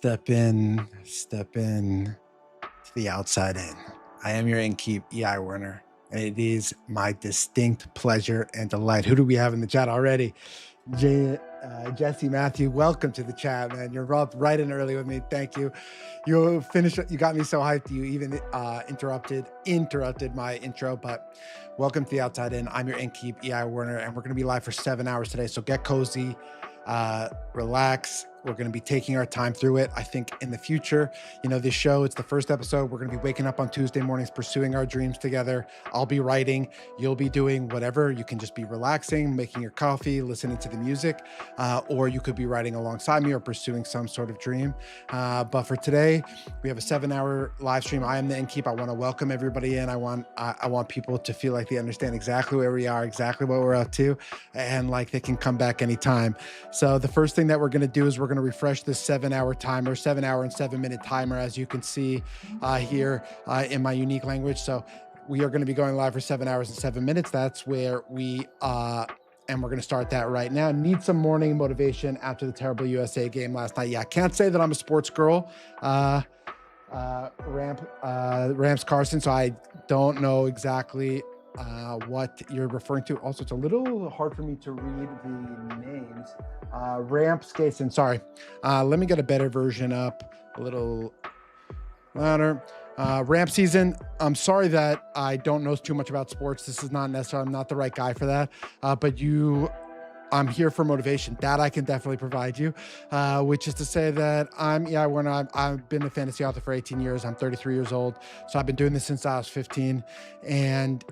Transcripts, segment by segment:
Step in to the outside in. I am your innkeep, EI Werner, and it is my distinct pleasure and delight. Who do we have in the chat already? Jesse Matthew, welcome to the chat, man. You're up right in early with me. Thank you. You finished. You got me so hyped. You even interrupted my intro, but welcome to the outside in. I'm your innkeep, EI Werner, and we're going to be live for 7 hours today. So get cozy, relax. We're going to be taking our time through it. I think in the future, this show, it's the first episode. We're going to be waking up on Tuesday mornings, pursuing our dreams together. I'll be writing. You'll be doing whatever. You can just be relaxing, making your coffee, listening to the music, or you could be writing alongside me or pursuing some sort of dream. But for today, we have a 7-hour live stream. I am the innkeep. I want to welcome everybody in. I want people to feel like they understand exactly where we are, exactly what we're up to, and like they can come back anytime. So the first thing that we're going to do is we're going to refresh this 7-hour timer, 7 hour and 7 minute timer, as you can see here in my unique language. So we are going to be going live for 7 hours and 7 minutes. That's where we and we're going to start that right now. Need some morning motivation after the terrible USA game last night. Yeah, I can't say that I'm a sports girl, Rams Carson, so I don't know exactly what you're referring to. Also, it's a little hard for me to read the names. Ramps Gason, sorry. Let me get a better version up, a little louder. Ramp season. I'm sorry that I don't know too much about sports. This is not necessarily, I'm not the right guy for that. But I'm here for motivation. That I can definitely provide you, which is to say that I've been a fantasy author for 18 years. I'm 33 years old. So I've been doing this since I was 15. And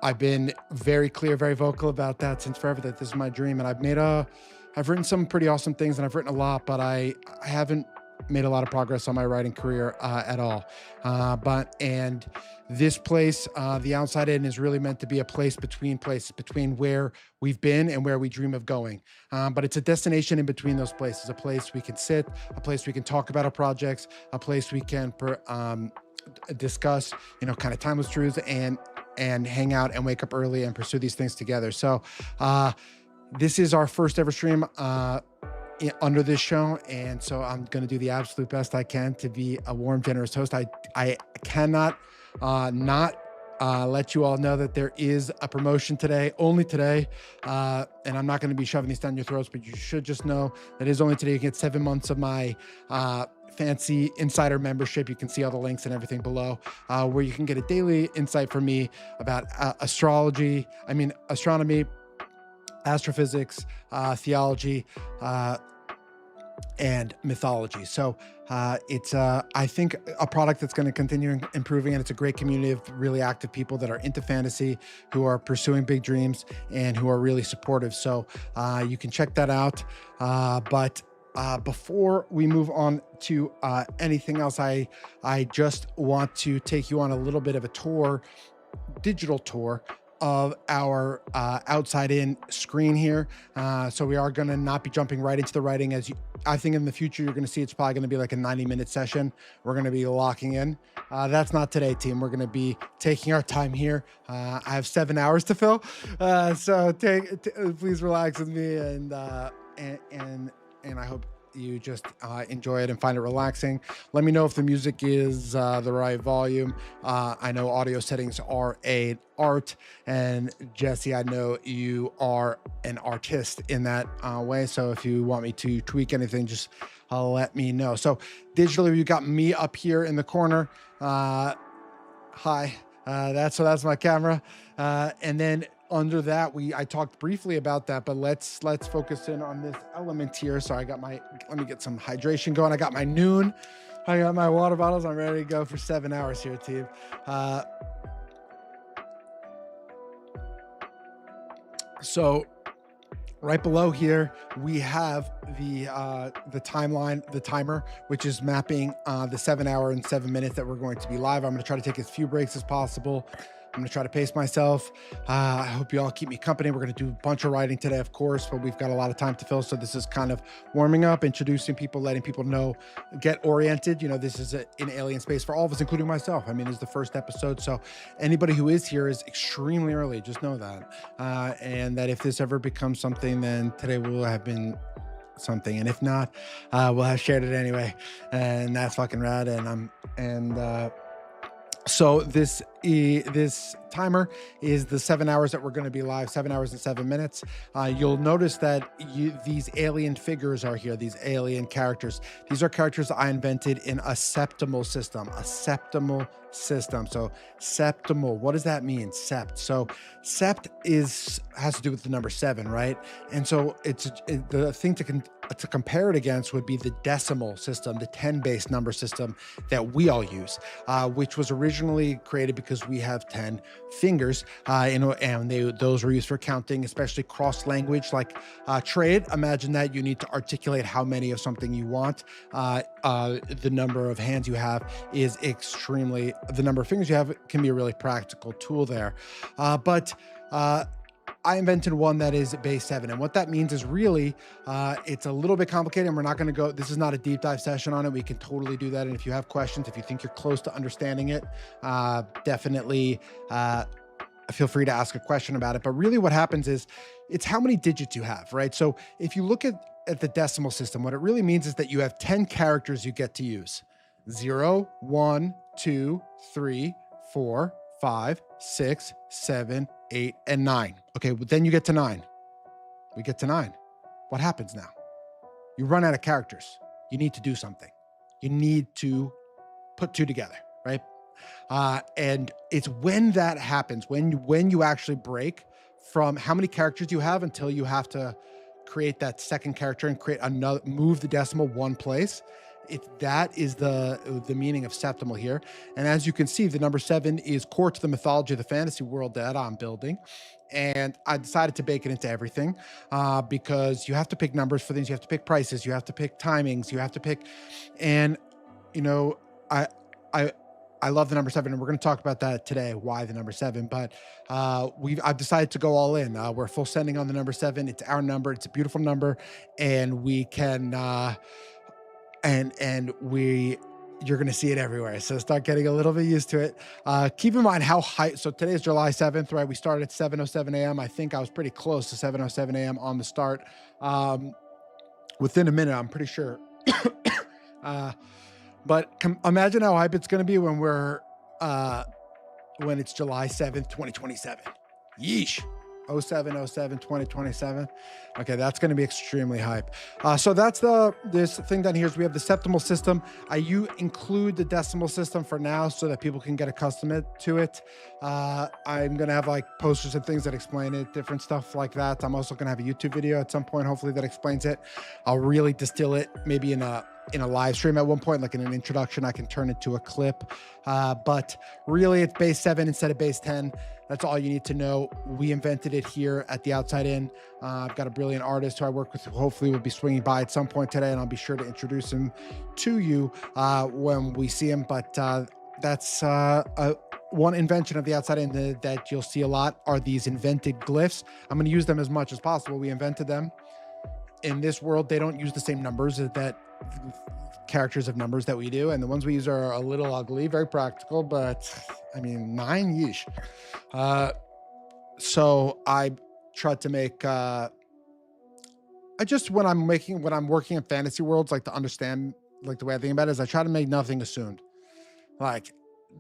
I've been very clear, very vocal about that since forever, that this is my dream. And I've written some pretty awesome things, and I've written a lot, but I haven't made a lot of progress on my writing career at all. And this place, the outside in, is really meant to be a place between places, between where we've been and where we dream of going. But it's a destination in between those places, a place we can sit, a place we can talk about our projects, a place we can discuss, kind of timeless truths and hang out and wake up early and pursue these things together. So this is our first ever stream under this show, and so I'm going to do the absolute best I can to be a warm, generous host. I cannot not let you all know that there is a promotion today, only today, and I'm not going to be shoving these down your throats, but you should just know that it is only today. You get 7 months of my fancy insider membership. You can see all the links and everything below, where you can get a daily insight from me about astronomy, astrophysics, theology, and mythology. So it's, I think, a product that's going to continue improving, and it's a great community of really active people that are into fantasy, who are pursuing big dreams, and who are really supportive. So you can check that out. But before we move on to anything else, I just want to take you on a little bit of a tour, digital tour, of our outside in screen here. So we are going to not be jumping right into the writing. I think in the future, you're going to see it's probably going to be like a 90-minute session. We're going to be locking in. That's not today, team. We're going to be taking our time here. I have 7 hours to fill. So please relax with me, and I hope you just enjoy it and find it relaxing. Let me know if the music is the right volume. I know audio settings are an art, and Jesse, I know you are an artist in that way. So if you want me to tweak anything, just let me know. So digitally, you got me up here in the corner. Hi, that's my camera, and then under that, I talked briefly about that, but let's focus in on this element here. So let me get some hydration going. I got my noon, I got my water bottles. I'm ready to go for 7 hours here, team. So right below here, we have the timeline, the timer, which is mapping the 7 hour and 7 minutes that we're going to be live. I'm going to try to take as few breaks as possible. I'm going to try to pace myself. I hope you all keep me company. We're going to do a bunch of writing today, of course, but we've got a lot of time to fill. So this is kind of warming up, introducing people, letting people know, get oriented. This is an alien space for all of us, including myself. I mean, it's the first episode. So anybody who is here is extremely early. Just know that. And that if this ever becomes something, then today will have been something, and if not, we'll have shared it anyway, and that's fucking rad. So this timer is the 7 hours that we're going to be live, 7 hours and 7 minutes. You'll notice that these alien figures are here, these alien characters. These are characters I invented in a septimal system, So septimal, what does that mean? Sept. So sept has to do with the number 7, right? And so the thing to compare it against would be the decimal system, the 10-based number system that we all use, which was originally created because we have 10 fingers, and those were used for counting, especially cross language like trade. Imagine that you need to articulate how many of something you want. The number of hands you have is the number of fingers you have can be a really practical tool there. But I invented one that is base 7. And what that means is really, it's a little bit complicated, and we're not going to this is not a deep dive session on it. We can totally do that. And if you have questions, if you think you're close to understanding it, definitely feel free to ask a question about it. But really what happens is it's how many digits you have, right? So if you look at the decimal system, what it really means is that you have 10 characters you get to use. 0, 1, 2, 3, 4, 5, 6, 7, 8, and 9. Okay, but then you get to 9. We get to 9. What happens now? You run out of characters. You need to do something. You need to put 2 together, right? And it's when that happens, when you actually break from how many characters you have until you have to create that second character and create another, move the decimal one place. That is the meaning of septimal here. And as you can see, the number 7 is core to the mythology of the fantasy world that I'm building. And I decided to bake it into everything because you have to pick numbers for things. You have to pick prices. You have to pick timings. You have to pick, and you know, I love the number 7, and we're going to talk about that today. Why the number 7? But I've decided to go all in. We're full sending on the number 7. It's our number. It's a beautiful number, and we can. You're going to see it everywhere. So start getting a little bit used to it. Keep in mind how high. So today is July 7th, right? We started at 7:07 a.m. I think I was pretty close to 7:07 a.m. on the start. Within a minute, I'm pretty sure. But imagine how hype it's going to be when when it's July 7th, 2027. Yeesh. 07/07/2027. Okay, that's going to be extremely hype. So that's this thing down here is we have the septimal system. You include the decimal system for now so that people can get accustomed to it. I'm going to have like posters and things that explain it, different stuff like that. I'm also going to have a YouTube video at some point, hopefully, that explains it. I'll really distill it maybe in a live stream at one point, like in an introduction. I can turn it to a clip. But really, it's base 7 instead of base 10. That's all you need to know. We invented it here at the Outside Inn. I've got a brilliant artist who I work with who hopefully will be swinging by at some point today, and I'll be sure to introduce him to you when we see him. But that's one invention of the Outside Inn that you'll see a lot are these invented glyphs. I'm going to use them as much as possible. We invented them. In this world, they don't use the same numbers that characters of numbers that we do, and the ones we use are a little ugly, very practical, but I mean 9, yeesh. So I tried to make when I'm working in fantasy worlds, like to understand, like the way I think about it is I try to make nothing assumed. Like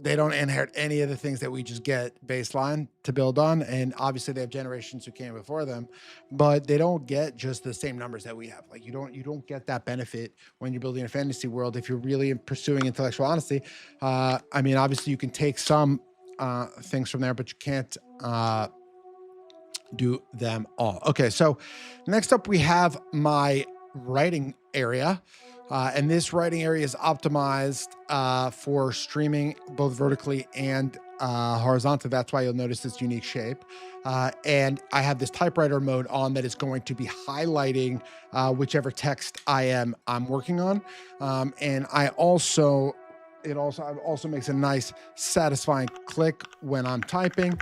they don't inherit any of the things that we just get baseline to build on. And obviously they have generations who came before them, but they don't get just the same numbers that we have. Like you don't get that benefit when you're building a fantasy world if you're really pursuing intellectual honesty. I mean, obviously you can take some things from there, but you can't do them all. Okay, so next up we have my writing area. And this writing area is optimized for streaming both vertically and horizontally. That's why you'll notice this unique shape. And I have this typewriter mode on that is going to be highlighting whichever text I'm working on. And it also makes a nice satisfying click when I'm typing.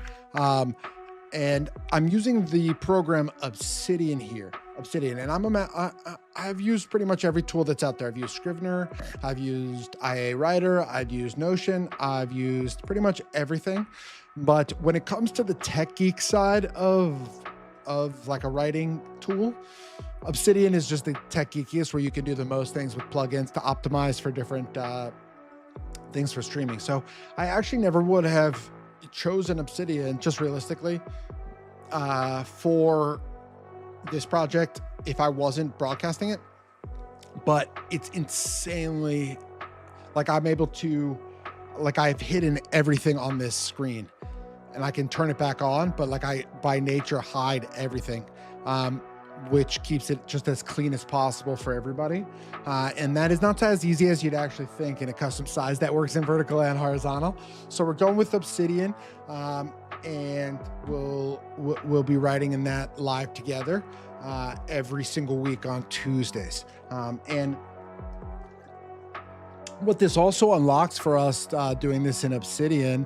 And I'm using the program Obsidian here. And I've used pretty much every tool that's out there. I've used Scrivener, I've used IA Writer, I've used Notion, I've used pretty much everything. But when it comes to the tech geek side of like a writing tool, Obsidian is just the tech geekiest, where you can do the most things with plugins to optimize for different things for streaming. So I actually never would have chosen Obsidian, just realistically, for this project if I wasn't broadcasting it. But it's insanely, like, I'm able to, like, I've hidden everything on this screen and I can turn it back on, but like I by nature hide everything, which keeps it just as clean as possible for everybody. And that is not as easy as you'd actually think in a custom size that works in vertical and horizontal. So we're going with Obsidian, and we'll be writing in that live together every single week on Tuesdays. And what this also unlocks for us doing this in Obsidian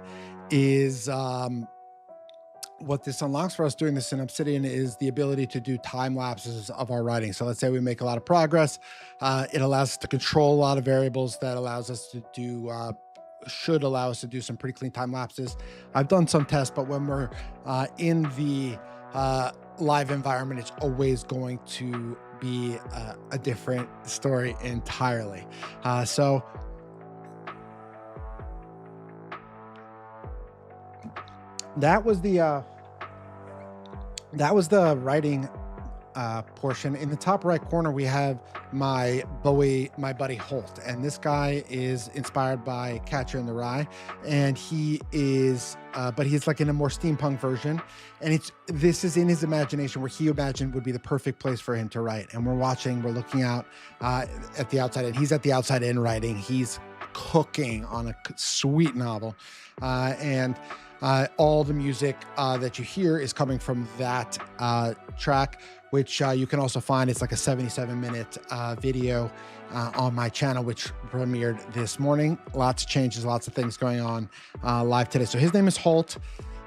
is the ability to do time lapses of our writing. So let's say we make a lot of progress. It allows us to control a lot of variables that allows us to do, should allow us to do some pretty clean time lapses. I've done some tests, but when we're in the live environment, it's always going to be a different story entirely. So that was the writing portion. In the top right corner, we have my buddy Holt, and this guy is inspired by Catcher in the Rye, and he is but he's like in a more steampunk version, and this is in his imagination, where he imagined would be the perfect place for him to write. And we're looking out at the outside, and he's at the outside in writing. He's cooking on a sweet novel, and all the music that you hear is coming from that track, which you can also find. It's like a 77-minute video on my channel, which premiered this morning. Lots of changes, lots of things going on live today. So his name is Holt.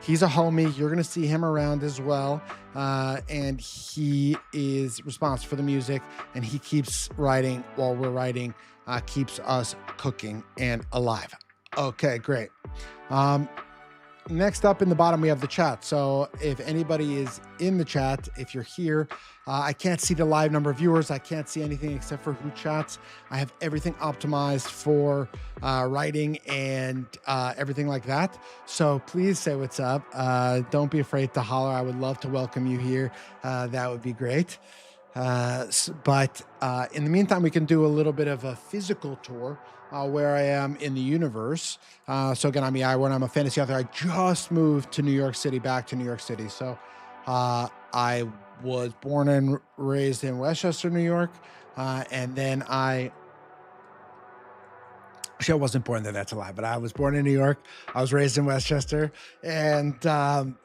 He's a homie. You're going to see him around as well. And he is responsible for the music, and he keeps writing while we're writing, keeps us cooking and alive. Okay, great. Next up in the bottom, we have the chat. So if anybody is in the chat, if you're here, I can't see the live number of viewers. I can't see anything except for who chats. I have everything optimized for writing and everything like that. So please say what's up. Don't be afraid to holler. I would love to welcome you here. That would be great. But in the meantime, we can do a little bit of a physical tour where I am in the universe. So again, I'm Ivory, and I'm a fantasy author. I just moved to New York City, back to New York City. So I was born and raised in Westchester, New York. And then I wasn't born there, that's a lie, but I was born in New York. I was raised in Westchester. And then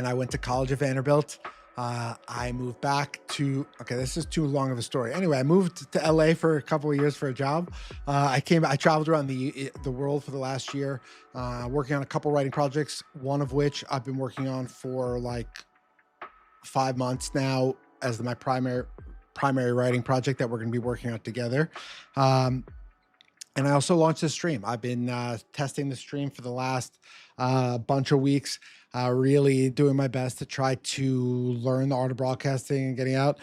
I went to college at Vanderbilt. I moved back to, okay, this is too long of a story. Anyway, I moved to LA for a couple of years for a job. I traveled around the world for the last year, working on a couple writing projects, one of which I've been working on for like 5 months now as my primary writing project that we're going to be working on together. And I also launched a stream. I've been testing the stream for the last bunch of weeks, really doing my best to try to learn the art of broadcasting and getting out.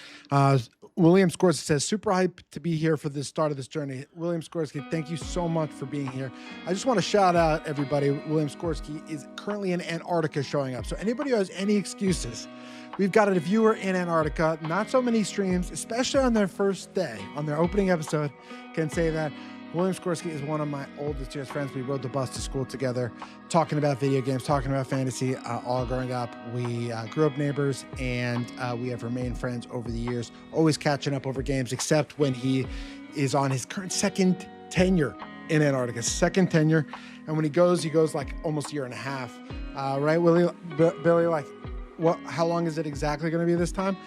William Skorsky says, super hyped to be here for the start of this journey. William Skorsky, thank you so much for being here. I just want to shout out everybody. William Skorsky is currently in Antarctica showing up. So anybody who has any excuses, we've got a viewer in Antarctica. Not so many streams, especially on their first day, on their opening episode, can say that. William Skorsky is one of my oldest, dearest friends. We rode the bus to school together, talking about video games, talking about fantasy, all growing up. We grew up neighbors, and we have remained friends over the years, always catching up over games, except when he is on his current second tenure in Antarctica, second tenure. And when he goes like almost a year and a half. Right, Billy, like, how long is it exactly going to be this time?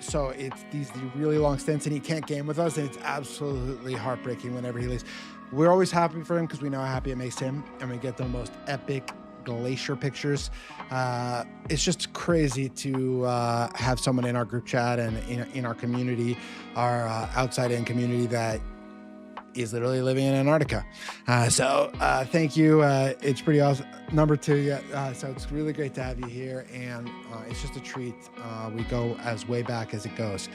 So it's these really long stints, and he can't game with us, and it's absolutely heartbreaking whenever he leaves. We're always happy for him because we know how happy it makes him, and we get the most epic glacier pictures. It's just crazy to have someone in our group chat and in our community, our outside-in community, that is literally living in Antarctica. So thank you. It's pretty awesome. Number 2, yeah. So it's really great to have you here, and it's just a treat. We go as way back as it goes.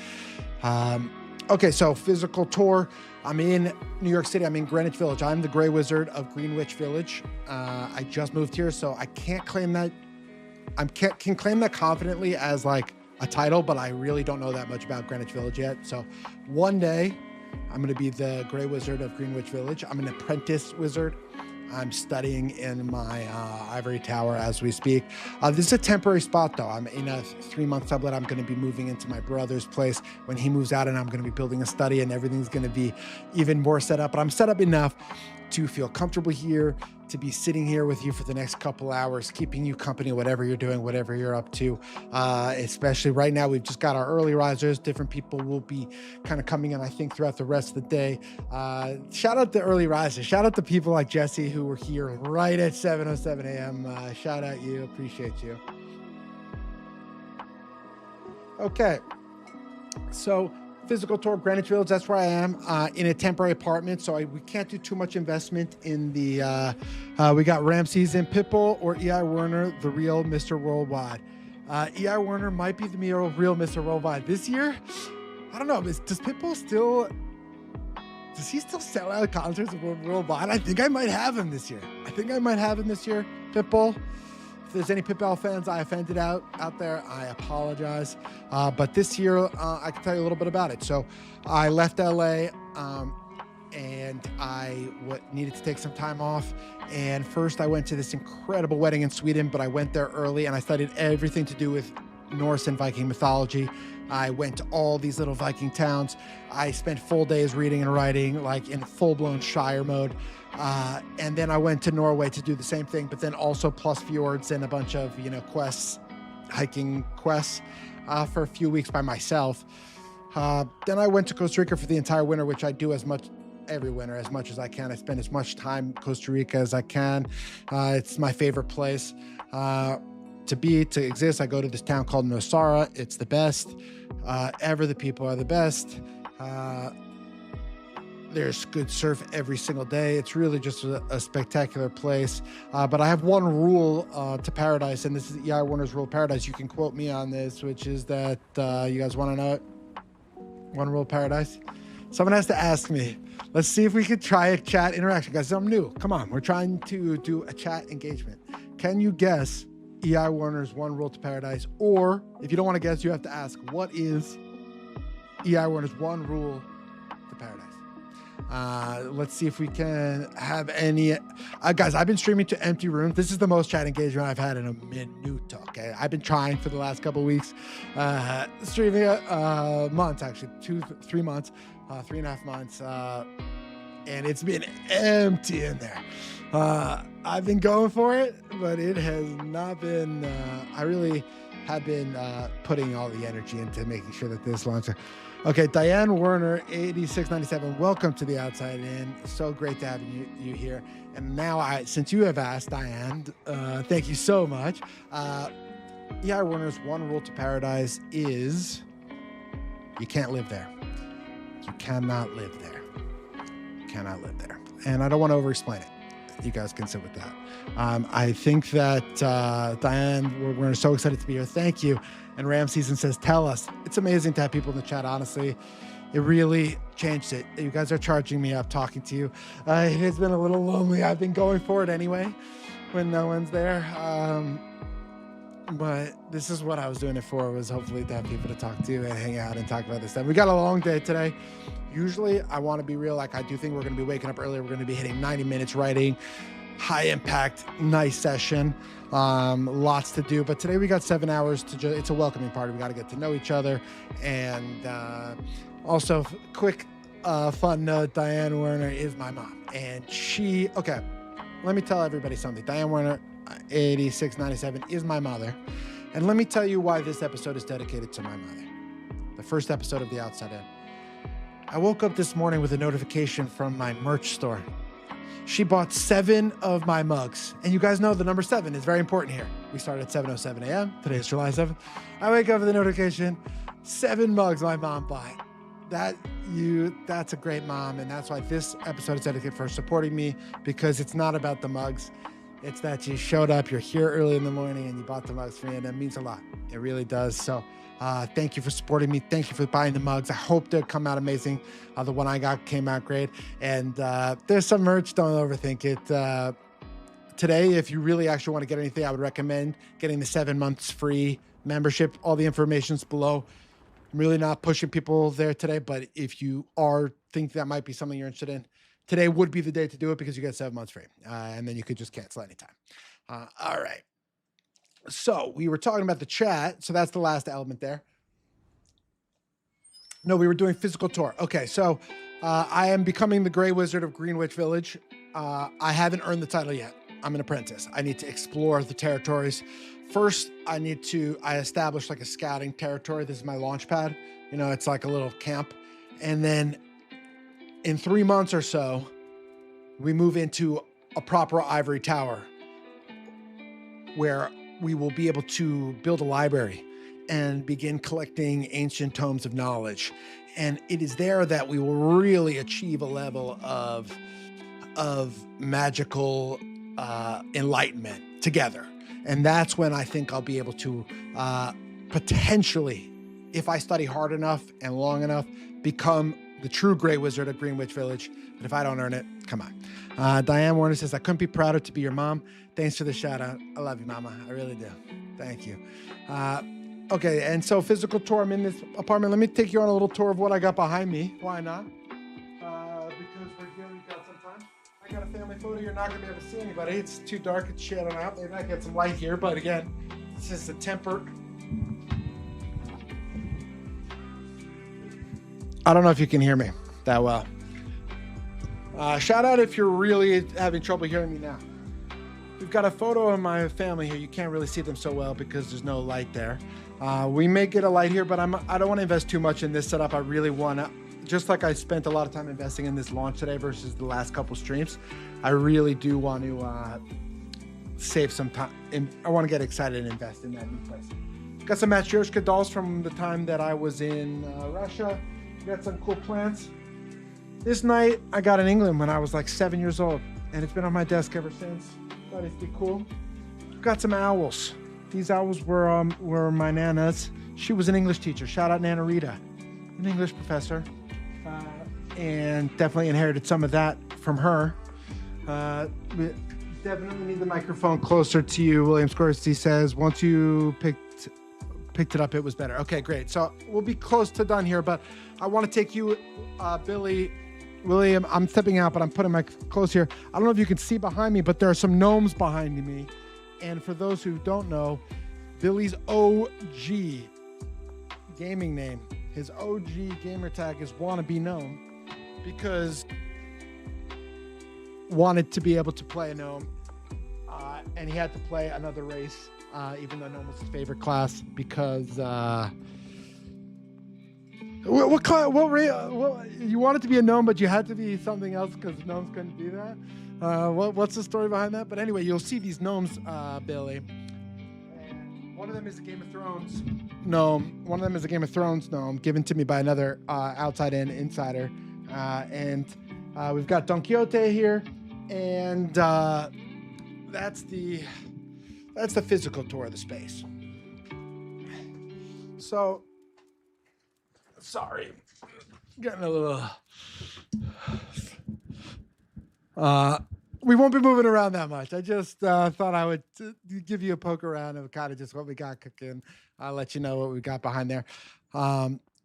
Okay, so physical tour. I'm in New York City. I'm in Greenwich Village. I'm the Grey Wizard of Greenwich Village. I just moved here, so I can't claim that. Can claim that confidently as like a title, but I really don't know that much about Greenwich Village yet. So one day I'm going to be the Grey Wizard of Greenwich Village. I'm an apprentice wizard. I'm studying in my ivory tower as we speak. This is a temporary spot, though. I'm in a 3-month sublet. I'm going to be moving into my brother's place when he moves out, and I'm going to be building a study, and everything's going to be even more set up. But I'm set up enough to feel comfortable here, to be sitting here with you for the next couple hours, keeping you company, whatever you're doing, whatever you're up to. Especially right now, we've just got our early risers. Different people will be kind of coming in, I think, throughout the rest of the day. Shout out the early risers. Shout out the people like Jesse who were here right at 7:07 a.m. Shout out you. Appreciate you. Okay. So physical tour, Greenwich Village, that's where I am, in a temporary apartment, so we can't do too much investment in the, we got Ramses and Pitbull or E.I. Werner, the real Mr. Worldwide. E.I. Werner might be the real Mr. Worldwide. This year, I don't know, does Pitbull still, does he still sell out concerts worldwide? I think I might have him this year. Pitbull. If there's any Pitbull fans I offended out there, I apologize. But this year, I can tell you a little bit about it. So I left LA and I needed to take some time off. And first I went to this incredible wedding in Sweden, but I went there early and I studied everything to do with Norse and Viking mythology. I went to all these little Viking towns. I spent full days reading and writing, like in full-blown Shire mode. And then I went to Norway to do the same thing, but then also plus fjords and a bunch of, quests, hiking quests, for a few weeks by myself. Then I went to Costa Rica for the entire winter, which I do every winter as much as I can. I spend as much time in Costa Rica as I can. It's my favorite place to exist. I go to this town called Nosara. It's the best ever. The people are the best. There's good surf every single day. It's really just a spectacular place. But I have one rule to paradise, and this is E.I. Werner's rule of paradise. You can quote me on this, which is that, you guys want to know it? One rule of paradise? Someone has to ask me. Let's see if we could try a chat interaction. Guys, I'm new. Come on. We're trying to do a chat engagement. Can you guess E.I. Werner's one rule to paradise? Or if you don't want to guess, you have to ask, what is E.I. Werner's one rule to paradise? Let's see if we can have any. Guys, I've been streaming to empty rooms. This is the most chat engagement I've had in a minute. Okay, I've been trying for the last couple of weeks, streaming months, actually 3 months, 3.5 months, and it's been empty in there. I've been going for it, but it has not been. I really have been putting all the energy into making sure that this launches. Okay, Diane Werner, 8697. Welcome to the Outside In. So great to have you here. And now, since you have asked, Diane, thank you so much. E.I. Werner's one rule to paradise is you can't live there. You cannot live there. You cannot live there. And I don't want to over-explain it. You guys can sit with that. I think that Diane, we're so excited to be here. Thank you. And Ramseason says, tell us. It's amazing to have people in the chat, honestly. It really changed it. You guys are charging me up talking to you. It has been a little lonely. I've been going for it anyway when no one's there. But this is what I was doing it for, was hopefully to have people to talk to and hang out and talk about this stuff. We got a long day today. Usually I want to be real. Like, I do think we're going to be waking up earlier. We're going to be hitting 90 minutes writing, high impact, nice session. Lots to do, but today we got 7 hours it's a welcoming party. We got to get to know each other. And also quick fun note, Diane Werner is my mom, and okay, let me tell everybody something. Diane Werner, 8697, is my mother, and let me tell you why this episode is dedicated to my mother. The first episode of The Outside In. I woke up this morning with a notification from my merch store. She bought 7 of my mugs. And you guys know the number 7 is very important here. We started at 7:07 a.m. Today is July 7th. I wake up with a notification. 7 mugs my mom bought. That's a great mom, and that's why this episode is dedicated for supporting me, because it's not about the mugs. It's that you showed up, you're here early in the morning, and you bought the mugs for me, and that means a lot. It really does. So thank you for supporting me. Thank you for buying the mugs. I hope they come out amazing. The one I got came out great. And there's some merch. Don't overthink it. Today, if you really actually want to get anything, I would recommend getting the 7 months free membership. All the information's below. I'm really not pushing people there today, but if you think that might be something you're interested in, today would be the day to do it, because you get 7 months free, and then you could just cancel anytime. All right. So we were talking about the chat. So that's the last element there. No, we were doing physical tour. Okay, so I am becoming the Grey Wizard of Greenwich Village. I haven't earned the title yet. I'm an apprentice. I need to explore the territories. First, I establish like a scouting territory. This is my launch pad. It's like a little camp. And then in 3 months or so, we move into a proper ivory tower where we will be able to build a library and begin collecting ancient tomes of knowledge. And it is there that we will really achieve a level of magical enlightenment together. And that's when I think I'll be able to potentially, if I study hard enough and long enough, become the true Grey Wizard of Greenwich Village. But if I don't earn it, come on. Diane Warner says, I couldn't be prouder to be your mom. Thanks for the shout out. I love you, mama. I really do. Thank you. Okay, and so physical tour. I'm in this apartment. Let me take you on a little tour of what I got behind me. Why not? Because we're here, we've got some time. I got a family photo. You're not going to be able to see anybody. It's too dark. It's shadowed out. Maybe I get some light here, but again, this is the temper. I don't know if you can hear me that well. Shout out if you're really having trouble hearing me now. We've got a photo of my family here. You can't really see them so well because there's no light there. We may get a light here, but I don't want to invest too much in this setup. I really want to, just like I spent a lot of time investing in this launch today versus the last couple streams, I really do want to save some time. I want to get excited and invest in that new place. Got some Matryoshka dolls from the time that I was in Russia. Got some cool plants. This night I got in England when I was like 7 years old, and it's been on my desk ever since. Thought it'd be cool. Got some owls. These owls were my Nana's. She was an English teacher. Shout out Nana Rita, an English professor, and definitely inherited some of that from her. We definitely need the microphone closer to you. William Scorsese says once you picked it up, it was better. Okay, great. So we'll be close to done here, but I want to take you, Billy, William, I'm stepping out, but I'm putting my close here. I don't know if you can see behind me, but there are some gnomes behind me. And for those who don't know, Billy's OG gaming name, his OG gamer tag is Wannabe Gnome, because wanted to be able to play a gnome, and he had to play another race, even though gnome was his favorite class, because what you wanted to be a gnome, but you had to be something else because gnomes couldn't do that. What's the story behind that? But anyway, you'll see these gnomes, Billy. And one of them is a Game of Thrones gnome. One of them is a Game of Thrones gnome given to me by another outside-in insider. And we've got Don Quixote here, and that's the physical tour of the space. So. Sorry, getting a little. We won't be moving around that much. I just thought I would give you a poke around of kind of just what we got cooking. I'll let you know what we got behind there.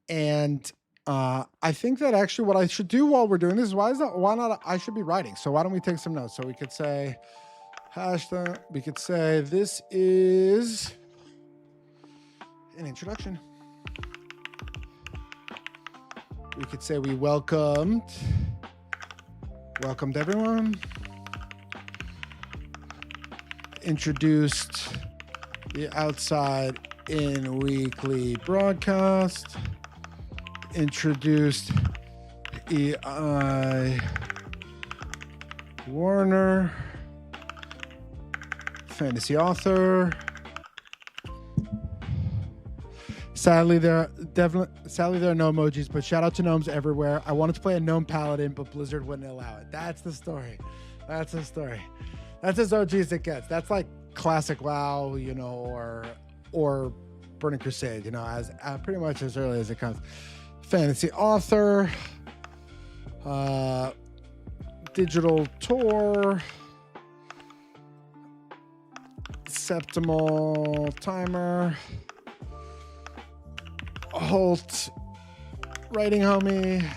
And I think that actually what I should do while we're doing this is why not? I should be writing. So why don't we take some notes? So we could say hashtag. We could say this is an introduction. We could say we welcomed everyone, introduced the Outside In weekly broadcast, introduced E.I. Warner, fantasy author, Sadly, there are no emojis, but shout out to gnomes everywhere. I wanted to play a gnome paladin, but Blizzard wouldn't allow it. That's the story. That's the story. That's as OG as it gets. That's like classic WoW, you know, or Burning Crusade, you know, as pretty much as early as it comes. Fantasy author, digital tour, septimal timer, Holt, writing homie,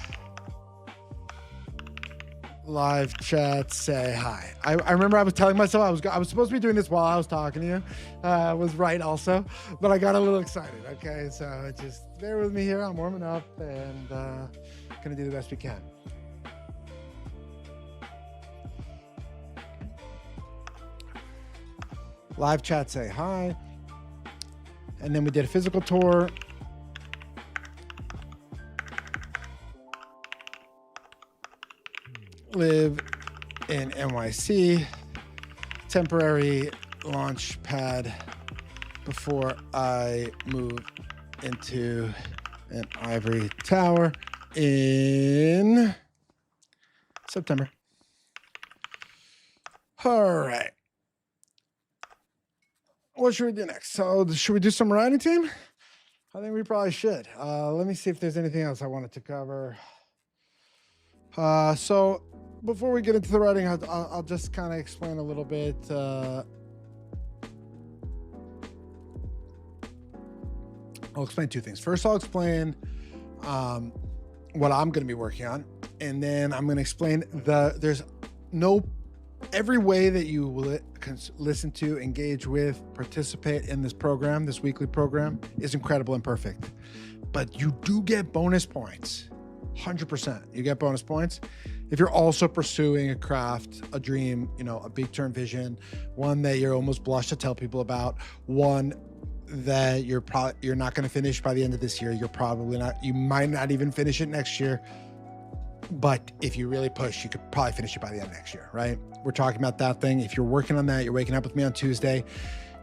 live chat, say hi. I remember I was telling myself I was supposed to be doing this while I was talking to you. I was right also, but I got a little excited. Okay, so just bear with me here. I'm warming up and gonna do the best we can. Live chat, say hi. And then we did a physical tour. Live in NYC, temporary launch pad before I move into an ivory tower in September. All right. What should we do next? So should we do some writing team? I think we probably should. Let me see if there's anything else I wanted to cover. So before we get into the writing, I'll just kind of explain a little bit. I'll explain two things. First, I'll explain what I'm going to be working on, and then I'm going to explain every way that you will listen to, engage with, participate in this program, this weekly program, is incredible and perfect. But you do get bonus points. 100%. You get bonus points if you're also pursuing a craft, a dream, you know, a big term vision, one that you're almost blush to tell people about, one that you're not going to finish by the end of this year. You might not even finish it next year. But if you really push, you could probably finish it by the end of next year, right? We're talking about that thing. If you're working on that, you're waking up with me on Tuesday,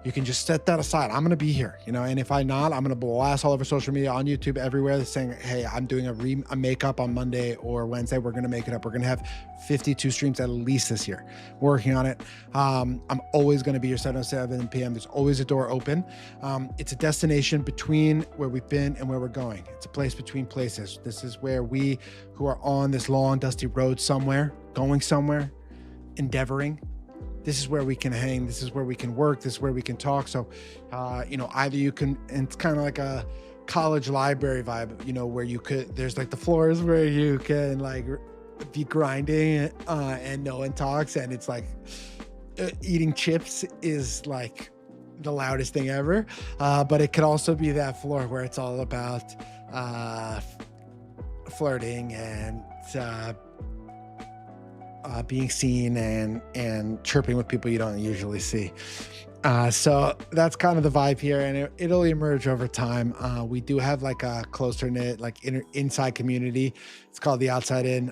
you can just set that aside. I'm going to be here, you know, and if I'm not, I'm going to blast all over social media, on YouTube, everywhere, saying, hey, I'm doing a makeup on Monday or Wednesday. We're going to make it up. We're going to have 52 streams at least this year, working on it. I'm always going to be here 7:07 p.m. There's always a door open. It's a destination between where we've been and where we're going. It's a place between places. This is where we who are on this long, dusty road somewhere, going somewhere, endeavoring. This is where we can hang. This is where we can work. This is where we can talk. So, you know, either you can, and it's kind of like a college library vibe, you know, where there's like the floors where you can like be grinding and no one talks. And it's like eating chips is like the loudest thing ever. But it could also be that floor where it's all about flirting and being seen and chirping with people you don't usually see. So that's kind of the vibe here, and it'll emerge over time. We do have like a closer knit, like inside community. It's called the Outside In.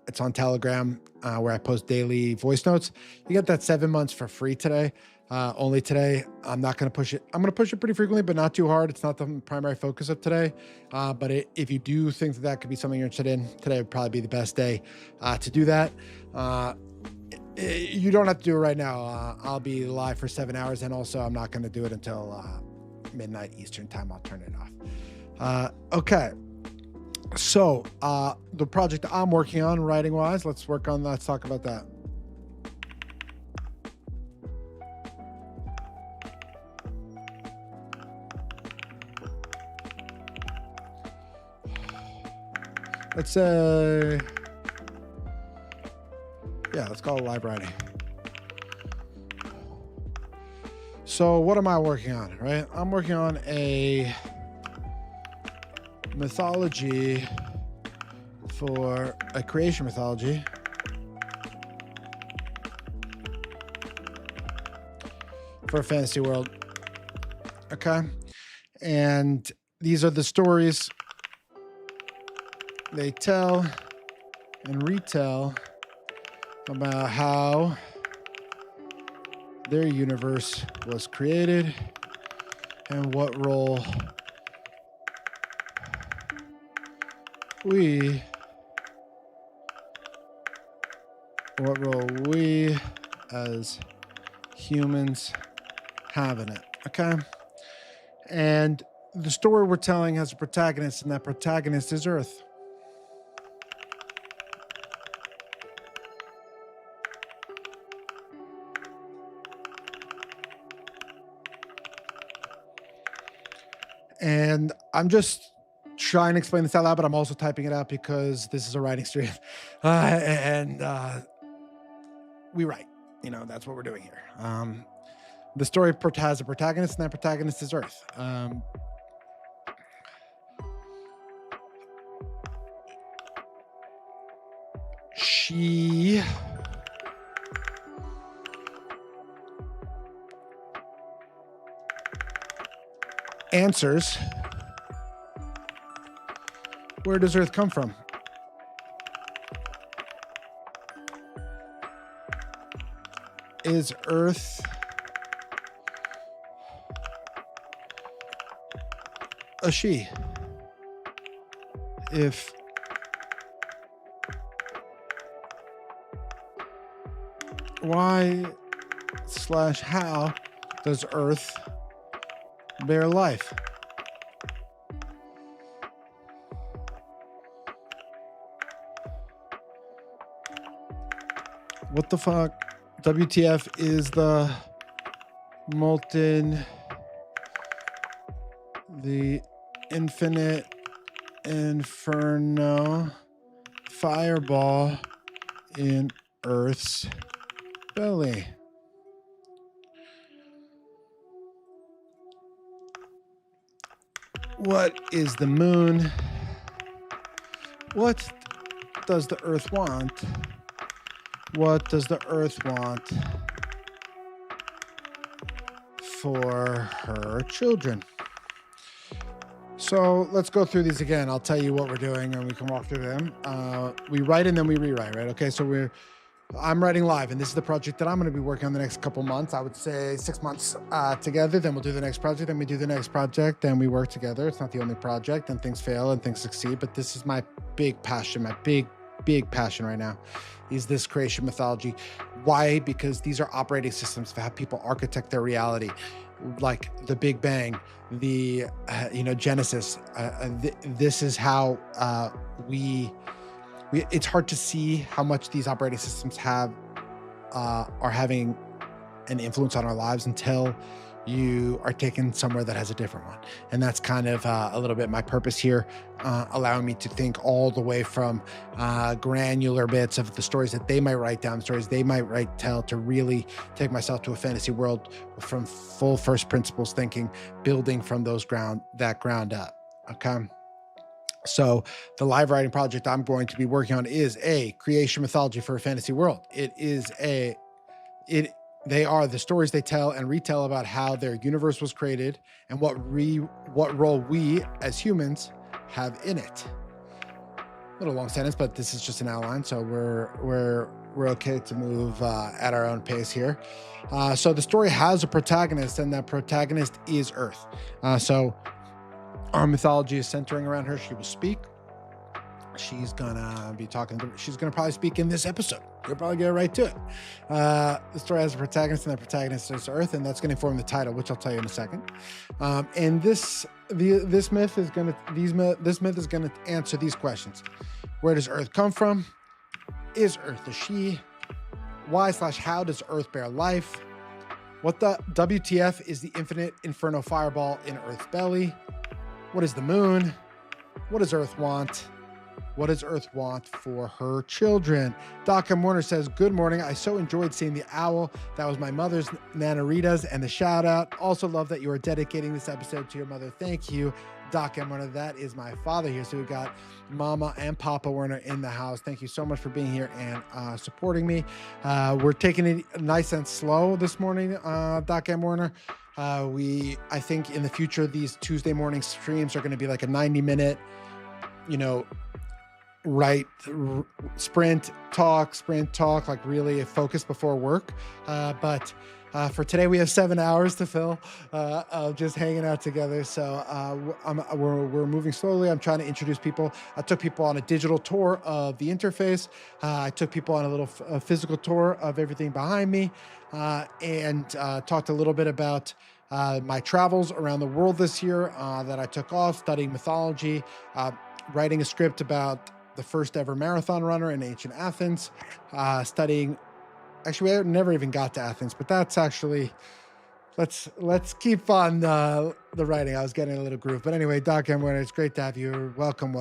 It's on Telegram, where I post daily voice notes. You get that 7 months for free today. Only today. I'm not going to push it. I'm going to push it pretty frequently, but not too hard. It's not the primary focus of today. But if you do think that could be something you're interested in, today would probably be the best day to do that. You don't have to do it right now. I'll be live for 7 hours, and also I'm not going to do it until midnight Eastern time. I'll turn it off. Okay. So the project I'm working on writing wise, let's talk about that. Let's say, let's call it live writing. So what am I working on, right? I'm working on a mythology for a creation mythology for a fantasy world. Okay. And these are the stories they tell and retell about how their universe was created and what role we, what role we as humans have in it. Okay. And the story we're telling has a protagonist, and that protagonist is Earth. And I'm just trying to explain this out loud, but I'm also typing it out because this is a writing stream. We write, that's what we're doing here. The story has a protagonist, and that protagonist is Earth. She answers, where does Earth come from? Is Earth a she? If why/how does Earth bear life? What the fuck? WTF is the molten, the infinite inferno fireball in Earth's belly? What is the moon? What does the Earth want? What does the Earth want for her children? So let's go through these again. I'll tell you what we're doing and we can walk through them. We write and then we rewrite, right? Okay, so I'm writing live, and this is the project that I'm going to be working on the next couple months. I would say 6 months together. Then we'll do the next project. Then we do the next project. Then we work together. It's not the only project, and things fail and things succeed. But this is my big passion, my big passion right now, is this creation mythology. Why? Because these are operating systems for how people architect their reality, like the Big Bang, the Genesis. This is how it's hard to see how much these operating systems are having an influence on our lives until you are taken somewhere that has a different one. And that's kind of a little bit my purpose here, allowing me to think all the way from granular bits of the stories that they might write down, stories they might tell, to really take myself to a fantasy world from full first principles thinking, building from that ground up. Okay. So the live writing project I'm going to be working on is a creation mythology for a fantasy world. They are the stories they tell and retell about how their universe was created and what role we as humans have in it. A little long sentence, but this is just an outline, so we're okay to move at our own pace here. So the story has a protagonist, and that protagonist is Earth. So our mythology is centering around her. She will speak. She's gonna be talking. She's gonna probably speak in this episode. You'll probably get right to it. The story has a protagonist, and that protagonist is Earth, and that's going to inform the title, which I'll tell you in a second. And this myth is going to answer these questions: where does Earth come from? Is Earth a she? Why/how does Earth bear life? What the WTF is the infinite inferno fireball in Earth's belly? What is the moon? What does Earth want? What does Earth want for her children? Doc M. Warner says, good morning. I so enjoyed seeing the owl. That was my mother's, Nana Rita's, and the shout out. Also love that you are dedicating this episode to your mother. Thank you, Doc M. Warner. That is my father here. So we've got Mama and Papa Warner in the house. Thank you so much for being here and supporting me. We're taking it nice and slow this morning, Doc M. Warner. I think in the future, these Tuesday morning streams are going to be like a 90-minute, write, sprint, talk, like really focus before work. But for today, we have 7 hours to fill of just hanging out together. So we're moving slowly. I'm trying to introduce people. I took people on a digital tour of the interface. I took people on a little physical tour of everything behind me, and talked a little bit about my travels around the world this year that I took off, studying mythology, writing a script about the first ever marathon runner in ancient Athens, studying. Actually, I never even got to Athens, but that's actually let's keep on the writing. I was getting a little groove, but anyway, Doc Emwin, it's great to have you. Welcome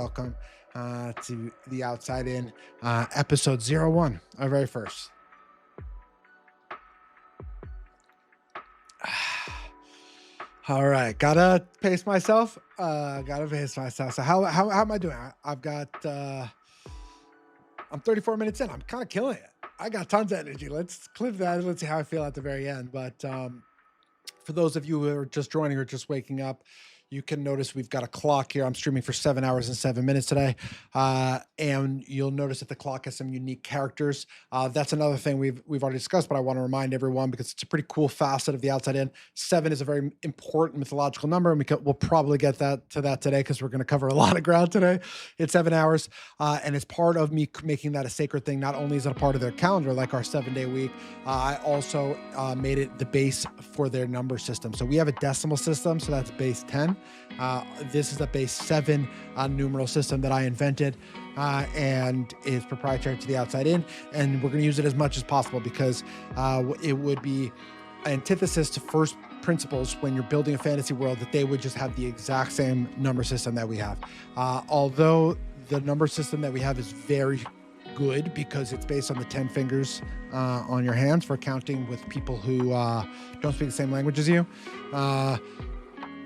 to the Outside In, episode 01, our very first. All right, gotta pace myself. So how am I doing? I've got I'm 34 minutes in. I'm kind of killing it. I got tons of energy. Let's clip that. Let's see how I feel at the very end. But for those of you who are just joining or just waking up, you can notice we've got a clock here. I'm streaming for 7 hours and 7 minutes today. And you'll notice that the clock has some unique characters. That's another thing we've already discussed, but I want to remind everyone because it's a pretty cool facet of the Outside In. 7 is a very important mythological number, and we'll probably get to that today because we're going to cover a lot of ground today in 7 hours. And it's part of me making that a sacred thing. Not only is it a part of their calendar, like our 7-day week, I also made it the base for their number system. So we have a decimal system, so that's base 10. This is a base 7 numeral system that I invented, and is proprietary to the Outside In, and we're going to use it as much as possible because it would be antithesis to first principles when you're building a fantasy world that they would just have the exact same number system that we have. Although the number system that we have is very good because it's based on the 10 fingers on your hands for counting with people who don't speak the same language as you.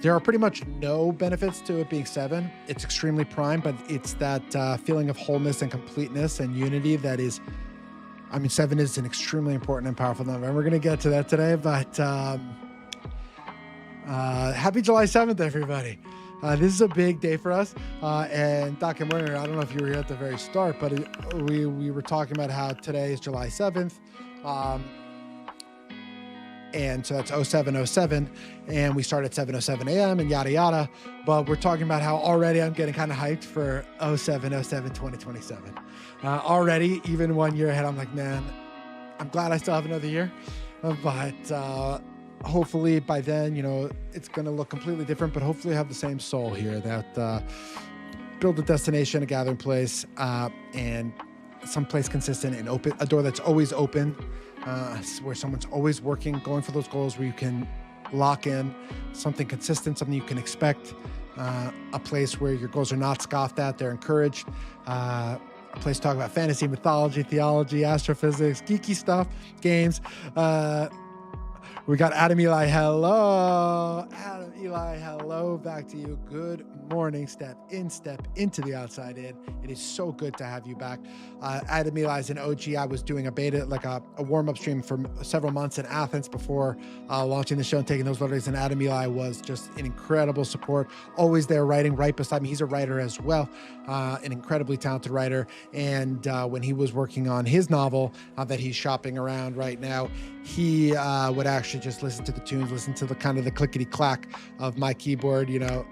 There are pretty much no benefits to it being 7. It's extremely prime, but it's that feeling of wholeness and completeness and unity that is, 7 is an extremely important and powerful number. And we're going to get to that today, but happy July 7th, everybody. This is a big day for us. And Doc and Werner, I don't know if you were here at the very start, but we were talking about how today is July 7th. And so that's 0707, and we start at 7:07 a.m. and yada yada. But we're talking about how already I'm getting kind of hyped for 0707 2027. Already, even 1 year ahead, I'm like, man, I'm glad I still have another year. But hopefully by then, it's going to look completely different, but hopefully have the same soul here that build a destination, a gathering place, and someplace consistent and open, a door that's always open. Where someone's always working, going for those goals, where you can lock in something consistent, something you can expect, a place where your goals are not scoffed at, they're encouraged, a place to talk about fantasy, mythology, theology, astrophysics, geeky stuff, games. We got Adam Eli. Hello. Adam Eli, hello. Back to you. Good morning. Step into the Outside In. It is so good to have you back. Adam Eli is an OG. I was doing a beta, like a warm-up stream for several months in Athens before launching the show and taking those letters. And Adam Eli was just an incredible support. Always there writing right beside me. He's a writer as well, an incredibly talented writer. And when he was working on his novel that he's shopping around right now, he would actually just listen to the tunes, listen to the kind of the clickety clack of my keyboard, and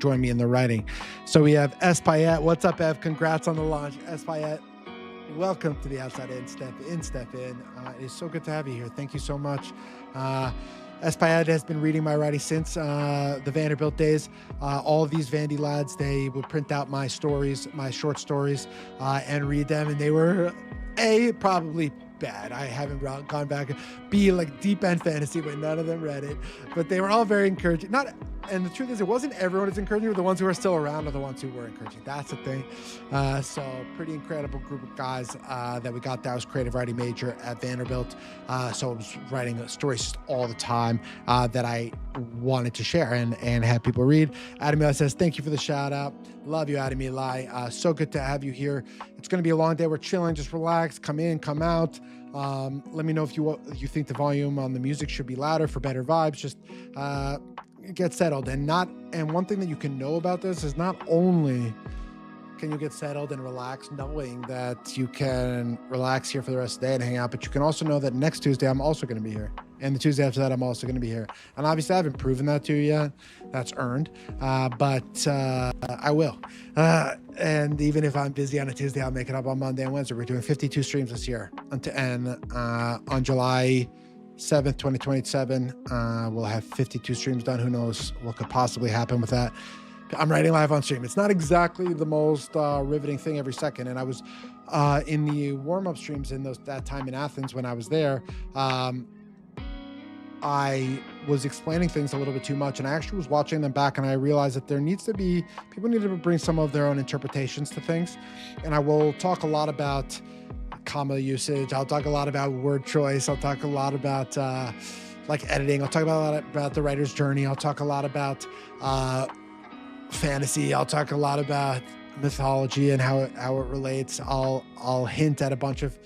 join me in the writing. So we have S. Payette. What's up, Ev? Congrats on the launch. S. Payette, welcome to the Outside In. Step in. It is so good to have you here. Thank you so much. S. Payette has been reading my writing since the Vanderbilt days. All of these Vandy lads, they would print out my stories, my short stories, and read them. And they were, A, probably bad. I haven't gone back. B, like deep end fantasy, but none of them read it. But they were all very encouraging. And the truth is, it wasn't everyone who's encouraging, but the ones who are still around are the ones who were encouraging. That's the thing. So pretty incredible group of guys that we got there. I was creative writing major at Vanderbilt. So I was writing stories just all the time that I wanted to share and have people read. Adam Eli says, thank you for the shout out. Love you, Adam Eli. So good to have you here. It's going to be a long day. We're chilling. Just relax. Come in, come out. Let me know if you think the volume on the music should be louder for better vibes. Just get settled. And one thing that you can know about this is not only can you get settled and relax knowing that you can relax here for the rest of the day and hang out, but you can also know that next Tuesday I'm also going to be here, and the Tuesday after that I'm also going to be here. And obviously I haven't proven that to you yet. That's earned, but I will. And even if I'm busy on a Tuesday, I'll make it up on Monday and Wednesday. We're doing 52 streams this year, and on July 7th, 2027, we'll have 52 streams done. Who knows what could possibly happen with that. I'm writing live on stream. It's not exactly the most riveting thing every second. And I was in the warm-up streams in that time in Athens when I was there. I was explaining things a little bit too much, and I actually was watching them back, and I realized that people need to bring some of their own interpretations to things. And I will talk a lot about comma usage. I'll talk a lot about word choice. I'll talk a lot about like editing. I'll talk a lot about the writer's journey. I'll talk a lot about fantasy. I'll talk a lot about mythology and how it relates. I'll hint at a bunch of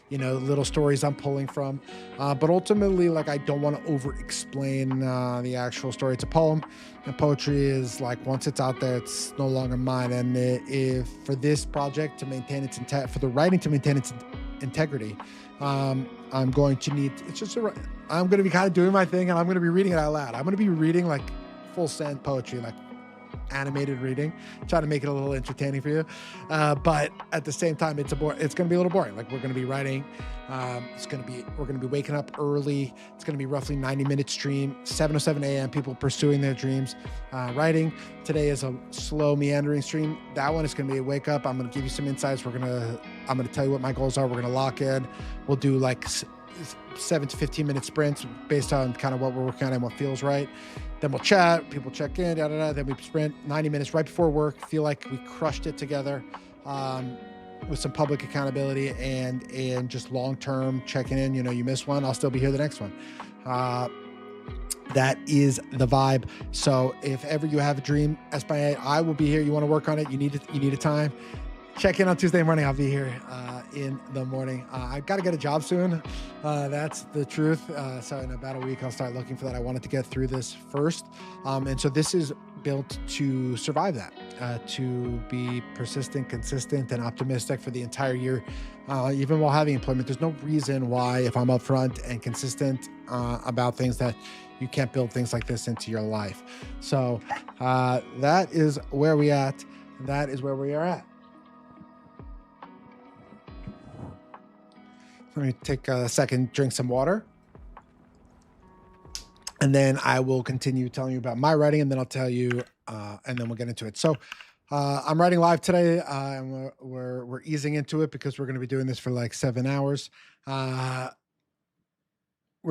little stories I'm pulling from, but ultimately, like, I don't want to over explain the actual story. It's a poem, and poetry is like, once it's out there, it's no longer mine. And if for this project to maintain its for the writing to maintain its integrity, I'm going to need, I'm going to be kind of doing my thing, and I'm going to be reading it out loud. I'm going to be reading like full send poetry, like animated reading, try to make it a little entertaining for you, but at the same time it's going to be a little boring. Like, we're going to be writing, we're going to be waking up early. It's going to be roughly 90-minute stream, 7:07 a.m. people pursuing their dreams, writing. Today is a slow meandering stream. That one is going to be a wake up. I'm going to give you some insights. I'm going to tell you what my goals are. We're going to lock in. We'll do like 7 to 15 minute sprints based on kind of what we're working on and what feels right. Then we'll chat, people check in, then we sprint 90 minutes right before work, feel like we crushed it together, with some public accountability and just long-term checking in. You miss one, I'll still be here the next one. That is the vibe. So if ever you have a dream, I will be here. You want to work on it, you need a time, check in on Tuesday morning. I'll be here in the morning. I've got to get a job soon. That's the truth. So in about a week, I'll start looking for that. I wanted to get through this first. And so this is built to survive that, to be persistent, consistent, and optimistic for the entire year. Even while having employment, there's no reason why, if I'm upfront and consistent about things, that you can't build things like this into your life. So that is where we are at. Let me take a second, drink some water, and then I will continue telling you about my writing, and then I'll tell you, and then we'll get into it. So I'm writing live today, and we're easing into it because we're going to be doing this for like 7 hours. We're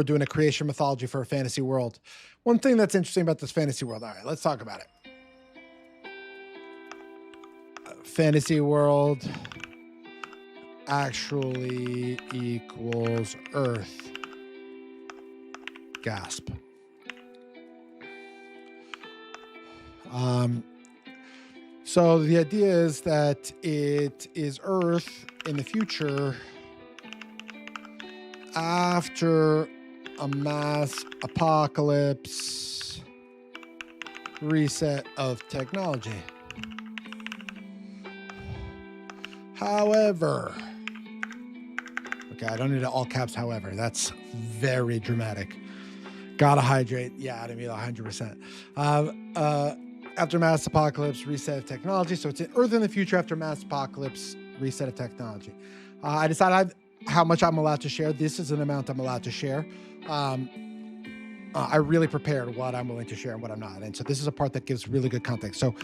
doing a creation mythology for a fantasy world. One thing that's interesting about this fantasy world. All right, let's talk about it. Fantasy world actually equals Earth. Gasp. So the idea is that it is Earth in the future after a mass apocalypse reset of technology. However, okay, I don't need all caps. However, that's very dramatic. Gotta hydrate. Yeah, I mean 100%. After mass apocalypse, reset of technology. So it's Earth in the future after mass apocalypse, reset of technology. I decided how much I'm allowed to share. This is an amount I'm allowed to share. I really prepared what I'm willing to share and what I'm not. And so this is a part that gives really good context. So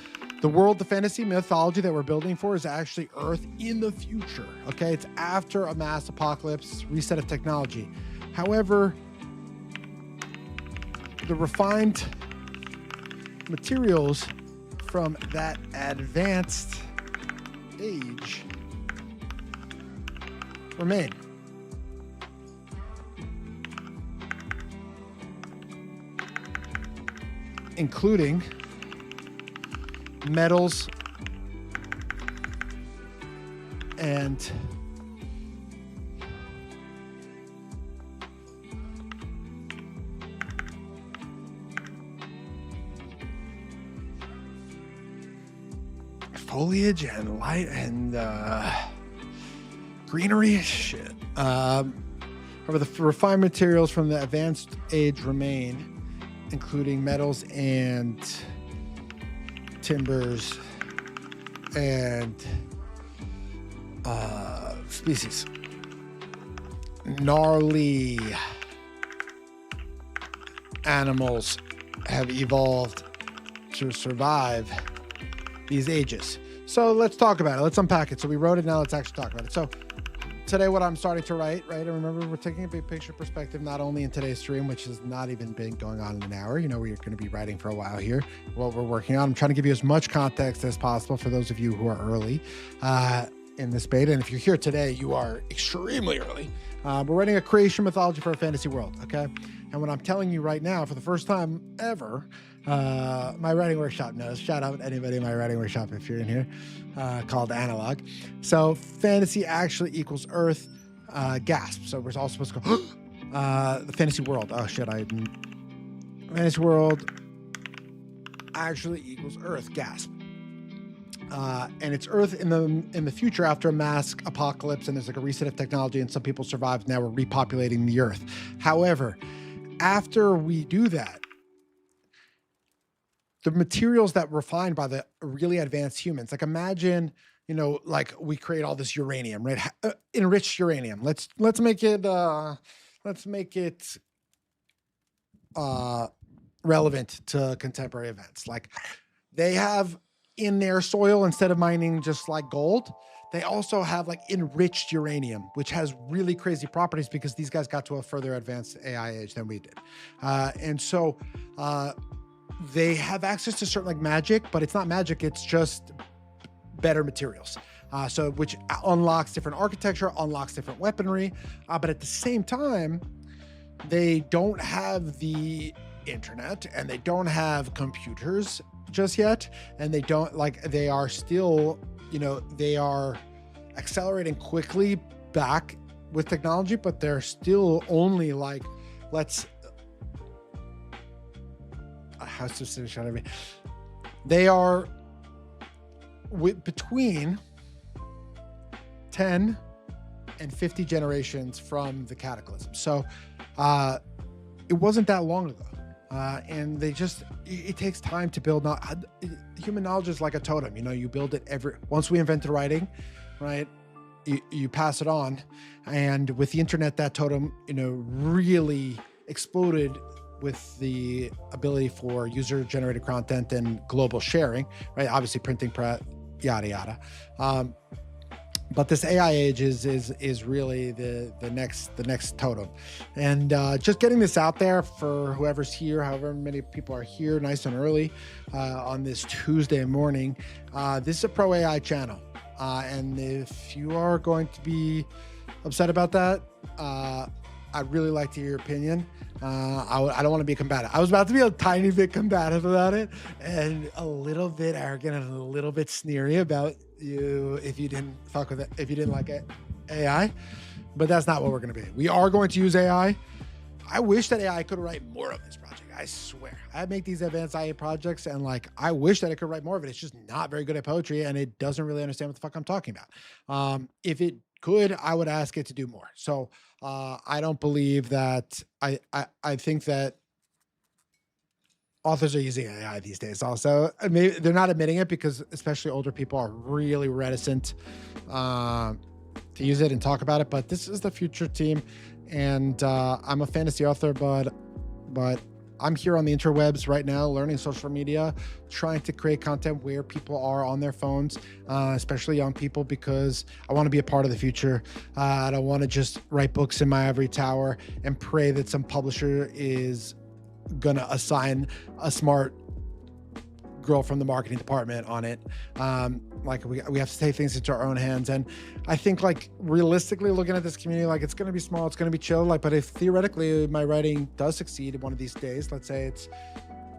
the world, the fantasy mythology that we're building for is actually Earth in the future. Okay, it's after a mass apocalypse, reset of technology. However, the refined materials from that advanced age remain. Including metals and foliage and light and greenery. Shit. However, the refined materials from the advanced age remain, including metals and timbers and species. Gnarly animals have evolved to survive these ages. So let's talk about it. Let's unpack it. So we wrote it. Now let's actually talk about it. So today, what I'm starting to write, right? And remember, we're taking a big picture perspective, not only in today's stream, which has not even been going on in an hour. You know, we're going to be writing for a while here, what we're working on. I'm trying to give you as much context as possible for those of you who are early in this beta. And if you're here today, you are extremely early. We're writing a creation mythology for a fantasy world, okay? And what I'm telling you right now, for the first time ever, my writing workshop knows. Shout out to anybody in my writing workshop if you're in here, called Analog. So fantasy actually equals Earth, gasp. So we're all supposed to go, the fantasy world. Oh shit, fantasy world actually equals Earth, gasp. And it's Earth in the future after a mass apocalypse, and there's like a reset of technology, and some people survived. Now we're repopulating the Earth. However, after we do that, the materials that were refined by the really advanced humans, like imagine, you know, like we create all this uranium, right? Enriched uranium. Let's make it relevant to contemporary events. Like they have in their soil, instead of mining just like gold, they also have like enriched uranium, which has really crazy properties because these guys got to a further advanced AI age than we did. And so they have access to certain like magic, but it's not magic. It's just better materials. So which unlocks different architecture, unlocks different weaponry. But at the same time, they don't have the internet and they don't have computers just yet. And they don't they are still, you know, they are accelerating quickly back with technology, but they're still only like, they are between 10 and 50 generations from the cataclysm. So it wasn't that long ago. And it takes time to build. Human knowledge is like a totem, you know, you build it once we invented writing, right? You pass it on. And with the internet, that totem, you know, really exploded with the ability for user generated content and global sharing, right? Obviously printing press, yada, yada. But this AI age is really the next totem. And just getting this out there for whoever's here, however many people are here nice and early on this Tuesday morning. This is a pro AI channel. And if you are going to be upset about that, I'd really like to hear your opinion. I don't want to be combative. I was about to be a tiny bit combative about it and a little bit arrogant and a little bit sneery about you if you didn't fuck with it, if you didn't like it, AI, but that's not what we're going to be. We are going to use AI. I wish that AI could write more of this project. I swear. I make these advanced AI projects and I wish that it could write more of it. It's just not very good at poetry and it doesn't really understand what the fuck I'm talking about. If it could, I would ask it to do more. So I don't believe that. I think that authors are using AI these days also. Maybe they're not admitting it because especially older people are really reticent to use it and talk about it. But this is the future team. And I'm a fantasy author, but I'm here on the interwebs right now, learning social media, trying to create content where people are on their phones, especially young people, because I want to be a part of the future. I don't want to just write books in my ivory tower and pray that some publisher is going to assign a smart girl from the marketing department on it. We have to take things into our own hands. And I think realistically looking at this community, it's going to be small, it's going to be chill. But if theoretically my writing does succeed one of these days, let's say it's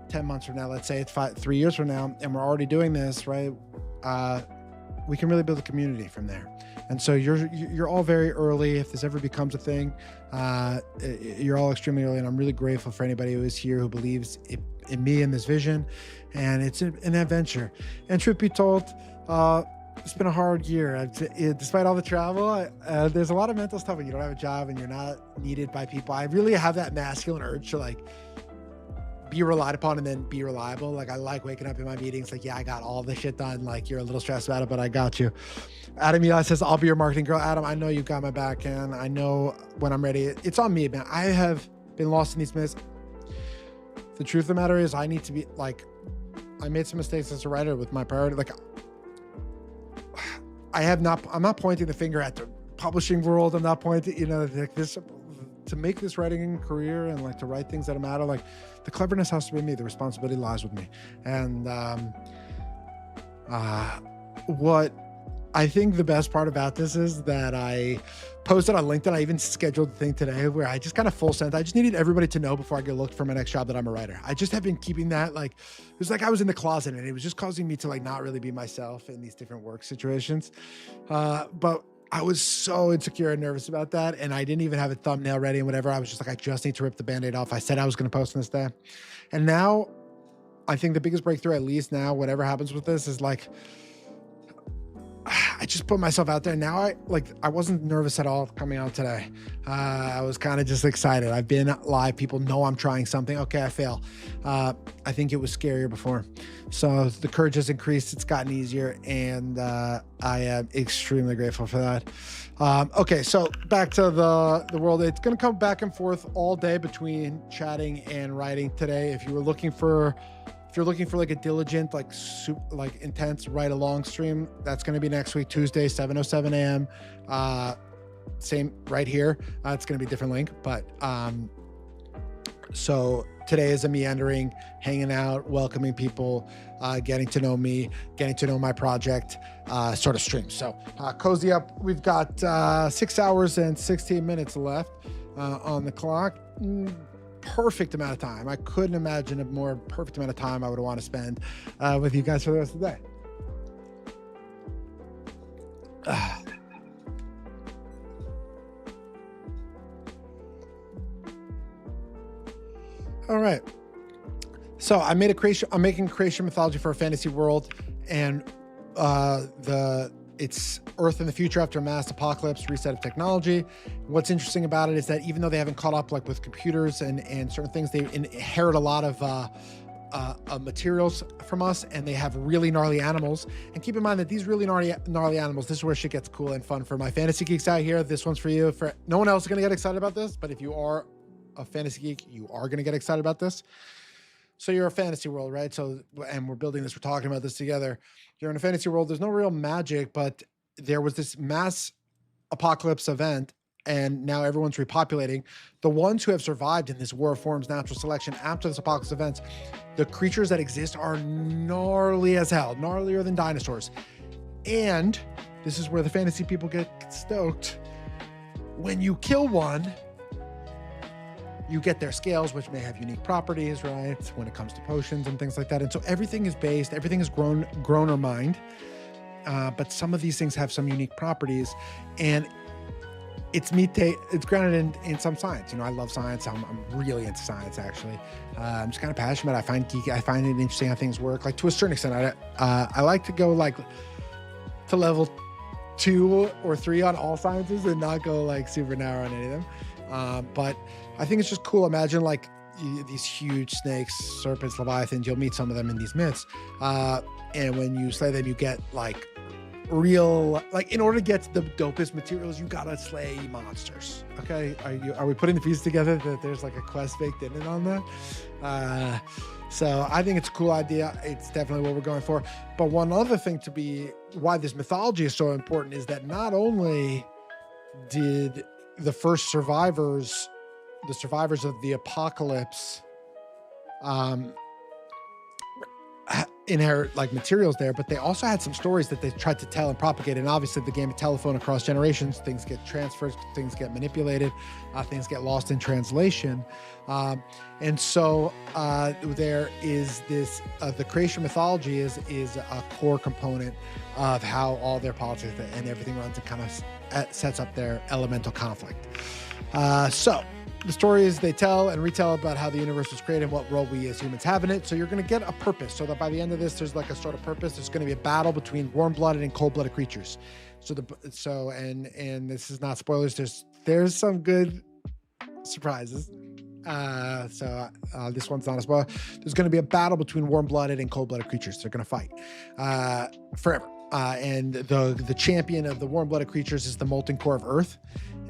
10 months from now, let's say it's 3 years from now, and we're already doing this, right? We can really build a community from there. And so you're all very early. If this ever becomes a thing, you're all extremely early. And I'm really grateful for anybody who is here, who believes in me and this vision. And it's an adventure. And truth be told, It's been a hard year. Despite all the travel, there's a lot of mental stuff when you don't have a job and you're not needed by people. I really have that masculine urge to like be relied upon and then be reliable. Like I like waking up in my meetings like, yeah, I got all this shit done. Like you're a little stressed about it, but I got you. Adam Eli says, I'll be your marketing girl. Adam, I know you got my back, and I know when I'm ready. It's on me, man. I have been lost in these myths. The truth of the matter is I need to be like, I made some mistakes as a writer with my priority. Like I'm not pointing the finger at the publishing world. I'm not pointing, like this, to make this writing career and like to write things that matter. Like the cleverness has to be me. The responsibility lies with me. And what I think the best part about this is that I posted on LinkedIn. I even scheduled a thing today where I just kind of full sent. I just needed everybody to know before I get looked for my next job that I'm a writer. I just have been keeping that like, it was like I was in the closet and it was just causing me to like not really be myself in these different work situations. But I was so insecure and nervous about that. And I didn't even have a thumbnail ready and whatever. I was just like, I just need to rip the Band-Aid off. I said I was going to post on this day. And now I think the biggest breakthrough, at least now, whatever happens with this, is like, I just put myself out there. Now I wasn't nervous at all coming out today. I was kind of just excited. I've been live. People know I'm trying something. Okay, I fail. I think it was scarier before. So the courage has increased. It's gotten easier. And I am extremely grateful for that. Okay, so back to the world. It's going to come back and forth all day between chatting and writing today. If you're looking for like a diligent, like intense ride along stream, that's going to be next week, Tuesday, 7:07 a.m. Same right here. It's going to be a different link, but so today is a meandering, hanging out, welcoming people, getting to know me, getting to know my project, sort of stream. So cozy up. We've got 6 hours and 16 minutes left on the clock. Perfect amount of time. I couldn't imagine a more perfect amount of time I would want to spend with you guys for the rest of the day. All right. So I'm making creation mythology for a fantasy world, and it's Earth in the future after a mass apocalypse, reset of technology. What's interesting about it is that even though they haven't caught up like with computers and certain things, they inherit a lot of materials from us, and they have really gnarly animals. And keep in mind that these really gnarly animals, this is where shit gets cool and fun for my fantasy geeks out here. This one's for you. For no one else is going to get excited about this, but if you are a fantasy geek, you are going to get excited about this. So you're a fantasy world, right? So, and we're building this, we're talking about this together. You're in a fantasy world. There's no real magic, but there was this mass apocalypse event, and now everyone's repopulating. The ones who have survived in this war of forms, natural selection after this apocalypse event, the creatures that exist are gnarly as hell, gnarlier than dinosaurs. And this is where the fantasy people get stoked. When you kill one, you get their scales, which may have unique properties, right? When it comes to potions and things like that. And so everything is grown or mined. But some of these things have some unique properties, and it's grounded in some science. I love science. I'm really into science, actually. I'm just kind of passionate. I find it interesting how things work. Like to a certain extent, I like to go like to level 2 or 3 on all sciences and not go like super narrow on any of them. But I think it's just cool. Imagine like these huge snakes, serpents, leviathans. You'll meet some of them in these myths. And when you slay them, you get like in order to get the dopest materials, you gotta slay monsters. Okay, are we putting the pieces together that there's like a quest baked in on that? So I think it's a cool idea. It's definitely what we're going for. But one other thing why this mythology is so important is that not only did the first survivors of the apocalypse inherit like materials there, but they also had some stories that they tried to tell and propagate. And obviously the game of telephone across generations, things get transferred, things get manipulated, things get lost in translation. And so there is this, the creation mythology is a core component of how all their politics and everything runs and kind of sets up their elemental conflict. So the stories they tell and retell about how the universe was created and what role we as humans have in it. So you're going to get a purpose, so that by the end of this, there's like a sort of purpose. There's going to be a battle between warm-blooded and cold-blooded creatures. And this is not spoilers. There's some good surprises. This one's not a spoiler. There's going to be a battle between warm-blooded and cold-blooded creatures. They're going to fight forever. And the champion of the warm-blooded creatures is the molten core of Earth.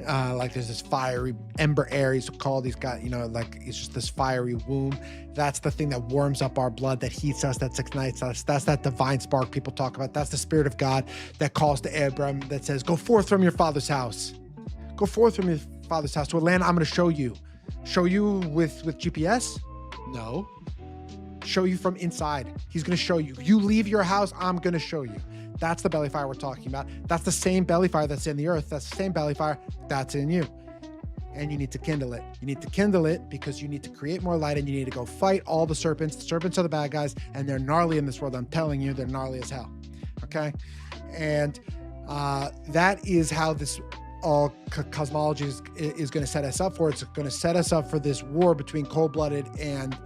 Like there's this fiery ember air, he's called. He's got, like it's just this fiery womb. That's the thing that warms up our blood, that heats us, that ignites us. That's that divine spark people talk about. That's the spirit of God that calls to Abram, that says, go forth from your father's house. Go forth from your father's house to a land I'm going to show you. Show you with GPS? No. Show you from inside. He's going to show you. You leave your house, I'm going to show you. That's the belly fire we're talking about. That's the same belly fire that's in the earth. That's the same belly fire that's in you. And you need to kindle it. You need to kindle it because you need to create more light, and you need to go fight all the serpents. The serpents are the bad guys, and they're gnarly in this world. I'm telling you, they're gnarly as hell. Okay? And that is how this all cosmology is going to set us up for. It's going to set us up for this war between cold-blooded and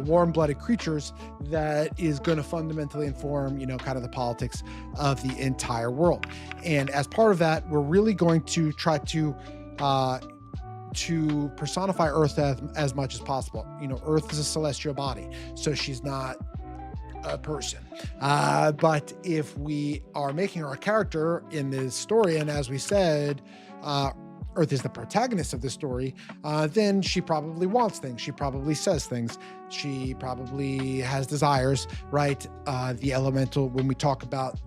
warm-blooded creatures that is going to fundamentally inform, kind of the politics of the entire world. And as part of that, we're really going to try to personify Earth as much as possible. Earth is a celestial body, so she's not a person. But if we are making our character in this story, and as we said, Earth is the protagonist of the story, then she probably wants things. She probably says things. She probably has desires, right? The elemental, when we talk about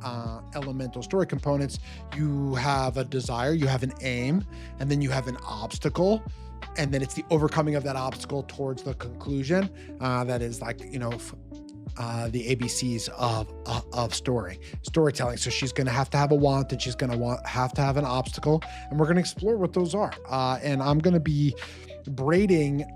elemental story components, you have a desire, you have an aim, and then you have an obstacle. And then it's the overcoming of that obstacle towards the conclusion. That is like, the ABCs of storytelling. So she's going to have a want, and she's going to have to have an obstacle, and we're going to explore what those are. And I'm going to be braiding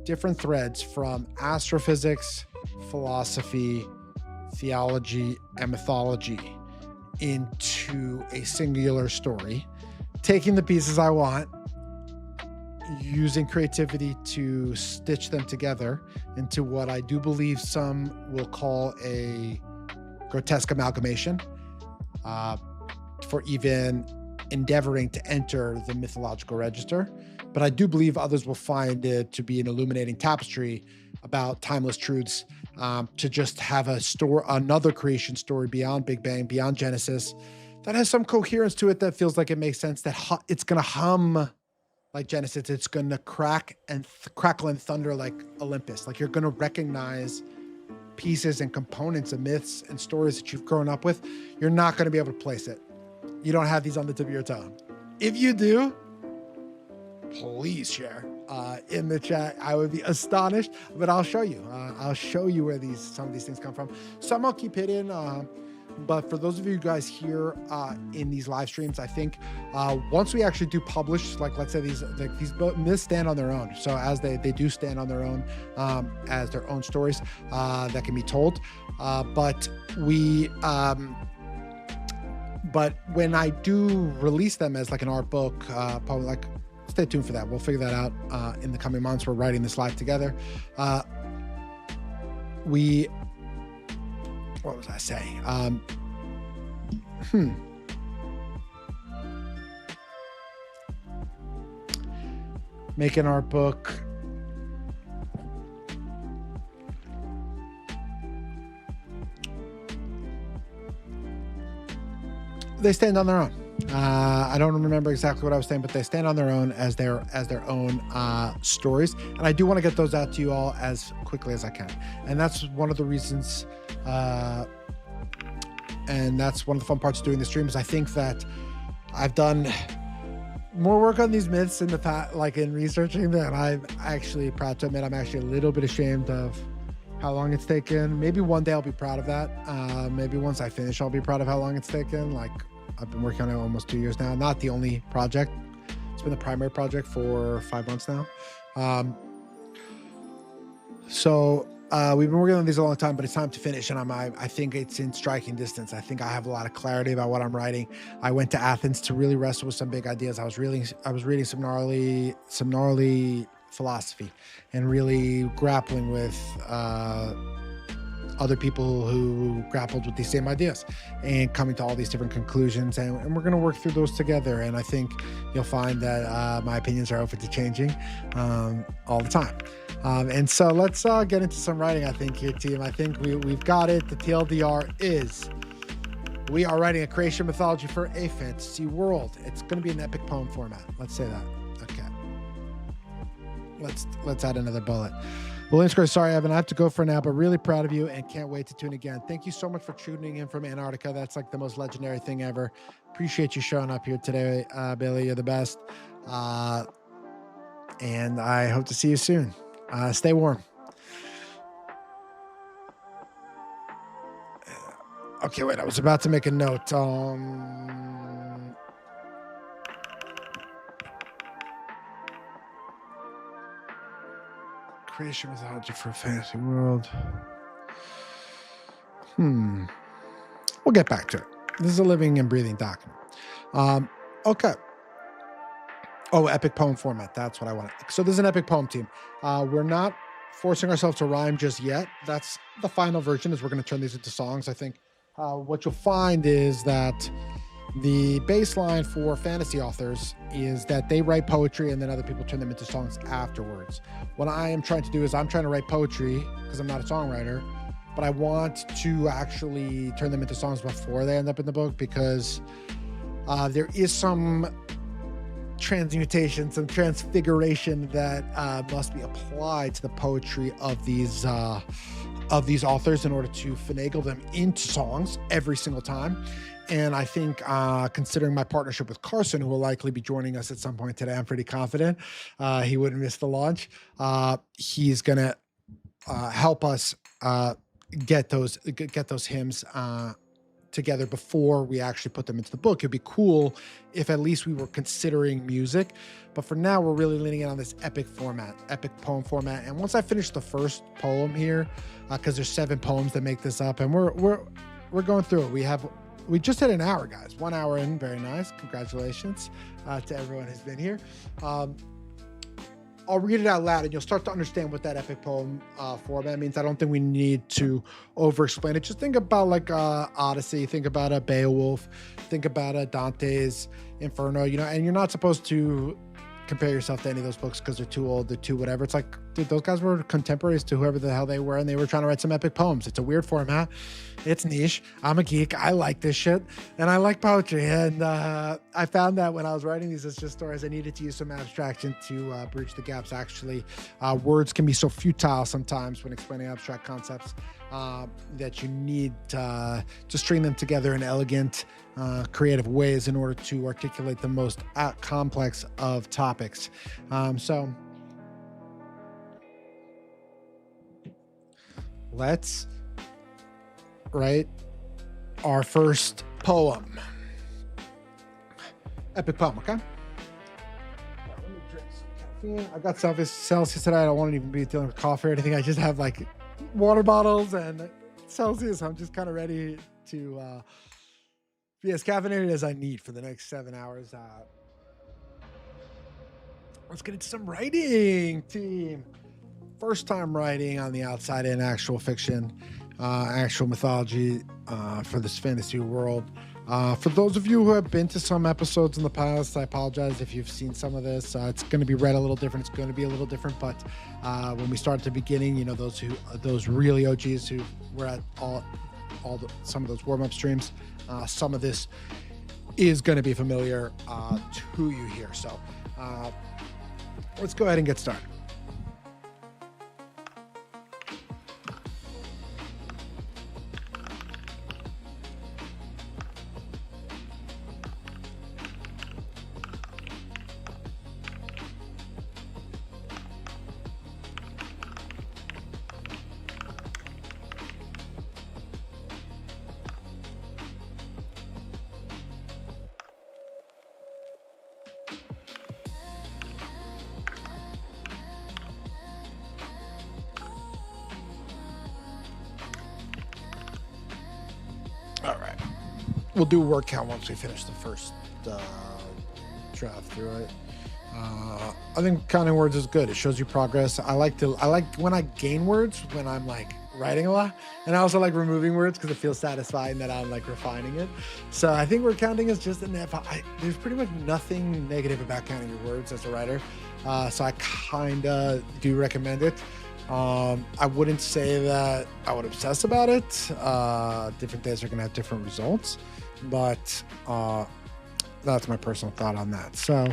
different threads from astrophysics, philosophy, theology, and mythology into a singular story, taking the pieces I want, using creativity to stitch them together into what I do believe some will call a grotesque amalgamation, for even endeavoring to enter the mythological register. But I do believe others will find it to be an illuminating tapestry about timeless truths, to just have another creation story beyond Big Bang, beyond Genesis, that has some coherence to it, that feels like it makes sense, that it's going to hum like Genesis. It's going to crackle and thunder like Olympus. Like, you're going to recognize pieces and components of myths and stories that you've grown up with. You're not going to be able to place it. You don't have these on the tip of your tongue. If you do, please share in the chat. I would be astonished, but I'll show you. I'll show you where some of these things come from. Some I'll keep hidden. But for those of you guys here in these live streams, I think once we actually do publish, like, let's say these myths stand on their own. So as they do stand on their own, as their own stories that can be told. But when I do release them as like an art book, probably, like, stay tuned for that. We'll figure that out in the coming months. We're writing this live together. What was I saying? Making our book. They stand on their own. I don't remember exactly what I was saying, but they stand on their own as their own stories. And I do want to get those out to you all as quickly as I can. And that's one of the reasons, and that's one of the fun parts of doing the stream, is I think that I've done more work on these myths in the past, like in researching, that I'm actually proud to admit. I'm actually a little bit ashamed of how long it's taken. Maybe one day I'll be proud of that. Maybe once I finish, I'll be proud of how long it's taken. Like, I've been working on it almost 2 years now. Not the only project. It's been the primary project for 5 months now. So we've been working on these a long time, but it's time to finish. And I think it's in striking distance. I think I have a lot of clarity about what I'm writing. I went to Athens to really wrestle with some big ideas. I was reading some gnarly philosophy and really grappling with, other people who grappled with these same ideas and coming to all these different conclusions. And we're going to work through those together. And I think you'll find that my opinions are open to changing all the time. And so let's get into some writing, I think, here, team. I think we've got it. The TLDR is we are writing a creation mythology for a fantasy world. It's going to be an epic poem format. Let's say that. Okay. Let's add another bullet. William Square, sorry, Evan, I have to go for now, but really proud of you and can't wait to tune again. Thank you so much for tuning in from Antarctica. That's like the most legendary thing ever. Appreciate you showing up here today, Billy. You're the best. And I hope to see you soon. Stay warm. Okay, wait, I was about to make a note. Creation mythology for a fantasy world. We'll get back to it. This is a living and breathing document. Okay. Oh, epic poem format. That's what I wanted. So this is an epic poem, team. We're not forcing ourselves to rhyme just yet. That's the final version, is we're going to turn these into songs. I think what you'll find is that the baseline for fantasy authors is that they write poetry and then other people turn them into songs afterwards. What I am trying to do is I'm trying to write poetry because I'm not a songwriter, but I want to actually turn them into songs before they end up in the book, because there is some transmutation, some transfiguration that must be applied to the poetry of these authors in order to finagle them into songs every single time. And I think considering my partnership with Carson, who will likely be joining us at some point today, I'm pretty confident he wouldn't miss the launch. He's going to help us get those hymns together before we actually put them into the book. It'd be cool if at least we were considering music, but for now we're really leaning in on this epic format, epic poem format. And once I finish the first poem here, because there's 7 poems that make this up, and we're going through it. We just hit an hour, guys. 1 hour in, very nice. Congratulations to everyone who's been here. I'll read it out loud and you'll start to understand what that epic poem format means. I don't think we need to over-explain it. Just think about like Odyssey, think about a Beowulf, think about a Dante's Inferno, and you're not supposed to compare yourself to any of those books because they're too old, they're too whatever. It's like, dude, those guys were contemporaries to whoever the hell they were, and they were trying to write some epic poems. It's a weird format. It's niche. I'm a geek. I like this shit, and I like poetry. And I found that when I was writing these as just stories, I needed to use some abstraction to bridge the gaps. Actually, words can be so futile sometimes when explaining abstract concepts that you need to string them together in elegant, creative ways in order to articulate the most complex of topics. So let's write our first poem. Epic poem, okay? Let me drink some caffeine. I got Celsius today. I don't want to even be dealing with coffee or anything. I just have like water bottles and Celsius. I'm just kind of ready to be as caffeinated as I need for the next 7 hours. Let's get into some writing, team. First time writing on the outside in actual fiction, actual mythology for this fantasy world. For those of you who have been to some episodes in the past, I apologize if you've seen some of this. It's going to be read a little different. It's going to be a little different, but when we start at the beginning, those really OGs who were at some of those warm-up streams, some of this is going to be familiar to you here. So let's go ahead and get started. we'll do a word count once we finish the first draft through it. I think counting words is good. It shows you progress. I like when I gain words when I'm like writing a lot, and I also like removing words because it feels satisfying that I'm like refining it. So I think word counting is just an there's pretty much nothing negative about counting your words as a writer. So I kind of do recommend it. I wouldn't say that I would obsess about it. Different days are going to have different results, but that's my personal thought on that. So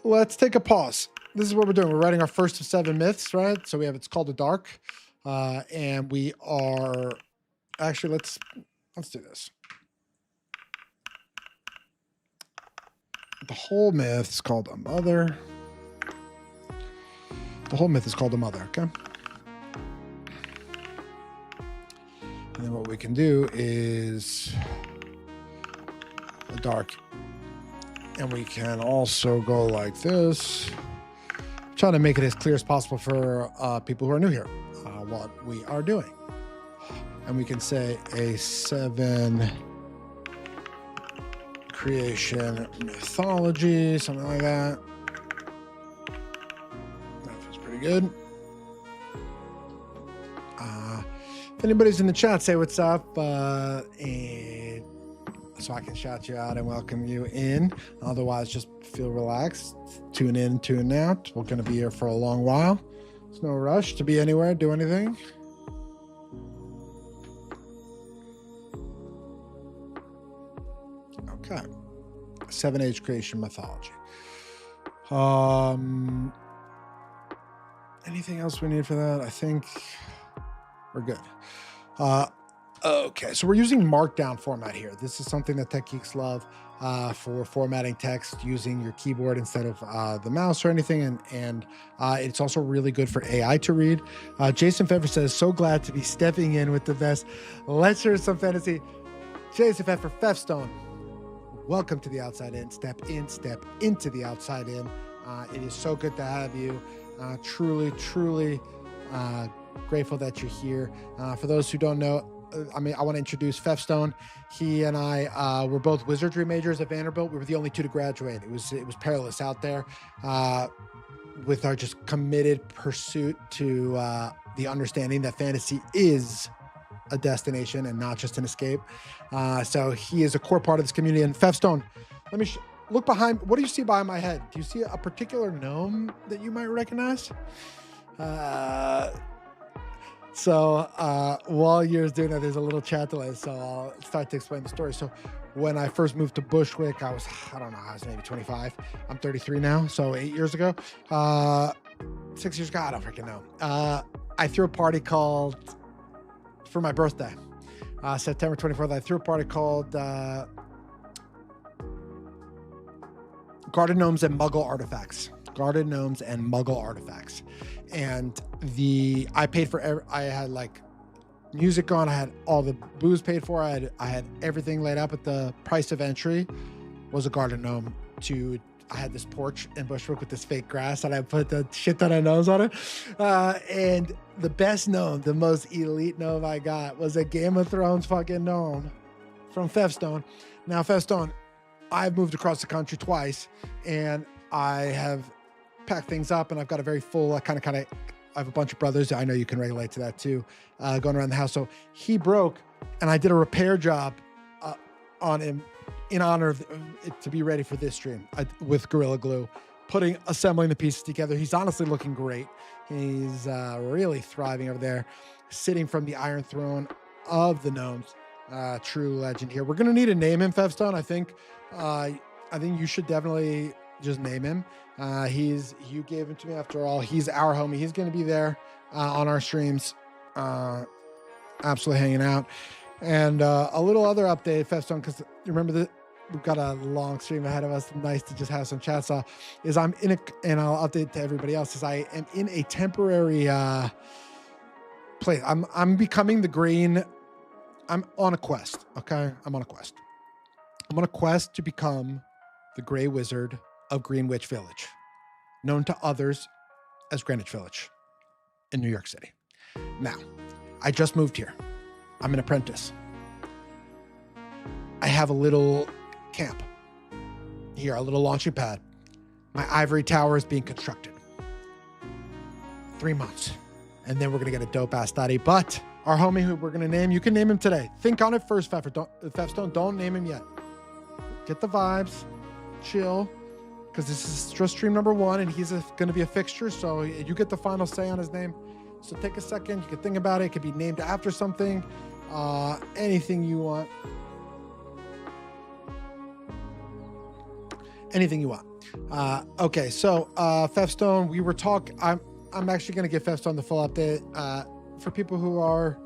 let's take a pause. This is what we're doing. We're writing our first of 7 myths, right? So we have, it's called the Dark. And we are actually, let's do this. The whole myth is called a mother. The whole myth is called a mother, okay? And then what we can do is the Dark. And we can also go like this. Try to make it as clear as possible for people who are new here, what we are doing. And we can say a 7 creation mythology, something like that. That feels pretty good. If anybody's in the chat, say what's up, and so I can shout you out and welcome you in. Otherwise, just feel relaxed. Tune in, tune out. We're going to be here for a long while. There's no rush to be anywhere, do anything. Okay. 7 age creation mythology. Anything else we need for that? I think we're good. Okay, so we're using Markdown format here. This is something that tech geeks love for formatting text using your keyboard instead of the mouse or anything. And it's also really good for AI to read. Jason Pfeffer says, so glad to be stepping in with the best. Let's hear some fantasy. Jason Pfeffer, Fefstone, welcome to the Outside In. Step into the Outside In. It is so good to have you. Truly grateful that you're here. For those who don't know, I want to introduce Fefstone. He and I were both wizardry majors at Vanderbilt. We were the only two to graduate. It was perilous out there with our just committed pursuit to the understanding that fantasy is a destination and not just an escape. So he is a core part of this community. And Fefstone, let me look behind. What do you see behind my head? Do you see a particular gnome that you might recognize? So while you're doing that, there's a little chat delay, so I'll start to explain the story. So when I first moved to Bushwick, I was maybe 25. I'm 33 now, so 8 years ago. 6 years ago, I don't freaking know. I threw a party called, for my birthday, September 24th, I threw a party called Garden Gnomes and Muggle Artifacts. Garden Gnomes and Muggle Artifacts. And I paid for, I had like music on, I had all the booze paid for, I had everything laid out, but the price of entry was a garden gnome I had this porch in Bushwick with this fake grass and I put the shit ton of gnomes on it. And the best gnome, the most elite gnome I got was a Game of Thrones fucking gnome from Fefstone. Now Fefstone, I've moved across the country twice and I have packed things up and I've got a very full I have a bunch of brothers. I know you can relate to that too, going around the house. So he broke and I did a repair job on him in honor of it to be ready for this stream with Gorilla Glue, assembling the pieces together. He's honestly looking great. He's really thriving over there, sitting from the Iron Throne of the Gnomes. True legend here. We're going to need to name him, Fefstone. I think you should definitely just name him. You gave him to me after all. He's our homie. He's going to be there on our streams, absolutely hanging out. And a little other update, Fefstone, because you remember that we've got a long stream ahead of us. Nice to just have some chats. And I'll update to everybody else. Is I am in a temporary place. I'm becoming the green. I'm on a quest. Okay, I'm on a quest. I'm on a quest to become the Grey Wizard of Greenwich Village, known to others as Greenwich Village in New York City. Now, I just moved here. I'm an apprentice. I have a little camp here, a little launching pad. My ivory tower is being constructed. 3 months. And then we're going to get a dope ass study. But our homie who we're going to name, you can name him today. Think on it first, Fefstone. Don't name him yet. Get the vibes. Chill. Because this is just stream number 1 and he's going to be a fixture. So you get the final say on his name. So take a second. You can think about it. It could be named after something. Anything you want. Anything you want. Okay, so Fefstone, we were talking. I'm actually going to give Fefstone the full update. For people who are,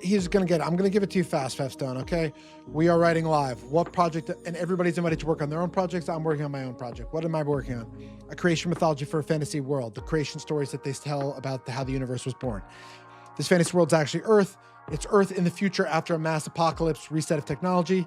he's going to get it. I'm going to give it to you fast, Fefstone, okay? We are writing live. What project, and everybody's invited to work on their own projects. I'm working on my own project. What am I working on? A creation mythology for a fantasy world. The creation stories that they tell about how the universe was born. This fantasy world's actually Earth. It's Earth in the future after a mass apocalypse, reset of technology.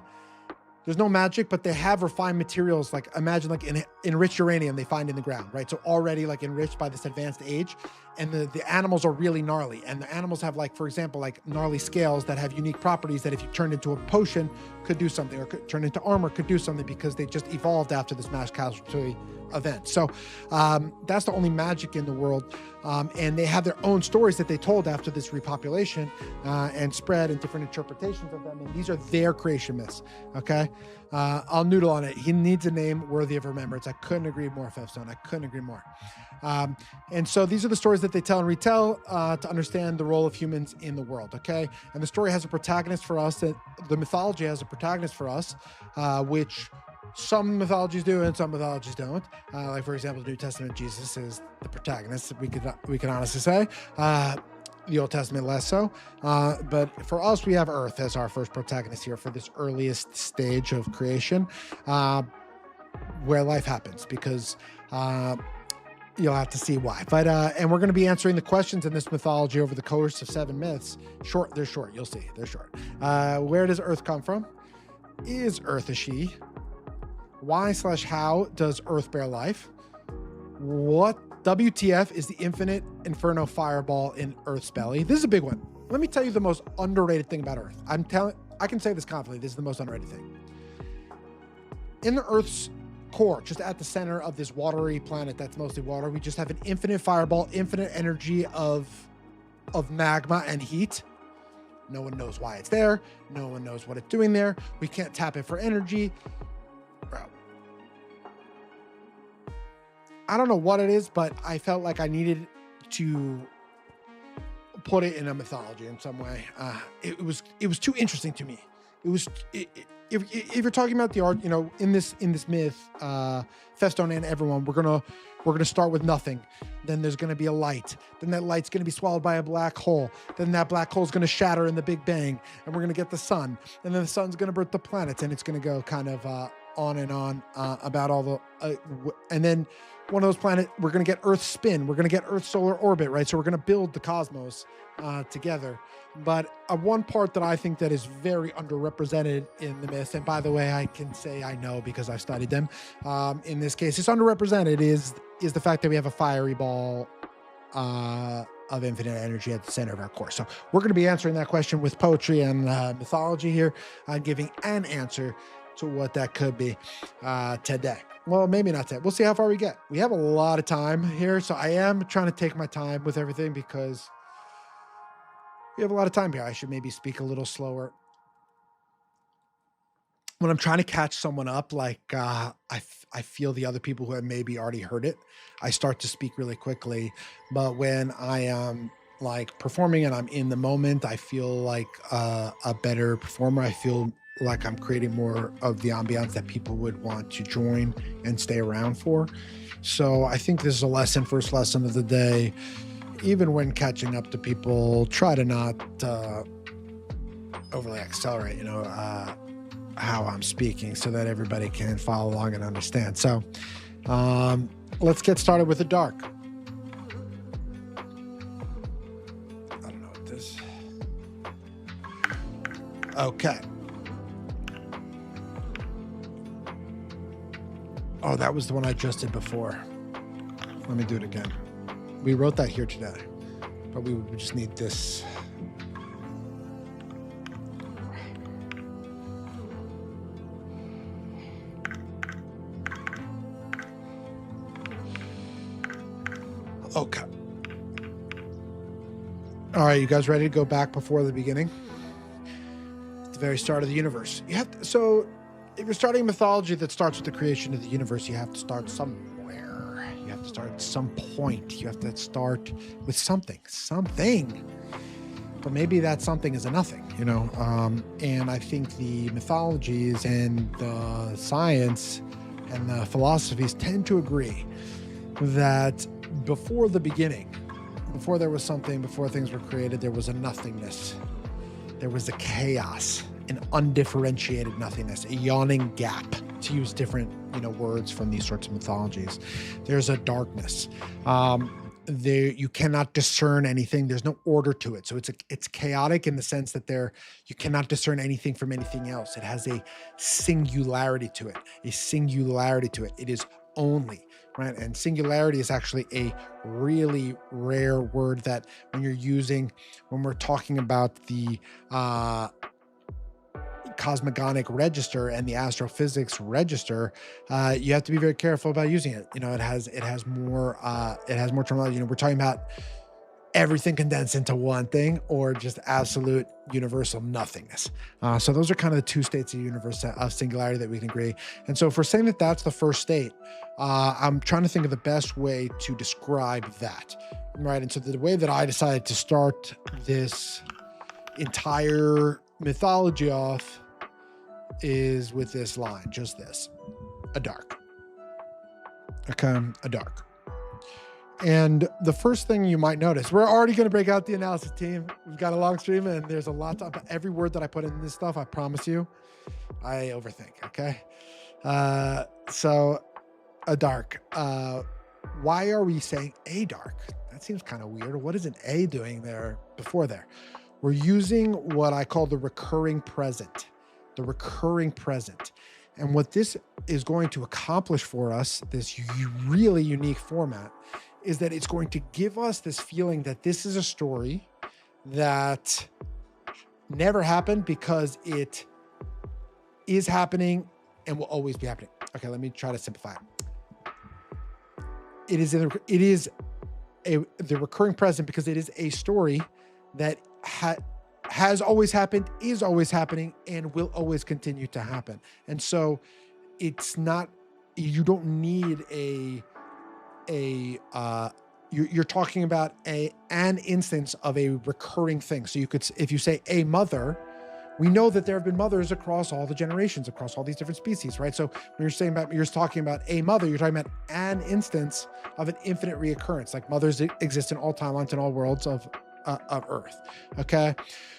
There's no magic, but they have refined materials. Like imagine like enriched uranium they find in the ground, right? So already like enriched by this advanced age, and the animals are really gnarly. And the animals have like, for example, like gnarly scales that have unique properties that if you turned into a potion could do something, or could turn into armor could do something because they just evolved after this mass casualty event. So that's the only magic in the world. And they have their own stories that they told after this repopulation and spread and different interpretations of them. And these are their creation myths. Okay. I'll noodle on it. He needs a name worthy of remembrance. I couldn't agree more, Fefstone. I couldn't agree more. And so these are the stories that they tell and retell to understand the role of humans in the world. Okay. And the story has a protagonist for us. The mythology has a protagonist for us, which some mythologies do and some mythologies don't. Like for example, the New Testament, Jesus is the protagonist. We could honestly say. The Old Testament less so. But for us, we have Earth as our first protagonist here for this earliest stage of creation, where life happens, because you'll have to see why. But and we're going to be answering the questions in this mythology over the course of 7 myths. They're short. You'll see. They're short. Where does Earth come from? Is Earth a she? Why/how does Earth bear life? What WTF is the infinite inferno fireball in Earth's belly? This is a big one. Let me tell you the most underrated thing about Earth. I can say this confidently. This is the most underrated thing. In the Earth's core, just at the center of this watery planet that's mostly water, we just have an infinite fireball, infinite energy of magma and heat. No one knows why it's there. No one knows what it's doing there. We can't tap it for energy. Bro. I don't know what it is, but I felt like I needed to put it in a mythology in some way. It was too interesting to me. If you're talking about the art, in this myth, Fefstone and everyone, we're gonna start with nothing. Then there's gonna be a light. Then that light's gonna be swallowed by a black hole. Then that black hole's gonna shatter in the Big Bang, and we're gonna get the sun. And then the sun's gonna birth the planets, and it's gonna go kind of on and on about all the and then one of those planets, we're going to get Earth's spin. We're going to get Earth's solar orbit, right? So we're going to build the cosmos together. But one part that I think that is very underrepresented in the myths, and by the way, I can say I know because I've studied them. In this case, it's underrepresented is the fact that we have a fiery ball of infinite energy at the center of our core. So we're going to be answering that question with poetry and mythology here, giving an answer to what that could be today. Well, maybe not today. We'll see how far we get. We have a lot of time here, so I am trying to take my time with everything because we have a lot of time here. I should maybe speak a little slower. When I'm trying to catch someone up, like I feel the other people who have maybe already heard it, I start to speak really quickly. But when I am like performing and I'm in the moment, I feel like a better performer. I feel like I'm creating more of the ambiance that people would want to join and stay around for. So I think this is a first lesson of the day. Even when catching up to people, try to not overly accelerate, how I'm speaking so that everybody can follow along and understand. So let's get started with the dark. I don't know what this. Okay. Oh, that was the one I just did before. Let me do it again. We wrote that here today, but we just need this. Okay. All right, you guys ready to go back before the beginning? The very start of the universe. You have to, so if you're starting mythology that starts with the creation of the universe, you have to start somewhere. You have to start at some point. You have to start with something. But maybe that something is a nothing, you know? And I think the mythologies and the science and the philosophies tend to agree that before the beginning, before there was something, before things were created, there was a nothingness. There was a chaos, an undifferentiated nothingness, a yawning gap, to use different, words from these sorts of mythologies. There's a darkness. You cannot discern anything. There's no order to it. So it's chaotic in the sense that you cannot discern anything from anything else. It has a singularity to it. It is only. Right. And singularity is actually a really rare word that when we're talking about the cosmogonic register and the astrophysics register, you have to be very careful about using it. It has more terminology. We're talking about everything condensed into one thing, or just absolute universal nothingness. So those are kind of the two states of the universe of singularity that we can agree. And so if we're saying that that's the first state, I'm trying to think of the best way to describe that, right? And so the way that I decided to start this entire mythology off is with this line, just this: a dark. Okay, a dark. And the first thing you might notice, we're already going to break out the analysis team. We've got a long stream and there's a lot to every word that I put in this stuff. I promise you, I overthink. Okay. So a dark, why are we saying a dark? That seems kind of weird. What is an A doing there before there? We're using what I call the recurring present. And what this is going to accomplish for us, this really unique format, is that it's going to give us this feeling that this is a story that never happened, because it is happening and will always be happening. Okay, let me try to simplify it. It is the recurring present because it is a story that has always happened, is always happening, and will always continue to happen. And so it's not, you don't need you're talking about an instance of a recurring thing. So you could, if you say a mother, we know that there have been mothers across all the generations, across all these different species, right? So when you're talking about a mother, you're talking about an instance of an infinite reoccurrence, like mothers exist in all timelines and all worlds of Earth. Okay,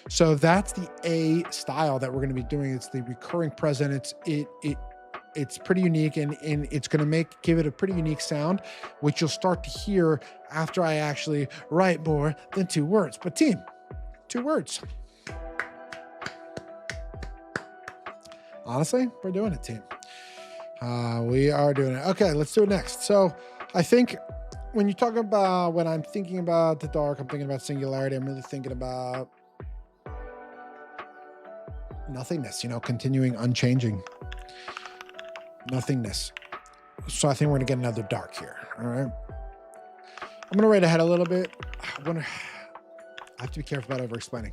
so that's the A style that we're going to be doing. It's the recurring present. It's pretty unique, and it's going to give it a pretty unique sound, which you'll start to hear after I actually write more than 2 words. But team, 2 words. Honestly, we're doing it, team. We are doing it. Okay, let's do it next. So I think when I'm thinking about the dark, I'm thinking about singularity. I'm really thinking about nothingness, continuing, unchanging. Nothingness. So I think we're going to get another dark here. All right. I'm going to write ahead a little bit. I have to be careful about over-explaining.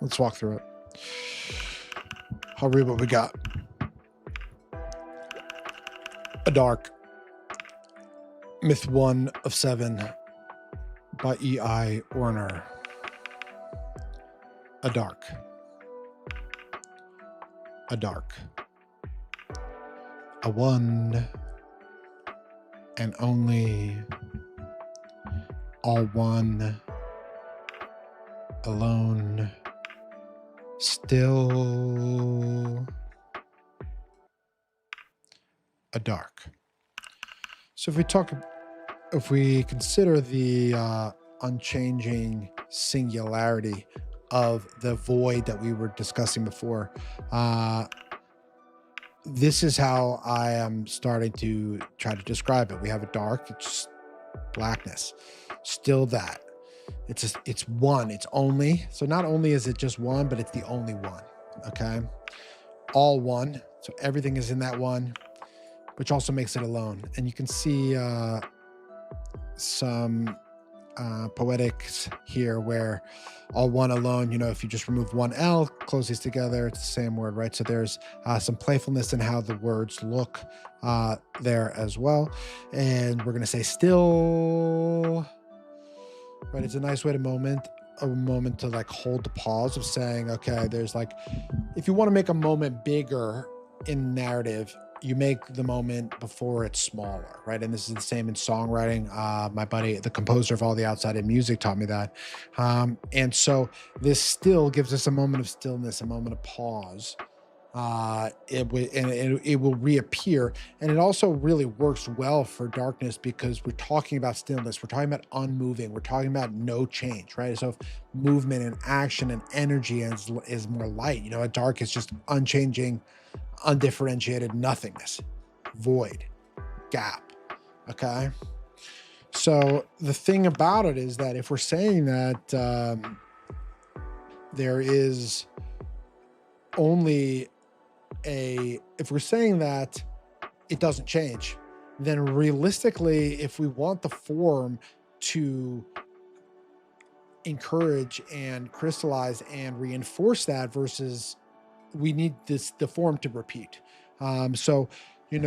Let's walk through it. I'll read what we got. A Dark. Myth 1 of 7 by E.I. Werner. A Dark. A Dark. A one and only, all one, alone, still, a dark. So if we consider the unchanging singularity of the void that we were discussing before. This is how I am starting to try to describe it. We have a dark, it's blackness, still that. It's one, it's only. So not only is it just one, but it's the only one. Okay. All one. So everything is in that one, which also makes it alone. And you can see some poetics here where all one alone, if you just remove one L, close these together, it's the same word, right? So there's some playfulness in how the words look there as well. And we're going to say still, right? It's a nice way to a moment to like hold the pause of saying, okay, there's like, if you want to make a moment bigger in narrative, you make the moment before it's smaller, right? And this is the same in songwriting. My buddy, the composer of all the outside in music, taught me that. And so this still gives us a moment of stillness, a moment of pause. It will reappear. And it also really works well for darkness because we're talking about stillness. We're talking about unmoving. We're talking about no change, right? So if movement and action and energy is more light, a dark is just unchanging, undifferentiated nothingness, void, gap. Okay. So the thing about it is that if we're saying that there is only if we're saying that it doesn't change, then realistically, if we want the form to encourage and crystallize and reinforce that versus we need the form to repeat. So, when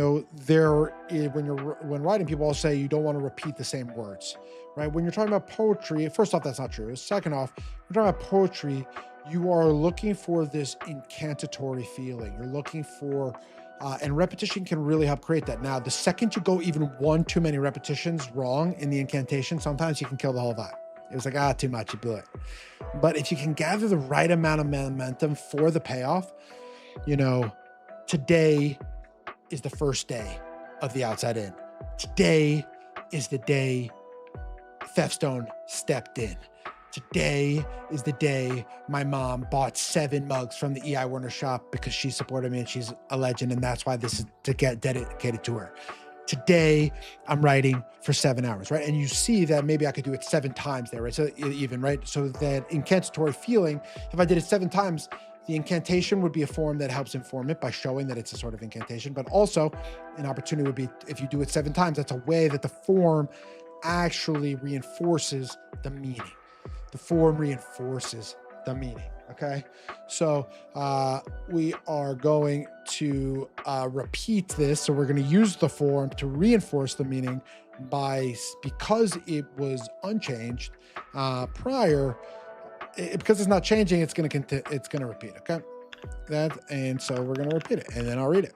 writing, people all say you don't want to repeat the same words, right? When you're talking about poetry, first off, that's not true. Second off, you're talking about poetry, you are looking for this incantatory feeling. You're looking for, and repetition can really help create that. Now, the second you go even one too many repetitions wrong in the incantation, sometimes you can kill the whole vibe. It was like, too much, you blew it. But if you can gather the right amount of momentum for the payoff, today is the first day of the outside in. Today is the day Thefstone stepped in. Today is the day my mom bought 7 mugs from the E.I. Warner shop because she supported me and she's a legend. And that's why this is to get dedicated to her. Today, I'm writing for 7 hours, right? And you see that maybe I could do it 7 times there, right? So even, right? So that incantatory feeling, if I did it 7 times, the incantation would be a form that helps inform it by showing that it's a sort of incantation, but also an opportunity would be if you do it 7 times, that's a way that the form actually reinforces the meaning. The form reinforces the meaning. Okay, so we are going to repeat this. So we're going to use the form to reinforce the meaning because it was unchanged prior. Because it's not changing, it's going to repeat. Okay, and so we're going to repeat it, and then I'll read it.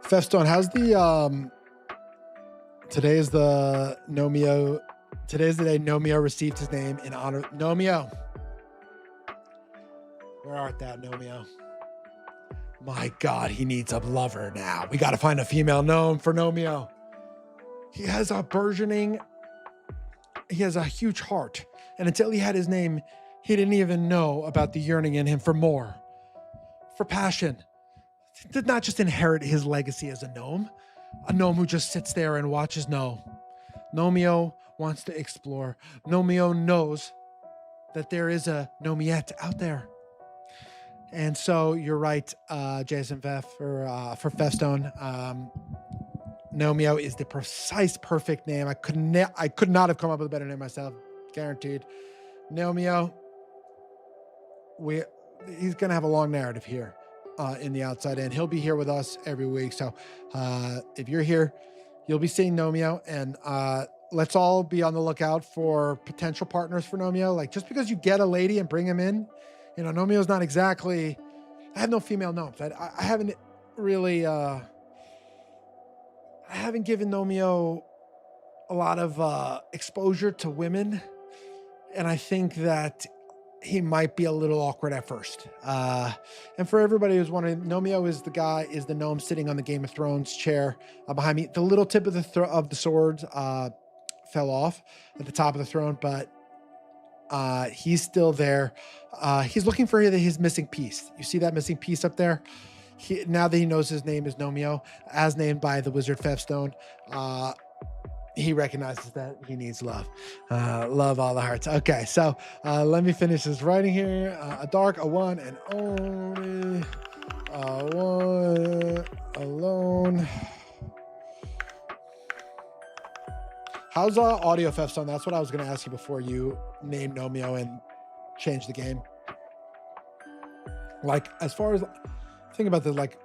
Thefstone, how's the today is the Nomeo. Today's the day Nomeo received his name in honor. Nomeo, where art thou, Nomeo? My God, he needs a lover now. We got to find a female gnome for Nomeo. He has a huge heart. And until he had his name, he didn't even know about the yearning in him for more, for passion. He did not just inherit his legacy as a gnome who just sits there and watches. No. Nomeo wants to explore. Nomeo knows that there is a Nomiette out there. And so you're right, Jason Veff, for Thefstone. Nomeo is the precise, perfect name. I could not have come up with a better name myself, guaranteed. Nomeo, he's going to have a long narrative here in the outside in. He'll be here with us every week. So if you're here, you'll be seeing Nomeo, and let's all be on the lookout for potential partners for Nomeo. Like, just because you get a lady and bring him in, Nomeo's not exactly. I have no female gnomes. I haven't really. I haven't given Nomeo a lot of exposure to women, and I think that he might be a little awkward at first. And for everybody who's wondering, Nomeo is the gnome sitting on the Game of Thrones chair behind me. The little tip of the sword fell off at the top of the throne, but he's still there. He's looking for his missing piece. You see that missing piece up there? Now that he knows his name is Nomeo, as named by the wizard Fefstone, he recognizes that he needs love. Love all the hearts. Okay, so let me finish this writing here. A dark, a one, and only one alone. How's audio, Fefstone? That's what I was going to ask you before you name Nomeo and change the game. Like, as far as think about the, like,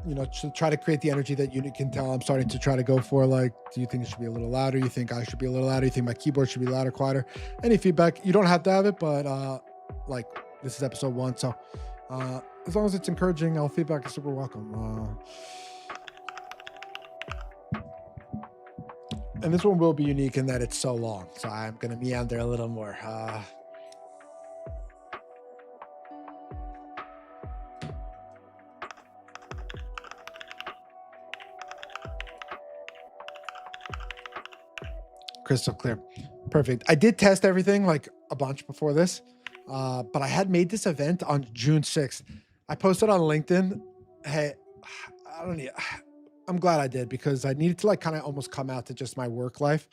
you know, to try to create the energy that you can tell, I'm starting to try to go for, like, do you think it should be a little louder? You think I should be a little louder? You think my keyboard should be louder, quieter? Any feedback? You don't have to have it, but like, this is episode 1, so as long as it's encouraging, all feedback is super welcome. And this one will be unique in that it's so long, so I'm gonna meander a little more. Crystal clear. Perfect. I did test everything like a bunch before this, but I had made this event on June 6th. I posted on LinkedIn. Hey, I'm glad I did, because I needed to, like, kind of almost come out to just my work life.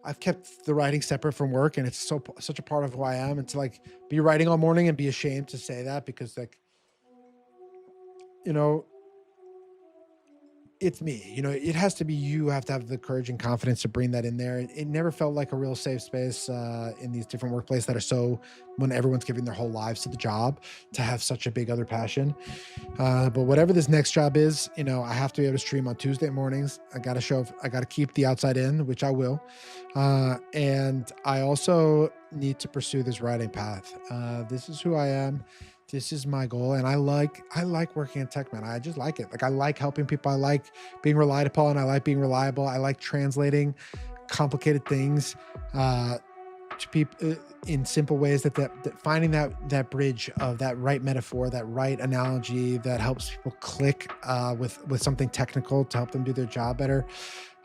I've kept the writing separate from work, and it's such a part of who I am. And to, like, be writing all morning and be ashamed to say that, because, like, you know, it's me, you know, it has to be, you have to have the courage and confidence to bring that in there. It never felt like a real safe space in these different workplaces that are so, when everyone's giving their whole lives to the job, to have such a big other passion. But whatever this next job is, you know, I have to be able to stream on Tuesday mornings. I got to keep the outside in, which I will. And I also need to pursue this writing path. This is who I am. This is my goal, and I like working in tech, man. I just like it. Like, I like helping people. I like being relied upon. I like being reliable. I like translating complicated things to people in simple ways. That finding that bridge of that right metaphor, that right analogy that helps people click with something technical to help them do their job better.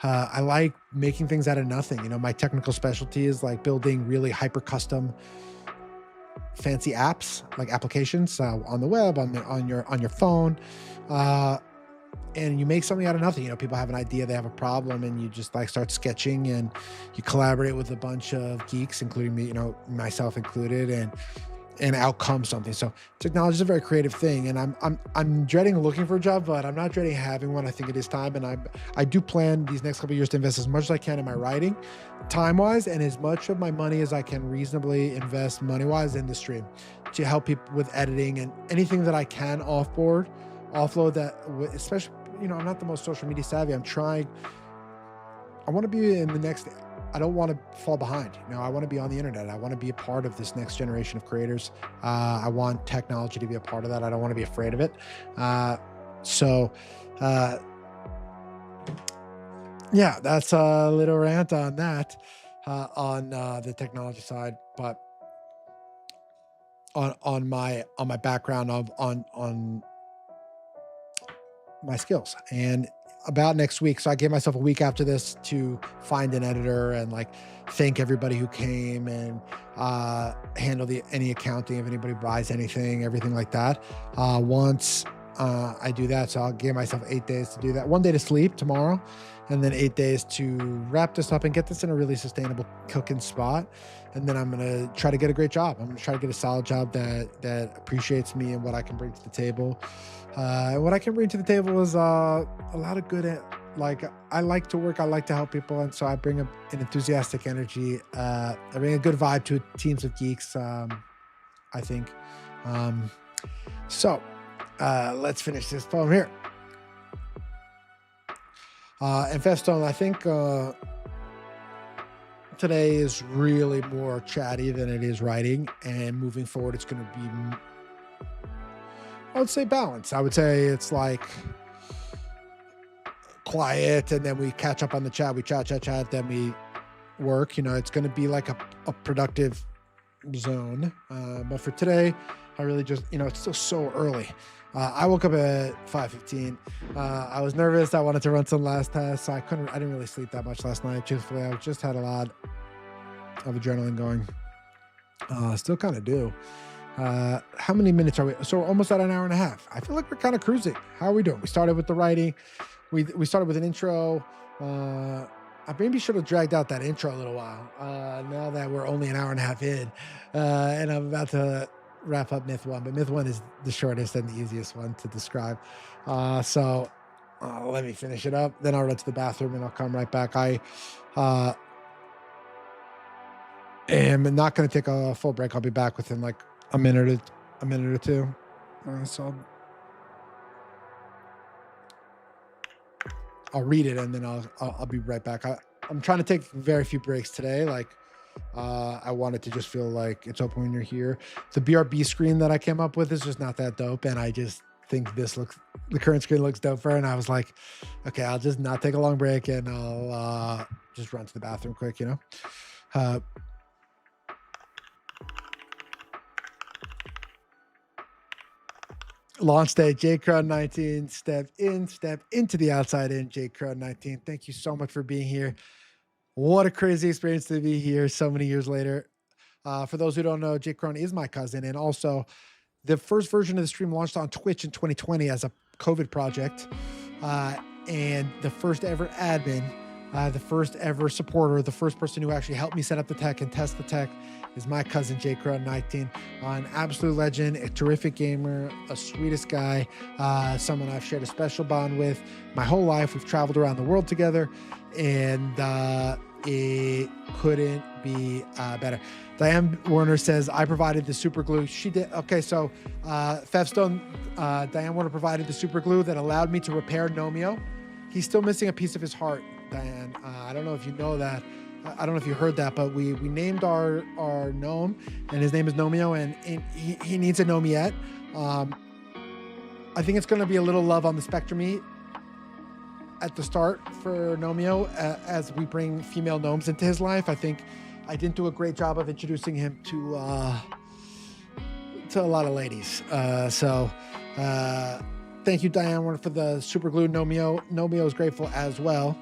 I like making things out of nothing. You know, my technical specialty is like building really hyper custom fancy apps, like applications on the web, on your phone, and you make something out of nothing. You know, people have an idea, they have a problem, and you just, like, start sketching, and you collaborate with a bunch of geeks, including me, you know, myself included, and out comes something. So technology is a very creative thing, and I'm dreading looking for a job, but I'm not dreading having one. I think it is time, and I do plan these next couple of years to invest as much as I can in my writing, time-wise, and as much of my money as I can reasonably invest money-wise in the stream to help people with editing and anything that I can offload that, especially, you know, I'm not the most social media savvy. I want to be in the next, I don't want to fall behind. You know, I want to be on the internet. I want to be a part of this next generation of creators. I want technology to be a part of that. I don't want to be afraid of it. Yeah, that's a little rant on that, on the technology side, but on my background on my skills. And about next week, so I gave myself a week after this to find an editor and, like, thank everybody who came and handle any accounting if anybody buys anything, everything like that. Once I do that, so I'll give myself 8 days to do that. 1 day to sleep tomorrow, and then 8 days to wrap this up and get this in a really sustainable cooking spot. And then I'm gonna try to get a great job. I'm gonna try to get a solid job that appreciates me and what I can bring to the table. What I can bring to the table is a lot of good, like, I like to work, I like to help people, and so I bring an enthusiastic energy. I bring a good vibe to teams of geeks, I think. So let's finish this poem here. And Fefstone, I think today is really more chatty than it is writing, and moving forward, it's going to be, I would say, balance. I would say it's like quiet, and then we catch up on the chat. We chat, then we work. You know, it's going to be like a productive zone. But for today, I really just, it's still so early. I woke up at 5:15. I was nervous. I wanted to run some last tests. So I didn't really sleep that much last night. Truthfully, I just had a lot of adrenaline going. Still kind of do. How many minutes are we? So we're almost at an hour and a half. I feel like we're kind of cruising. How are we doing? We started with the writing. We started with an intro. I maybe should have dragged out that intro a little while. Now that we're only an hour and a half in, and I'm about to wrap up Myth 1, but Myth 1 is the shortest and the easiest one to describe. So let me finish it up. Then I'll run to the bathroom and I'll come right back. I am not going to take a full break. I'll be back within like a minute or two. So I'll read it and then I'll be right back. I'm trying to take very few breaks today. Like I want it to just feel like it's open when you're here. The BRB screen that I came up with is just not that dope, and I just think the current screen looks doper. And I was like, okay, I'll just not take a long break and I'll just run to the bathroom quick, Launch day, JCrowd19, step into the outside in, JCrowd19. Thank you so much for being here. What a crazy experience to be here so many years later. For those who don't know, JCrowd is my cousin, and also the first version of the stream launched on Twitch in 2020 as a COVID project, and the first ever admin, the first ever supporter, the first person who actually helped me set up the tech and test the tech is my cousin JCrowd19, an absolute legend, a terrific gamer, a sweetest guy, someone I've shared a special bond with my whole life. We've traveled around the world together, and it couldn't be better. Diane Warner says, I provided the super glue. She did. Okay, so Fevstone, Diane Warner provided the super glue that allowed me to repair Nomeo. He's still missing a piece of his heart, Diane. I don't know if you know that. I don't know if you heard that, but we named our gnome, and his name is Nomeo, and he needs a nomiette. I think it's going to be a little love on the spectrum at the start for Nomeo as we bring female gnomes into his life. I think I didn't do a great job of introducing him to a lot of ladies. So thank you, Diane, for the super glue. Nomeo is grateful as well.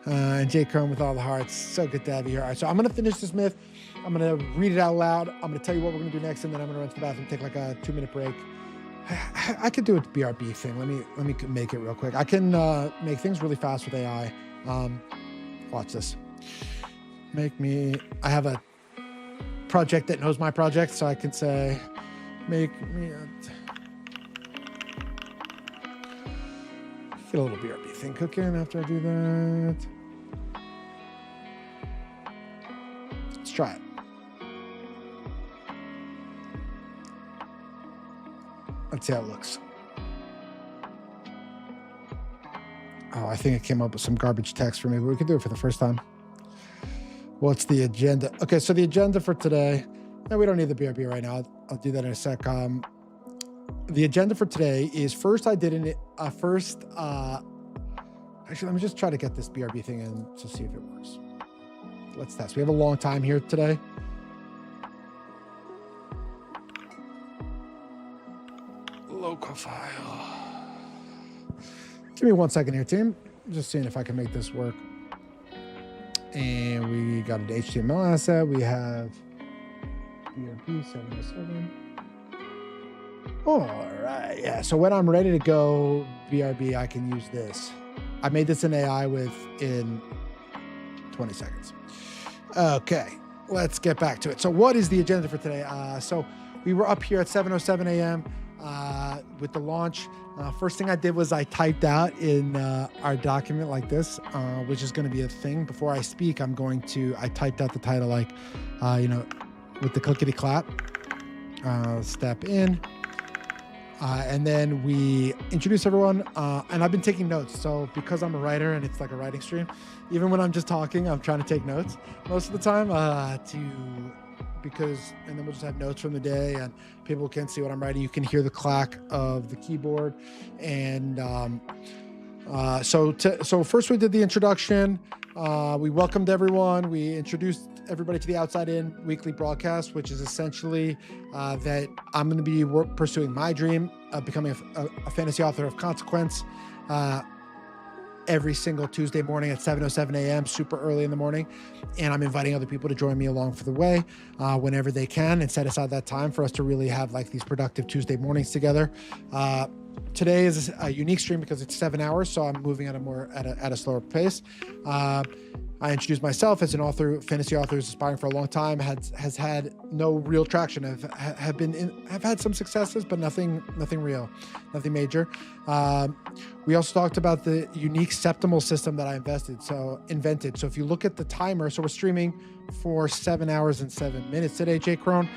And Jay Chrome with all the hearts. So good to have you here. All right, so I'm going to finish this myth. I'm going to read it out loud. I'm going to tell you what we're going to do next, and then I'm going to run to the bathroom, take like a 2-minute break. I could do a BRB thing. Let me make it real quick. I can make things really fast with AI. Watch this. I have a project that knows my project, so I can say, make me get a little BRB thing cooking after I do that. Let's try it. Let's see how it looks. Oh, I think it came up with some garbage text for me, but we could do it for the first time. What's the agenda? Okay, so the agenda for today, no, we don't need the BRB right now. I'll do that in a sec. The agenda for today is first actually, let me just try to get this BRB thing in to see if it works. Let's test. We have a long time here today. Local file. Give me 1 second here, team. Just seeing if I can make this work. And we got an HTML asset. We have BRB 707. All right, yeah. So when I'm ready to go BRB, I can use this. I made this in AI in 20 seconds. Okay, let's get back to it. So what is the agenda for today? So we were up here at 7:07 a.m. With the launch. First thing I did was I typed out in our document like this, which is going to be a thing. Before I speak, I typed out the title like, with the clickety clap, step in. And then we introduce everyone, and I've been taking notes. So because I'm a writer and it's like a writing stream, even when I'm just talking, I'm trying to take notes most of the time and then we'll just have notes from the day and people can see what I'm writing. You can hear the clack of the keyboard. And, so first we did the introduction. And then we introduced everyone, and I've been taking notes. So because I'm a writer and it's like a writing stream, even when I'm just talking, I'm trying to take notes most of the time because when I'm just talking, I'm trying to take notes. So first we did the introduction. We welcomed everyone. We introduced everybody to the Outside In weekly broadcast, which is essentially that I'm going to be pursuing my dream of becoming a fantasy author of consequence every single Tuesday morning at 7:07 a.m., super early in the morning. And I'm inviting other people to join me along for the way whenever they can, and set aside that time for us to really have like these productive Tuesday mornings together. Today is a unique stream because it's 7 hours, so I'm moving at a slower pace. I introduced myself as an author, fantasy author who's aspiring for a long time, has had no real traction. Have had some successes, but nothing real, nothing major. We also talked about the unique septimal system that I invented. So if you look at the timer, so we're streaming for 7 hours and 7 minutes today, Jay Crone.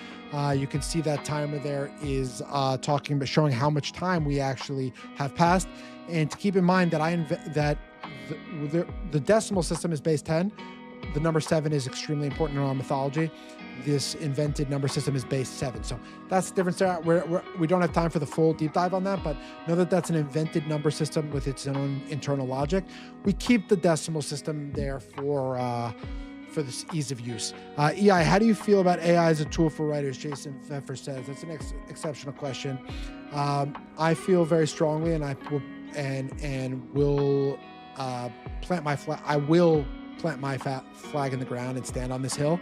You can see that timer there is showing how much time we actually have passed. And to keep in mind that the decimal system is base 10. The number 7 is extremely important in our mythology. This invented number system is base 7. So that's the difference there. We don't have time for the full deep dive on that, but know that that's an invented number system with its own internal logic. We keep the decimal system there for this ease of use. EI, how do you feel about AI as a tool for writers? Jason Pfeffer says that's an exceptional question. I feel very strongly, and I will plant my flag. I will plant my flag in the ground and stand on this hill,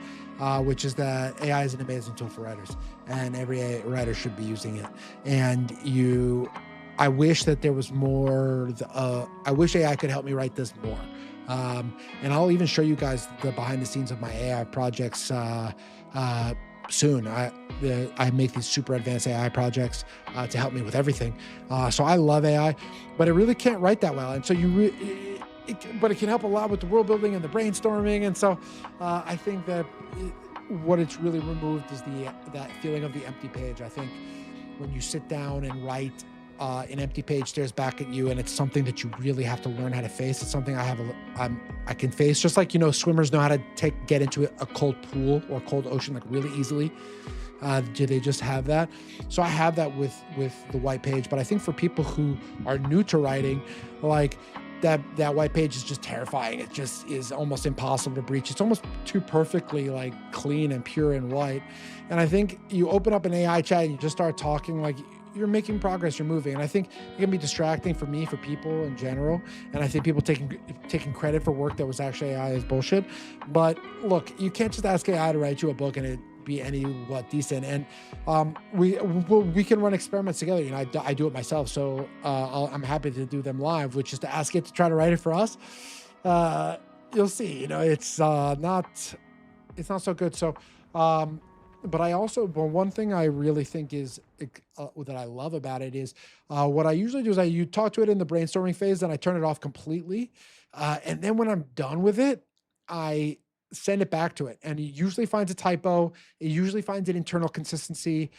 which is that AI is an amazing tool for writers, and every writer should be using it. And I wish that there was more. I wish AI could help me write this more. And I'll even show you guys the behind the scenes of my AI projects soon. I make these super advanced AI projects to help me with everything. So I love AI, but it really can't write that well. And so but it can help a lot with the world building and the brainstorming. And so I think that what it's really removed is that feeling of the empty page. I think when you sit down and write, an empty page stares back at you, and it's something that you really have to learn how to face. It's something I can face, just like, swimmers know how to get into a cold pool or cold ocean like really easily. Do they just have that? So I have that with the white page, but I think for people who are new to writing, like that white page is just terrifying. It just is almost impossible to breach. It's almost too perfectly like clean and pure and white. And I think you open up an AI chat and you just start talking, like you're making progress, you're moving. And I think it can be distracting for people in general. And I think people taking credit for work that was actually AI is bullshit. But look, you can't just ask AI to write you a book and it be decent. And we can run experiments together. I do it myself, so I'm happy to do them live, which is to ask it to try to write it for us. You'll see. It's not so good. So but one thing I really think is that I love about it is what I usually do is you talk to it in the brainstorming phase, then I turn it off completely. And then when I'm done with it, I send it back to it. And it usually finds a typo. It usually finds an internal consistency.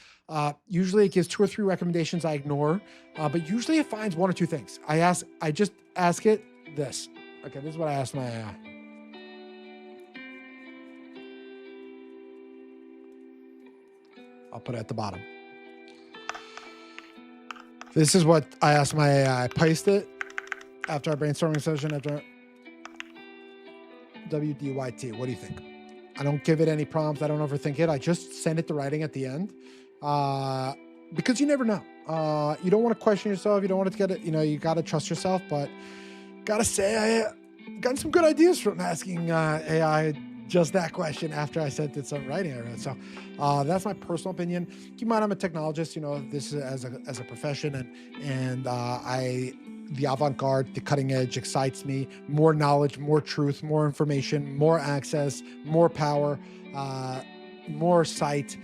Usually it gives 2 or 3 recommendations I ignore. But usually it finds 1 or 2 things. I just ask it this. Okay, this is what I asked my AI. I'll put it at the bottom. This is what I asked my AI. I placed it after our brainstorming session, after WDYT. What do you think? I don't give it any prompts. I don't overthink it. I just send it to writing at the end. Because you never know. You don't want to question yourself. You don't want to get it. You got to trust yourself. But got to say, I got some good ideas from asking AI just that question after I sent it some writing I wrote. So that's my personal opinion. Keep in mind, I'm a technologist, this is as a profession, and the avant-garde, the cutting edge excites me. More knowledge, more truth, more information, more access, more power, more sight,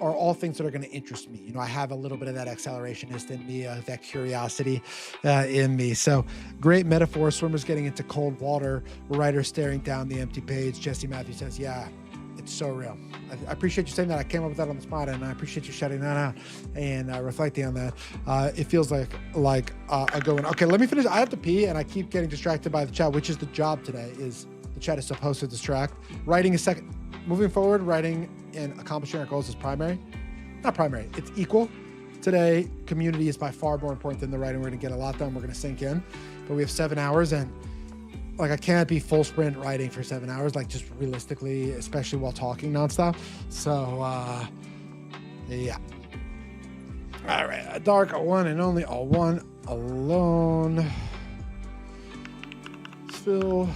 are all things that are going to interest me. I have a little bit of that accelerationist in me, that curiosity in me. So great metaphor. Swimmers getting into cold water, writers staring down the empty page. Jesse Matthews says, yeah, it's so real. I appreciate you saying that. I came up with that on the spot, and I appreciate you shutting that out and reflecting on that. It feels like a good one. Okay, let me finish. I have to pee, and I keep getting distracted by the chat, which is the job today. Is the chat is supposed to distract. Writing is second. Moving forward, writing and accomplishing our goals is primary. Not primary, it's equal. Today, community is by far more important than the writing. We're going to get a lot done. We're going to sink in. But we have 7 hours, and like I can't be full sprint writing for 7 hours, like just realistically, especially while talking nonstop. So yeah. All right, a dark, a one and only, a one alone. Fill.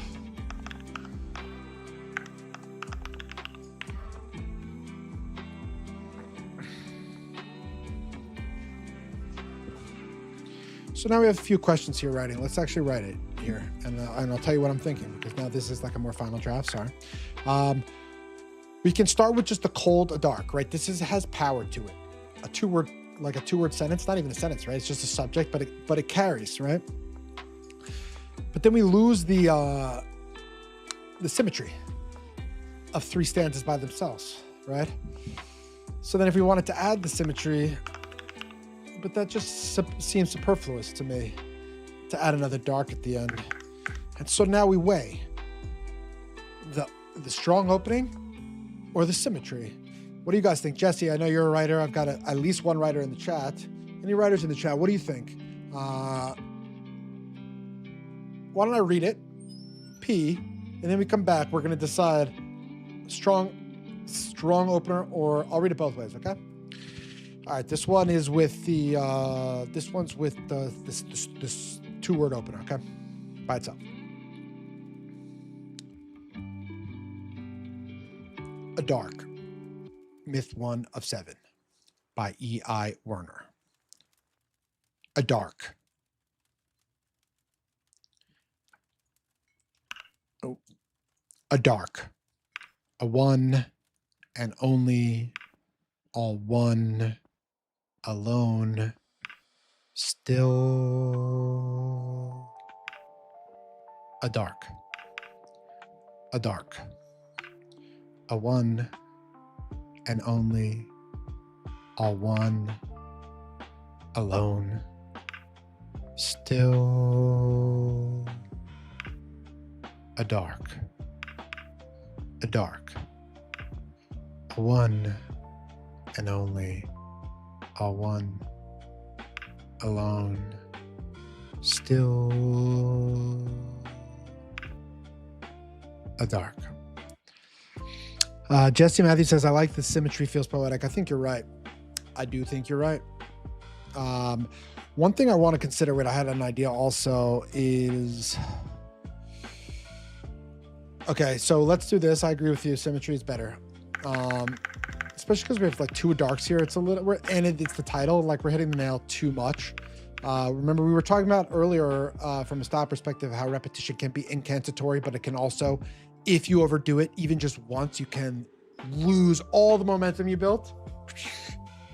So now we have a few questions here writing. Let's actually write it here. And I'll tell you what I'm thinking, because now this is like a more final draft, sorry. We can start with just the cold, a dark, right? This has power to it. A two-word sentence, not even a sentence, right? It's just a subject, but it carries, right? But then we lose the symmetry of three stanzas by themselves, right? So then if we wanted to add the symmetry, but that just seems superfluous to me, to add another dark at the end. And so now we weigh the strong opening or the symmetry. What do you guys think? Jesse, I know you're a writer. I've got at least one writer in the chat. Any writers in the chat? What do you think? Why don't I read it, P, and then we come back. We're going to decide strong opener, or I'll read it both ways, okay? All right, this one is with the, this one's with this two-word opener, okay? By itself. A Dark, Myth 1 of 7 by E.I. Werner. A Dark. Oh, a dark, a one and only, all one, alone, still. A dark, a dark, a one and only, all one, alone, still. A dark, a dark, a one and only, all one, alone, still. A dark. Jesse Matthew says, I like the symmetry, feels poetic. I think you're right. I do think you're right. One thing I want to consider, what I had an idea also is, okay, so let's do this. I agree with you. Symmetry is better. Especially because we have like two darks here. It's a little, and it's the title, like we're hitting the nail too much. Remember we were talking about earlier from a style perspective, how repetition can be incantatory, but it can also, if you overdo it, even just once, you can lose all the momentum you built.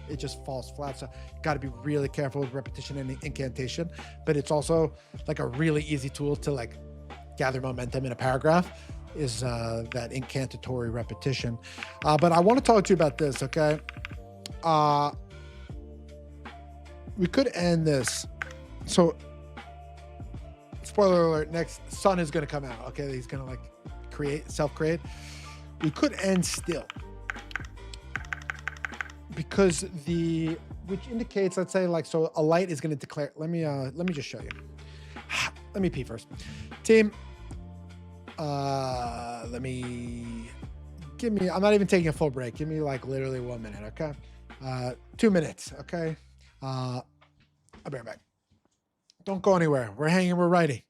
It just falls flat. So got to be really careful with repetition and incantation, but it's also like a really easy tool to like gather momentum in a paragraph is that incantatory repetition. But I want to talk to you about this, okay? We could end this. So, spoiler alert, next Sun is going to come out, okay? He's going to like self-create. We could end still. Because which indicates, let's say like, so a light is going to declare, let me just show you. Let me pee first. Team, I'm not even taking a full break. Give me like literally 1 minute, okay? 2 minutes, okay? I'll be right back. Don't go anywhere. We're hanging, we're writing.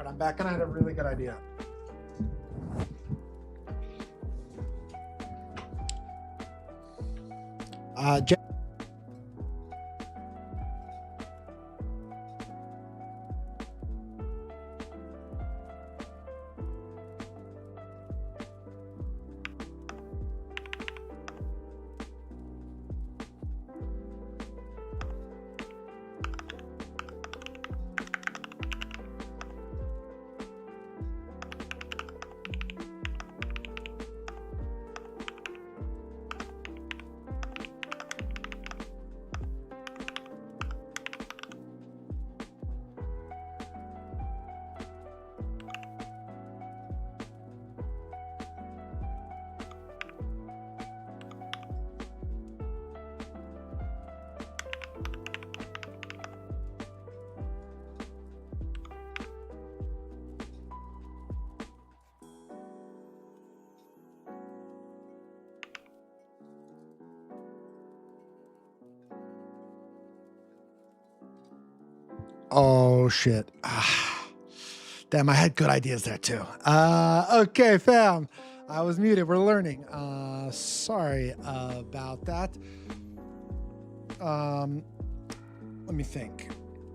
right, I'm back and I had a really good idea. Oh shit. Damn, I had good ideas there too. Okay, fam. I was muted. We're learning. Sorry about that. Let me think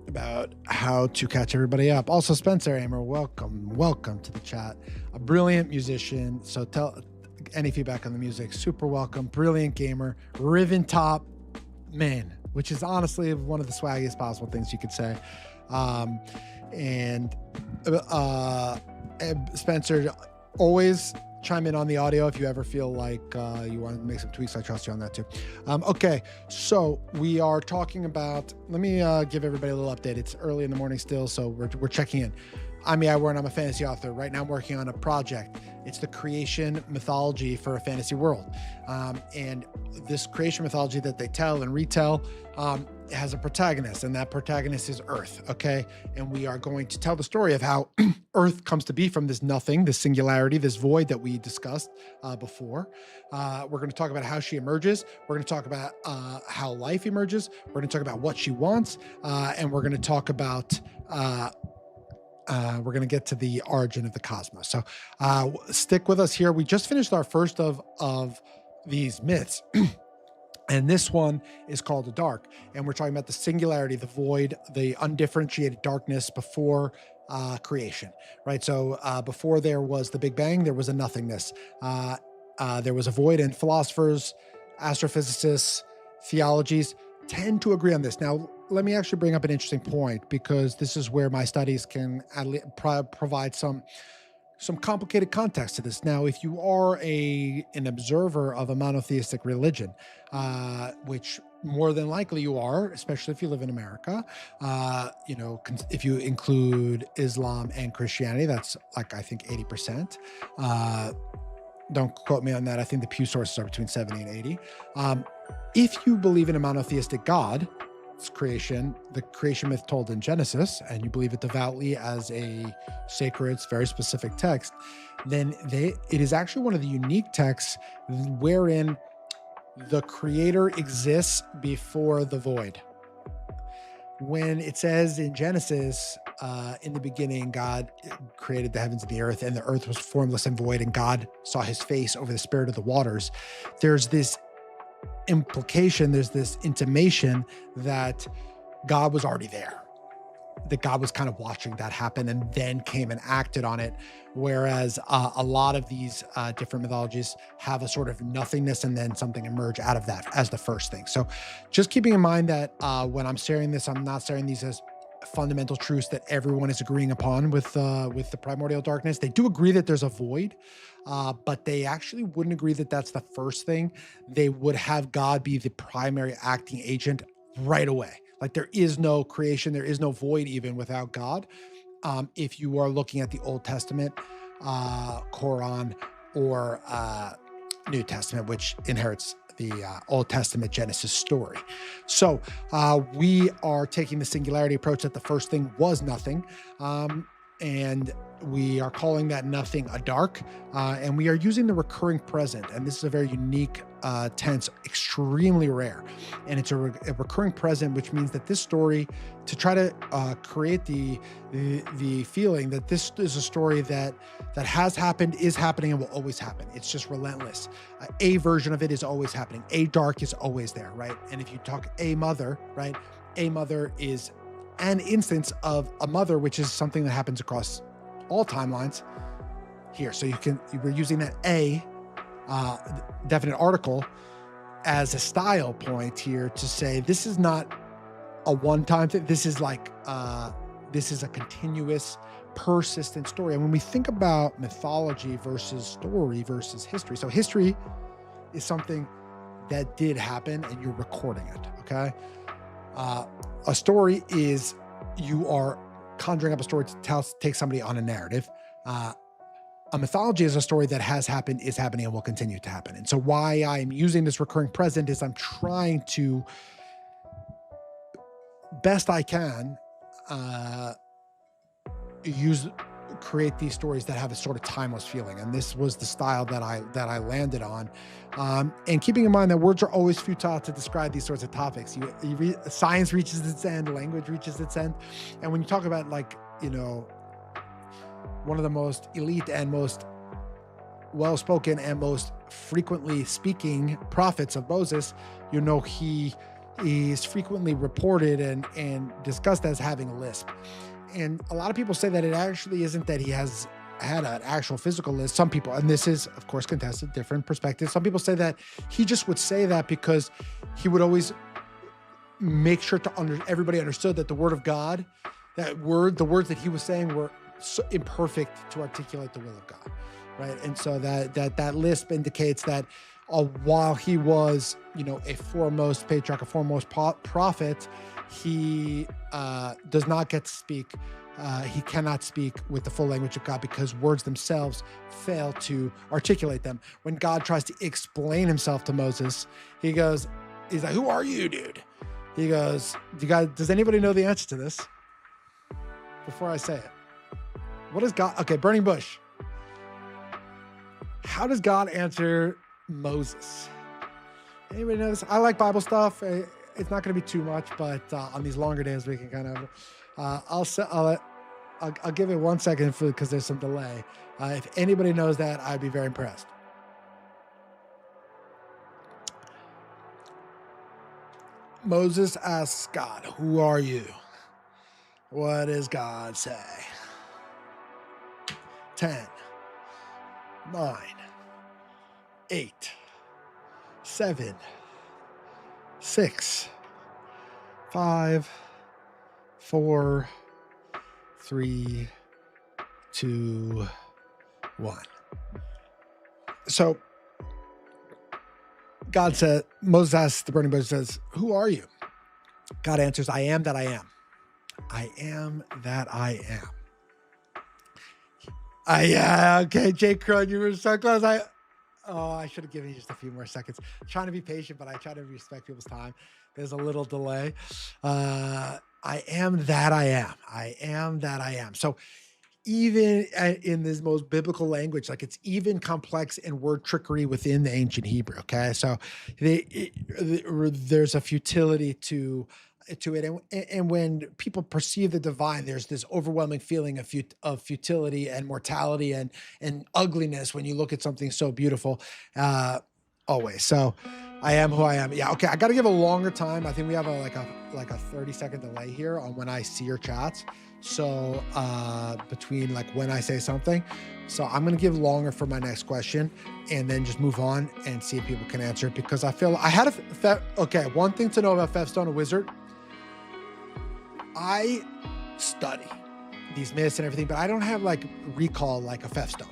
about how to catch everybody up. Also, Spencer Amer, welcome to the chat. A brilliant musician. So tell any feedback on the music. Super welcome. Brilliant gamer. Riven top man, which is honestly one of the swaggiest possible things you could say. And Spencer, always chime in on the audio if you ever feel like you want to make some tweaks. I trust you on that too. Okay, so we are talking about, let me give everybody a little update. It's early in the morning still, so we're checking in. I'm Ivor, and I'm a fantasy author. Right now I'm working on a project. It's the creation mythology for a fantasy world. And this creation mythology that they tell and retell has a protagonist, and that protagonist is Earth, okay? And we are going to tell the story of how Earth comes to be from this nothing, this singularity, this void that we discussed before. We're going to talk about how she emerges. We're going to talk about how life emerges. We're going to talk about what she wants. And we're going to talk about... we're going to get to the origin of the cosmos. So stick with us here. We just finished our first of these myths. And this one is called the dark. And we're talking about the singularity, the void, the undifferentiated darkness before creation, right? So before there was the Big Bang, there was a nothingness. There was a void, and philosophers, astrophysicists, theologies tend to agree on this. Now, let me actually bring up an interesting point, because this is where my studies can provide some complicated context to this. Now, if you are an observer of a monotheistic religion, which more than likely you are, especially if you live in America, if you include Islam and Christianity, that's like, I think 80%. Don't quote me on that. I think the Pew sources are between 70 and 80. If you believe in a monotheistic God, it's creation, the creation myth told in Genesis, and you believe it devoutly as a sacred, very specific text, then it is actually one of the unique texts wherein the creator exists before the void. When it says in Genesis, in the beginning, God created the heavens and the earth was formless and void, and God saw his face over the spirit of the waters. There's this implication, there's this intimation that God was already there, that God was kind of watching that happen and then came and acted on it. Whereas a lot of these different mythologies have a sort of nothingness and then something emerge out of that as the first thing. So just keeping in mind that when I'm sharing this, I'm not sharing these as fundamental truths that everyone is agreeing upon with the primordial darkness. They do agree that there's a void, but they actually wouldn't agree that that's the first thing. They would have God be the primary acting agent right away. Like, there is no creation, there is no void even without God. If you are looking at the Old Testament, Quran, or New Testament, which inherits the Old Testament Genesis story. So we are taking the singularity approach that the first thing was nothing. And we are calling that nothing a dark. And we are using the recurring present. And this is a very unique tense extremely rare, and it's a recurring present, which means that this story, to try to create the feeling that this is a story that has happened, is happening, and will always happen. It's just relentless. A version of it is always happening. A dark is always there, right? And if you talk a mother, right? A mother is an instance of a mother, which is something that happens across all timelines here. So we're using that a definite article as a style point here to say this is not a one-time thing. This is like this is a continuous, persistent story. And when we think about mythology versus story versus history, so history is something that did happen and you're recording it. Okay, a story is you are conjuring up a story to take somebody on a narrative. A mythology is a story that has happened, is happening, and will continue to happen. And so why I'm using this recurring present is I'm trying to, best I can, create these stories that have a sort of timeless feeling. And this was the style that I landed on. And keeping in mind that words are always futile to describe these sorts of topics. Science reaches its end, language reaches its end. And when you talk about, like, one of the most elite and most well-spoken and most frequently speaking prophets of Moses, he is frequently reported and discussed as having a lisp. And a lot of people say that it actually isn't that he has had an actual physical lisp. Some people, and this is of course contested, different perspectives. Some people say that he just would say that because he would always make sure everybody understood that the word of God, the words that he was saying were so imperfect to articulate the will of God, right? And so that lisp indicates that while he was, a foremost patriarch, a foremost prophet, he does not get to speak. He cannot speak with the full language of God because words themselves fail to articulate them. When God tries to explain himself to Moses, he's like, "Who are you, dude?" He goes, does anybody know the answer to this? Before I say it. What is God? Okay, burning bush. How does God answer Moses? Anybody know this? I like Bible stuff. It's not going to be too much, but on these longer days, we can kind of. I'll give it 1 second because there's some delay. If anybody knows that, I'd be very impressed. Moses asks God, "Who are you?" What does God say? 10, 9, 8, 7, 6, 5, 4, 3, 2, 1. So Moses asks the burning bush, says, "Who are you?" God answers, "I am that I am. I am that I am." Okay, Jake Crone, you were so close. I should have given you just a few more seconds. I'm trying to be patient, but I try to respect people's time. There's a little delay. I am that I am. I am that I am. So even in this most biblical language, like, it's even complex in word trickery within the ancient Hebrew. Okay, so there's a futility to it, and when people perceive the divine, there's this overwhelming feeling of futility and mortality and ugliness when you look at something so beautiful. Always. So I am who I am. Yeah. Okay. I got to give a longer time. I think we have a 30-second delay here on when I see your chats. So between when I say something, so I'm going to give longer for my next question and then just move on and see if people can answer it, because I feel I had okay. One thing to know about Fefstone, a wizard. I study these myths and everything, but I don't have recall like a Fefstone.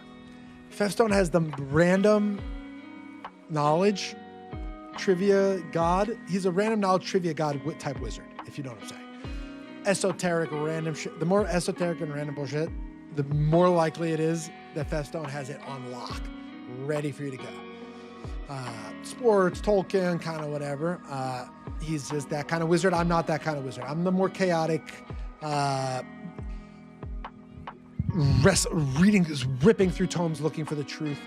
Fefstone has the random knowledge trivia god. He's a random knowledge trivia god type wizard, if you know what I'm saying. Esoteric random shit. The more esoteric and random bullshit, the more likely it is that Fefstone has it on lock, ready for you to go. Sports, Tolkien, kind of whatever. He's just that kind of wizard. I'm not that kind of wizard. I'm the more chaotic, reading, ripping through tomes, looking for the truth,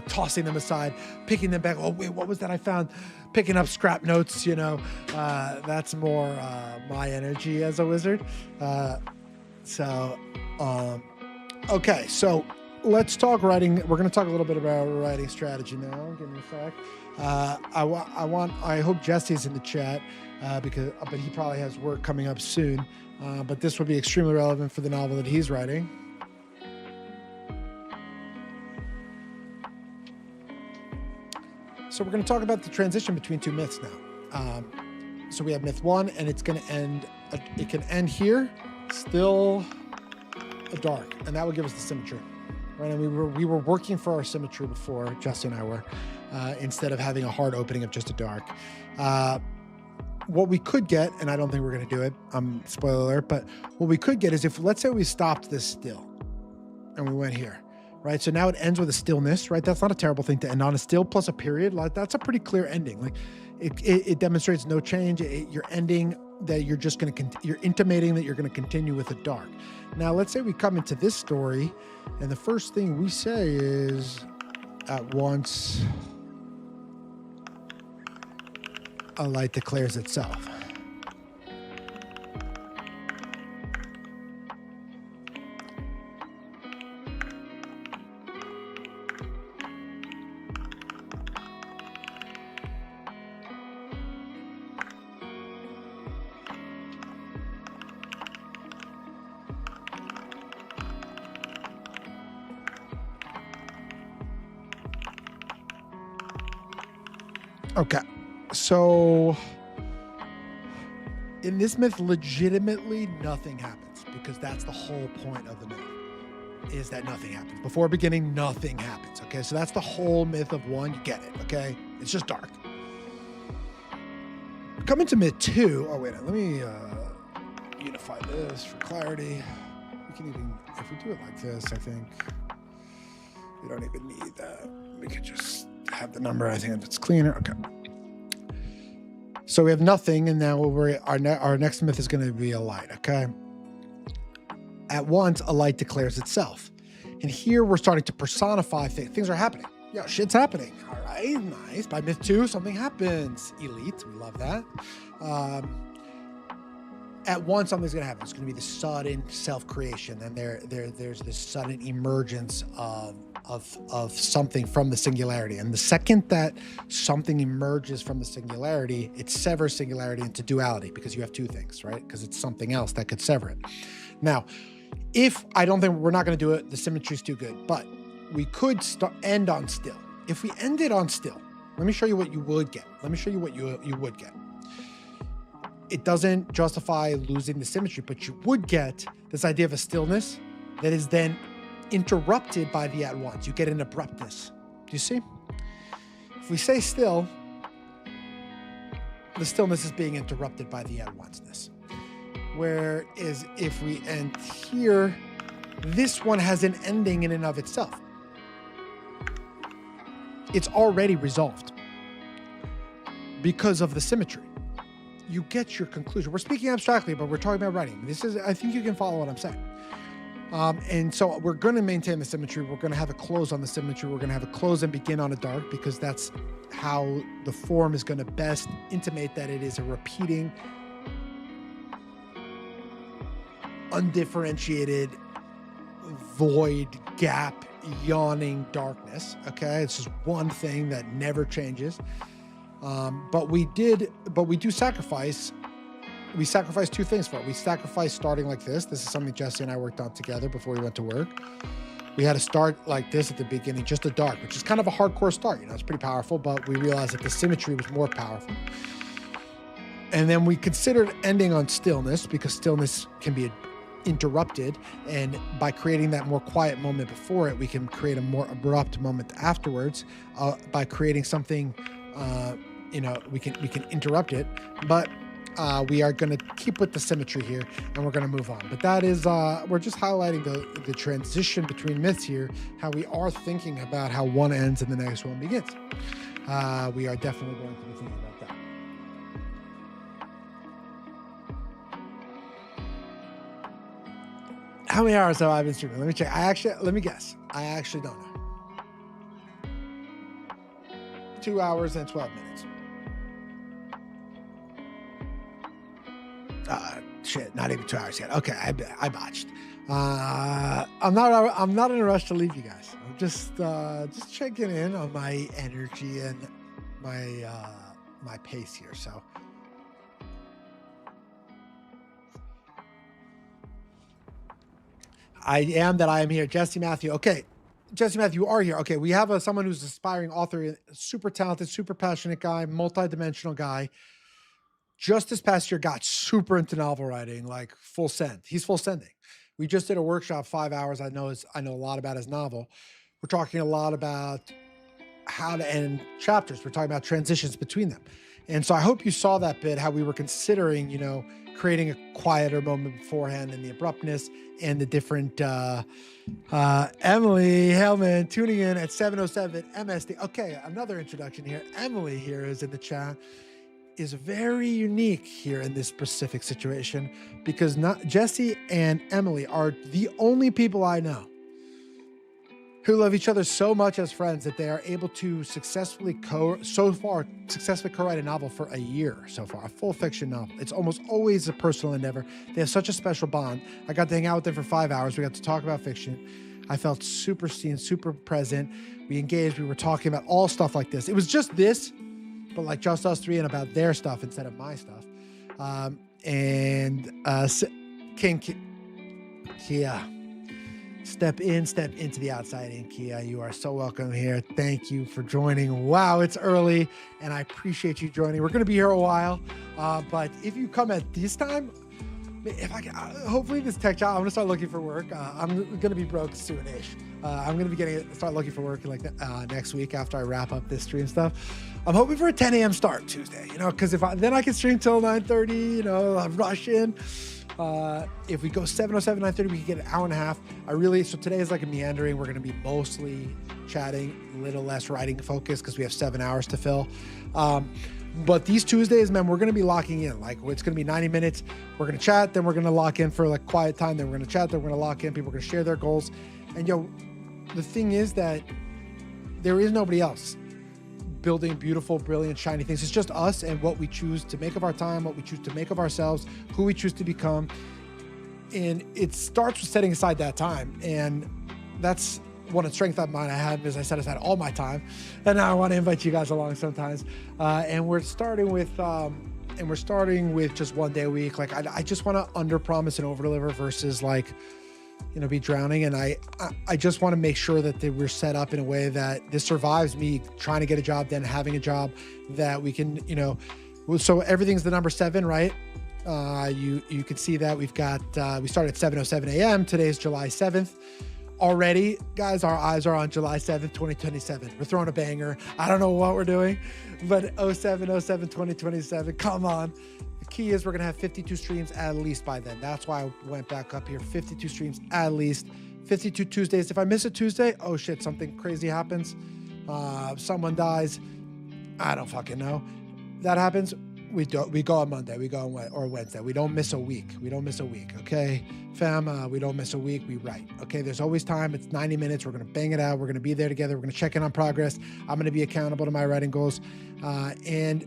tossing them aside, picking them back. Oh, wait, what was that I found? Picking up scrap notes, that's more my energy as a wizard. Okay, so let's talk writing. We're going to talk a little bit about writing strategy now. Give me a sec. I hope Jesse's in the chat but he probably has work coming up soon. But this will be extremely relevant for the novel that he's writing. So we're going to talk about the transition between two myths now. So we have myth one, and it's going to end. It can end here, still dark, and that would give us the symmetry, right? And we were working for our symmetry before. Jesse and I were, instead of having a hard opening of just a dark. What we could get, and I don't think we're going to do it. Spoiler alert, but what we could get is if, let's say, we stopped this still, and we went here. Right, so now it ends with a stillness, right? That's not a terrible thing to end on. A still plus a period, like that's a pretty clear ending. Like, it demonstrates no change. You're ending that you're just going to. You're intimating that you're going to continue with the dark. Now, let's say we come into this story, and the first thing we say is, at once, a light declares itself. Okay, so in this myth, legitimately nothing happens, because that's the whole point of the myth, is that nothing happens. Before beginning, nothing happens, okay? So that's the whole myth of one, you get it, okay? It's just dark. Coming to myth two, oh wait, let me unify this for clarity. We can even, if we do it like this, I think we don't even need that. We could just have the number. I think it's cleaner. Okay. So we have nothing, and now our next myth is going to be a light. Okay. At once, a light declares itself, and here we're starting to personify things. Things are happening. Yeah, shit's happening. All right, nice. By myth two, something happens. Elite, we love that. At once, something's going to happen. It's going to be the sudden self-creation, and there's this sudden emergence of something from the singularity. And the second that something emerges from the singularity, it severs singularity into duality, because you have two things, right? Because it's something else that could sever it. Now, I don't think we're not going to do it. The symmetry is too good, but we could end on still. If we ended on still, let me show you what you would get. Let me show you what you would get. It doesn't justify losing the symmetry, but you would get this idea of a stillness that is then interrupted by the at once. You get an abruptness. Do you see? If we say still, the stillness is being interrupted by the at onceness. Whereas if we end here, this one has an ending in and of itself. It's already resolved because of the symmetry. You get your conclusion. We're speaking abstractly, but we're talking about writing. I think you can follow what I'm saying. And so we're going to maintain the symmetry. We're going to have a close on the symmetry. We're going to have a close and begin on a dark, because that's how the form is going to best intimate that it is a repeating, undifferentiated, void, gap, yawning darkness. Okay, it's just one thing that never changes. But we do sacrifice. We sacrificed two things for it. We sacrificed starting like this. This is something Jesse and I worked on together before we went to work. We had to start like this at the beginning, just a dark, which is kind of a hardcore start. It's pretty powerful, but we realized that the symmetry was more powerful. And then we considered ending on stillness, because stillness can be interrupted. And by creating that more quiet moment before it, we can create a more abrupt moment afterwards. By creating something, we can interrupt it, but we are going to keep with the symmetry here, and we're going to move on. But that is, we're just highlighting the transition between myths here, how we are thinking about how one ends and the next one begins. We are definitely going to be thinking about that. How many hours have I been streaming? Let me check. Let me guess. I actually don't know. 2 hours and 12 minutes. Shit, not even 2 hours yet. Okay, I botched. I'm not in a rush to leave you guys. I'm just checking in on my energy and my pace here. So I am here. Jesse Matthew. Okay. Jesse Matthew, you are here. Okay. We have someone who's an aspiring author, super talented, super passionate guy, multi-dimensional guy. Just this past year got super into novel writing, like full send. He's full sending. We just did a workshop, 5 hours. I know a lot about his novel. We're talking a lot about how to end chapters. We're talking about transitions between them. And so I hope you saw that bit, how we were considering, creating a quieter moment beforehand and the abruptness and the different, Emily Hellman tuning in at 707 MSD. Okay. Another introduction here. Emily here is in the chat. Is very unique here in this specific situation because not Jesse and Emily are the only people I know who love each other so much as friends that they are able to successfully co-write a novel for a year so far, a full fiction novel. It's almost always a personal endeavor. They have such a special bond. I got to hang out with them for 5 hours. We got to talk about fiction. I felt super seen, super present. We engaged. We were talking about all stuff like this. It was just this, but like just us three and about their stuff instead of my stuff. King Kia, step into the outside in, Kia. You are so welcome here. Thank you for joining. Wow, it's early and I appreciate you joining. We're going to be here a while, but if you come at this time, if I can, hopefully this tech job, I'm gonna start looking for work. I'm gonna be broke soonish. I'm gonna be start looking for work like next week after I wrap up this stream stuff. I'm hoping for a 10 a.m. start Tuesday, because then I can stream till 9:30. I'm rushing. If we go 7:07, 9:30, we can get an hour and a half. So today is like a meandering. We're gonna be mostly chatting, a little less writing focus because we have 7 hours to fill. But these Tuesdays, man, we're going to be locking in. Like, it's going to be 90 minutes. We're going to chat. Then we're going to lock in for like quiet time. Then we're going to chat. Then we're going to lock in. People are going to share their goals. And the thing is that there is nobody else building beautiful, brilliant, shiny things. It's just us and what we choose to make of our time, what we choose to make of ourselves, who we choose to become. And it starts with setting aside that time. And that's one of the strengths of mine I have is I set aside all my time, and now I want to invite you guys along sometimes. And we're starting with just 1 day a week. Like I just want to under promise and over deliver versus like, be drowning. And I just want to make sure that we're set up in a way that this survives me trying to get a job, then having a job that we can, so everything's the number 7, right? You can see that we've got, we started at 7:07 a.m. Today's July 7th. Already, guys, our eyes are on July 7th, 2027. We're throwing a banger. I don't know what we're doing, but 07/07/2027, come on. The key is we're going to have 52 streams at least by then. That's why I went back up here. 52 streams at least. 52 Tuesdays. If I miss a Tuesday, oh shit, something crazy happens. Someone dies. I don't fucking know. That happens. We go on Monday, we go on Wednesday. We don't miss a week. Okay, fam, we don't miss a week. We write. Okay, there's always time. It's 90 minutes. We're going to bang it out. We're going to be there together. We're going to check in on progress. I'm going to be accountable to my writing goals. And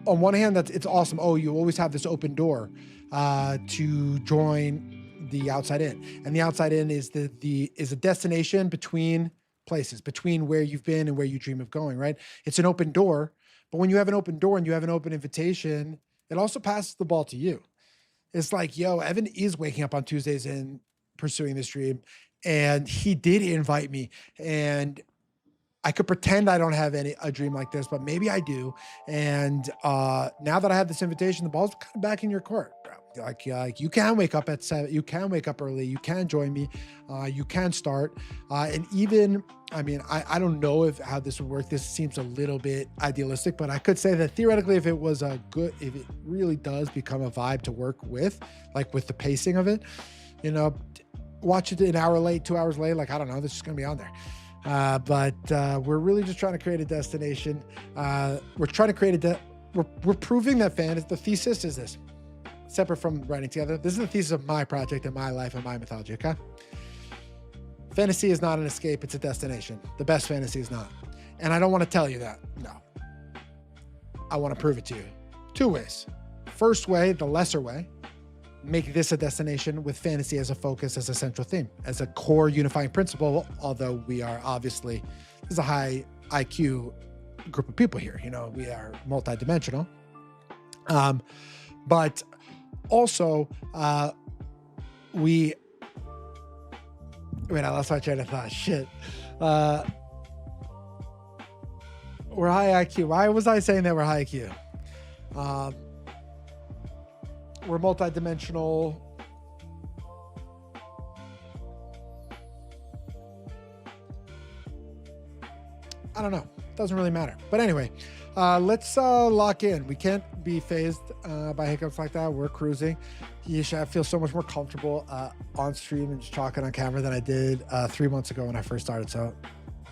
on one hand, it's awesome. Oh, you always have this open door to join the Outside In. And the Outside In is is a destination between places, between where you've been and where you dream of going, right? It's an open door. But when you have an open door and you have an open invitation, it also passes the ball to you. It's like, Evan is waking up on Tuesdays and pursuing this dream. And he did invite me. And I could pretend I don't have a dream like this, but maybe I do. And now that I have this invitation, the ball's kind of back in your court, bro. Like you can wake up at 7, you can wake up early, you can join me, you can start. And even, I don't know how this would work. This seems a little bit idealistic, but I could say that theoretically, if it really does become a vibe to work with, like with the pacing of it, watch it an hour late, 2 hours late, like, I don't know, this is going to be on there. But we're really just trying to create a destination. We're trying to create we're proving that the thesis is this. separate from writing together. This is the thesis of my project and my life and my mythology, okay? Fantasy is not an escape, it's a destination. The best fantasy is not. And I don't want to tell you that, no. I want to prove it to you. 2 ways. First way, the lesser way, make this a destination with fantasy as a focus, as a central theme, as a core unifying principle, although we are obviously, there's a high IQ group of people here, we are multidimensional. But also, I lost my train of thought. Shit. We're high IQ. Why was I saying that we're high IQ? We're multidimensional. I don't know. Doesn't really matter. But anyway, let's lock in. We can't be phased by hiccups like that. We're cruising. I feel so much more comfortable on stream and just talking on camera than I did 3 months ago when I first started. So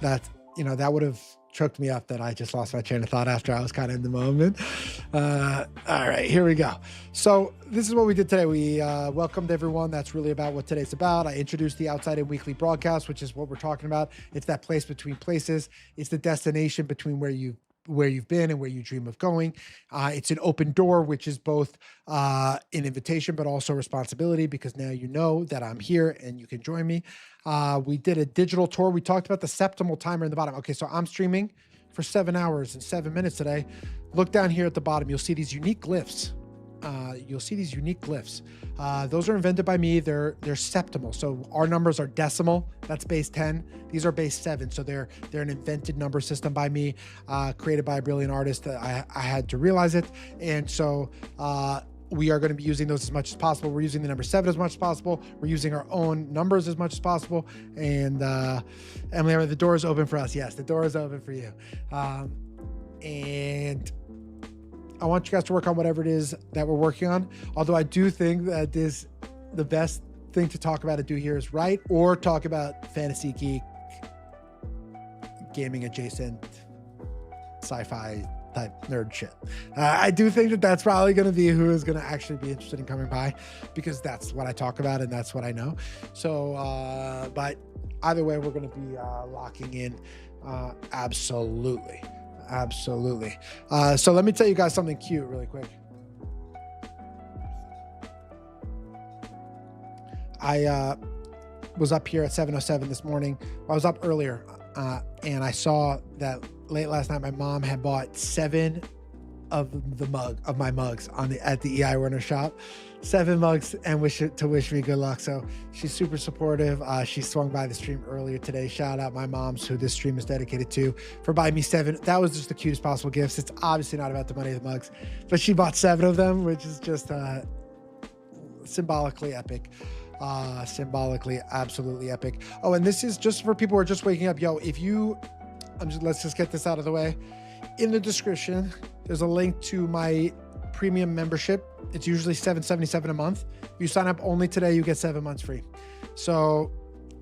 that would have choked me up that I just lost my train of thought after I was kind of in the moment. All right, here we go. So this is what we did today. We welcomed everyone. That's really about what today's about. I introduced the Outside In weekly broadcast, which is what we're talking about. It's that place between places. It's the destination between where you've been and where you dream of going. It's an open door, which is both an invitation, but also responsibility, because now you know that I'm here and you can join me. We did a digital tour. We talked about the septimal timer in the bottom. Okay, so I'm streaming for 7 hours and 7 minutes today. Look down here at the bottom. You'll see these unique glyphs. Those are invented by me. They're septimal. So our numbers are decimal. That's base 10. These are base 7. So they're an invented number system by me, created by a brilliant artist. I had to realize it. And so we are going to be using those as much as possible. We're using the number 7 as much as possible. We're using our own numbers as much as possible. And Emily, the door is open for us. Yes, the door is open for you. And I want you guys to work on whatever it is that we're working on. Although I do think that the best thing to talk about and do here is write or talk about fantasy geek, gaming adjacent, sci-fi type nerd shit. I do think that that's probably going to be who is going to actually be interested in coming by, because that's what I talk about and that's what I know. So, but either way, we're going to be locking in. Absolutely. So let me tell you guys something cute really quick. I was up here at 7:07 this morning. I was up earlier and I saw that late last night my mom had bought 7 of my mugs at the EI shop. 7 mugs and wish me good luck. So she's super supportive. She swung by the stream earlier today. Shout out my mom's, who this stream is dedicated to, for buying me 7. That was just the cutest possible gifts. It's obviously not about the money of the mugs, but she bought 7 of them, which is just symbolically epic. Symbolically absolutely epic. Oh, and this is just for people who are just waking up. Yo, let's just get this out of the way. In the description, there's a link to my premium membership. It's usually $7.77 a month. If you sign up only today, you get 7 months free. So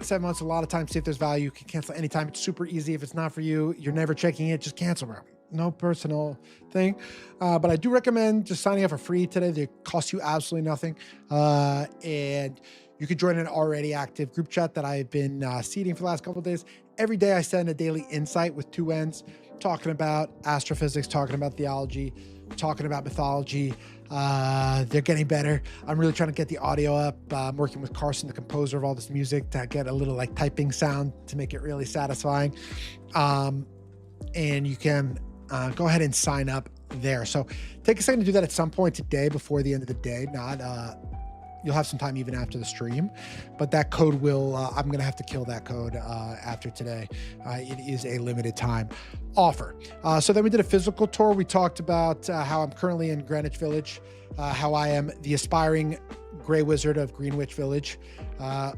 7 months, a lot of time. See if there's value. You can cancel anytime. It's super easy. If it's not for you, you're never checking it, just cancel, bro. No personal thing. But I do recommend just signing up for free today. They cost you absolutely nothing. And you could join an already active group chat that I've been seeding for the last couple of days. Every day I send a daily insight with 2 ends, talking about astrophysics, talking about theology, talking about mythology. They're getting better. I'm really trying to get the audio up. I'm working with Carson, the composer of all this music, to get a little like typing sound to make it really satisfying. And you can go ahead and sign up there. So take a second to do that at some point today before the end of the day. You'll have some time even after the stream, but that code will, I'm going to have to kill that code after today. It is a limited time offer. So then we did a physical tour. We talked about how I'm currently in Greenwich Village, how I am the aspiring Grey Wizard of Greenwich Village. I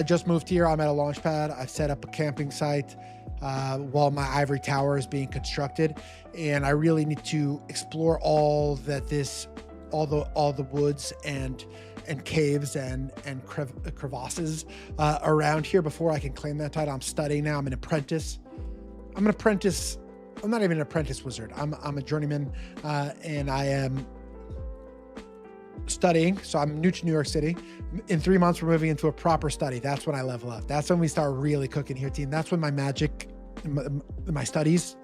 just moved here. I'm at a launch pad. I've set up a camping site while my ivory tower is being constructed. And I really need to explore all the woods and caves and crevasses around here before I can claim that title. I'm studying now. I'm an apprentice. I'm not even an apprentice wizard. I'm a journeyman, and I am studying. So I'm new to New York City. In 3 months, we're moving into a proper study. That's when I level up. That's when we start really cooking here, team. That's when my magic, my studies,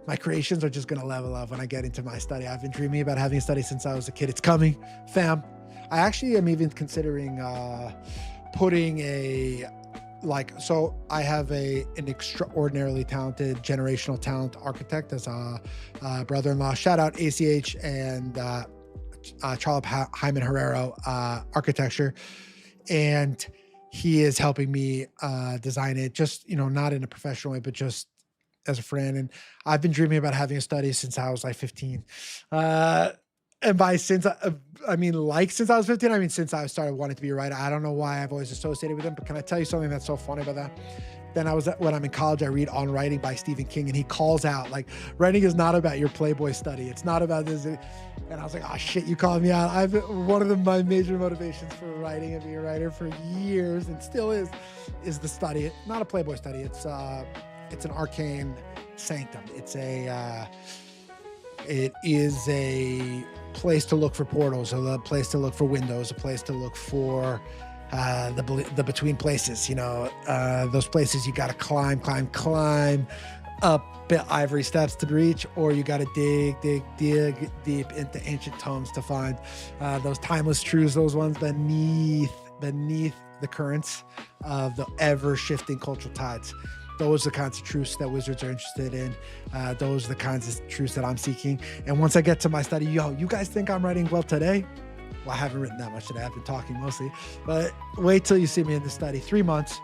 my creations are just going to level up when I get into my study. I've been dreaming about having a study since I was a kid. It's coming, fam. I actually am even considering putting so I have an extraordinarily talented generational talent architect as a brother-in-law. Shout out ACH and Charles Hyman Herrero architecture. And he is helping me design it, just, not in a professional way, but just as a friend. And I've been dreaming about having a study since I was like 15. And by since I was 15, I mean since I started wanting to be a writer. I don't know why I've always associated with him, but can I tell you something that's so funny about that? Then when I'm in college, I read On Writing by Stephen King, and he calls out, like, writing is not about your Playboy study. It's not about this. And I was like, oh shit, you called me out. One of my major motivations for writing and being a writer for years, and still is the study. Not a Playboy study. It's an arcane sanctum. It is a place to look for portals, a place to look for windows, a place to look for the between places, those places you got to climb up ivory steps to reach, or you got to dig deep into ancient tomes to find those timeless truths, those ones beneath the currents of the ever shifting cultural tides. Those are the kinds of truths that wizards are interested in. Those are the kinds of truths that I'm seeking. And once I get to my study, you guys think I'm writing well today? Well, I haven't written that much today. I've been talking mostly. But wait till you see me in the study. 3 months.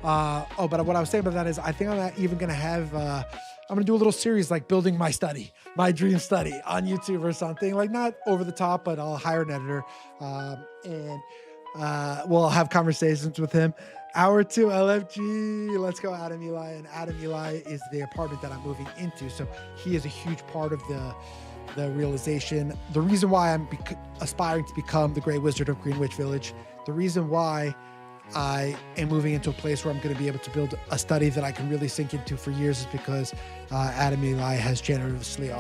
But what I was saying about that is I think I'm even going to have, I'm going to do a little series like building my study, my dream study on YouTube or something. Like not over the top, but I'll hire an editor. And we'll have conversations with him. Hour 2 LFG. Let's go, Adam Eli. And Adam Eli is the apartment that I'm moving into. So he is a huge part of the realization. The reason why I'm aspiring to become the Great Wizard of Greenwich Village. The reason why I am moving into a place where I'm going to be able to build a study that I can really sink into for years is because Adam Eli has generously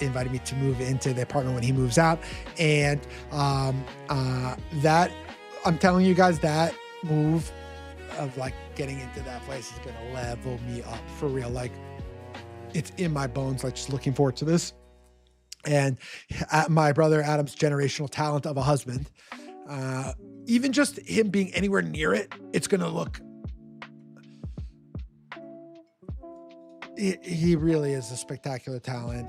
invited me to move into the apartment when he moves out. And that, I'm telling you guys, that move of like getting into that place is going to level me up for real. Like it's in my bones, like just looking forward to this. And my brother Adam's generational talent of a husband, even just him being anywhere near it, it's going to look, he really is a spectacular talent.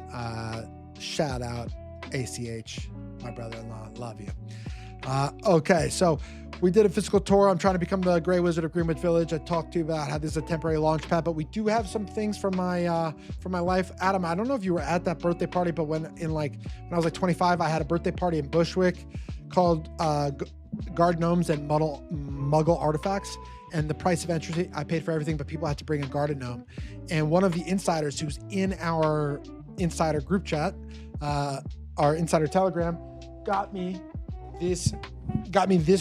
Shout out ACH, my brother-in-law. Love you. Okay. So we did a physical tour. I'm trying to become the Grey Wizard of Greenwich Village. I talked to you about how this is a temporary launch pad, but we do have some things from my life. Adam, I don't know if you were at that birthday party, but when I was like 25, I had a birthday party in Bushwick called Guard Gnomes and Muggle Artifacts. And the price of entry, I paid for everything, but people had to bring a garden gnome. And one of the insiders who's in our insider group chat, our insider telegram, got me this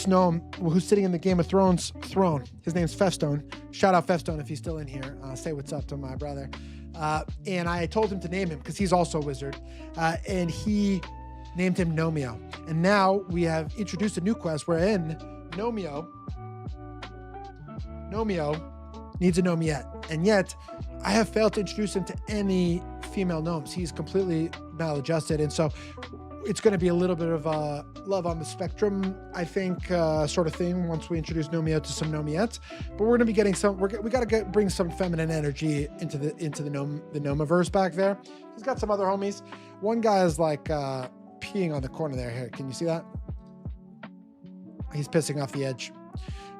gnome who's sitting in the Game of Thrones throne. His name's Fefstone. Shout out Fefstone if he's still in here. Say what's up to my brother. And I told him to name him because he's also a wizard. And he named him Nomeo. And now we have introduced a new quest wherein Nomeo needs a gnomiette. And yet I have failed to introduce him to any female gnomes. He's completely maladjusted. And so it's going to be a little bit of a love on the spectrum, I think, sort of thing once we introduce Nomeo to some gnomiettes. But we're going to be getting we got to bring some feminine energy into the gnomiverse back there. He's got some other homies. One guy is like peeing on the corner there. Here, can you see that? He's pissing off the edge.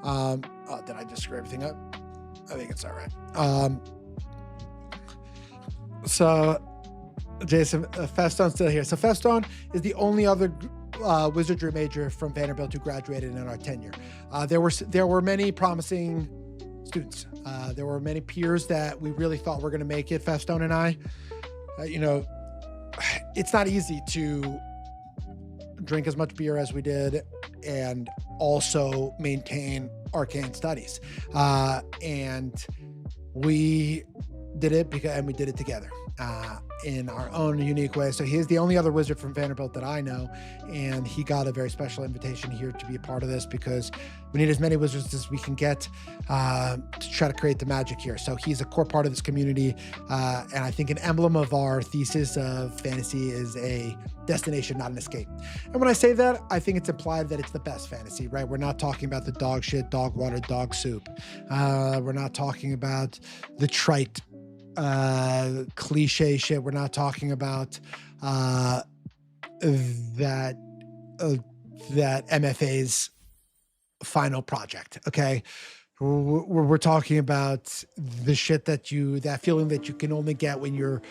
Did I just screw everything up? I think it's all right. So Jason, Fefstone's still here. So Fefstone is the only other wizardry major from Vanderbilt who graduated in our tenure. There were many promising students. There were many peers that we really thought were going to make it. Fefstone and I, it's not easy to drink as much beer as we did and also maintain arcane studies. And we did it and we did it together in our own unique way. So he is the only other wizard from Vanderbilt that I know, and he got a very special invitation here to be a part of this because we need as many wizards as we can get to try to create the magic here. So he's a core part of this community, and I think an emblem of our thesis of fantasy is a destination, not an escape. And when I say that, I think it's implied that it's the best fantasy, right? We're not talking about the dog shit, dog water, dog soup. We're not talking about the trite cliche shit. We're not talking about that MFA's final project. Okay. We're talking about the shit that feeling that you can only get when you're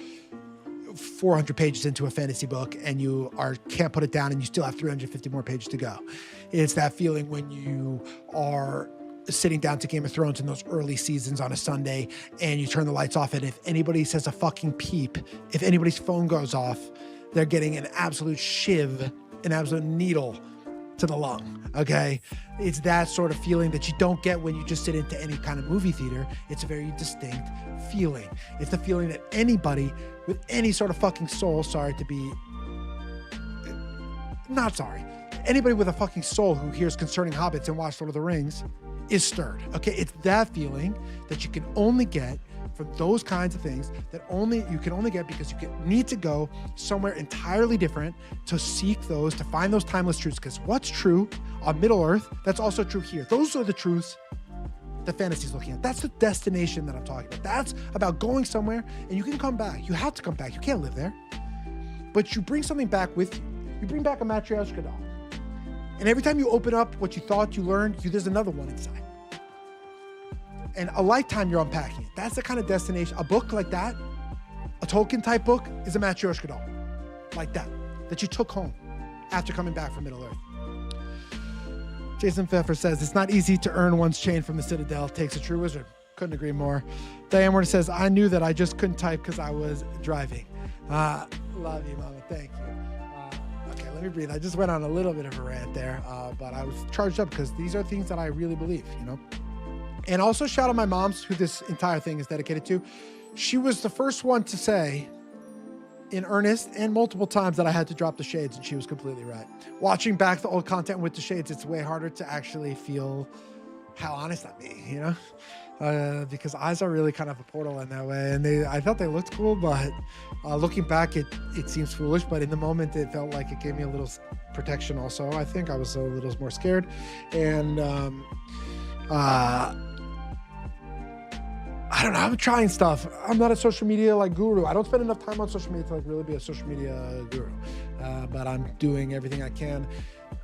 400 pages into a fantasy book and you can't put it down and you still have 350 more pages to go. It's that feeling when you are sitting down to Game of Thrones in those early seasons on a Sunday and you turn the lights off, and if anybody says a fucking peep, if anybody's phone goes off, they're getting an absolute shiv, an absolute needle to the lung. Okay. It's that sort of feeling that you don't get when you just sit into any kind of movie theater. It's a very distinct feeling. It's the feeling that anybody with any sort of fucking soul, anybody with a fucking soul who hears concerning hobbits and watched Lord of the Rings is stirred. Okay. It's that feeling that you can only get from those kinds of things that you can only get because you need to go somewhere entirely different to seek those, to find those timeless truths. Because what's true on Middle Earth, that's also true here. Those are the truths that fantasy is looking at. That's the destination that I'm talking about. That's about going somewhere and you can come back. You have to come back. You can't live there. But you bring something back with you. You bring back a matryoshka doll. And every time you open up what you thought you learned, there's another one inside. And a lifetime you're unpacking it. That's the kind of destination. A book like that, a Tolkien type book, is a matryoshka doll like that you took home after coming back from Middle Earth. Jason Pfeffer says, it's not easy to earn one's chain from the Citadel. Takes a true wizard. Couldn't agree more. Diane Warner says, I knew that I just couldn't type because I was driving. Love you, mama. Thank you. Okay, let me breathe. I just went on a little bit of a rant there, but I was charged up because these are things that I really believe, And also shout out my mom's, who this entire thing is dedicated to. She was the first one to say in earnest and multiple times that I had to drop the shades, and she was completely right. Watching back the old content with the shades, it's way harder to actually feel how honest I'm being, because eyes are really kind of a portal in that way. And I thought they looked cool, but looking back, it seems foolish, but in the moment it felt like it gave me a little protection also. I think I was a little more scared. And I don't know. I'm trying stuff. I'm not a social media guru. I don't spend enough time on social media to really be a social media guru. But I'm doing everything I can.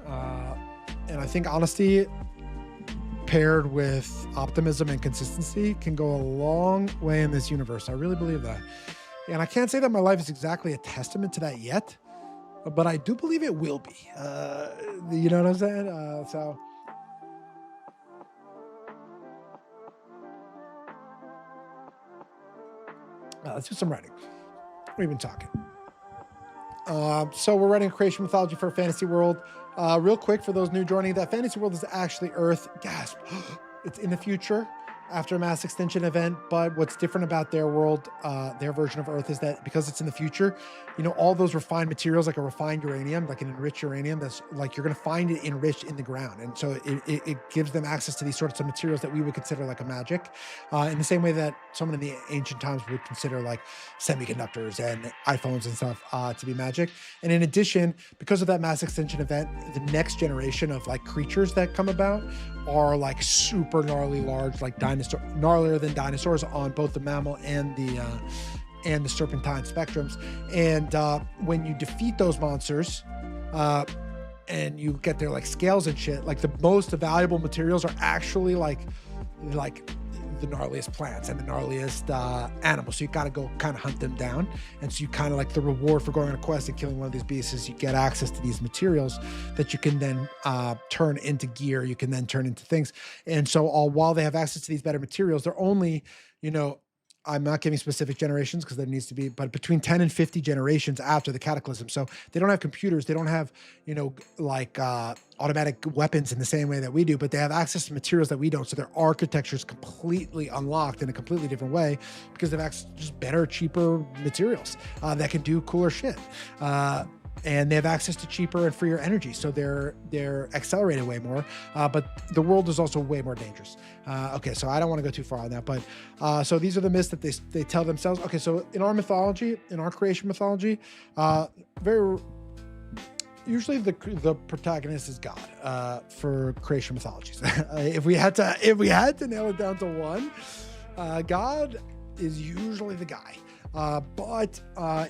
And I think honesty paired with optimism and consistency can go a long way in this universe. I really believe that. And I can't say that my life is exactly a testament to that yet, but I do believe it will be. You know what I'm saying? Let's do some writing. We've been talking. So we're writing a creation mythology for a fantasy world. Real quick, for those new joining, that fantasy world is actually Earth. Gasp. It's in the future after a mass extinction event. But what's different about their world, their version of Earth, is that because it's in the future, all those refined materials, like a refined uranium, like an enriched uranium, that's like you're going to find it enriched in the ground. And so it gives them access to these sorts of materials that we would consider like a magic, in the same way that someone in the ancient times would consider like semiconductors and iPhones and stuff to be magic. And in addition, because of that mass extinction event, the next generation of like creatures that come about are like super gnarly large, like gnarlier than dinosaurs on both the mammal and the serpentine spectrums. And when you defeat those monsters, and you get their like scales and shit, like the most valuable materials are actually like the gnarliest plants and the gnarliest animals. So you got to go kind of hunt them down. And so you kind of like the reward for going on a quest and killing one of these beasts is you get access to these materials that you can then turn into gear. You can then turn into things. And so while they have access to these better materials, they're only, I'm not giving specific generations because there needs to be, but between 10 and 50 generations after the cataclysm. So they don't have computers. They don't have, like automatic weapons in the same way that we do, but they have access to materials that we don't. So their architecture is completely unlocked in a completely different way because they've access to just better, cheaper materials that can do cooler shit. And they have access to cheaper and freer energy. So they're accelerated way more, but the world is also way more dangerous. Okay, so I don't want to go too far on that, but so these are the myths that they tell themselves. Okay, so in our mythology, in our creation mythology, usually the protagonist is God for creation mythologies. If we had to nail it down to one, God is usually the guy. But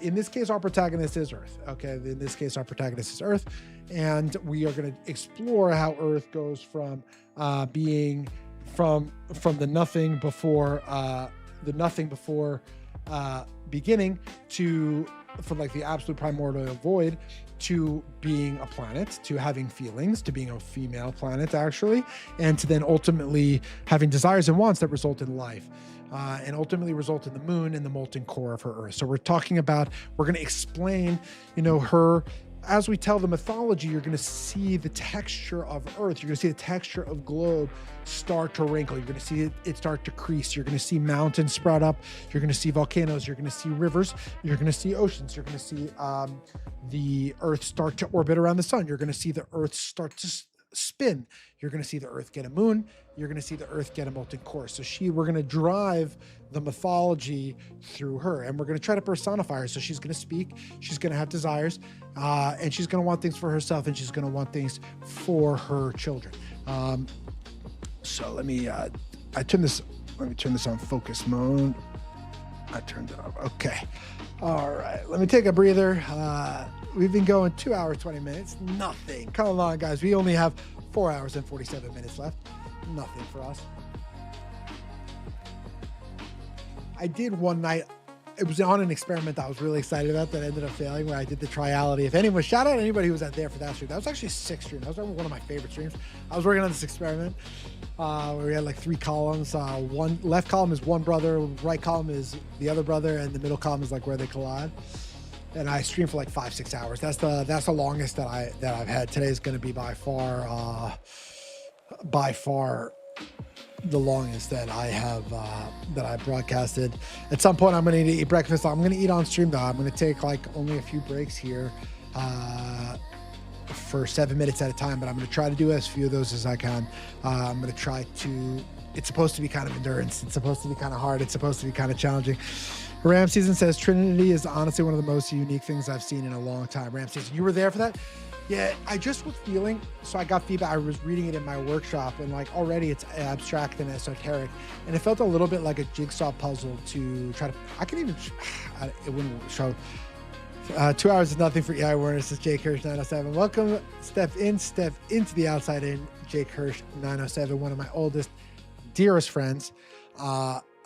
in this case, our protagonist is Earth. Okay, in this case, our protagonist is Earth, and we are going to explore how Earth goes from being from the nothing before beginning to from like the absolute primordial void to being a planet, to having feelings, to being a female planet actually, and to then ultimately having desires and wants that result in life. And ultimately result in the moon and the molten core of her Earth. So we're going to explain, her, as we tell the mythology, you're going to see the texture of Earth. You're going to see the texture of globe start to wrinkle. You're going to see it start to crease. You're going to see mountains sprout up. You're going to see volcanoes. You're going to see rivers. You're going to see oceans. You're going to see the Earth start to orbit around the sun. You're going to see the Earth start to spin. You're going to see the Earth get a moon. You're going to see the Earth get a molten core. So we're going to drive the mythology through her, and we're going to try to personify her. So she's going to speak. She's going to have desires, and she's going to want things for herself, and she's going to want things for her children. So let me turn this on focus mode. I turned it off. Okay. All right. Let me take a breather. We've been going 2 hours, 20 minutes. Nothing. Come along, guys. We only have 4 hours and 47 minutes left. Nothing for us. I did one night. It was on an experiment that I was really excited about that ended up failing, where I did the triality. If anyone, shout out anybody who was out there for that stream. That was actually a 6 stream. That was one of my favorite streams. I was working on this experiment where we had like 3 columns. One left column is one brother, right column is the other brother, and the middle column is like where they collide. And I streamed for like 5-6 hours. That's the longest that I've had. Today is going to be by far the longest that I have that I broadcasted. At some point, I'm going to need to eat breakfast. I'm going to eat on stream though. I'm going to take like only a few breaks here for 7 minutes at a time, but I'm going to try to do as few of those as I can. I'm going to try to. It's supposed to be kind of endurance. It's supposed to be kind of hard. It's supposed to be kind of challenging. Ram Season says Trinity is honestly one of the most unique things I've seen in a long time. Ram Season, you were there for that? Yeah, I just was feeling, so I got feedback. I was reading it in my workshop, and like already it's abstract and esoteric, and it felt a little bit like a jigsaw puzzle to try to, it wouldn't show. 2 hours is nothing for EI awareness. This is Jake Hirsch 907. Welcome, step into the outside in. Jake Hirsch 907, one of my oldest, dearest friends.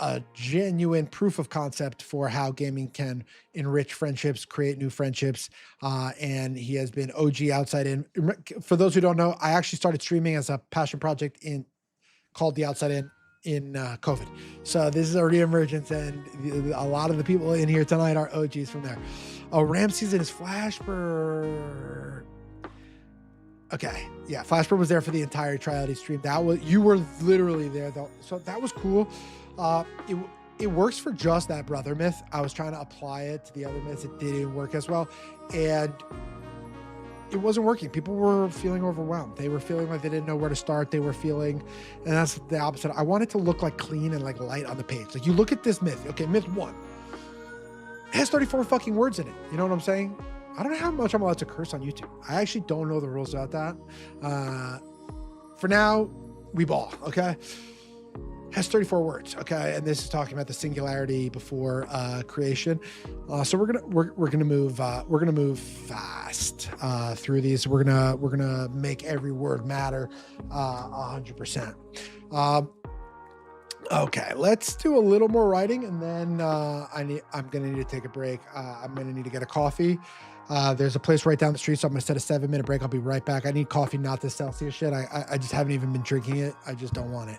A genuine proof of concept for how gaming can enrich friendships, create new friendships. And he has been OG outside in. For those who don't know, I actually started streaming as a passion project called The Outside in COVID. So this is a reemergence, and a lot of the people in here tonight are OGs from there. Oh, Ram Season is Flashbird. Okay, yeah, Flashbird was there for the entire triality stream. You were literally there though, so that was cool. It works for just that brother myth. I was trying to apply it to the other myths. It didn't work as well, and it wasn't working. People were feeling overwhelmed. They were feeling like they didn't know where to start. They were feeling, and that's the opposite. I want it to look like clean and like light on the page. Like you look at this myth. Okay, myth 1. It has 34 fucking words in it. You know what I'm saying? I don't know how much I'm allowed to curse on YouTube. I actually don't know the rules about that. For now, we ball, okay? Has 34 words, okay? And this is talking about the singularity before creation. So we're gonna move fast through these. We're gonna make every word matter 100%. Okay, let's do a little more writing, and then I'm gonna need to take a break. I'm gonna need to get a coffee. There's a place right down the street, so I'm going to set a 7-minute break. I'll be right back. I need coffee, not this Celsius shit. I just haven't even been drinking it. I just don't want it.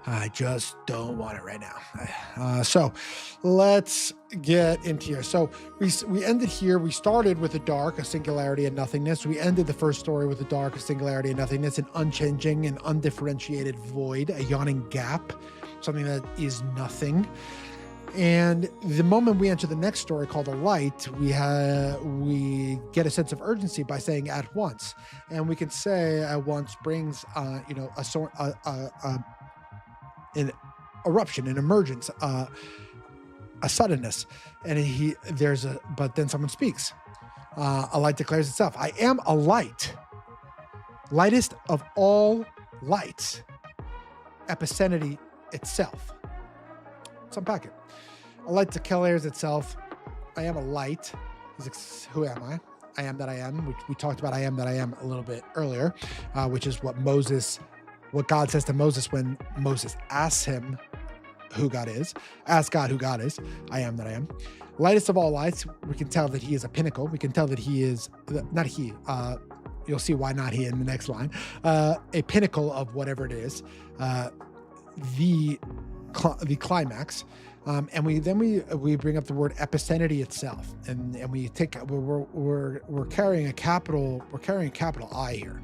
I just don't want it right now. So let's get into here. So we ended here. We started with a dark, a singularity, and nothingness. We ended the first story with a dark, a singularity, and nothingness, an unchanging and undifferentiated void, a yawning gap, something that is nothing. And the moment we enter the next story called A Light, we get a sense of urgency by saying at once. And we can say at once brings, an eruption, an emergence, a suddenness. And but then someone speaks. A light declares itself. I am a light, lightest of all lights, epicenity itself. Let's unpack it. A light declares itself. I am a light. Who am I? I am that I am. We talked about I am that I am a little bit earlier, which is what God says to Moses when Moses asks him who God is. Ask God who God is. I am that I am. Lightest of all lights. We can tell that he is a pinnacle. We can tell that he is not he. You'll see why not he in the next line. A pinnacle of whatever it is. The climax. And we bring up the word epicenity itself, and we're carrying a capital I here,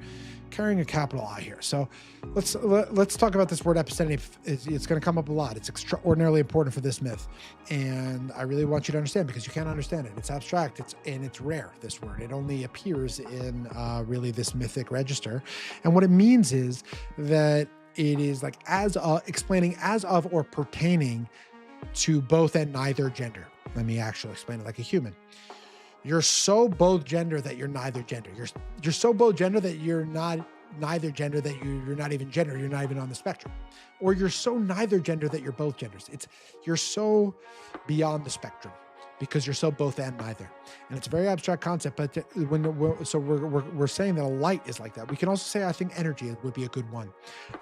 So let's talk about this word epicenity. It's going to come up a lot. It's extraordinarily important for this myth, and I really want you to understand, because you can't understand it. It's abstract. It's rare. This word, it only appears in really this mythic register, and what it means is that it is like explaining as of or pertaining to both and neither gender. Let me actually explain it like a human. You're so both gender that you're neither gender. You're so both gender that you're not neither gender, that you're not even gender. You're not even on the spectrum. Or you're so neither gender that you're both genders. You're so beyond the spectrum because you're so both and neither. And it's a very abstract concept, but we're saying that a light is like that. We can also say, I think energy would be a good one.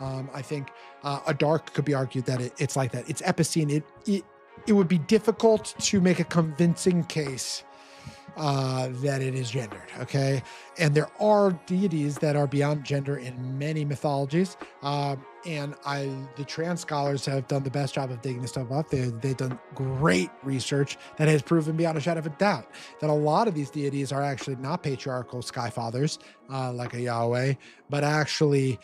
I think a dark could be argued that it's like that. It's epicene. It would be difficult to make a convincing case that it is gendered, okay? And there are deities that are beyond gender in many mythologies, and the trans scholars have done the best job of digging this stuff up. They've done great research that has proven beyond a shadow of a doubt that a lot of these deities are actually not patriarchal sky fathers, like a Yahweh, but actually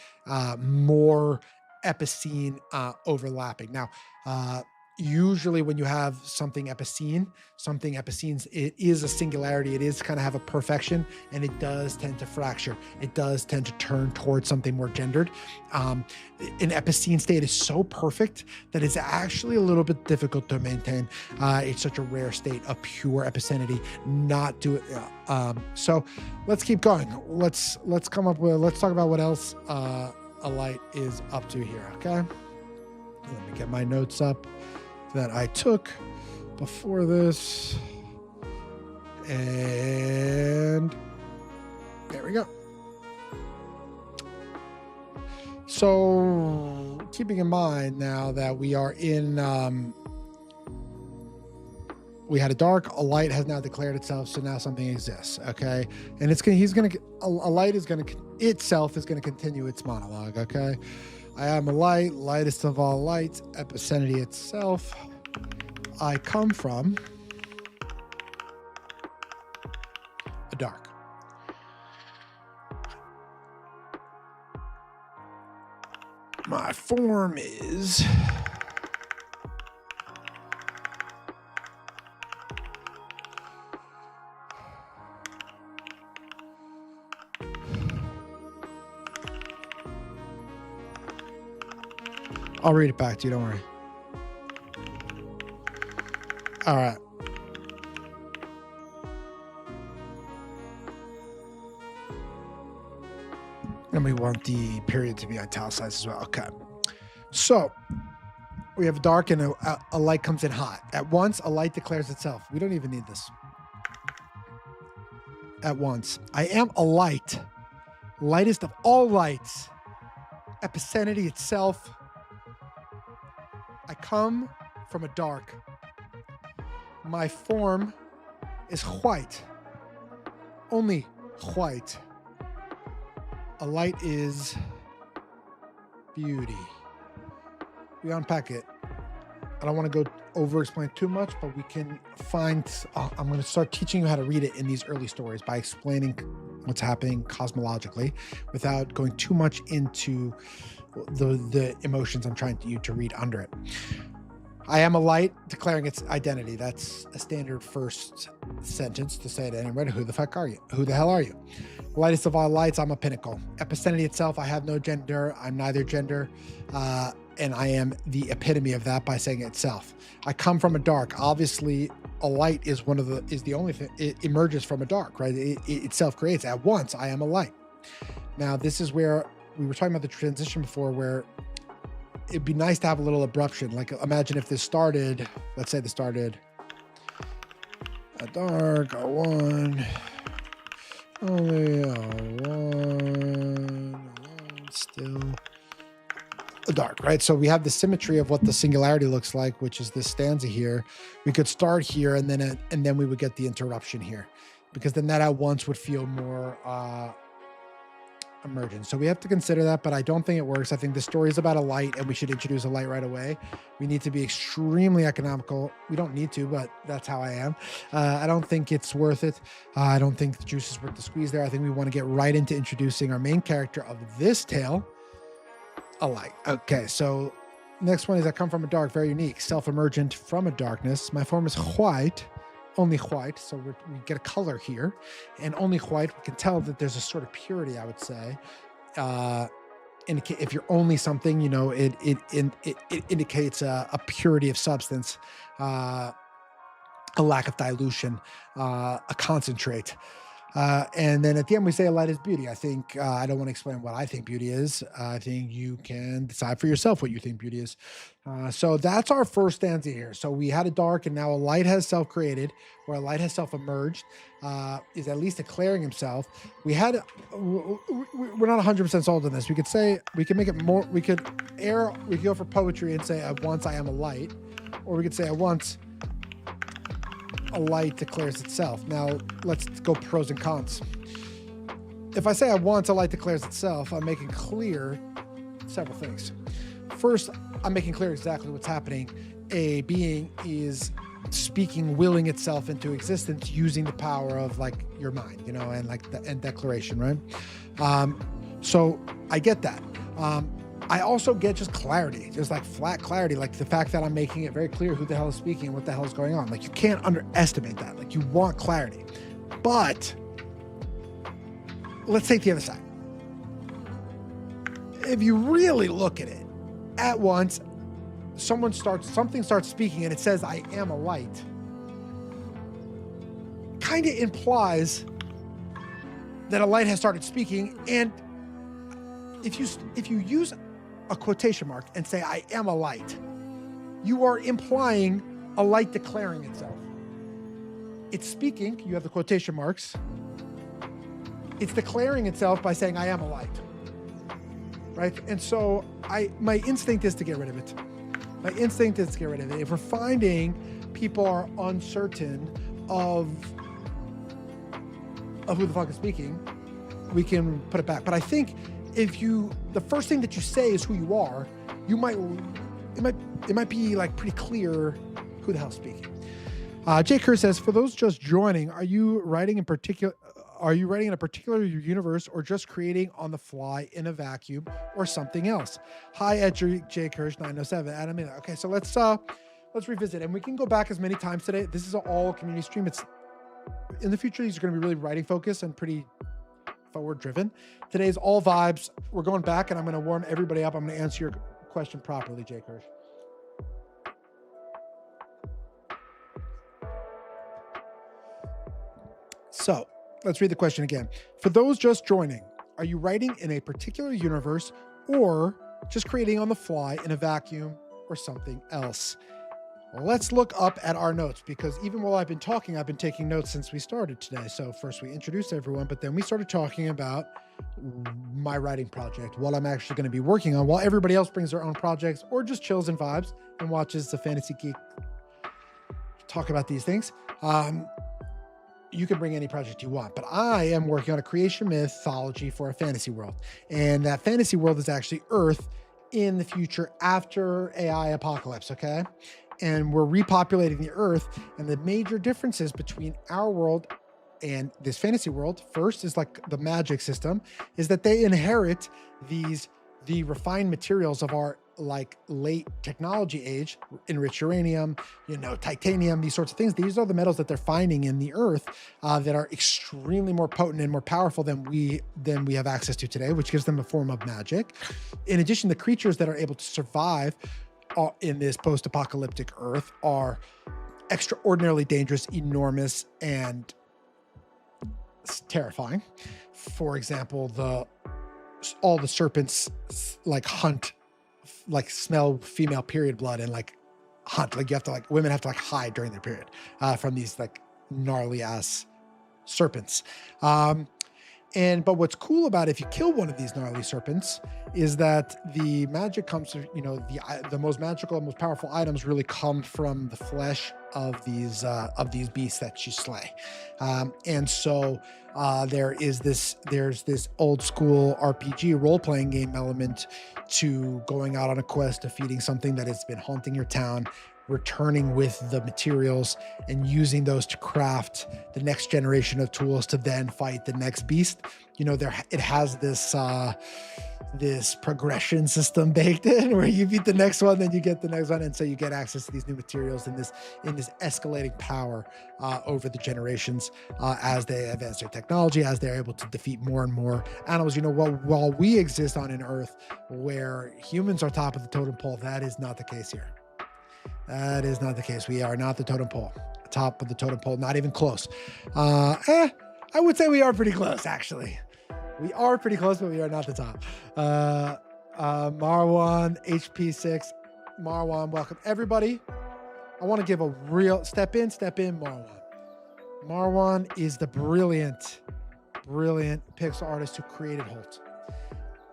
more epicene overlapping. Now, usually when you have something epicene, it is a singularity. It is kind of have a perfection, and it does tend to fracture. It does tend to turn towards something more gendered. An epicene state is so perfect that it's actually a little bit difficult to maintain. It's such a rare state of pure epicenity. So let's keep going. Let's talk about what else a light is up to here. Okay. Let me get my notes up that I took before this, and there we go. So keeping in mind now that we are in, we had a dark, a light has now declared itself, so now something exists, okay? And a light is going to continue its monologue, okay? I am a light, lightest of all lights, epicenity itself. I come from a dark. My form is I'll read it back to you, don't worry. All right. And we want the period to be italicized as well. Okay. So we have dark and a light comes in hot. At once, a light declares itself. We don't even need this. At once. I am a light, lightest of all lights, epicenity itself. I come from a dark. My form is white. only white. A light is beauty. We unpack it. I don't want to go over explain too much, but we can find, I'm going to start teaching you how to read it in these early stories by explaining what's happening cosmologically without going too much into the emotions I'm trying you to read under it. I am a light, declaring its identity. That's a standard first sentence to say to anyone, who the fuck are you? Who the hell are you? Lightest of all lights, I'm a pinnacle. Epicentity itself, I have no gender. I'm neither gender. And I am the epitome of that by saying itself. I come from a dark. Obviously, a light is the only thing. It emerges from a dark, right? It self-creates. At once, I am a light. Now, this is where we were talking about the transition before, where it'd be nice to have a little abruption. Like, imagine if this started, let's say this started a dark, a one, only a one, still a dark, right? So we have the symmetry of what the singularity looks like, which is this stanza here. We could start here and then we would get the interruption here, because then that at once would feel more emergent. So we have to consider that, but I don't think it works. I think the story is about a light and we should introduce a light right away. We need to be extremely economical. We don't need to, but that's how I am. I don't think it's worth it. I don't think the juice is worth the squeeze there. I think we want to get right into introducing our main character of this tale, a light. Okay, so next one is I come from a dark, very unique, self-emergent from a darkness. My form is white, only white, so we get a color here, and only white. We can tell that there's a sort of purity, I would say. If you're only something, you know, it indicates a purity of substance, a lack of dilution, a concentrate. And then at the end, we say a light is beauty. I think I don't want to explain what I think beauty is. I think you can decide for yourself what you think beauty is. So that's our first stanza here. So we had a dark, and now a light has self-created, or a light has self-emerged, is at least declaring himself. We're not 100% sold on this. We could make it more, we could go for poetry and say, at once I am a light, or we could say, at once a light declares itself. Now, let's go pros and cons. If I say at once a light declares itself, I'm making clear several things. First, I'm making clear exactly what's happening. A being is speaking, willing itself into existence using the power of like your mind, you know, and like and declaration, right? So I get that. I also get just clarity, just like flat clarity, like the fact that I'm making it very clear who the hell is speaking and what the hell is going on. Like, you can't underestimate that. Like, you want clarity. But let's take the other side. If you really look at it, at once, something starts speaking and it says, I am a light, kind of implies that a light has started speaking. And if you use a quotation mark and say, I am a light, you are implying a light declaring itself. It's speaking, you have the quotation marks. It's declaring itself by saying, I am a light, right? And so my instinct is to get rid of it. If we're finding people are uncertain of who the fuck is speaking, we can put it back. But I think the first thing that you say is who you are, it might be like pretty clear who the hell's speaking. Jay Kerr says, for those just joining, are you writing in a particular universe, or just creating on the fly in a vacuum, or something else? Hi at Jay Kirsch 907. Adam. Okay, so let's revisit, and we can go back as many times today. This is all community stream. It's in the future, these are going to be really writing focused and pretty forward driven. Today's all vibes. We're going back, and I'm going to warm everybody up. I'm going to answer your question properly, Jay Kirsch. So let's read the question again. For those just joining, are you writing in a particular universe, or just creating on the fly in a vacuum, or something else? Well, let's look up at our notes, because even while I've been talking, I've been taking notes since we started today. So first we introduced everyone, but then we started talking about my writing project, what I'm actually going to be working on, while everybody else brings their own projects or just chills and vibes and watches the Fantasy Geek talk about these things. you can bring any project you want, but I am working on a creation mythology for a fantasy world. And that fantasy world is actually Earth in the future after AI apocalypse, okay? And we're repopulating the Earth. And the major differences between our world and this fantasy world, first is like the magic system, is that they inherit the refined materials of our like late technology age, enriched uranium, titanium, these sorts of things. These are the metals that they're finding in the earth that are extremely more potent and more powerful than we have access to today, which gives them a form of magic. In addition, the creatures that are able to survive in this post-apocalyptic earth are extraordinarily dangerous, enormous, and terrifying. For example, all the serpents like hunt, like smell female period blood and like hunt. Like women have to like hide during their period from these like gnarly ass serpents. But what's cool about it, if you kill one of these gnarly serpents, is that the magic comes to, the most magical and most powerful items really come from the flesh of these beasts that you slay. There's this old school RPG role-playing game element to going out on a quest, defeating something that has been haunting your town, returning with the materials and using those to craft the next generation of tools to then fight the next beast. It has this progression system baked in where you beat the next one, then you get the next one. And so you get access to these new materials in this escalating power over the generations as they advance their technology, as they're able to defeat more and more animals. While we exist on an earth where humans are top of the totem pole, that is not the case here. That is not the case. We are not the totem pole, top of the totem pole, not even close. I would say we are pretty close, actually. We are pretty close, but we are not the top. Marwan, HP6. Marwan, welcome. Everybody, I want to give a real step in, Marwan. Marwan is the brilliant pixel artist who created Holt.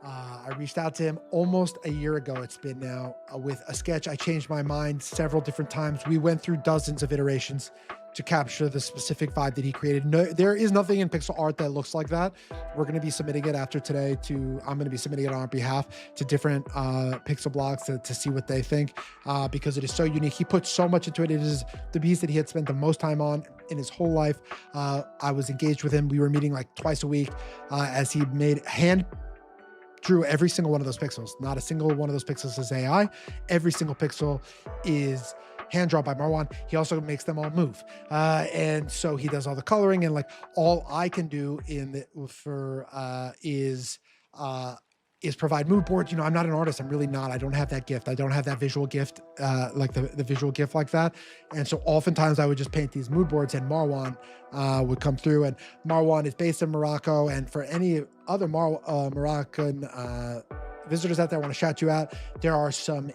I reached out to him almost a year ago. It's been now with a sketch. I changed my mind several different times. We went through dozens of iterations to capture the specific vibe that he created. No, there is nothing in pixel art that looks like that. We're going to be submitting it after today I'm going to be submitting it on our behalf to different pixel blogs to see what they think because it is so unique. He put so much into it. It is the piece that he had spent the most time on in his whole life. I was engaged with him. We were meeting like twice a week as he drew every single one of those pixels. Not a single one of those pixels is AI. Every single pixel is hand drawn by Marwan. He also makes them all move. And so he does all the coloring, and like all I can do is provide mood boards. I'm not an artist. I'm really not. I don't have that gift. I don't have that visual gift, like the visual gift like that. And so oftentimes I would just paint these mood boards and Marwan would come through. And Marwan is based in Morocco. And for any other Moroccan visitors out there, I want to shout you out. There's some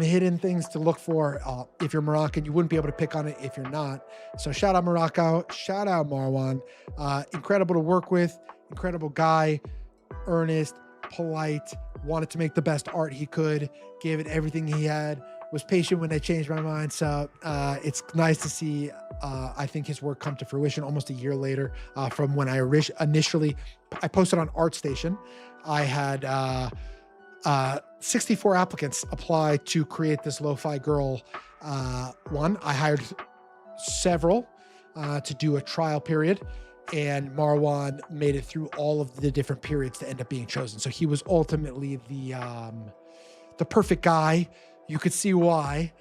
hidden things to look for. If you're Moroccan, you wouldn't be able to pick on it if you're not. So shout out Morocco, shout out Marwan. Incredible to work with, incredible guy. Earnest, polite, wanted to make the best art he could, gave it everything he had, was patient when I changed my mind. So it's nice to see, I think, his work come to fruition almost a year later from when I initially posted on ArtStation. I had 64 applicants apply to create this lo-fi girl one. I hired several to do a trial period. And Marwan made it through all of the different periods to end up being chosen. So he was ultimately the perfect guy. You could see why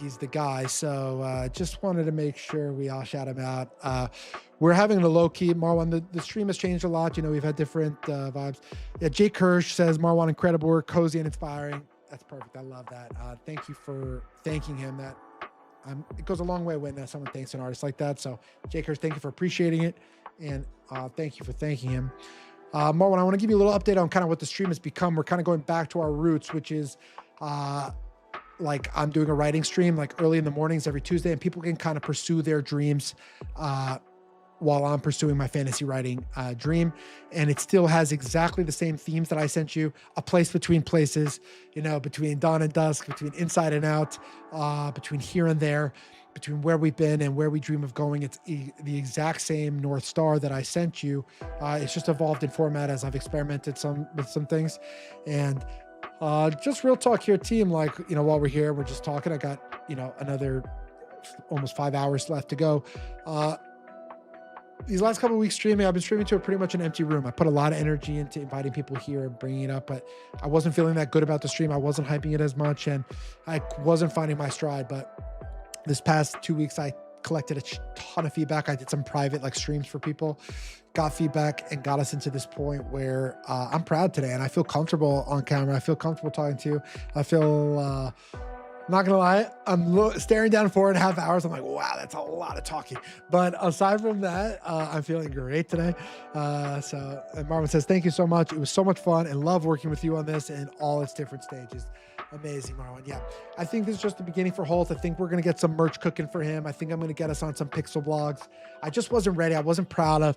he's the guy. So just wanted to make sure we all shout him out. We're having the low key. Marwan, the stream has changed a lot. We've had different vibes. Yeah, Jake Kirsch says, Marwan, incredible work, cozy and inspiring. That's perfect. I love that. Thank you for thanking him. It goes a long way when someone thanks an artist like that. So, Jakers, thank you for appreciating it. And thank you for thanking him. Marwan, I want to give you a little update on kind of what the stream has become. We're kind of going back to our roots, which is like I'm doing a writing stream like early in the mornings every Tuesday, and people can kind of pursue their dreams while I'm pursuing my fantasy writing dream. And it still has exactly the same themes that I sent you: a place between places, between dawn and dusk, between inside and out, between here and there, between where we've been and where we dream of going. It's the exact same North Star that I sent you. It's just evolved in format as I've experimented with some things. And just real talk here, team, while we're here, we're just talking. I got, another almost 5 hours left to go. These last couple of weeks streaming, I've been streaming to pretty much an empty room. I put a lot of energy into inviting people here and bringing it up, but I wasn't feeling that good about the stream. I wasn't hyping it as much, and I wasn't finding my stride. But this past 2 weeks, I collected a ton of feedback. I did some private streams for people, got feedback, and got us into this point where I'm proud today, and I feel comfortable on camera. I feel comfortable talking to you. I feel... not gonna lie, I'm staring down 4.5 hours. I'm like, wow, that's a lot of talking. But aside from that, I'm feeling great today. And Marwan says, thank you so much. It was so much fun and love working with you on this in all its different stages. Amazing, Marwan. Yeah, I think this is just the beginning for Holt. I think we're gonna get some merch cooking for him. I think I'm gonna get us on some pixel blogs. I just wasn't ready. I wasn't proud of.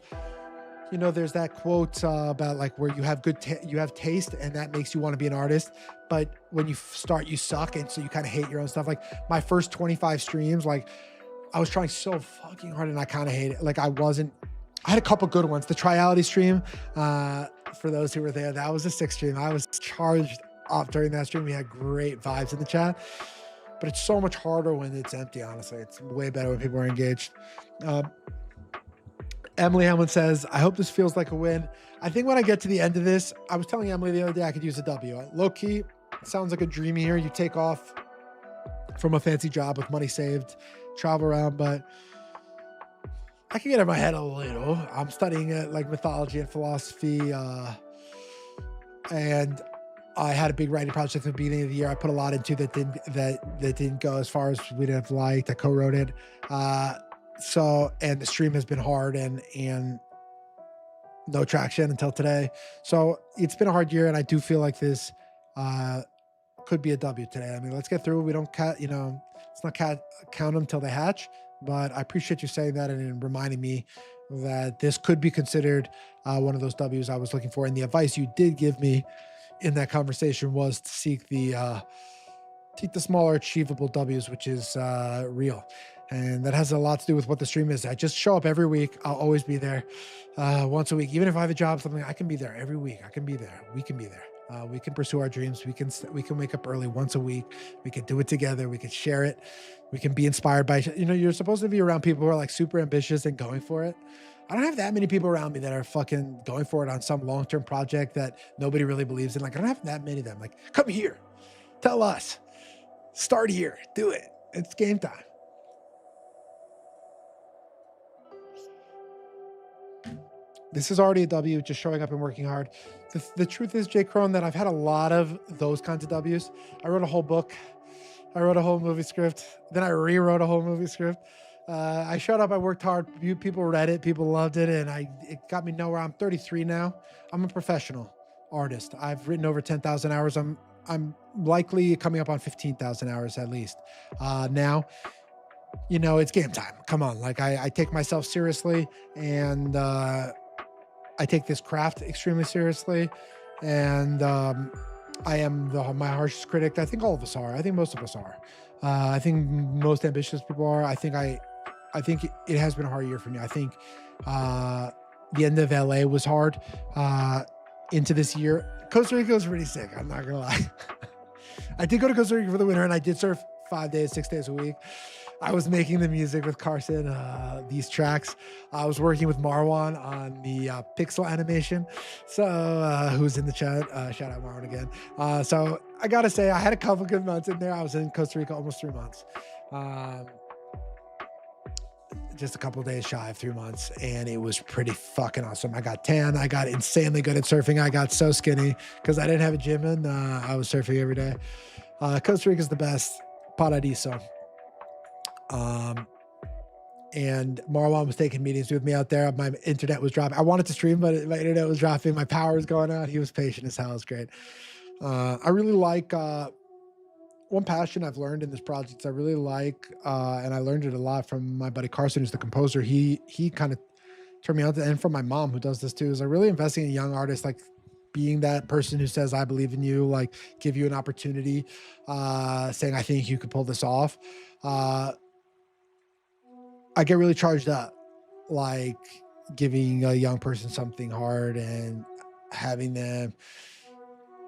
There's that quote about where you have you have taste, and that makes you want to be an artist. But when you start, you suck, and so you kind of hate your own stuff. My first 25 streams, I was trying so fucking hard, and I kind of hate it. I had a couple good ones. The Triality stream, for those who were there, that was a 6 stream. I was charged up during that stream. We had great vibes in the chat, but it's so much harder when it's empty. Honestly, it's way better when people are engaged. Emily Hamlin says, I hope this feels like a win. I think when I get to the end of this, I was telling Emily the other day I could use a W. Low key, it sounds like a dream here. You take off from a fancy job with money saved, travel around, but I can get in my head a little. I'm studying mythology and philosophy, and I had a big writing project at the beginning of the year. I put a lot into that didn't go as far as we'd have liked. I co-wrote it. And the stream has been hard and no traction until today. So it's been a hard year, and I do feel like this could be a W today. I mean, let's get through it. We don't let's not count them till they hatch, but I appreciate you saying that and reminding me that this could be considered one of those W's I was looking for. And the advice you did give me in that conversation was to seek the smaller achievable W's, which is real. And that has a lot to do with what the stream is. I just show up every week. I'll always be there once a week. Even if I have a job, something, I can be there every week. I can be there. We can be there. We can pursue our dreams. We can wake up early once a week. We can do it together. We can share it. We can be inspired by, you're supposed to be around people who are super ambitious and going for it. I don't have that many people around me that are fucking going for it on some long-term project that nobody really believes in. I don't have that many of them. Come here, tell us, start here, do it. It's game time. This is already a W, just showing up and working hard. The truth is, Jay Crone, that I've had a lot of those kinds of W's. I wrote a whole book. I wrote a whole movie script. Then I rewrote a whole movie script. I showed up, I worked hard. People read it, people loved it, and it got me nowhere. I'm 33 now. I'm a professional artist. I've written over 10,000 hours. I'm likely coming up on 15,000 hours at least. Now, it's game time. Come on. I take myself seriously, and I take this craft extremely seriously, and I am my harshest critic. I think all of us are. I think most of us are. I think most ambitious people are. I think it has been a hard year for me. I think the end of LA was hard. Into this year, Costa Rica was pretty sick. I'm not gonna lie. I did go to Costa Rica for the winter, and I did surf 5 days, 6 days a week. I was making the music with Carson, these tracks. I was working with Marwan on the pixel animation. So who's in the chat? Shout out Marwan again. So I gotta say, I had a couple good months in there. I was in Costa Rica almost 3 months. Just a couple of days shy of 3 months, and it was pretty fucking awesome. I got tan. I got insanely good at surfing. I got so skinny because I didn't have a gym, and I was surfing every day. Costa Rica is the best. Paradiso. And Marwan was taking meetings with me out there. My internet was dropping. I wanted to stream, but my internet was dropping. My power was going out. He was patient as hell. It was great. I really like one passion I've learned in this project is I really like, and I learned it a lot from my buddy Carson, who's the composer. He kind of turned me on to, and from my mom who does this too, is like really investing in young artists, like being that person who says, I believe in you, like give you an opportunity, saying, I think you could pull this off. I get really charged up, like giving a young person something hard and having them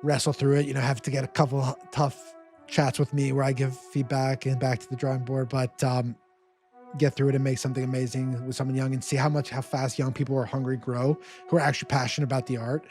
wrestle through it, have to get a couple tough chats with me where I give feedback and back to the drawing board, but get through it and make something amazing with someone young and see how fast young people are hungry grow, who are actually passionate about the art.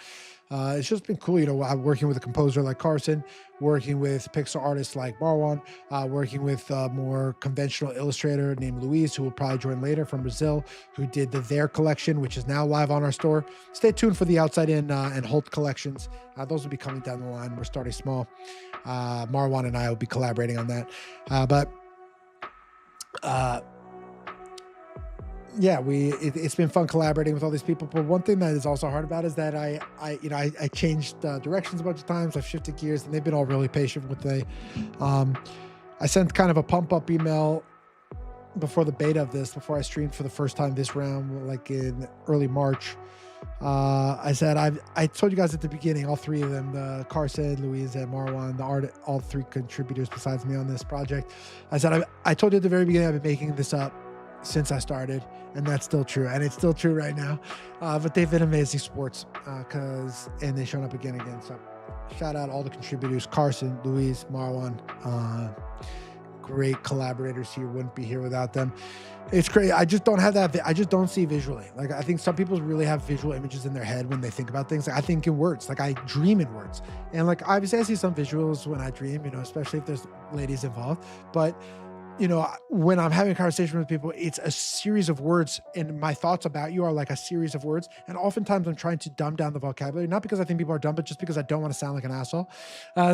It's just been cool, I'm working with a composer like Carson, working with pixel artists like Marwan, working with a more conventional illustrator named Luis, who will probably join later, from Brazil, who did the Their collection, which is now live on our store. Stay tuned for the Outside In and Holt collections. Those will be coming down the line. We're starting small. Marwan and I will be collaborating on that. Yeah, it's been fun collaborating with all these people. But one thing that is also hard about is that I changed directions a bunch of times. I've shifted gears, and they've been all really patient with me. I sent kind of a pump up email before the beta of this, before I streamed for the first time this round, like in early March. I said, I told you guys at the beginning, all three of them, the Carson, Louise, and Marwan, all three contributors besides me on this project. I said, I told you at the very beginning, I've been making this up since I started, and that's still true, and it's still true right now. But they've been amazing sports, and they've shown up again. So shout out all the contributors: Carson, Louise, Marwan, great collaborators here. Wouldn't be here without them. It's great. I just don't have that. I just don't see visually. Like, I think some people really have visual images in their head when they think about things. Like, I think in words. Like, I dream in words. And like, obviously I see some visuals when I dream, especially if there's ladies involved. But when I'm having a conversation with people, it's a series of words, and my thoughts about you are like a series of words. And oftentimes I'm trying to dumb down the vocabulary, not because I think people are dumb, but just because I don't want to sound like an asshole.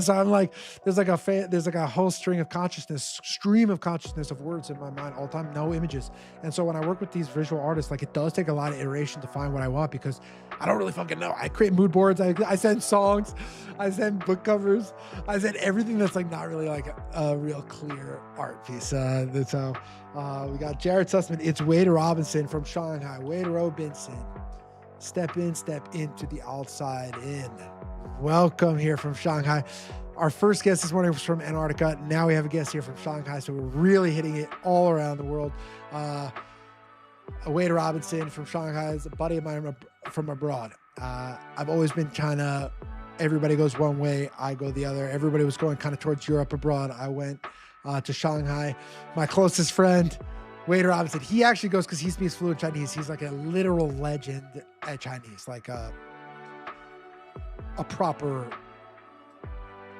So I'm like, there's like a whole stream of consciousness of words in my mind all the time, no images. And so when I work with these visual artists, like, it does take a lot of iteration to find what I want, because I don't really fucking know. I create mood boards. I send songs. I send book covers. I send everything that's like not really like a real clear art piece. That's how we got Jared Sussman. It's Wade Robinson from Shanghai. Wade Robinson. Step into the outside in. Welcome here from Shanghai. Our first guest this morning was from Antarctica. Now we have a guest here from Shanghai, so we're really hitting it all around the world. Wade Robinson from Shanghai is a buddy of mine from abroad. I've always been China. Everybody goes one way, I go the other. Everybody was going kind of towards Europe abroad. I went to Shanghai. My closest friend, Wade Robinson, he actually goes, because he speaks fluent Chinese. He's like a literal legend at Chinese, like a proper.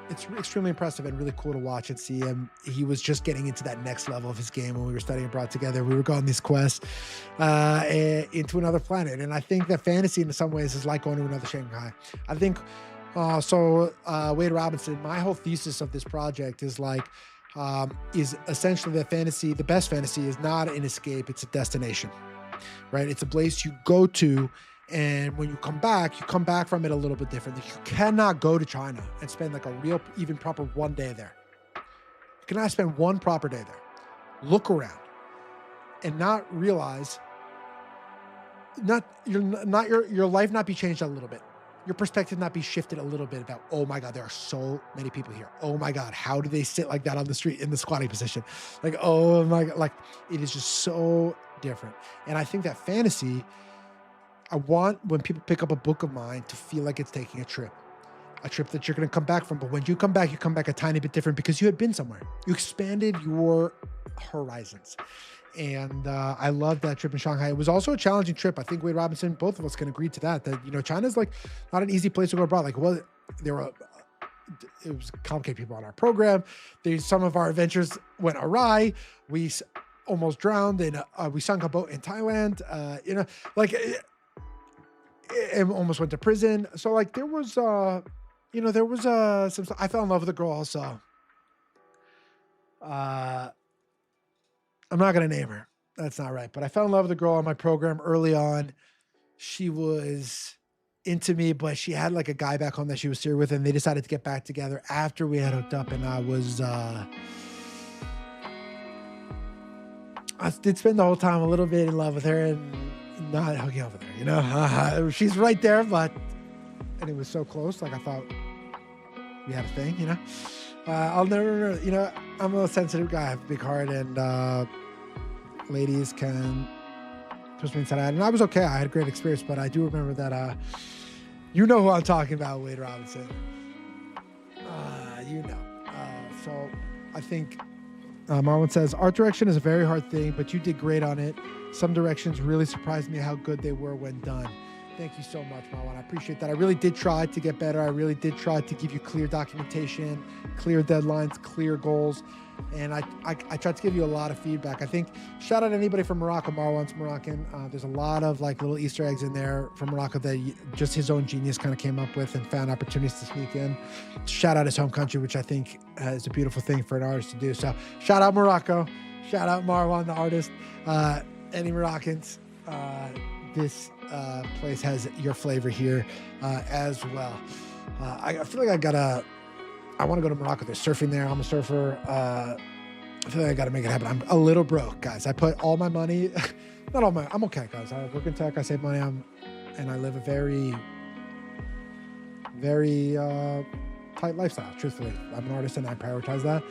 It's extremely impressive and really cool to watch and see him. He was just getting into that next level of his game when we were studying abroad together. We were going on these quests into another planet. And I think that fantasy in some ways is like going to another Shanghai. I think, Wade Robinson, my whole thesis of this project is is essentially that fantasy, the best fantasy, is not an escape, it's a destination, right? It's a place you go to, and when you come back from it a little bit different. You cannot go to China and spend like a real, even proper one day there. You cannot spend one proper day there, look around, and not realize, your life not be changed a little bit. Your perspective not be shifted a little bit about, oh my God, there are so many people here. Oh my God, how do they sit like that on the street in the squatting position? Like, oh my God, like, it is just so different. And I think that fantasy, I want, when people pick up a book of mine, to feel like it's taking a trip that you're going to come back from. But when you come back a tiny bit different, because you had been somewhere. You expanded your horizons. And I loved that trip in Shanghai. It was also a challenging trip. I think Wade Robinson, both of us can agree to that China's like not an easy place to go abroad. Like, well, it was complicated people on our program. Some of our adventures went awry. We almost drowned, and we sunk a boat in Thailand. And almost went to prison. So like there was some. I fell in love with a girl also. I'm not going to name her. That's not right. But I fell in love with a girl on my program early on. She was into me, but she had like a guy back home that she was serious with, and they decided to get back together after we had hooked up. And I did spend the whole time a little bit in love with her, and not hooking over there, she's right there, and it was so close. Like I thought we had a thing, I'll never, I'm a sensitive guy. I have a big heart, and ladies can push me inside out. And I was okay. I had a great experience, but I do remember that, who I'm talking about, Wade Robinson. So I think Marwan says, art direction is a very hard thing, but you did great on it. Some directions really surprised me how good they were when done. Thank you so much, Marwan. I appreciate that. I really did try to get better. I really did try to give you clear documentation, clear deadlines, clear goals. And I tried to give you a lot of feedback. I think, shout out to anybody from Morocco. Marwan's Moroccan. There's a lot of like little Easter eggs in there from Morocco that just his own genius kind of came up with and found opportunities to sneak in. Shout out his home country, which I think is a beautiful thing for an artist to do. So shout out Morocco. Shout out Marwan, the artist. Any Moroccans, this place has your flavor here as well. I feel like I want to go to Morocco. There's surfing there. I'm a surfer. I feel like I got to make it happen. I'm a little broke, guys. I put all my money, not all my, I'm okay, guys. I work in tech. I save money. And I live a very, very tight lifestyle, truthfully. I'm an artist and I prioritize that.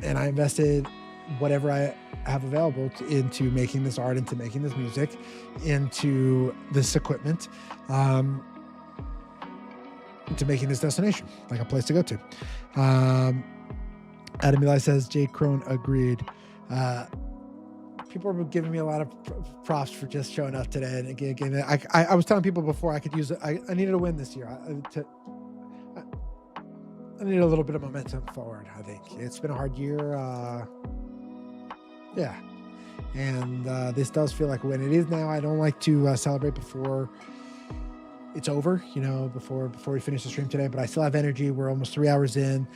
And I invested whatever I have available into making this art, into making this music, into this equipment, into making this destination like a place to go to. Adam Eli says, Jay Crone agreed. People are giving me a lot of props for just showing up today. And again, I was telling people before I could use it. I needed a win this year. I need a little bit of momentum forward. I think it's been a hard year. Yeah. And this does feel like a win. It is now. I don't like to celebrate before it's over, before we finish the stream today, but I still have energy. We're almost 3 hours in.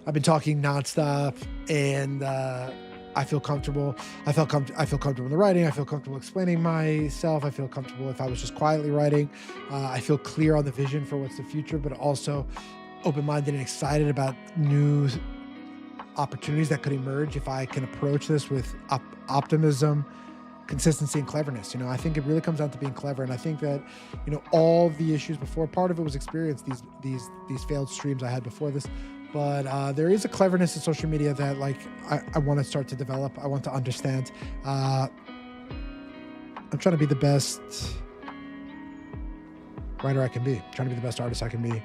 I've been talking nonstop, and I feel comfortable. I feel comfortable in the writing. I feel comfortable explaining myself. I feel comfortable if I was just quietly writing. I feel clear on the vision for what's the future, but also open-minded and excited about new opportunities that could emerge if I can approach this with optimism, consistency, and cleverness. I think it really comes down to being clever. And I think that, all the issues before, part of it was experience, these failed streams I had before this, but there is a cleverness in social media that I want to start to develop. I want to understand. I'm trying to be the best writer I can be. I'm trying to be the best artist I can be.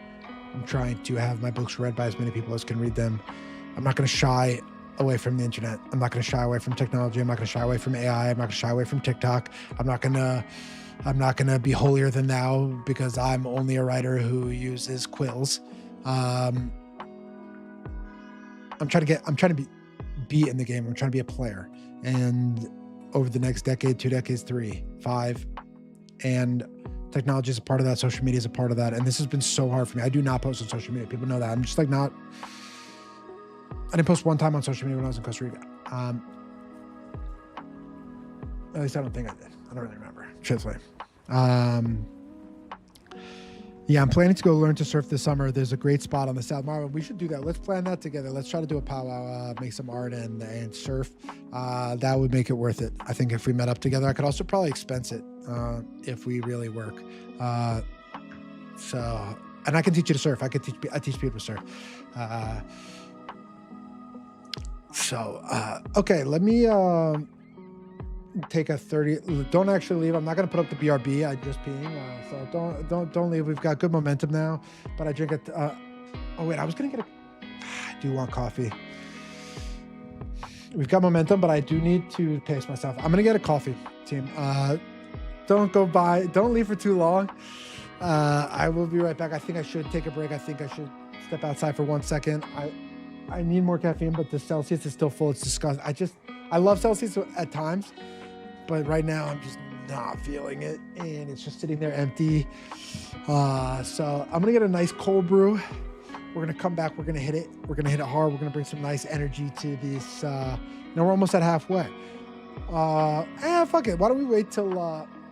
I'm trying to have my books read by as many people as can read them. I'm not going to shy away from the internet. I'm not going to shy away from technology. I'm not going to shy away from AI. I'm not going to shy away from TikTok. I'm not going to be holier than thou because I'm only a writer who uses quills. I'm trying to be in the game. I'm trying to be a player. And over the next decade, 2 decades, 3, 5, and technology is a part of that. Social media is a part of that. And this has been so hard for me. I do not post on social media. People know that. I'm just I didn't post one time on social media when I was in Costa Rica. At least I don't think I did. I don't really remember, truthfully. Yeah, I'm planning to go learn to surf this summer. There's a great spot on the South Marwan. We should do that. Let's plan that together. Let's try to do a powwow, make some art and surf. That would make it worth it. I think if we met up together, I could also probably expense it if we really work. And I can teach you to surf. I teach people to surf. Okay, let me take a 30. Don't actually leave. I'm not going to put up the BRB. I just peeing. So don't leave. We've got good momentum now. But I drink it. Oh wait, I was going to get I do want coffee. We've got momentum, but I do need to pace myself. I'm going to get a coffee, team. Don't leave for too long. I will be right back. I think I should take a break. I think I should step outside for 1 second. I need more caffeine, but the Celsius is still full. It's disgusting. I love Celsius at times, but right now I'm just not feeling it, and it's just sitting there empty. So I'm gonna get a nice cold brew. We're gonna come back. We're gonna hit it. We're gonna hit it hard. We're gonna bring some nice energy to this. We're almost at halfway. Fuck it. Why don't we wait till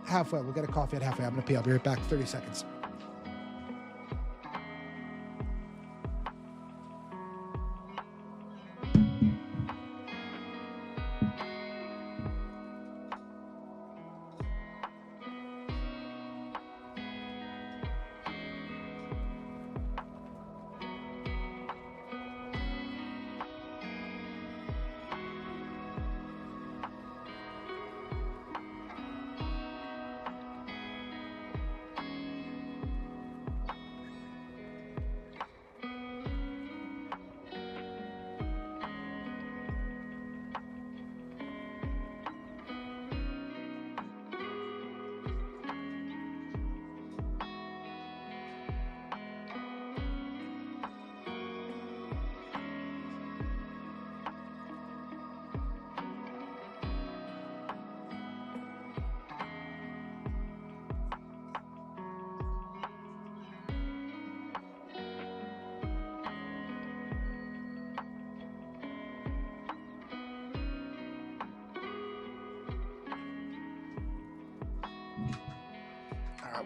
halfway? We'll get a coffee at halfway. I'm gonna pee. I'll be right back. 30 seconds.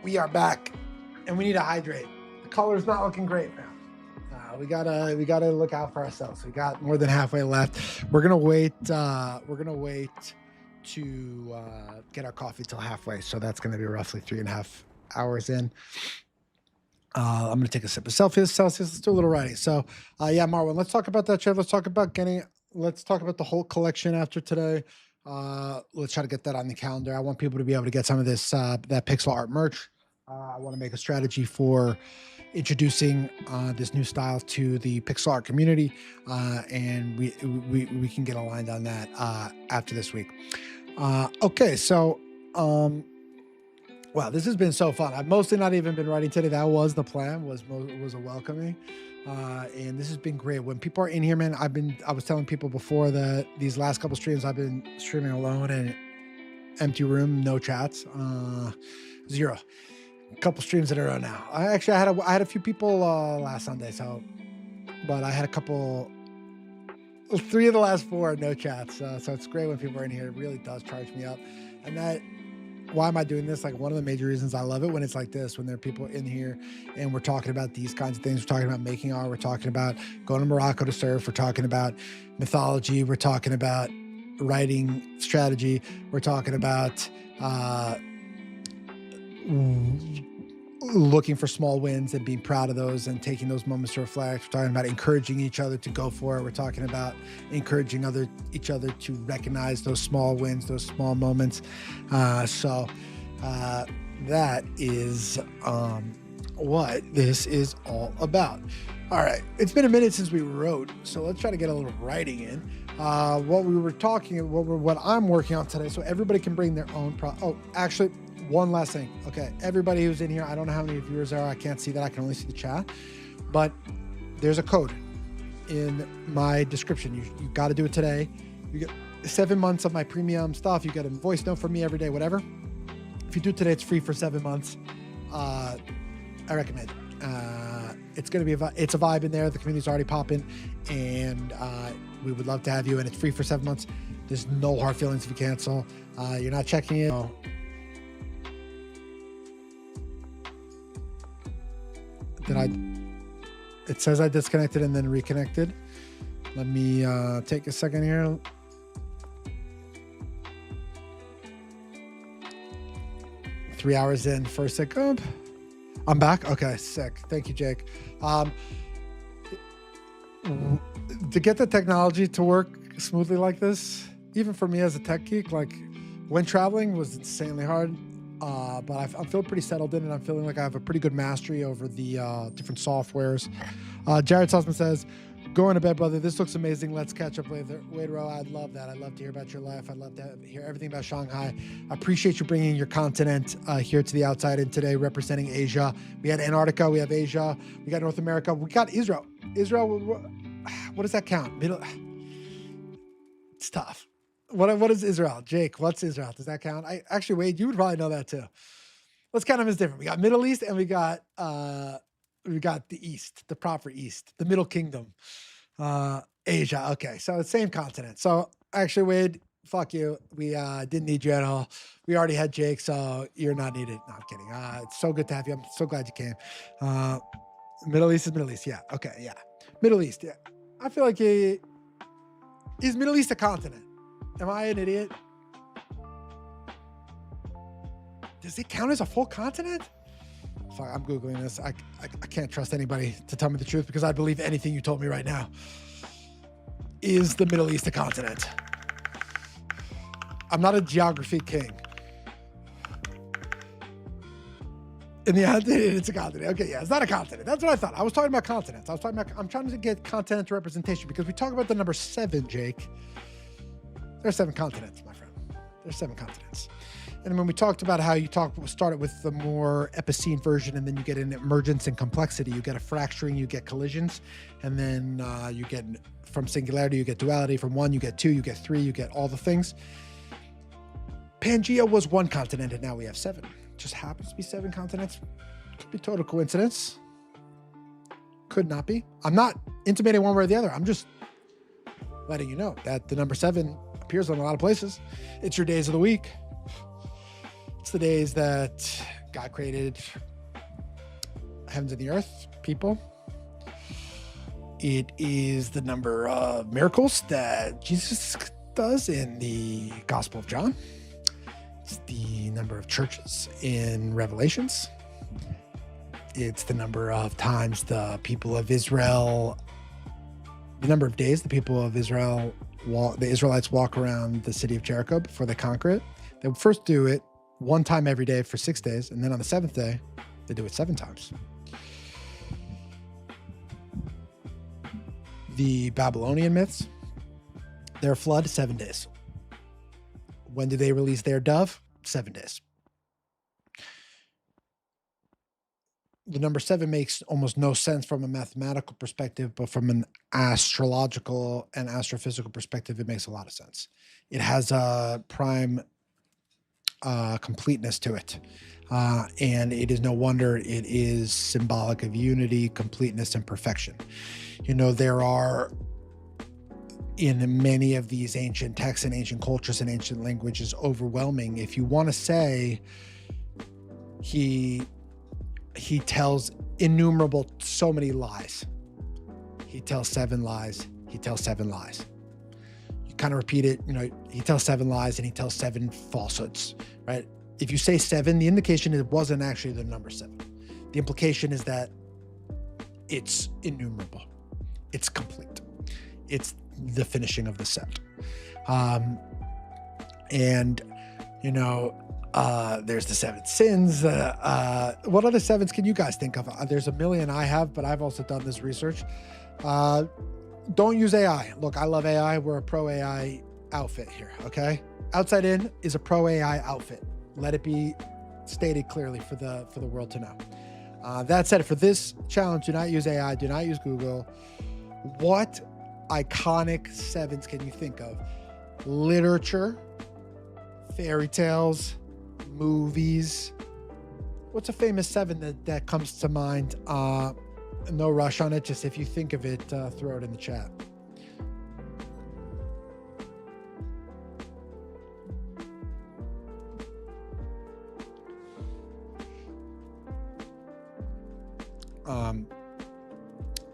We are back, and we need to hydrate. The color's not looking great now. We gotta look out for ourselves. We got more than halfway left. We're gonna wait. To get our coffee till halfway, so that's gonna be roughly 3.5 hours in. I'm gonna take a sip of Celsius. Let's do a little writing. So, yeah, Marwan, let's talk about that, Trev. Let's talk about the whole collection after today. Let's try to get that on the calendar. I want people to be able to get some of this that pixel art merch. I want to make a strategy for introducing this new style to the pixel art community, and we can get aligned on that after this week. Okay, so wow, this has been so fun. I've mostly not even been writing today. That was the plan, was a welcoming, and this has been great. When people are in here, man, I was telling people before that these last couple streams I've been streaming alone and empty room, no chats, 0. A couple streams in a row now. I had a few people last Sunday, but I had a couple. 3 of the last 4 no chats. So it's great when people are in here. It really does charge me up. And why am I doing this? Like, one of the major reasons I love it when it's like this, when there are people in here and we're talking about these kinds of things. We're talking about making art. We're talking about going to Morocco to surf. We're talking about mythology. We're talking about writing strategy. We're talking about looking for small wins and being proud of those and taking those moments to reflect. We're talking about encouraging each other to go for it. We're talking about encouraging each other to recognize those small wins, those small moments. So that is what this is all about. All right, it's been a minute since we wrote, so let's try to get a little writing in. What I'm working on today, so everybody can bring their own actually, one last thing. Okay, everybody who's in here, I don't know how many viewers there are. I can't see that. I can only see the chat. But there's a code in my description. You got to do it today. You get 7 months of my premium stuff. You get a voice note from me every day, whatever. If you do it today, it's free for 7 months. I recommend it. It's going to be it's a vibe in there. The community's already popping, and we would love to have you. And it's free for 7 months. There's no hard feelings if you cancel. You're not checking it. It says I disconnected and then reconnected. Let me take a second here. Three hours in, first second. I'm back. Okay, sick. Thank you, Jake. To get the technology to work smoothly like this, even for me as a tech geek, like when traveling was insanely hard. But I feel pretty settled in, and I'm feeling like I have a pretty good mastery over the different softwares. Jared Sussman says, going to bed, brother. This looks amazing. Let's catch up later. I'd love that. I'd love to hear about your life. I'd love to hear everything about Shanghai. I appreciate you bringing your continent here to the outside and today, representing Asia. We had Antarctica. We have Asia. We got North America. We got Israel. What does that count? It's tough. What is Israel? Jake, what's Israel? Does that count? Wade, you would probably know that too. Let's count them as different. We got Middle East and we got the East, the proper East, the Middle Kingdom, Asia. Okay, so it's same continent. So actually, Wade, fuck you. We didn't need you at all. We already had Jake, so you're not needed. No, I'm kidding. It's so good to have you. I'm so glad you came. Middle East is Middle East. Yeah. Okay. Yeah. Middle East. Yeah. I feel like is Middle East a continent? Am I an idiot? Does it count as a full continent? Fuck, I'm Googling this. I can't trust anybody to tell me the truth because I believe anything you told me right now. Is the Middle East a continent? I'm not a geography king. In the end, it's a continent. Okay, yeah, it's not a continent. That's what I thought. I was talking about continents. I'm trying to get continent representation because we talk about the number 7, Jake. There's 7 continents, my friend. There's 7 continents. And when we talked about how started with the more epicene version, and then you get an emergence and complexity, you get a fracturing, you get collisions, and then you get from singularity, you get duality. From 1, you get 2, you get 3, you get all the things. Pangea was 1 continent, and now we have 7. Just happens to be 7 continents. Could be total coincidence. Could not be. I'm not intimating one way or the other. I'm just letting you know that the number 7 appears in a lot of places. It's your days of the week. It's the days that God created heavens and the earth, people. It is the number of miracles that Jesus does in the Gospel of John. It's the number of churches in Revelations. It's the number of times the people of Israel, the number of days the people of Israel, the Israelites walk around the city of Jericho before they conquer it. They would first do it one time every day for 6 days, and then on the seventh day, they do it 7 times. The Babylonian myths, their flood, 7 days. When do they release their dove? 7 days. The number 7 makes almost no sense from a mathematical perspective, but from an astrological and astrophysical perspective, it makes a lot of sense. It has a prime completeness to it. And it is no wonder it is symbolic of unity, completeness, and perfection. You know, there are, in many of these ancient texts and ancient cultures and ancient languages, overwhelming. If you want to say he tells innumerable, so many lies. He tells 7 lies. He tells 7 lies. You kind of repeat it, you know, he tells 7 lies and he tells 7 falsehoods, right? If you say 7, the indication is it wasn't actually the number 7. The implication is that it's innumerable. It's complete. It's the finishing of the set. And, you know, there's the 7 sins. What other 7s can you guys think of? There's a million I have, but I've also done this research. Don't use AI. Look, I love AI. We're a pro AI outfit here. Okay. Outside In is a pro AI outfit. Let it be stated clearly for the world to know. That said, for this challenge, do not use AI. Do not use Google. What iconic 7s can you think of? Literature, fairy tales, movies. What's a famous 7 that comes to mind? No rush on it. Just if you think of it, throw it in the chat.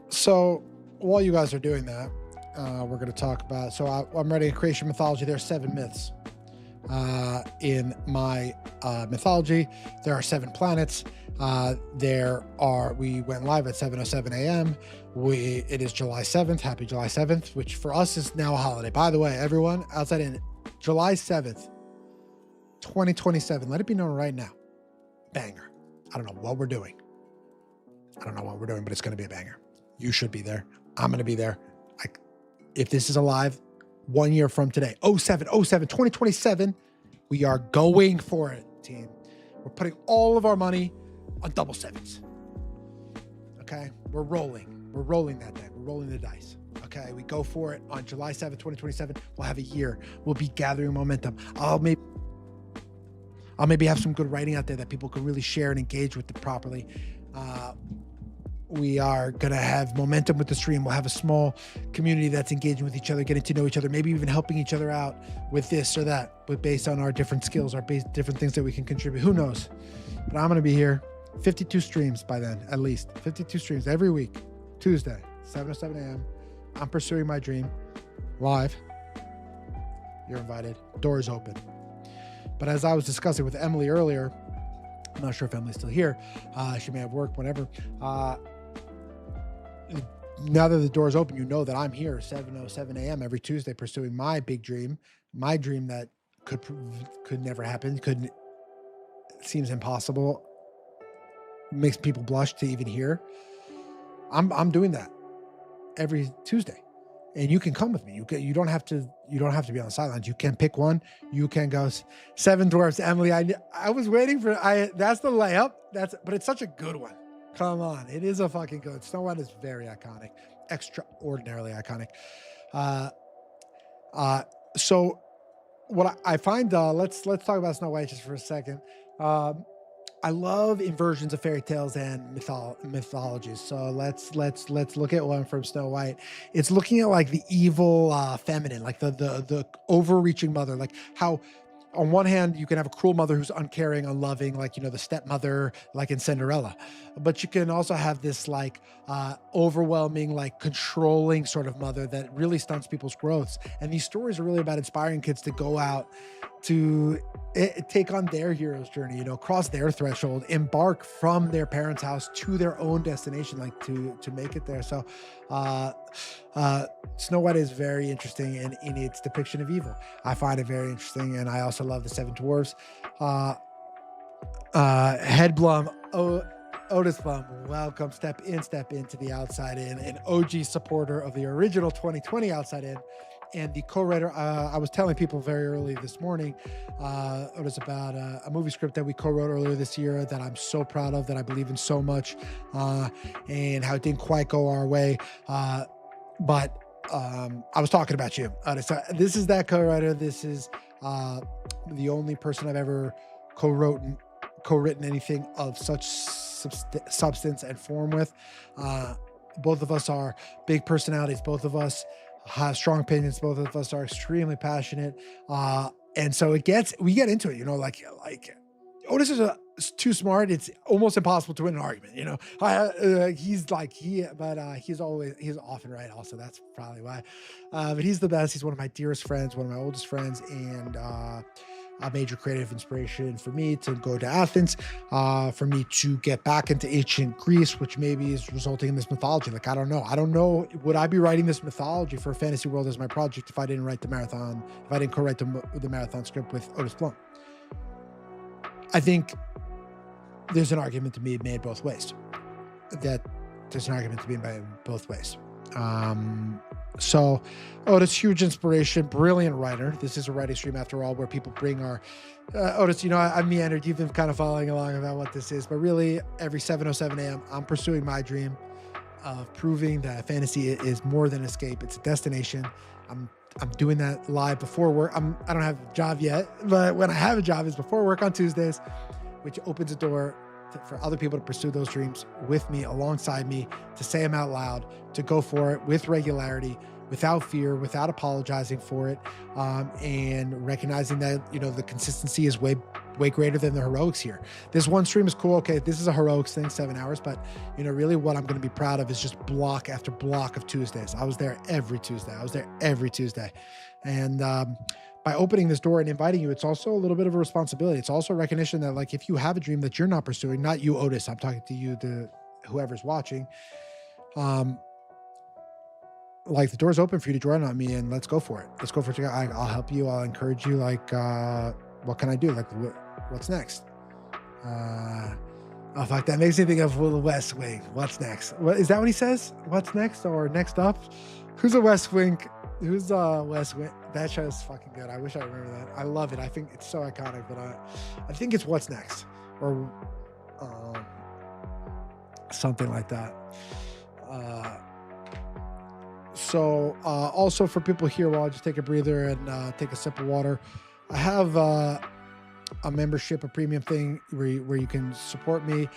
So while you guys are doing that, we're going to talk about, so I'm writing a creation mythology. There are 7 myths. In my mythology, there are 7 planets. We went live at 7:07 a.m. It is July 7th. Happy July 7th, which for us is now a holiday. By the way, everyone outside in July 7th, 2027. Let it be known right now. Banger. I don't know what we're doing. But it's going to be a banger. You should be there. I'm going to be there. If this is alive, 1 year from today, 2027, we are going for it, team. We're putting all of our money on double 7s. Okay. We're rolling that day. We're rolling the dice. Okay. We go for it on July 7th, 2027. We'll have a year. We'll be gathering momentum. I'll maybe have some good writing out there that people can really share and engage with it properly. We are going to have momentum with the stream. We'll have a small community that's engaging with each other, getting to know each other, maybe even helping each other out with this or that, but based on our different skills, different things that we can contribute. Who knows? But I'm going to be here. 52 streams by then, at least. 52 streams every week. Tuesday, 7:07 a.m. I'm pursuing my dream. Live. You're invited. Doors open. But as I was discussing with Emily earlier, I'm not sure if Emily's still here. She may have work, whatever. Now that the door's open, you know that I'm here 7:07 a.m. every Tuesday pursuing my big dream, my dream that could never happen, seems impossible, makes people blush to even hear. I'm doing that every Tuesday, and you can come with me. You don't have to be on the sidelines. You can pick one. You can go 7 dwarfs. Emily, I was waiting for that's the layup. But it's such a good one. Come on, it is a fucking good. Snow White is very iconic, extraordinarily iconic. So what I find, let's talk about Snow White just for a second. I love inversions of fairy tales and mythologies. So let's look at one from Snow White. It's looking at like the evil feminine, like the overreaching mother, like how on one hand, you can have a cruel mother who's uncaring, unloving, like, the stepmother, like in Cinderella. But you can also have this like overwhelming, like controlling sort of mother that really stunts people's growths. And these stories are really about inspiring kids to go out to take on their hero's journey, cross their threshold, embark from their parents' house to their own destination, like to make it there. So Snow White is very interesting in its depiction of evil. I find it very interesting, and I also love the Seven Dwarves. Head Blum, Otis Blum, welcome. Step into the Outside In, an OG supporter of the original 2020 Outside In, and the co-writer. I was telling people very early this morning, it was about a movie script that we co-wrote earlier this year that I'm so proud of, that I believe in so much, and how it didn't quite go our way. But I was talking about you. So this is that co-writer. This is the only person I've ever co-written anything of such substance and form with. Both of us are big personalities. Both of us have strong opinions. Both of us are extremely passionate. And so we get into it, like Otis is too smart. It's almost impossible to win an argument. He's often right. Also, that's probably why. But he's the best. He's one of my dearest friends, one of my oldest friends, and a major creative inspiration for me to go to Athens, for me to get back into ancient Greece, which maybe is resulting in this mythology. Like, I don't know. Would I be writing this mythology for a fantasy world as my project if I didn't write the marathon, if I didn't co-write the marathon script with Otis Blum? I think there's an argument to be made both ways. So Otis, huge inspiration, brilliant writer. This is a writing stream after all, where people bring our Otis, I've meandered. You've been kind of following along about what this is, but really every 7:07 a.m. I'm pursuing my dream of proving that fantasy is more than escape. It's a destination. I'm doing that live before work. I don't have a job yet, but when I have a job is before work on Tuesdays, which opens a door for other people to pursue those dreams with me, alongside me, to say them out loud, to go for it with regularity, without fear, without apologizing for it, and recognizing that, the consistency is way greater than the heroics here. This one stream is cool. Okay, this is a heroics thing, 7 hours, but really what I'm going to be proud of is just block after block of Tuesdays. I was there every Tuesday. And by opening this door and inviting you, it's also a little bit of a responsibility. It's also a recognition that, like, if you have a dream that you're not pursuing, not you, Otis, I'm talking to you, whoever's watching, like, the door's open for you to join on me, and let's go for it. Let's go for it. I'll help you. I'll encourage you. Like, what can I do? Like, what's next? Oh, fuck, that makes me think of the West Wing. What's next? What is that? What he says? What's next or next up? Who's a West Wing? Who's West Wing? That show is fucking good. I wish I remember that. I love it. I think it's so iconic, but I think it's What's Next, or something like that. So also for people here, while I just take a breather and take a sip of water, I have a membership, a premium thing where you can support me.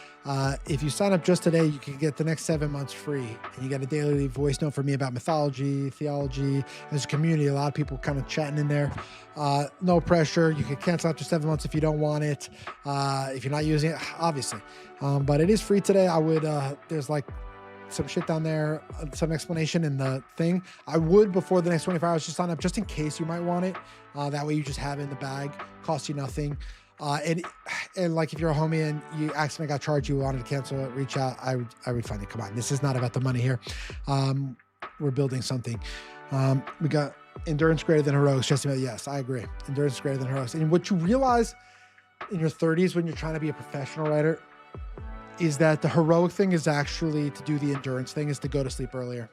If you sign up just today, you can get the next 7 months free, and you get a daily voice note from me about mythology, theology. There's a community, a lot of people kind of chatting in there. No pressure. You can cancel after 7 months if you don't want it, if you're not using it, obviously. But it is free today. I would, there's like some shit down there, some explanation in the thing. I would, before the next 24 hours, just sign up just in case you might want it. That way you just have it in the bag, costs you nothing. And like, if you're a homie and you accidentally got charged, you wanted to cancel it, reach out. I would find it. Come on, this is not about the money here. We're building something. We got endurance greater than heroics. Just about, yes, I agree. Endurance greater than heroics. And what you realize in your 30s when you're trying to be a professional writer is that the heroic thing is actually to do the endurance thing, is to go to sleep earlier.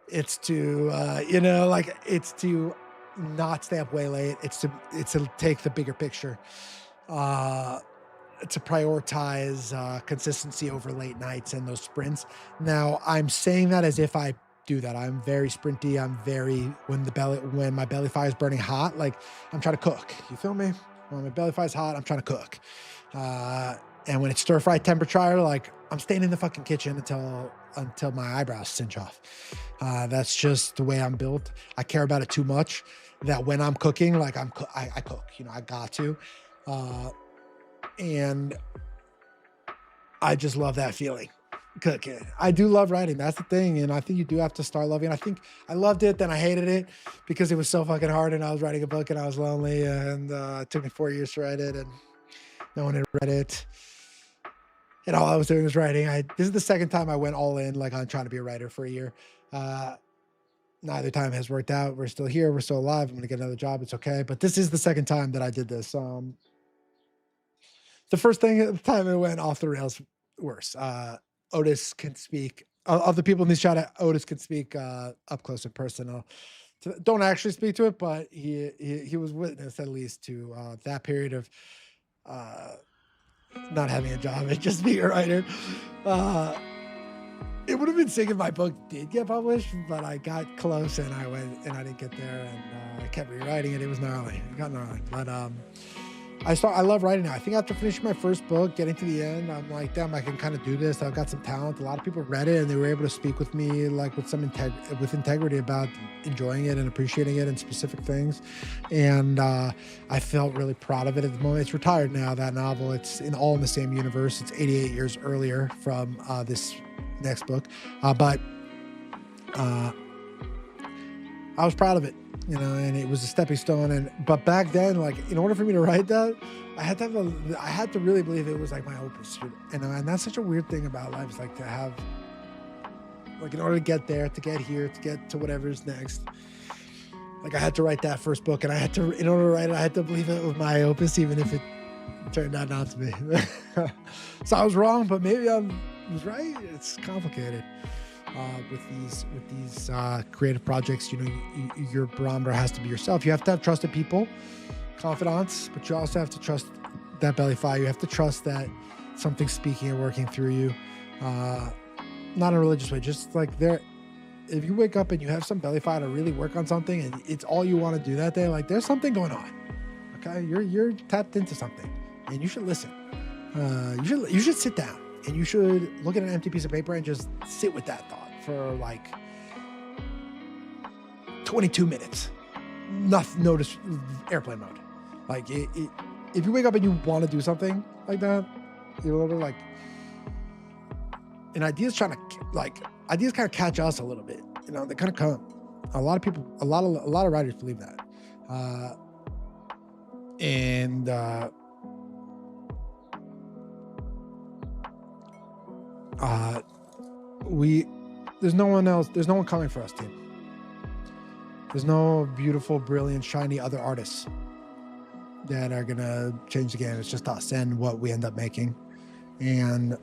It's to, it's to not stay up way late. It's to take the bigger picture, to prioritize consistency over late nights and those sprints. Now, I'm saying that as if I do that. I'm very sprinty. I'm very, when my belly fire is burning hot, like, I'm trying to cook. You feel me? When my belly fire is hot, I'm trying to cook. And when it's stir fry temperature, like I'm staying in the fucking kitchen until my eyebrows cinch off. That's just the way I'm built. I care about it too much that when I'm cooking, like I cook, you know, I got to, and I just love that feeling. Cooking. I do love writing. That's the thing. And I think you do have to start loving it. I think I loved it, then I hated it because it was so fucking hard and I was writing a book and I was lonely and it took me 4 years to write it and no one had read it. And all I was doing was writing. This is the second time I went all in, like on trying to be a writer for a year. Neither time has worked out. We're still here. We're still alive. I'm going to get another job. It's okay. But this is the second time that I did this. The first thing at the time it went off the rails worse. Otis can speak of the people in this chat. Otis can speak up close and personal. Don't actually speak to it, but he was witness at least to that period of not having a job and just being a writer. It would have been sick if my book did get published, but I got close and I went and I didn't get there and I kept rewriting it. It was gnarly. It got gnarly, but I love writing now. I think after finishing my first book, getting to the end, I'm like, damn, I can kind of do this. I've got some talent. A lot of people read it and they were able to speak with me like with some integrity about enjoying it and appreciating it and specific things. And I felt really proud of it at the moment. It's retired now, that novel. It's all in the same universe. It's 88 years earlier from this next book. But I was proud of it. You know, and it was a stepping stone. But back then, like, in order for me to write that, I had to really believe it was like my opus. And that's such a weird thing about life, is like to have, like, in order to get there, to get here, to get to whatever's next. Like I had to write that first book, and in order to write it, I had to believe it was my opus, even if it turned out not to be. So I was wrong, but maybe I was right. It's complicated. With these creative projects, you know, your barometer has to be yourself. You have to have trusted people, confidants, but you also have to trust that belly fire. You have to trust that something's speaking and working through you, not in a religious way, just like there. If you wake up and you have some belly fire to really work on something, and it's all you want to do that day, like there's something going on. Okay, you're tapped into something, and you should listen. You should sit down. And you should look at an empty piece of paper and just sit with that thought for like 22 minutes. Notice airplane mode. Like if you wake up and you want to do something like that, you're like, and ideas kind of catch us a little bit. You know, they kind of come. A lot of people, a lot of writers believe that. There's no one coming for us, team. There's no beautiful, brilliant, shiny other artists that are gonna change the game. It's just us and what we end up making. And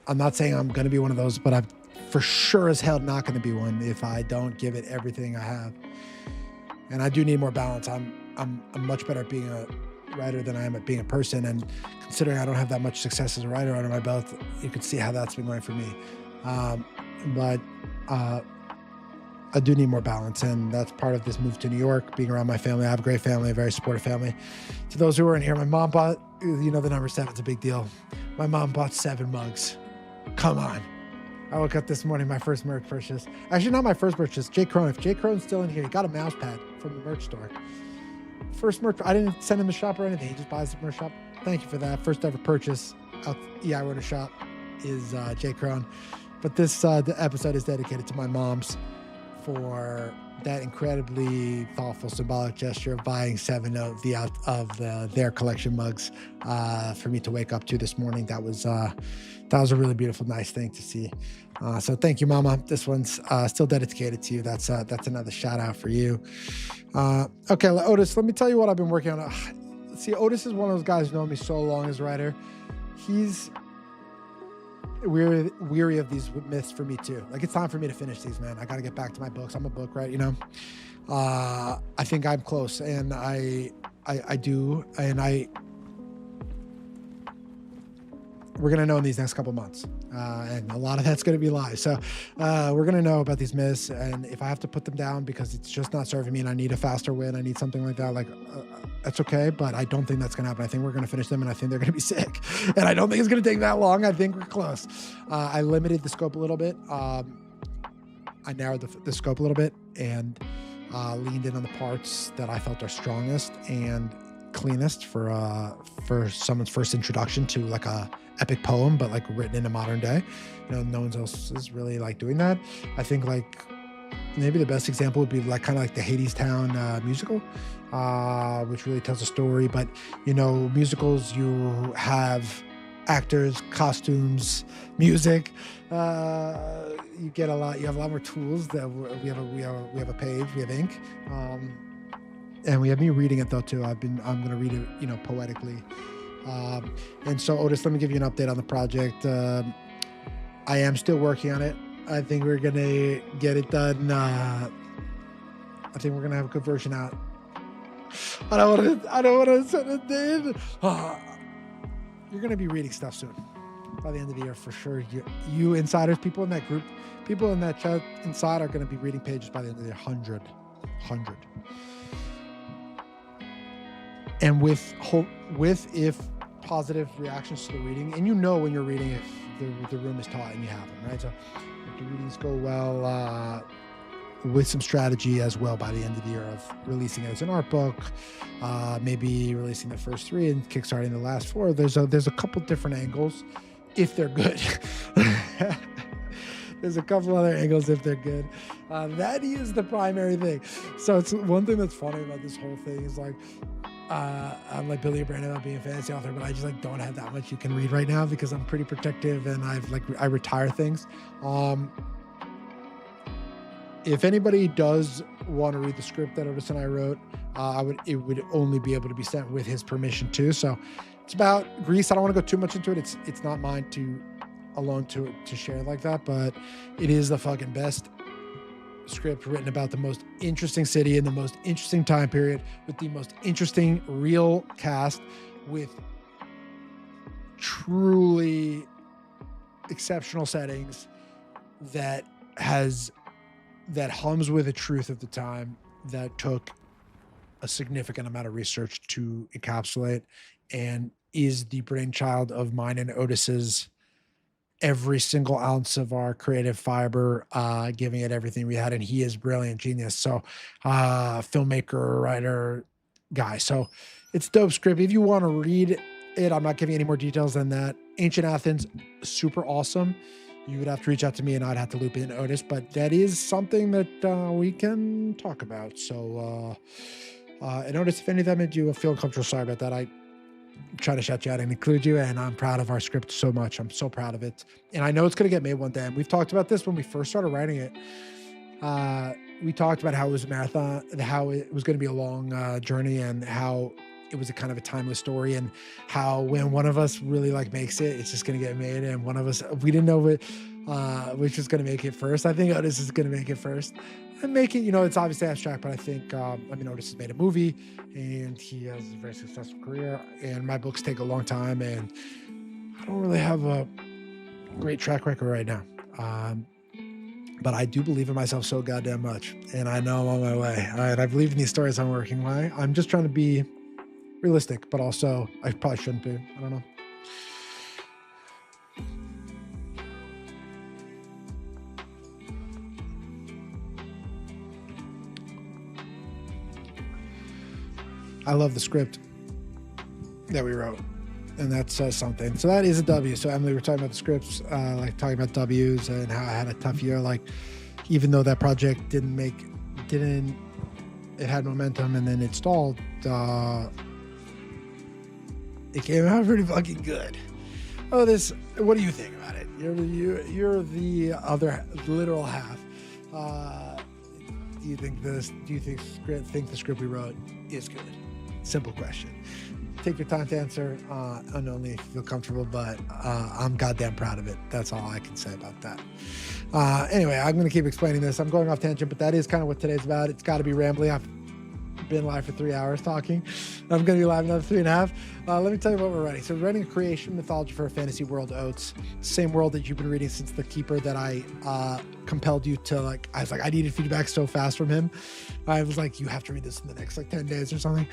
I'm not saying I'm gonna be one of those, but I'm for sure as hell not gonna be one if I don't give it everything I have. And I do need more balance. I'm much better at being a writer than I am at being a person, and considering I don't have that much success as a writer under my belt, you can see how that's been going for me. But I do need more balance, and that's part of this move to New York, being around my family. I have a great family, a very supportive family. To those who weren't here, my mom bought, you know, the number 7's a big deal. My mom bought 7 mugs. Come on. I woke up this morning, my first merch purchase. Actually, not my first purchase. Jake Crone. If Jake Crone's still in here, he got a mouse pad from the merch store. First merch, I didn't send him the shop or anything. He just buys the merch shop. Thank you for that. First ever purchase out the I Wrote a Shop is Jay Crone. But this the episode is dedicated to my moms for that incredibly thoughtful, symbolic gesture of buying 7 of their collection mugs for me to wake up to this morning. That was a really beautiful, nice thing to see. So thank you, Mama. This one's still dedicated to you. That's another shout out for you. Okay, Otis, let me tell you what I've been working on. See, Otis is one of those guys who's known me so long as a writer. He's weary of these myths for me too. Like, it's time for me to finish these, man. I got to get back to my books. I'm a book, right? You know, I think I'm close, and I do, and we're going to know in these next couple months. And a lot of that's going to be lies. So we're going to know about these myths. And if I have to put them down because it's just not serving me and I need a faster win, I need something like that, that's okay. But I don't think that's going to happen. I think we're going to finish them and I think they're going to be sick. And I don't think it's going to take that long. I think we're close. I limited the scope a little bit. I narrowed the scope a little bit and leaned in on the parts that I felt are strongest and cleanest for someone's first introduction to like a epic poem, but like written in a modern day. No one else is really like doing that. I think like maybe the best example would be like kind of like the Hadestown musical, which really tells a story. But musicals, you have actors, costumes, music. You have a lot more tools. That we have a page, we have ink, and we have me reading it though too. I'm going to read it, poetically. And so Otis, let me give you an update on the project. I am still working on it. I think we're going to get it done. I think we're going to have a good version out. I don't want to send it in. You're going to be reading stuff soon. By the end of the year, for sure. You insiders, people in that group, people in that chat inside are going to be reading pages by the end of the year. 100. And with if positive reactions to the reading, and when you're reading if the room is taut and you have them, right? So if the readings go well, with some strategy as well by the end of the year of releasing it as an art book, maybe releasing the first 3 and kickstarting the last 4. There's a couple different angles if they're good. There's a couple other angles if they're good. That is the primary thing. So it's one thing that's funny about this whole thing is like, I'm like Billy Brandon about being a fantasy author, but I just like don't have that much you can read right now because I'm pretty protective and I retire things. If anybody does want to read the script that Otis and I wrote, it would only be able to be sent with his permission too. So it's about Greece. I don't want to go too much into it. It's not mine to share like that, but it is the fucking best script written about the most interesting city in the most interesting time period with the most interesting real cast with truly exceptional settings that hums with the truth of the time that took a significant amount of research to encapsulate and is the brainchild of mine and Otis's every single ounce of our creative fiber, giving it everything we had. And he is brilliant, genius. So filmmaker, writer, guy. So it's dope script. If you want to read it, I'm not giving any more details than that. Ancient Athens, super awesome. You would have to reach out to me and I'd have to loop in Otis, but that is something that we can talk about. So, and Otis, if any of that made you feel uncomfortable, sorry about that. I'm trying to shout you out and include you, and I'm proud of our script so much. I'm so proud of it. And I know it's going to get made one day. And we've talked about this when we first started writing it. We talked about how it was a marathon, how it was going to be a long journey, and how it was a kind of a timeless story, and how when one of us really makes it, it's just going to get made. And one of us, we didn't know which was going to make it first. I think Otis is going to make it first. And make it, it's obviously abstract, but I think, Otis has made a movie and he has a very successful career, and my books take a long time, and I don't really have a great track record right now. But I do believe in myself so goddamn much, and I know I'm on my way. All right, I believe in these stories I'm working on. I'm just trying to be realistic, but also I probably shouldn't be. I don't know. I love the script that we wrote, and that says something. So that is a W. So Emily, we're talking about the scripts, talking about W's and how I had a tough year. Even though that project it had momentum and then it stalled, it came out pretty fucking good. What do you think about it? You're the other literal half. Do you think the script we wrote is good? Simple question. Take your time to answer, and only if you feel comfortable, but I'm goddamn proud of it. That's all I can say about that. Anyway, I'm going to keep explaining this. I'm going off tangent, but that is kind of what today's about. It's got to be rambling. I've been live for 3 hours talking. I'm going to be live another 3.5. Let me tell you what we're writing. So we're writing a creation mythology for a fantasy world, Oats. Same world that you've been reading since The Keeper that I compelled you to, like, I was like, I needed feedback so fast from him. I was like, you have to read this in the next, like, 10 days or something.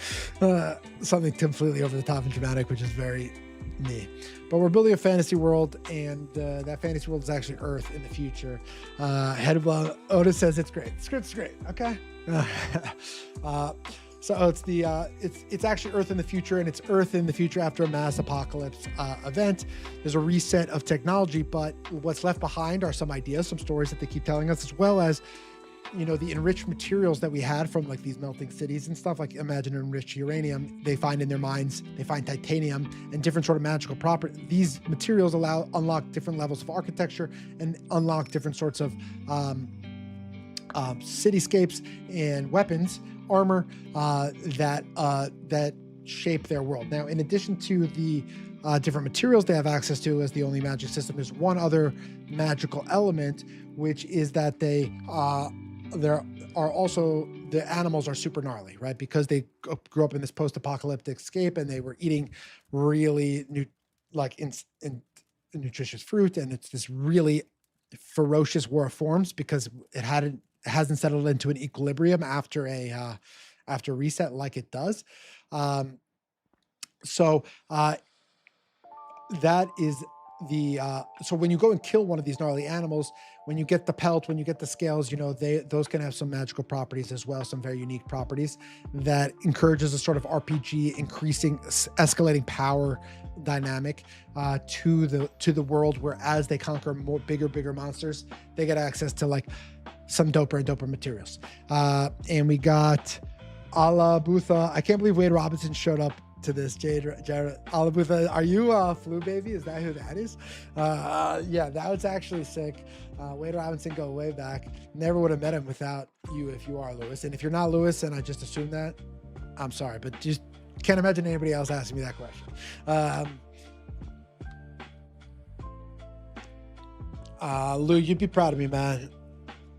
Something completely over the top and dramatic, which is very me. But we're building a fantasy world, and that fantasy world is actually Earth in the future. Head of Otis says it's great. It's great. Okay. So it's actually Earth in the future, and it's Earth in the future after a mass apocalypse event. There's a reset of technology, but what's left behind are some ideas, some stories that they keep telling us, as well as, you know, the enriched materials that we had from, like, these melting cities and stuff. Like, imagine enriched uranium they find in their mines, they find titanium and different sort of magical property. These materials unlock different levels of architecture and unlock different sorts of cityscapes and weapons, armor that shape their world. Now, in addition to the different materials they have access to as the only magic system, there's one other magical element, which is that there are also, the animals are super gnarly, right? Because they grew up in this post-apocalyptic scape, and they were eating really nutritious fruit, and it's this really ferocious war of forms because it hasn't settled into an equilibrium after reset like it does. So that is so when you go and kill one of these gnarly animals, when you get the pelt, when you get the scales, you know, those can have some magical properties as well, some very unique properties that encourages a sort of RPG escalating power dynamic to the world, where as they conquer more bigger monsters, they get access to, like, some doper materials. And we got Alabutha. I can't believe Wade Robinson showed up to this. Jared Alabutha, are you Flu Baby? Is that who that is? Yeah, that was actually sick. Wade Robinson, go way back. Never would have met him without you if you are Lewis. And if you're not Lewis and I just assumed that, I'm sorry, but just can't imagine anybody else asking me that question. Lou, you'd be proud of me, man.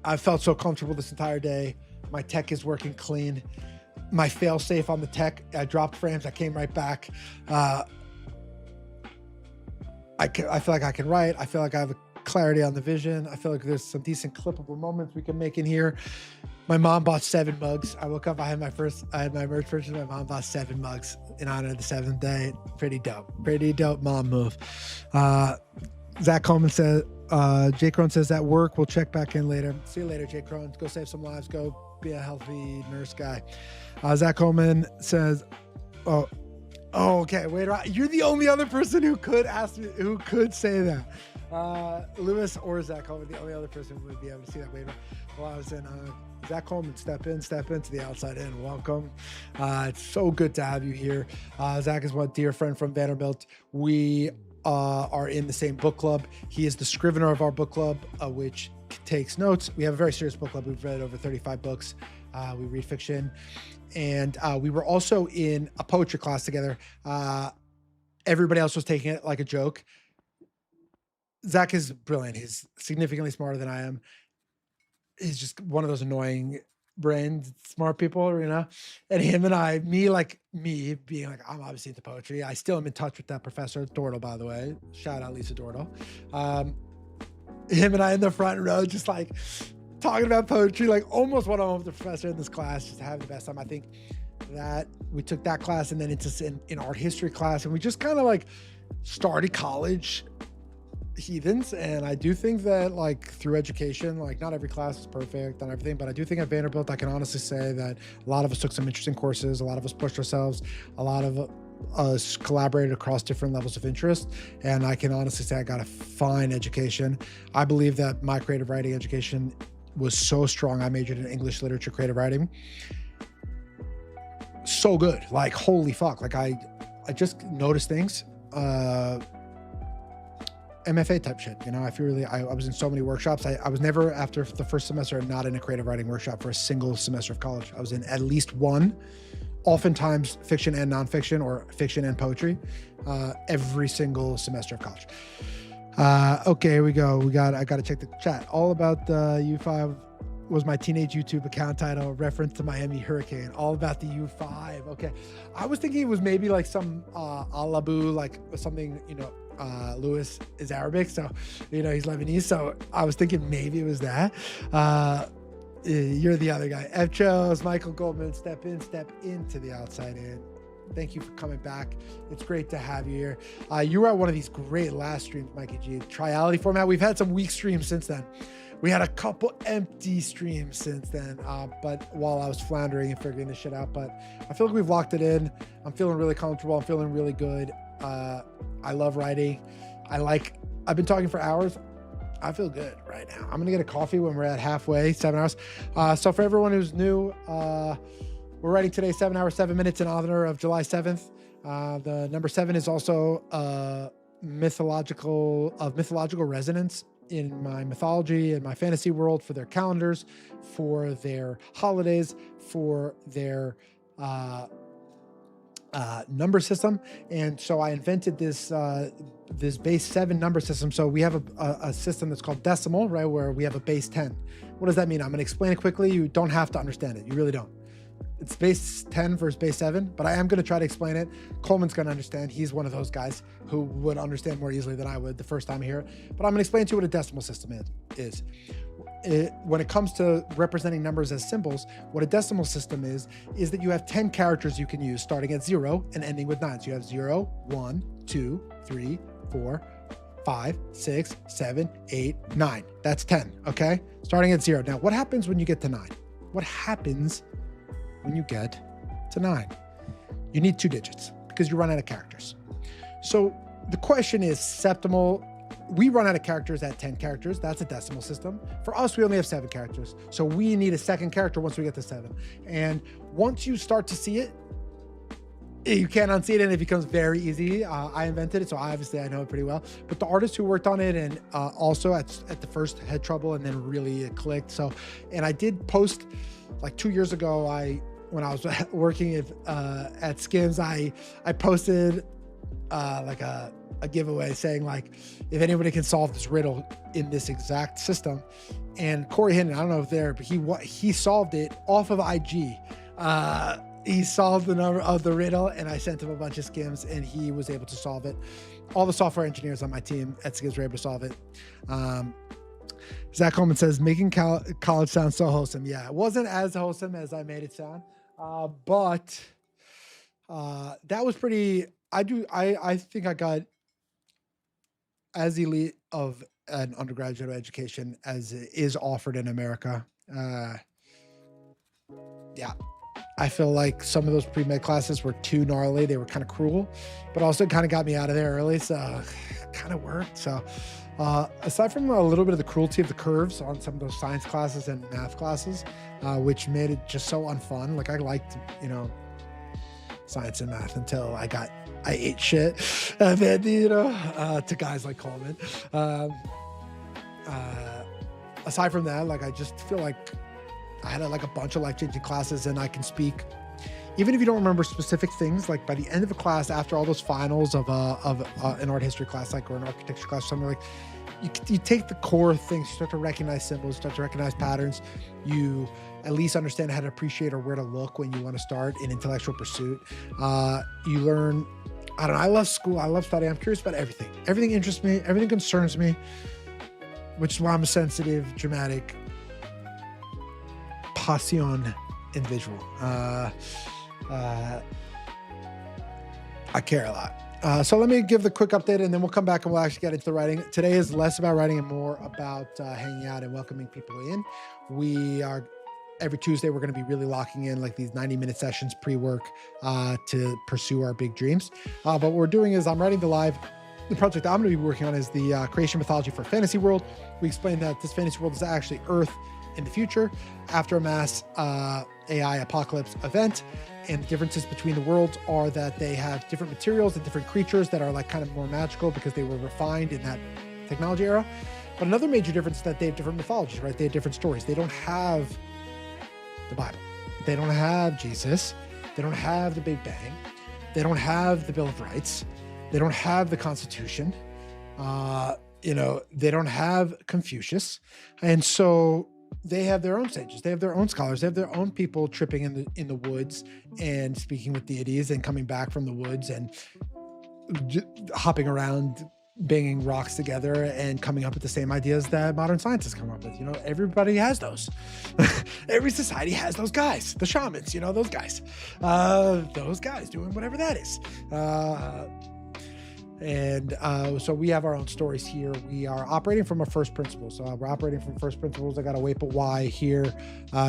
I felt so comfortable this entire day. My tech is working clean. My fail safe on the tech, I dropped frames, I came right back. I feel like I can write. I feel like I have a clarity on the vision. I feel like there's some decent clippable moments we can make in here. My mom bought 7 mugs. I woke up, I had my merch purchase. My mom bought 7 mugs in honor of the 7th day. Pretty dope mom move. Zach Coleman says, Jay Crone says, at work, we'll check back in later. See you later, Jay Crone. Go save some lives. Go be a healthy nurse guy. Zach Coleman says, okay, wait, you're the only other person who could say that. Lewis or Zach Coleman, the only other person who would be able to see that waiver. Well, I was in Zach Coleman, step into the outside in. Welcome. It's so good to have you here. Zach is one dear friend from Vanderbilt. We are in the same book club. He is the scrivener of our book club, which takes notes. We have a very serious book club. We've read over 35 books. We read fiction, and we were also in a poetry class together. Everybody else was taking it like a joke. Zach is brilliant. He's significantly smarter than I am. He's just one of those annoying brain smart people, you know. And him and I, me being like, I'm obviously into poetry. I still am in touch with that professor, Dortle, by the way. Shout out Lisa Dortle. Him and I in the front row, just like talking about poetry, like almost one-on-one with the professor in this class, just to have the best time. I think that we took that class and then into in art history class, and we just kind of like started college heathens. And I do think that, like, through education, like, not every class is perfect on everything, but I do think at Vanderbilt, I can honestly say that a lot of us took some interesting courses, a lot of us pushed ourselves, a lot of us collaborated across different levels of interest, and I can honestly say I got a fine education. I believe that my creative writing education was so strong. I majored in English literature, creative writing. So good, like, holy fuck. Like, I just noticed things, MFA type shit, you know. I was in so many workshops. I was never, after the first semester, not in a creative writing workshop for a single semester of college. I was in at least one, oftentimes fiction and nonfiction, or fiction and poetry, every single semester of college. Okay, here we go. I got to check the chat. All about the U5 was my teenage YouTube account title, reference to Miami Hurricane, all about the U5. Okay. I was thinking it was maybe like some Alabu, like something, Lewis is Arabic, so he's Lebanese, so I was thinking maybe it was that. You're the other guy. F chose Michael Goldman, step into the outside in. Thank you for coming back. It's great to have you here. You were at one of these great last streams, Mikey G. Triality format. We've had some weak streams since then. We had a couple empty streams since then, but while I was floundering and figuring this shit out, but I feel like we've locked it in. I'm feeling really comfortable. I'm feeling really good. I love writing. I've been talking for hours. I feel good right now. I'm gonna get a coffee when we're at halfway, 7 hours. So for everyone who's new, we're writing today 7 hours, 7 minutes in honor of July 7th. The number 7 is also mythological resonance in my mythology and my fantasy world, for their calendars, for their holidays, for their number system. And so I invented this base 7 number system. So we have a system that's called decimal, right, where we have a base 10. What does that mean? I'm going to explain it quickly. You don't have to understand it. You really don't. It's base 10 versus base 7, but I am going to try to explain it. Coleman's going to understand. He's one of those guys who would understand more easily than I would the first time I hear it. But I'm going to explain to you what a decimal system is. When it comes to representing numbers as symbols, what a decimal system is that you have 10 characters you can use, starting at 0 and ending with 9. So you have 0, 1, 2, 3, 4, 5, 6, 7, 8, 9. That's 10, okay? Starting at 0. Now, what happens when you get to 9? What happens when you get to 9? You need 2 digits because you run out of characters. So the question is septimal. We run out of characters at 10 characters. That's a decimal system. For us, we only have 7 characters. So we need a second character once we get to 7. And once you start to see it, you can't unsee it, and it becomes very easy. I invented it, so obviously I know it pretty well. But the artist who worked on it and also at the first had trouble, and then really it clicked. So, and I did post like 2 years ago, when I was working at Skims, I posted like a giveaway saying, like, if anybody can solve this riddle in this exact system. And Corey Hinton, I don't know if there, but he solved it off of IG. He solved the number of the riddle, and I sent him a bunch of Skims, and he was able to solve it. All the software engineers on my team at Skims were able to solve it. Zach Coleman says, making college sound so wholesome. Yeah, it wasn't as wholesome as I made it sound, but that was pretty. I think I got as elite of an undergraduate education as is offered in America. Yeah, I feel like some of those pre-med classes were too gnarly. They were kind of cruel, but also kind of got me out of there early, so it kind of worked. So aside from a little bit of the cruelty of the curves on some of those science classes and math classes, which made it just so unfun. Like I liked, science and math until I ate shit. And then, to guys like Coleman. Aside from that, like, I just feel like I had a bunch of life-changing classes, and I can speak, even if you don't remember specific things, like by the end of a class, after all those finals of an art history class, like, or an architecture class, or something, like, you take the core things, you start to recognize symbols, start to recognize patterns, you at least understand how to appreciate or where to look when you want to start an intellectual pursuit. You learn, I don't know, I love school, I love study, I'm curious about everything. Everything interests me, everything concerns me, which is why I'm a sensitive, dramatic, passion individual. I care a lot. So let me give the quick update, and then we'll come back and we'll actually get into the writing. Today is less about writing and more about hanging out and welcoming people in. We are, every Tuesday, we're going to be really locking in like these 90-minute sessions pre-work to pursue our big dreams. But what we're doing is I'm writing the project I'm going to be working on is the creation mythology for a fantasy world. We explained that this fantasy world is actually Earth in the future after a mass AI apocalypse event. And the differences between the worlds are that they have different materials and different creatures that are like kind of more magical because they were refined in that technology era. But another major difference is that they have different mythologies, right? They have different stories. They don't have the Bible. They don't have Jesus. They don't have the Big Bang. They don't have the Bill of Rights. They don't have the Constitution. They don't have Confucius. And so they have their own sages, they have their own scholars, they have their own people tripping in the woods and speaking with deities and coming back from the woods and hopping around, banging rocks together and coming up with the same ideas that modern scientists come up with. Everybody has those. Every society has those guys, the shamans, those guys doing whatever that is. So we have our own stories here. We are operating from a first principles. So we're operating from first principles. I got a wait but why here.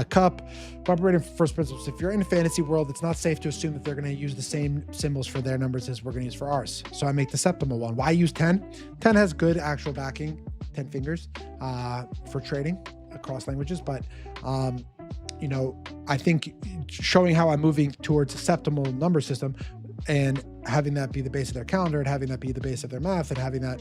Cup. We're operating from first principles. If you're in a fantasy world, it's not safe to assume that they're going to use the same symbols for their numbers as we're going to use for ours. So I make the septimal one. Why use 10? 10 has good actual backing, 10 fingers for trading across languages. But, I think showing how I'm moving towards a septimal number system and having that be the base of their calendar and having that be the base of their math and having that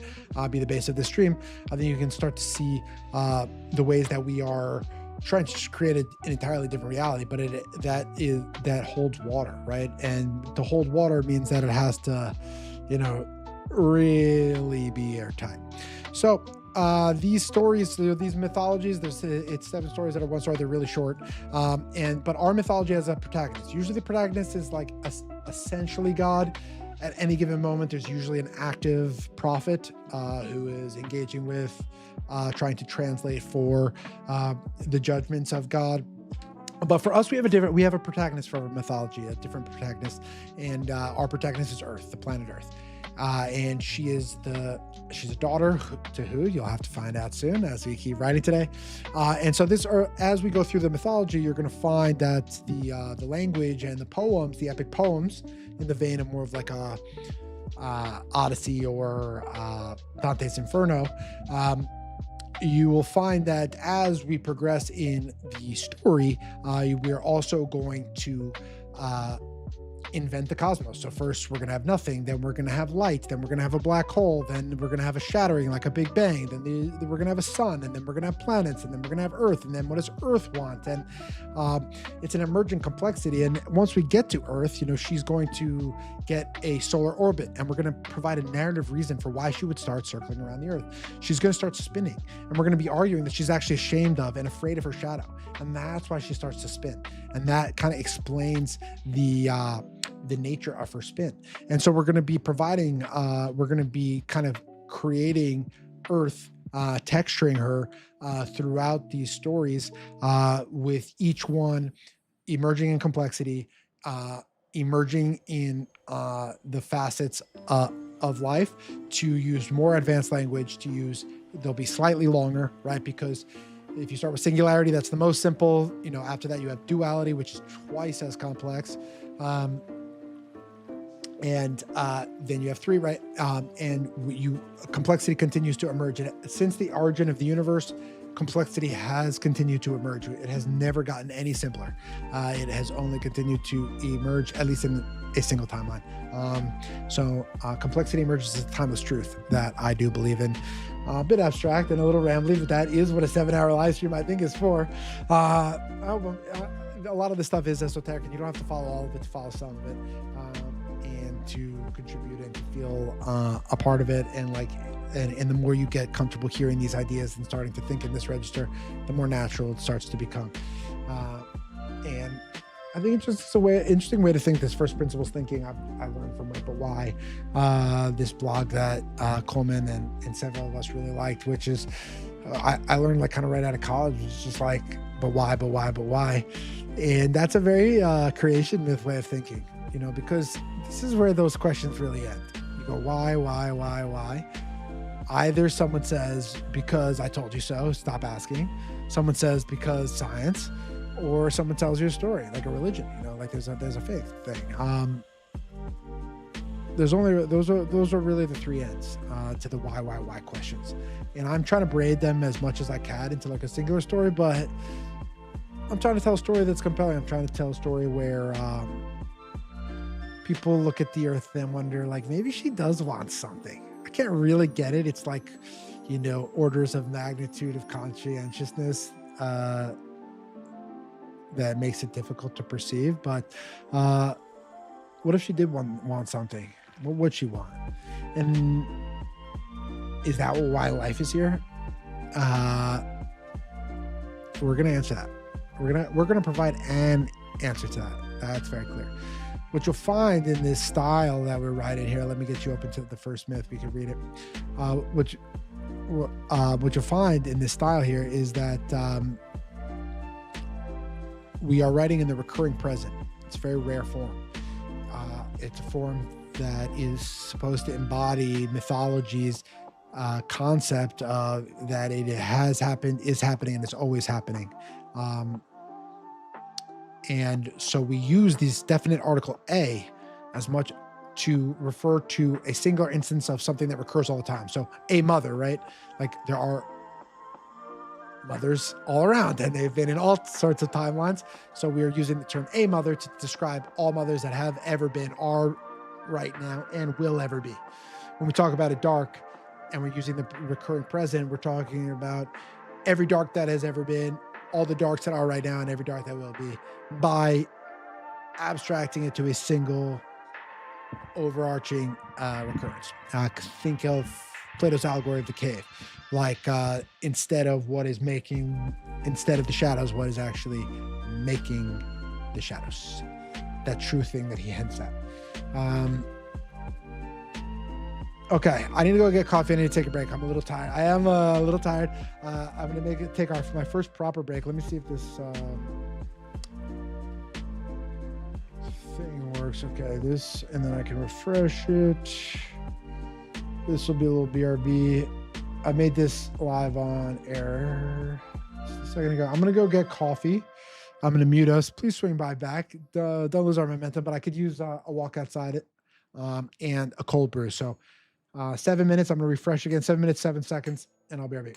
be the base of the stream, I think you can start to see the ways that we are trying to create an entirely different reality, but that holds water, right? And to hold water means that it has to, really be airtight. So these stories, these mythologies, it's 7 stories that are one story. They're really short. But our mythology has a protagonist. Usually the protagonist is like essentially God. At any given moment, there's usually an active prophet who is engaging with, trying to translate for the judgments of God. But for us, we have a protagonist for our mythology, a different protagonist, and our protagonist is Earth, the planet Earth. And she's a daughter to who you'll have to find out soon as we keep writing today. And so as we go through the mythology, you're going to find that the language and the poems, the epic poems, in the vein of more of like a Odyssey or Dante's Inferno, you will find that as we progress in the story, we're also going to invent the cosmos. So first we're going to have nothing, then we're going to have light, then we're going to have a black hole, then we're going to have a shattering like a big bang, then we're going to have a sun, and then we're going to have planets, and then we're going to have Earth, and then what does Earth want? And it's an emergent complexity. And once we get to Earth, she's going to get a solar orbit, and we're going to provide a narrative reason for why she would start circling around the Earth. She's going to start spinning, and we're going to be arguing that she's actually ashamed of and afraid of her shadow, and that's why she starts to spin. And that kind of explains the nature of her spin. And so we're going to be providing, we're going to be kind of creating Earth, texturing her throughout these stories, with each one emerging in complexity, emerging in the facets of life, to use more advanced language, they'll be slightly longer, right? Because if you start with singularity, that's the most simple. After that you have duality, which is twice as complex. And then you have 3, right? Complexity continues to emerge. And since the origin of the universe, complexity has continued to emerge. It has never gotten any simpler. It has only continued to emerge, at least in a single timeline. So complexity emerges as a timeless truth that I do believe in. A bit abstract and a little rambly, but that is what a 7-hour live stream, I think, is for. A lot of this stuff is esoteric, and you don't have to follow all of it to follow some of it, and to contribute and to feel a part of it. And the more you get comfortable hearing these ideas and starting to think in this register, the more natural it starts to become. And I think it's just interesting way to think, this first principles thinking I learned from Wait But Why, this blog that Coleman and several of us really liked, which is I learned kind of right out of college. It's just like, but why, but why, but why? And that's a very creation myth way of thinking, because this is where those questions really end. You go, why? Either someone says, because I told you so, stop asking. Someone says, because science. Or someone tells you a story, like a religion, there's a faith thing. Those are really the 3 ends to the why questions. And I'm trying to braid them as much as I can into a singular story, but I'm trying to tell a story that's compelling. I'm trying to tell a story where people look at the Earth and wonder, maybe she does want something. I can't really get it. It's orders of magnitude of conscientiousness that makes it difficult to perceive. But what if she did want something? What would she want? And is that why life is here? we're gonna answer that. We're gonna provide an answer to that. That's very clear. What you'll find in this style that we're writing here, let me get you open to the first myth. We can read it. What you'll find in this style here is that we are writing in the recurring present. It's a very rare form. It's a form that is supposed to embody mythology's concept that it has happened, is happening, and it's always happening. And so we use this definite article a as much to refer to a singular instance of something that recurs all the time. So a mother, right? Like there are mothers all around and they've been in all sorts of timelines. So we are using the term a mother to describe all mothers that have ever been, are right now, and will ever be. When we talk about a dark and we're using the recurring present, we're talking about every dark that has ever been, all the darks that are right now, and every dark that will be, by abstracting it to a single overarching recurrence. Think of Plato's allegory of the cave. Like instead of the shadows, what is actually making the shadows? That true thing that he hints at. Okay, I need to go get coffee. I need to take a break. I'm a little tired. I am a little tired. I'm going to take my first proper break. Let me see if this thing works. Okay, this, and then I can refresh it. This will be a little BRB. I made this live on air just a second ago. I'm going to go get coffee. I'm going to mute us. Please swing by back. Don't lose our momentum, but I could use a walk outside it and a cold brew. So 7 minutes. I'm going to refresh again. 7 minutes, 7 seconds, and I'll be right back.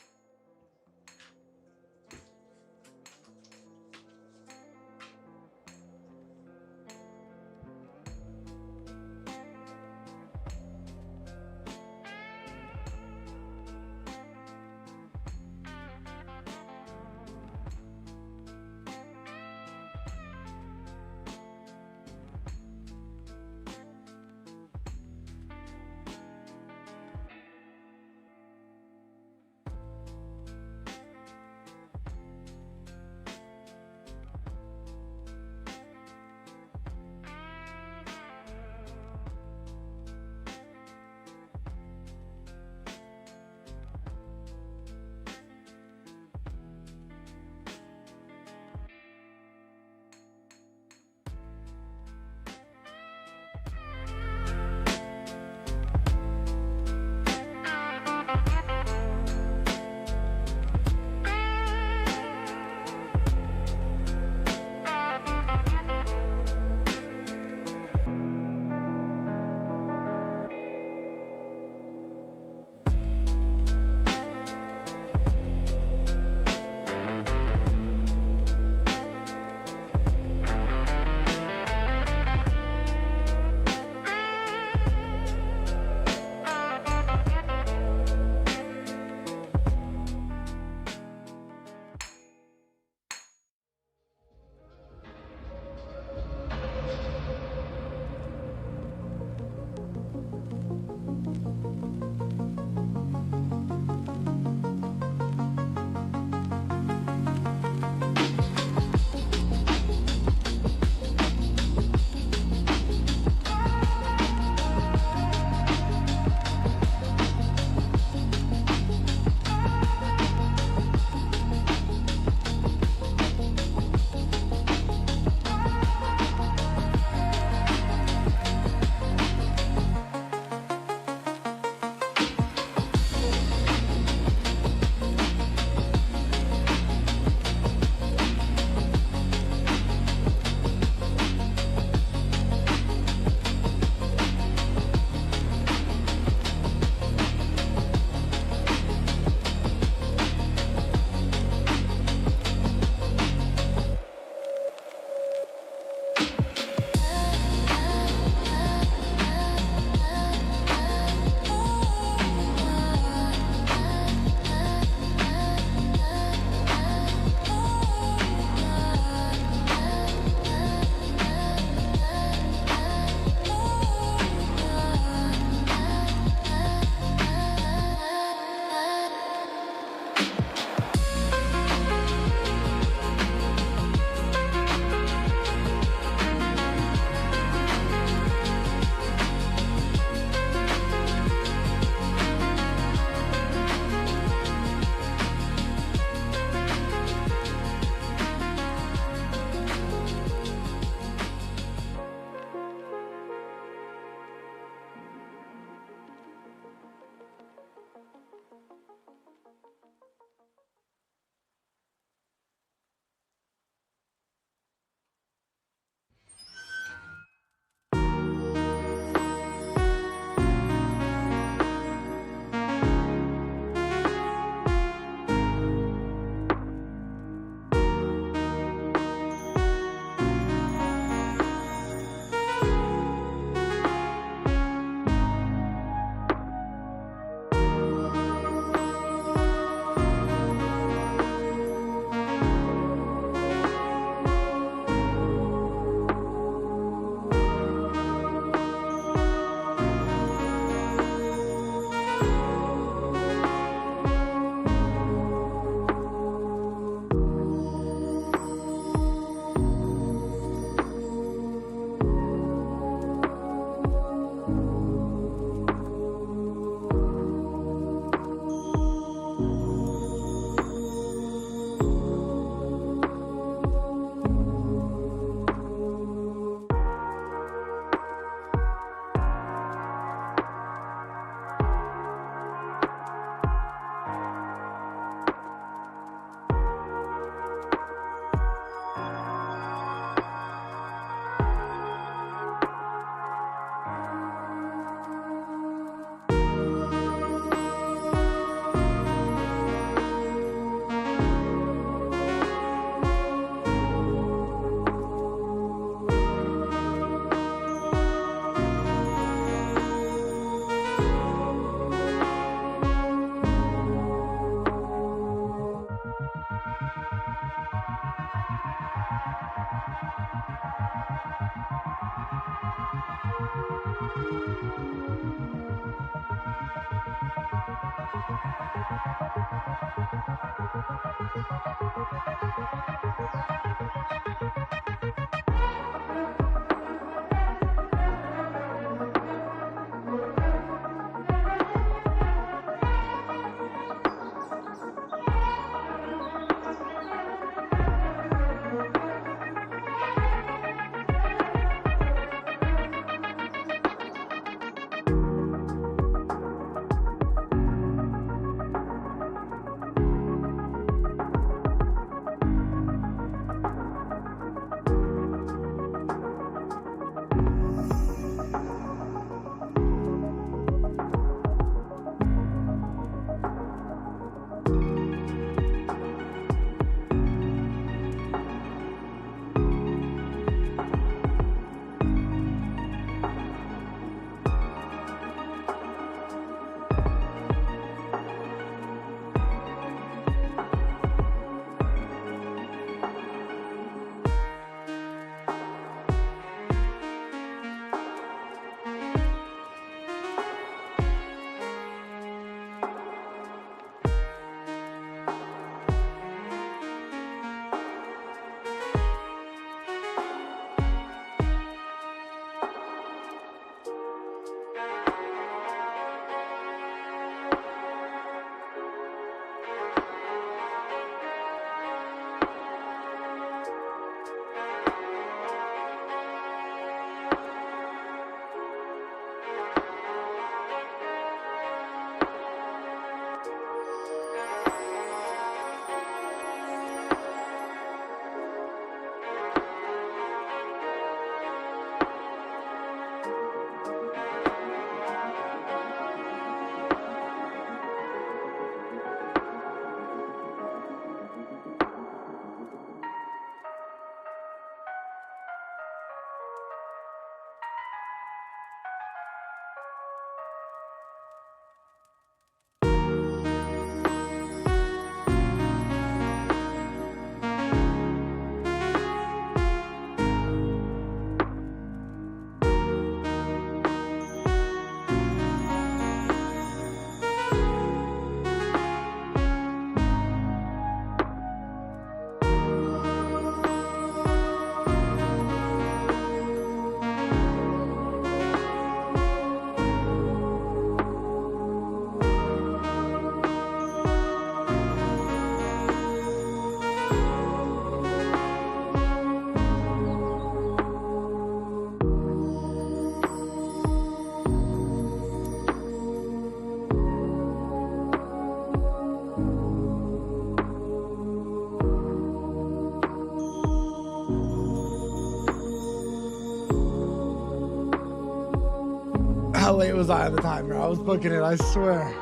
How late was I on the timer? I was booking it, I swear.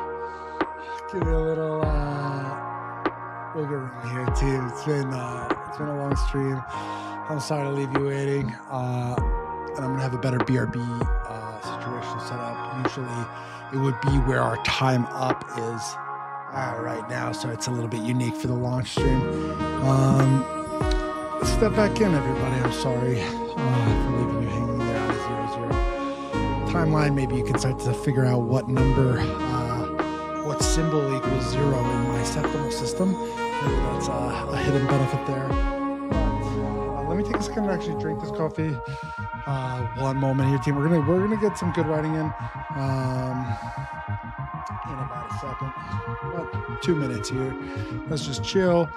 Give me a little wiggle room here too. It's been a long stream. I'm sorry to leave you waiting. And I'm gonna have a better BRB situation set up. Usually it would be where our time up is right now, so it's a little bit unique for the launch stream. Step back in, everybody. I'm sorry for leaving you hanging there on a 0-0 timeline. Maybe you can start to figure out what number, what symbol equals 0 in my septimal system. Maybe that's a hidden benefit there. But, let me take a second to actually drink this coffee. One moment here, team. We're gonna get some good writing in about a second. About 2 minutes here. Let's just chill.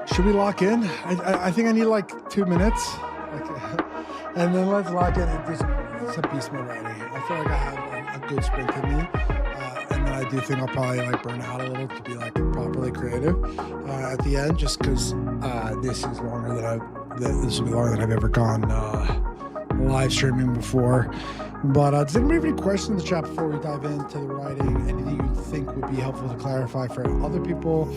Should we lock in? I think I need like 2 minutes. And then let's lock in and do some piecemeal writing. I feel like I have a good sprint in me. And then I do think I'll probably like burn out a little to be like properly creative at the end, just because this is longer than this will be longer than I've ever gone live streaming before. But does anybody have any questions in the chat before we dive into the writing? Anything you think would be helpful to clarify for other people?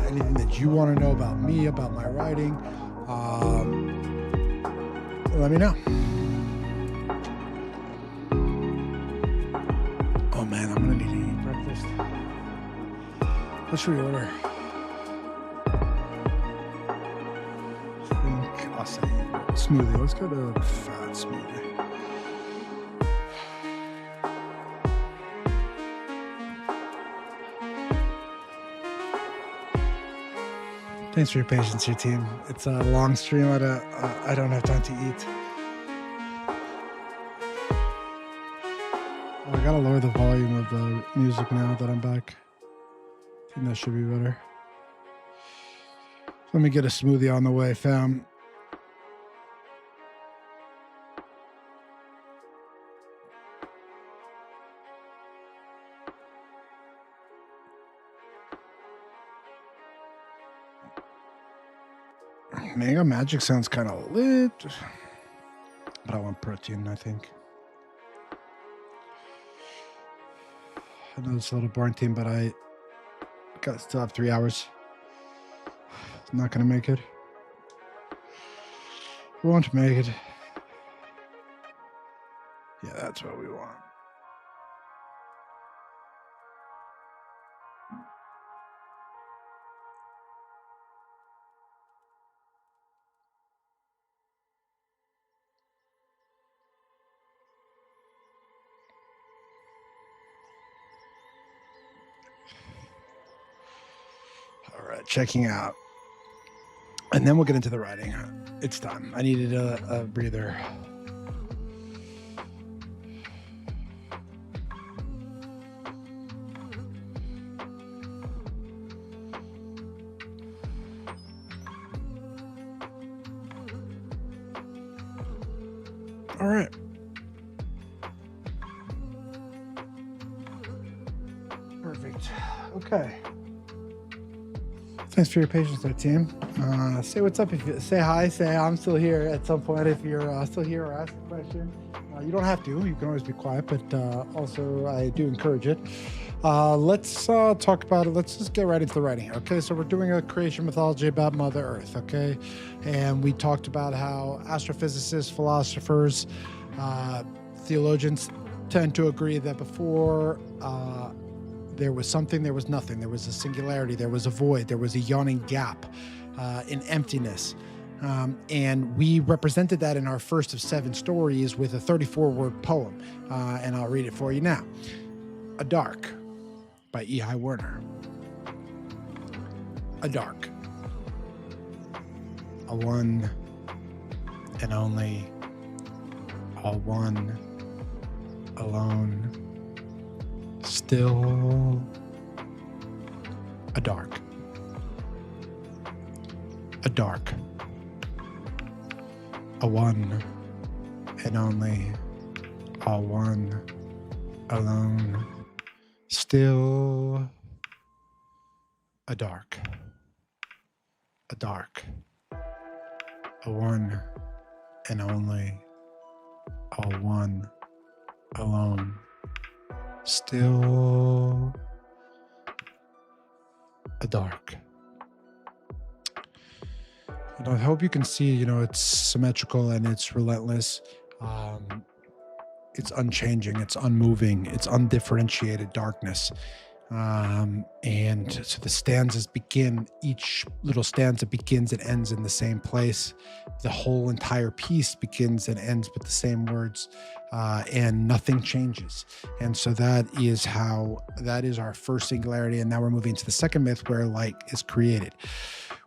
Anything that you want to know about me, about my writing? Let me know. What should we order? I think acai smoothie. Let's go to fat smoothie. Thanks for your patience here, team. It's a long stream. I don't have time to eat. I gotta lower the volume of the music now that I'm back. I think that should be better. Let me get a smoothie on the way, fam. Mango Magic sounds kind of lit, but I want protein, I think. I know it's a little boring, team, but I still have 3 hours. I'm not going to make it. Won't make it. Yeah, that's what we want. All right, checking out. And then we'll get into the writing. It's done. I needed a breather. All right. Perfect. Okay. Thanks for your patience there, team. Say what's up. If you say hi, say I'm still here at some point. If you're still here or ask a question, you don't have to. You can always be quiet, but also I do encourage it. Let's talk about it. Let's just get right into the writing. Okay, so we're doing a creation mythology about Mother Earth. Okay, and we talked about how astrophysicists, philosophers, theologians tend to agree that before there was something, there was nothing. There was a singularity, there was a void, there was a yawning gap, an emptiness. And we represented that in our first of 7 stories with a 34-word poem. And I'll read it for you now. A Dark by E.I. Werner. A dark. A one and only. A one. Alone. Still a dark. A dark. A one and only. A one. Alone. Still a dark. A dark. A one and only. A one. Alone. Still a dark. And I hope you can see, it's symmetrical and it's relentless. It's unchanging, it's unmoving, it's undifferentiated darkness. And so the stanzas begin, each little stanza begins and ends in the same place. The whole entire piece begins and ends with the same words, and nothing changes. And so that is our first singularity. And now we're moving to the second myth where light is created.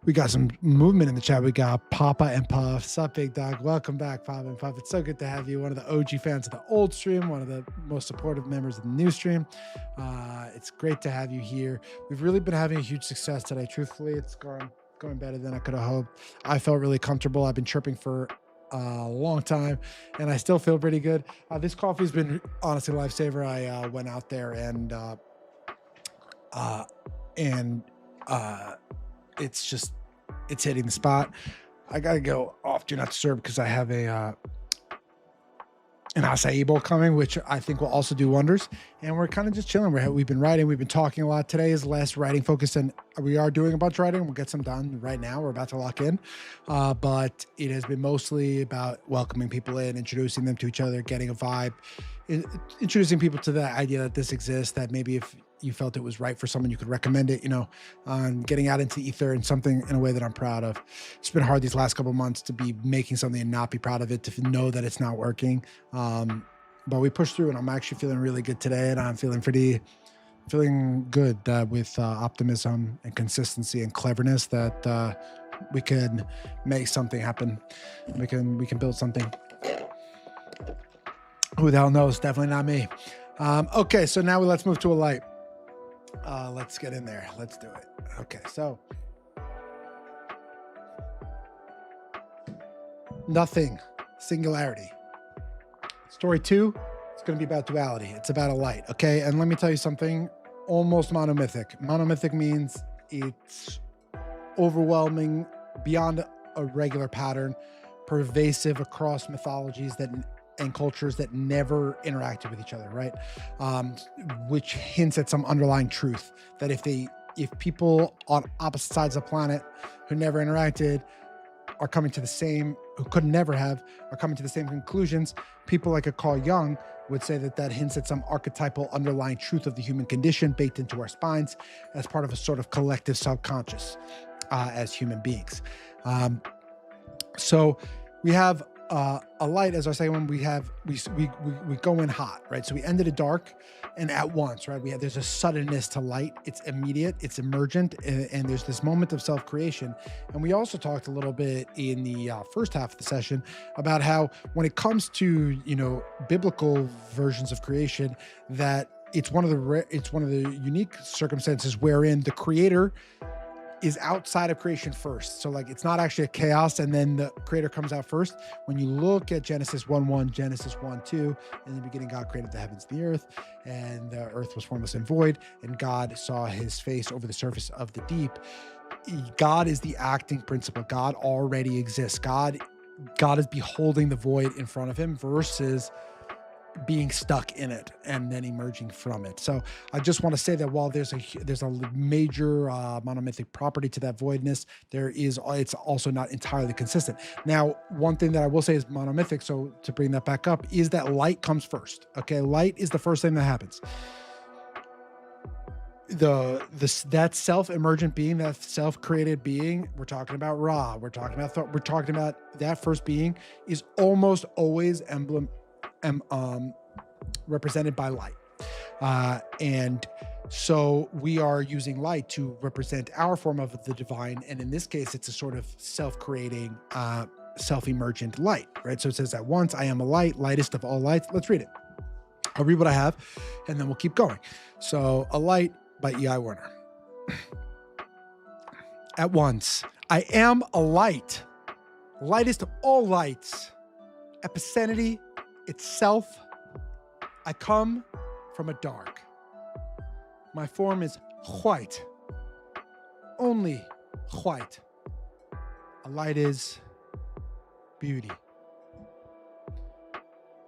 We got some movement in the chat. We got Papa and Puff. Sup, big dog? Welcome back, Papa and Puff. It's so good to have you. One of the OG fans of the old stream, one of the most supportive members of the new stream. It's great to have you here. We've really been having a huge success today. Truthfully, it's going better than I could have hoped. I felt really comfortable. I've been chirping for a long time, and I still feel pretty good. This coffee's been honestly a lifesaver. I went out there and it's hitting the spot. I gotta go off Do Not Disturb because I have an acai bowl coming, which I think will also do wonders. And we're kind of just chilling. We've been writing. We've been talking a lot. Today is less writing focused, and we are doing a bunch of writing. We'll get some done right now. We're about to lock in. But it has been mostly about welcoming people in, introducing them to each other, getting a vibe, introducing people to the idea that this exists, that maybe if you felt it was right for someone, you could recommend it, getting out into ether and something in a way that I'm proud of. It's been hard these last couple of months to be making something and not be proud of it, to know that it's not working. But we pushed through, and I'm actually feeling really good today, and I'm feeling good with optimism and consistency and cleverness that we can make something happen. We can build something. Who the hell knows? Definitely not me. Okay, so now let's move to a light. Let's get in there. Let's do it. Okay, so nothing, singularity. Story 2, it's going to be about duality. It's about a light, okay? And let me tell you something, almost monomythic. Monomythic means it's overwhelming, beyond a regular pattern, pervasive across mythologies and cultures that never interacted with each other, right? Which hints at some underlying truth that if people on opposite sides of the planet who never interacted are coming to the same, who could never have, are coming to the same conclusions, people like a Carl Jung would say that hints at some archetypal underlying truth of the human condition baked into our spines as part of a sort of collective subconscious as human beings. So we have a light, as I say, when we go in hot, right? So we ended it dark, and at once, right? There's a suddenness to light. It's immediate, it's emergent, and there's this moment of self-creation. And we also talked a little bit in the first half of the session about how when it comes to biblical versions of creation, that it's one of the unique circumstances wherein the creator is outside of creation first. So like, it's not actually a chaos and then the creator comes out first. When you look at Genesis 1:1, Genesis 1:2, in the beginning, God created the heavens and the earth, and the earth was formless and void, and God saw his face over the surface of the deep. God is the acting principle. God already exists. God is beholding the void in front of him versus being stuck in it and then emerging from it. So I just want to say that while there's a major monomythic property to that voidness, it's also not entirely consistent. Now, one thing that I will say is monomythic, so to bring that back up, is that light comes first. Okay, light is the first thing that happens. That self-emergent being, that self-created being, we're talking about Ra, we're talking about thought, we're talking about that first being is almost always represented by light. And so we are using light to represent our form of the divine. And in this case, it's a sort of self-creating, self-emergent light, right? So it says at once, I am a light, lightest of all lights. Let's read it. I'll read what I have, and then we'll keep going. So A Light by E.I. Warner. At once, I am a light, lightest of all lights, epicenity itself. I come from a dark. My form is white, only white. A light is beauty.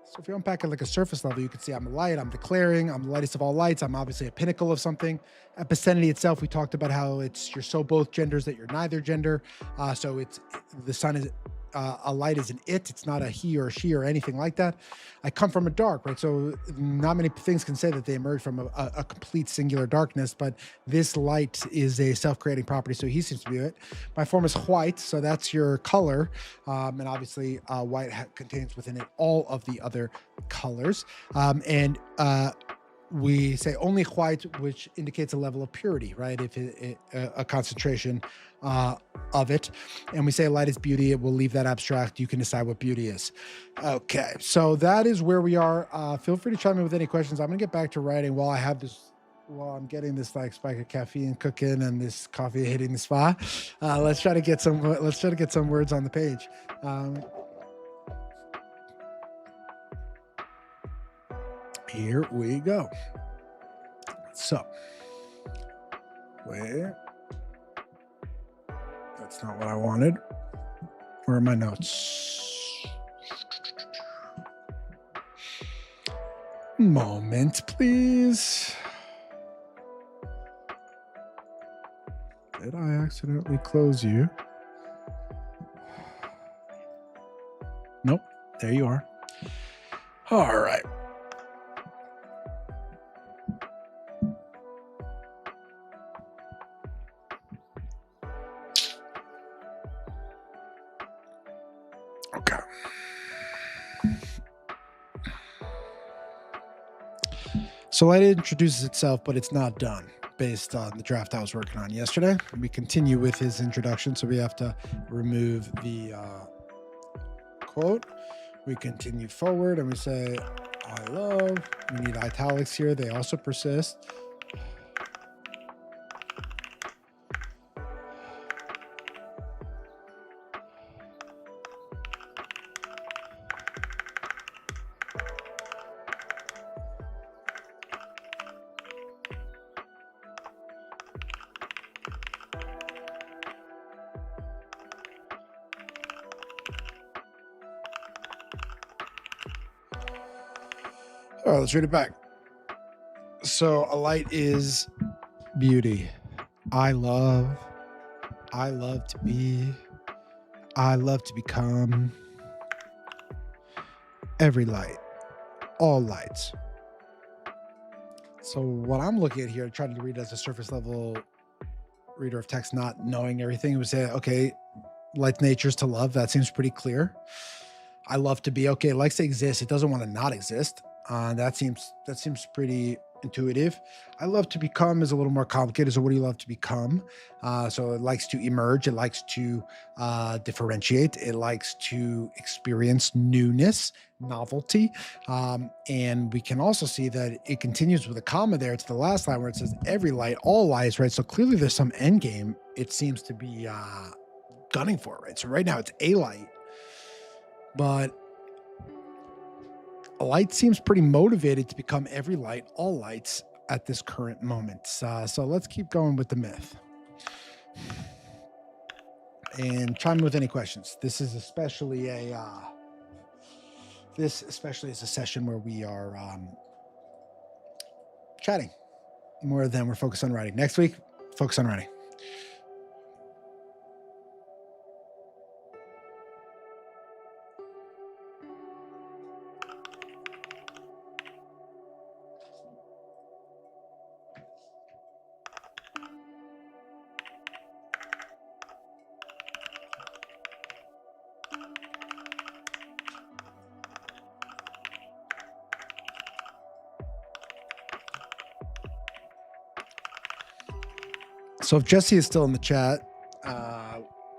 So if you unpack it like a surface level, you can see I'm a light, I'm declaring, I'm the lightest of all lights, I'm obviously a pinnacle of something. Epicenity itself, we talked about how you're so both genders that you're neither gender. So the sun is, a light is an it's not a he or she or anything like that. I come from a dark, right? So not many things can say that they emerge from a complete singular darkness, but this light is a self-creating property, so he seems to be it. My form is white, so that's your color, and obviously white contains within it all of the other colors, and we say only white, which indicates a level of purity, right? If a concentration of it. And we say light is beauty, it will leave that abstract. You can decide what beauty is. Okay, so that is where we are. Feel free to chime in with any questions. I'm gonna get back to writing while I'm getting this like spike of caffeine cooking and this coffee hitting the spot. Let's try to get some words on the page. Here we go. So, where? That's not what I wanted. Where are my notes? Moment, please. Did I accidentally close you? Nope. There you are. All right. So light introduces itself, but it's not done based on the draft I was working on yesterday. We continue with his introduction, so we have to remove the quote. We continue forward and we say, I love. We need italics here. They also persist. All right, let's read it back. So a light is beauty. I love to be, I love to become. Every light, all lights. So what I'm looking at here, trying to read as a surface level reader of text, not knowing everything, would say, okay, like nature's to love. That seems pretty clear. I love to be, okay, it likes to exist. It doesn't want to not exist. That seems pretty intuitive. I love to become is a little more complicated. So what do you love to become? So it likes to emerge. It likes to differentiate. It likes to experience newness, novelty. And we can also see that it continues with a comma there. It's the last line where it says every light, all lights, right? So clearly there's some end game it seems to be gunning for, right? So right now it's a light, but a light seems pretty motivated to become every light, all lights at this current moment. So let's keep going with the myth. And chime in with any questions. This is especially is a session where we are chatting more than we're focused on writing. Next week, focus on writing. So if Jesse is still in the chat,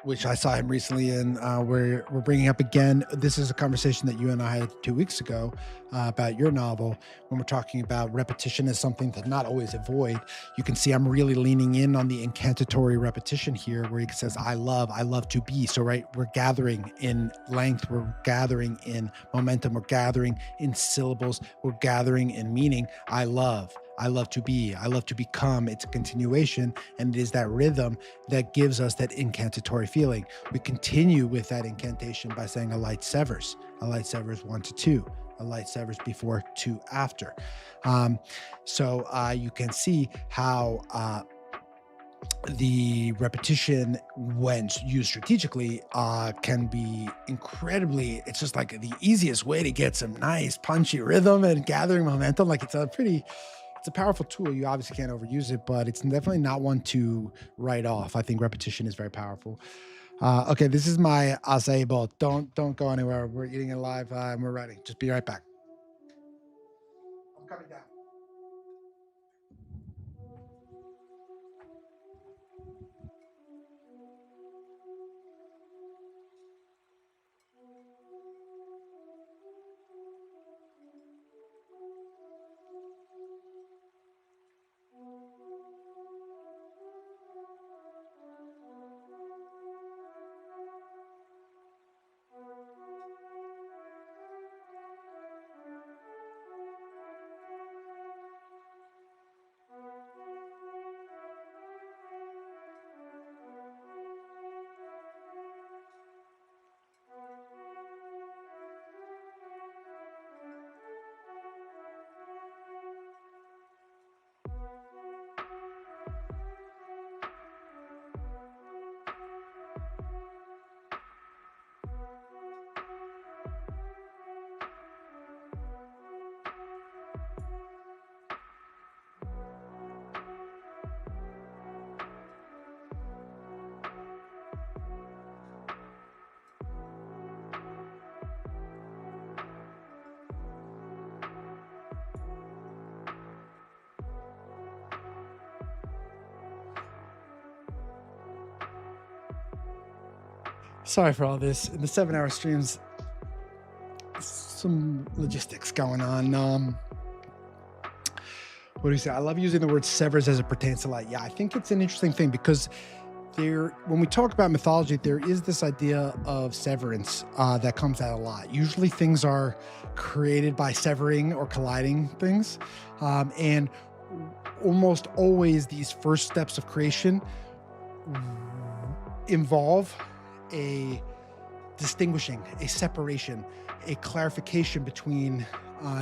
which I saw him recently in, we're bringing up again. This is a conversation that you and I had 2 weeks ago about your novel, when we're talking about repetition as something to not always avoid. You can see I'm really leaning in on the incantatory repetition here, where he says, I love to be. So, right, we're gathering in length, we're gathering in momentum, we're gathering in syllables, we're gathering in meaning. I love to be, I love to become. It's a continuation, and it is that rhythm that gives us that incantatory feeling. We continue with that incantation by saying a light severs 1 to 2, a light severs before 2 after. So you can see how the repetition, when used strategically, can be incredibly, it's just like the easiest way to get some nice punchy rhythm and gathering momentum. Like it's a powerful tool. You obviously can't overuse it, but it's definitely not one to write off. I think repetition is very powerful. Okay, this is my acai bowl. Don't go anywhere. We're eating it live and we're writing. Just be right back. I'm coming down. Sorry for all this. In the 7-hour streams, some logistics going on. What do you say? I love using the word severs as it pertains to light. Yeah, I think it's an interesting thing because when we talk about mythology, there is this idea of severance that comes out a lot. Usually things are created by severing or colliding things. And almost always these first steps of creation involve a distinguishing, a separation, a clarification between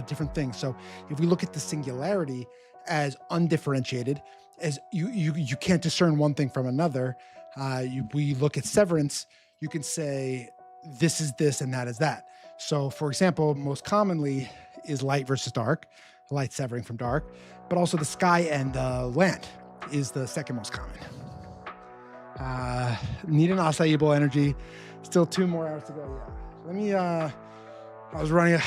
different things. So if we look at the singularity as undifferentiated, as you can't discern one thing from another, we look at severance, you can say this is this and that is that. So for example, most commonly is light versus dark, light severing from dark, but also the sky and land is the second most common. Need an acai energy. Still 2 more hours to go. Yeah. Let me, I was running,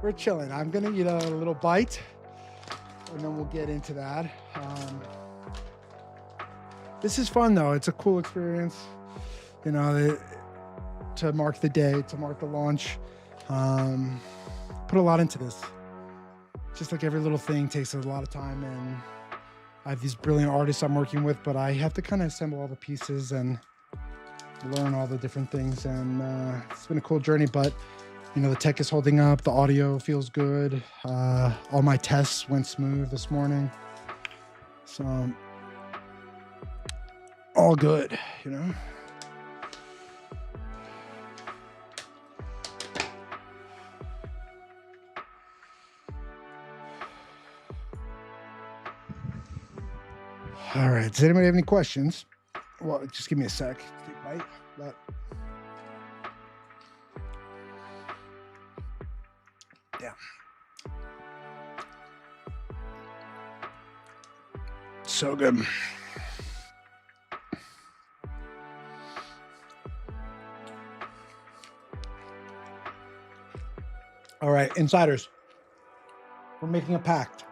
we're chilling. I'm going to eat a little bite and then we'll get into that. This is fun though. It's a cool experience, to mark the day, to mark the launch. Put a lot into this. Just like every little thing takes a lot of time, and I have these brilliant artists I'm working with, but I have to kind of assemble all the pieces and learn all the different things. And it's been a cool journey, but the tech is holding up. The audio feels good. All my tests went smooth this morning. So all good, All right. Does anybody have any questions? Well, just give me a sec. Take a bite. But yeah. So good. All right, insiders. We're making a pact.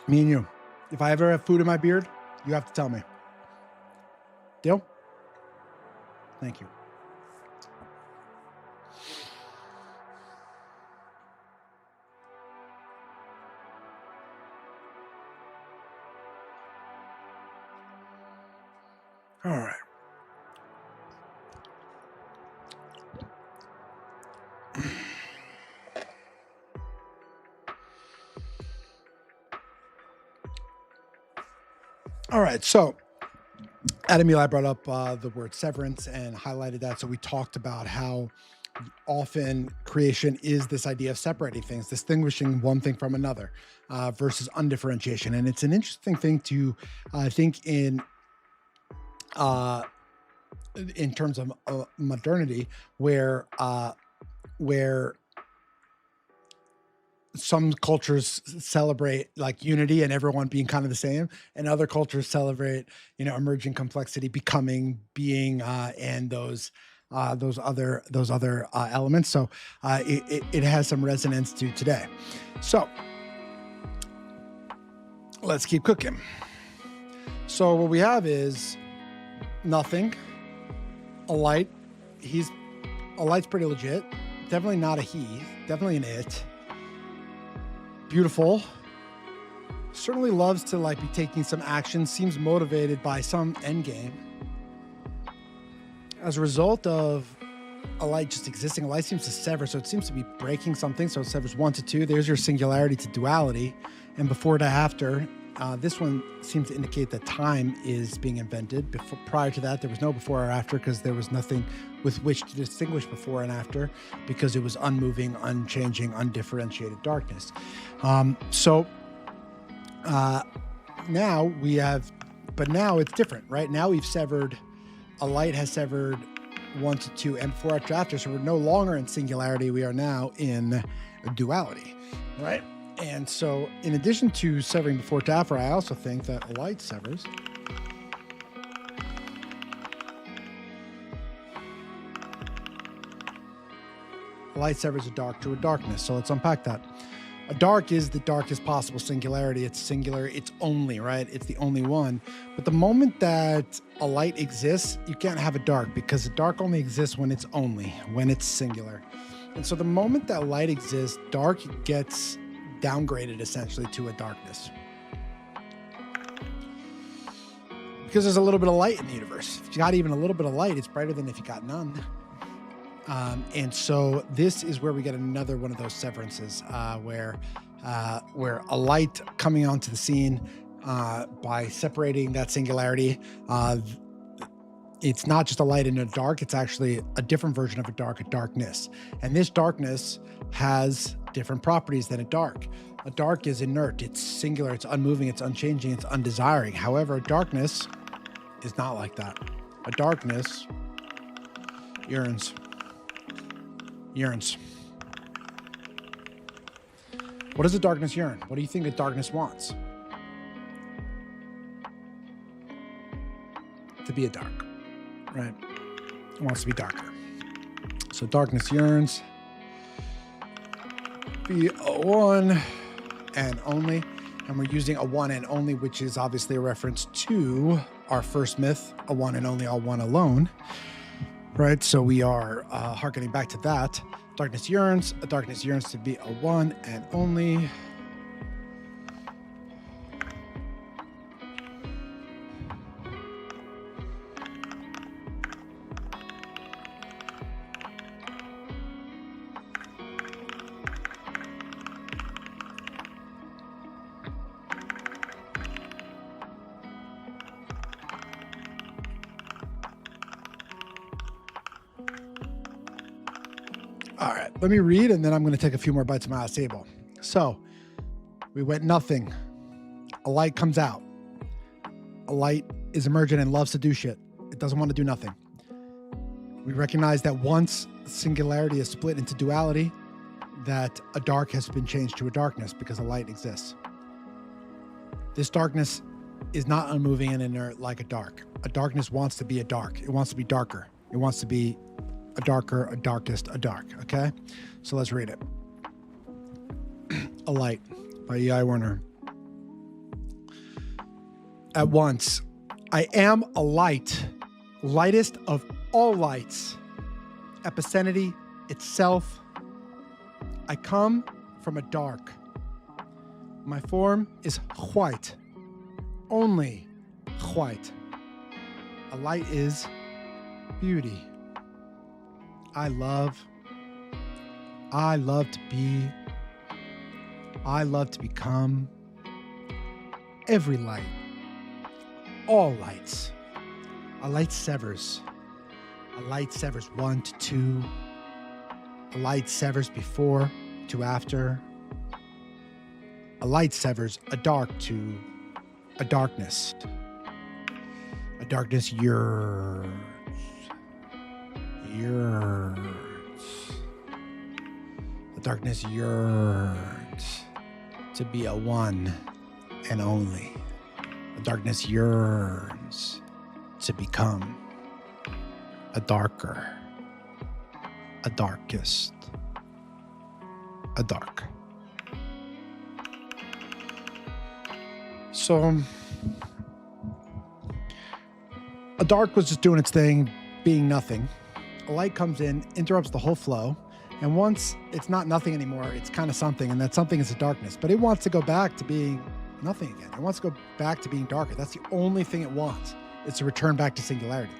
Me and you. If I ever have food in my beard, you have to tell me. Deal? Thank you. All right. All right, so Adam Eli brought up the word severance and highlighted that. So we talked about how often creation is this idea of separating things, distinguishing one thing from another versus undifferentiation. And it's an interesting thing to think in terms of modernity, where some cultures celebrate like unity and everyone being kind of the same, and other cultures celebrate, emerging complexity, becoming, being, and those other elements. So it has some resonance to today. So let's keep cooking. So what we have is nothing, a light. A light's pretty legit. Definitely not a he, definitely an it. Beautiful. Certainly loves to be taking some action, seems motivated by some endgame. As a result of a light just existing, a light seems to sever, so it seems to be breaking something. So it severs 1 to 2. There's your singularity to duality. And before to after, this one seems to indicate that time is being invented. Prior to that, there was no before or after, because there was nothing with which to distinguish before and after, because it was unmoving, unchanging, undifferentiated darkness. Now we have, but now it's different, right? Now we've severed, a light has severed 1 to 2 and before after, so we're no longer in singularity. We are now in duality, right? And so in addition to severing before to after, I also think that a light severs. A light severs a dark to a darkness. So let's unpack that. A dark is the darkest possible singularity. It's singular. It's only, right? It's the only one. But the moment that a light exists, you can't have a dark, because a dark only exists when it's only, when it's singular. And so the moment that light exists, dark gets downgraded essentially to a darkness. Because there's a little bit of light in the universe. If you got even a little bit of light, it's brighter than if you got none. And so this is where we get another one of those severances, where a light coming onto the scene, by separating that singularity, it's not just a light in a dark, it's actually a different version of a darkness. And this darkness has different properties than a dark. A dark is inert, it's singular, it's unmoving, it's unchanging, it's undesiring. However, a darkness is not like that. A darkness yearns. What does a darkness yearn? What do you think a darkness wants? To be a dark, right? It wants to be darker. So darkness yearns. Be a one and only. And we're using a one and only, which is obviously a reference to our first myth, a one and only, all one alone. Right, so we are hearkening back to that. Darkness yearns. A darkness yearns to be a one and only. All right, let me read, and then I'm going to take a few more bites of my last table. So we went nothing. A light comes out. A light is emergent and loves to do shit. It doesn't want to do nothing. We recognize that once singularity is split into duality, that a dark has been changed to a darkness because a light exists. This darkness is not unmoving and inert like a dark. A darkness wants to be a dark. It wants to be darker. It wants to be a darker, a darkest, a dark. Okay? So let's read it. A Light by E.I. Werner. At once, I am a light, lightest of all lights, epicenity itself. I come from a dark. My form is white, only white. A light is beauty. I love to be, I love to become every light, all lights. A light severs. A light severs 1 to 2. A light severs before to after. A light severs a dark to a darkness. A darkness yearns. The darkness yearns to be a one and only. The darkness yearns to become a darker, a darkest, a dark. So a dark was just doing its thing, being nothing. A light comes in, interrupts the whole flow, and once it's not nothing anymore, it's kind of something, and that something is the darkness. But it wants to go back to being nothing again. It wants to go back to being darker. That's the only thing it wants, is to return back to singularity.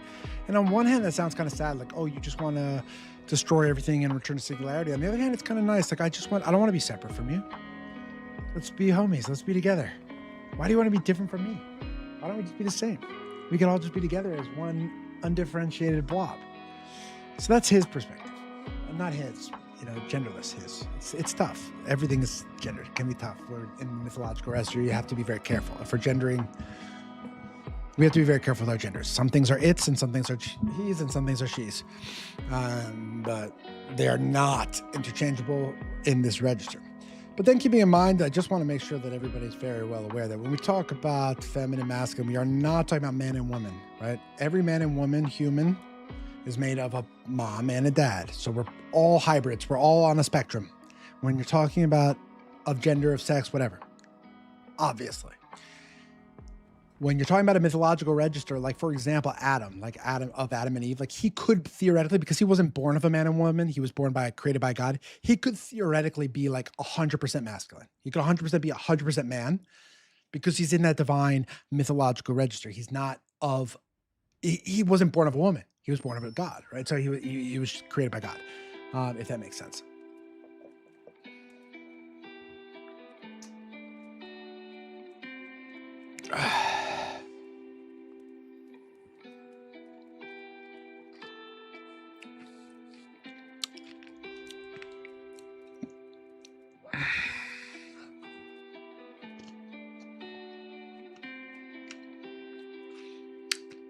And on one hand, that sounds kind of sad, like, oh, you just want to destroy everything and return to singularity. On the other hand, it's kind of nice, like, I don't want to be separate from you. Let's be homies. Let's be together. Why do you want to be different from me? Why don't we just be the same? We can all just be together as one undifferentiated blob. So that's his perspective, not his, genderless his. It's tough. Everything is gendered. It can be tough. We're in mythological history. You have to be very careful. If we're gendering, we have to be very careful with our genders. Some things are its and some things are he's and some things are she's. But they are not interchangeable in this register. But then keeping in mind, I just want to make sure that everybody's very well aware that when we talk about feminine, masculine, we are not talking about man and woman, right? Every man and woman, human, is made of a mom and a dad. So we're all hybrids. We're all on a spectrum. When you're talking about of gender, of sex, whatever. Obviously. When you're talking about a mythological register, like for example, Adam and Eve, like he could theoretically, because he wasn't born of a man and woman, he was created by God. He could theoretically be like 100% masculine. He could 100% be 100% man because he's in that divine mythological register. He's not he wasn't born of a woman. He was born of a God, right? So he was created by God, if that makes sense.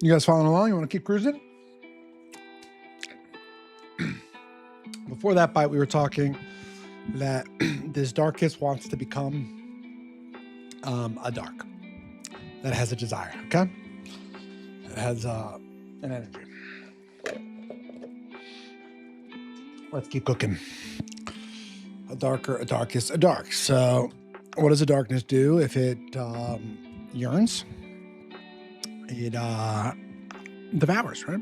You guys following along? You want to keep cruising? Before that bite, we were talking that this darkest wants to become a dark that has a desire, okay? It has an energy. Let's keep cooking. A darker, a darkest, a dark. So what does a darkness do if it yearns? It devours, right?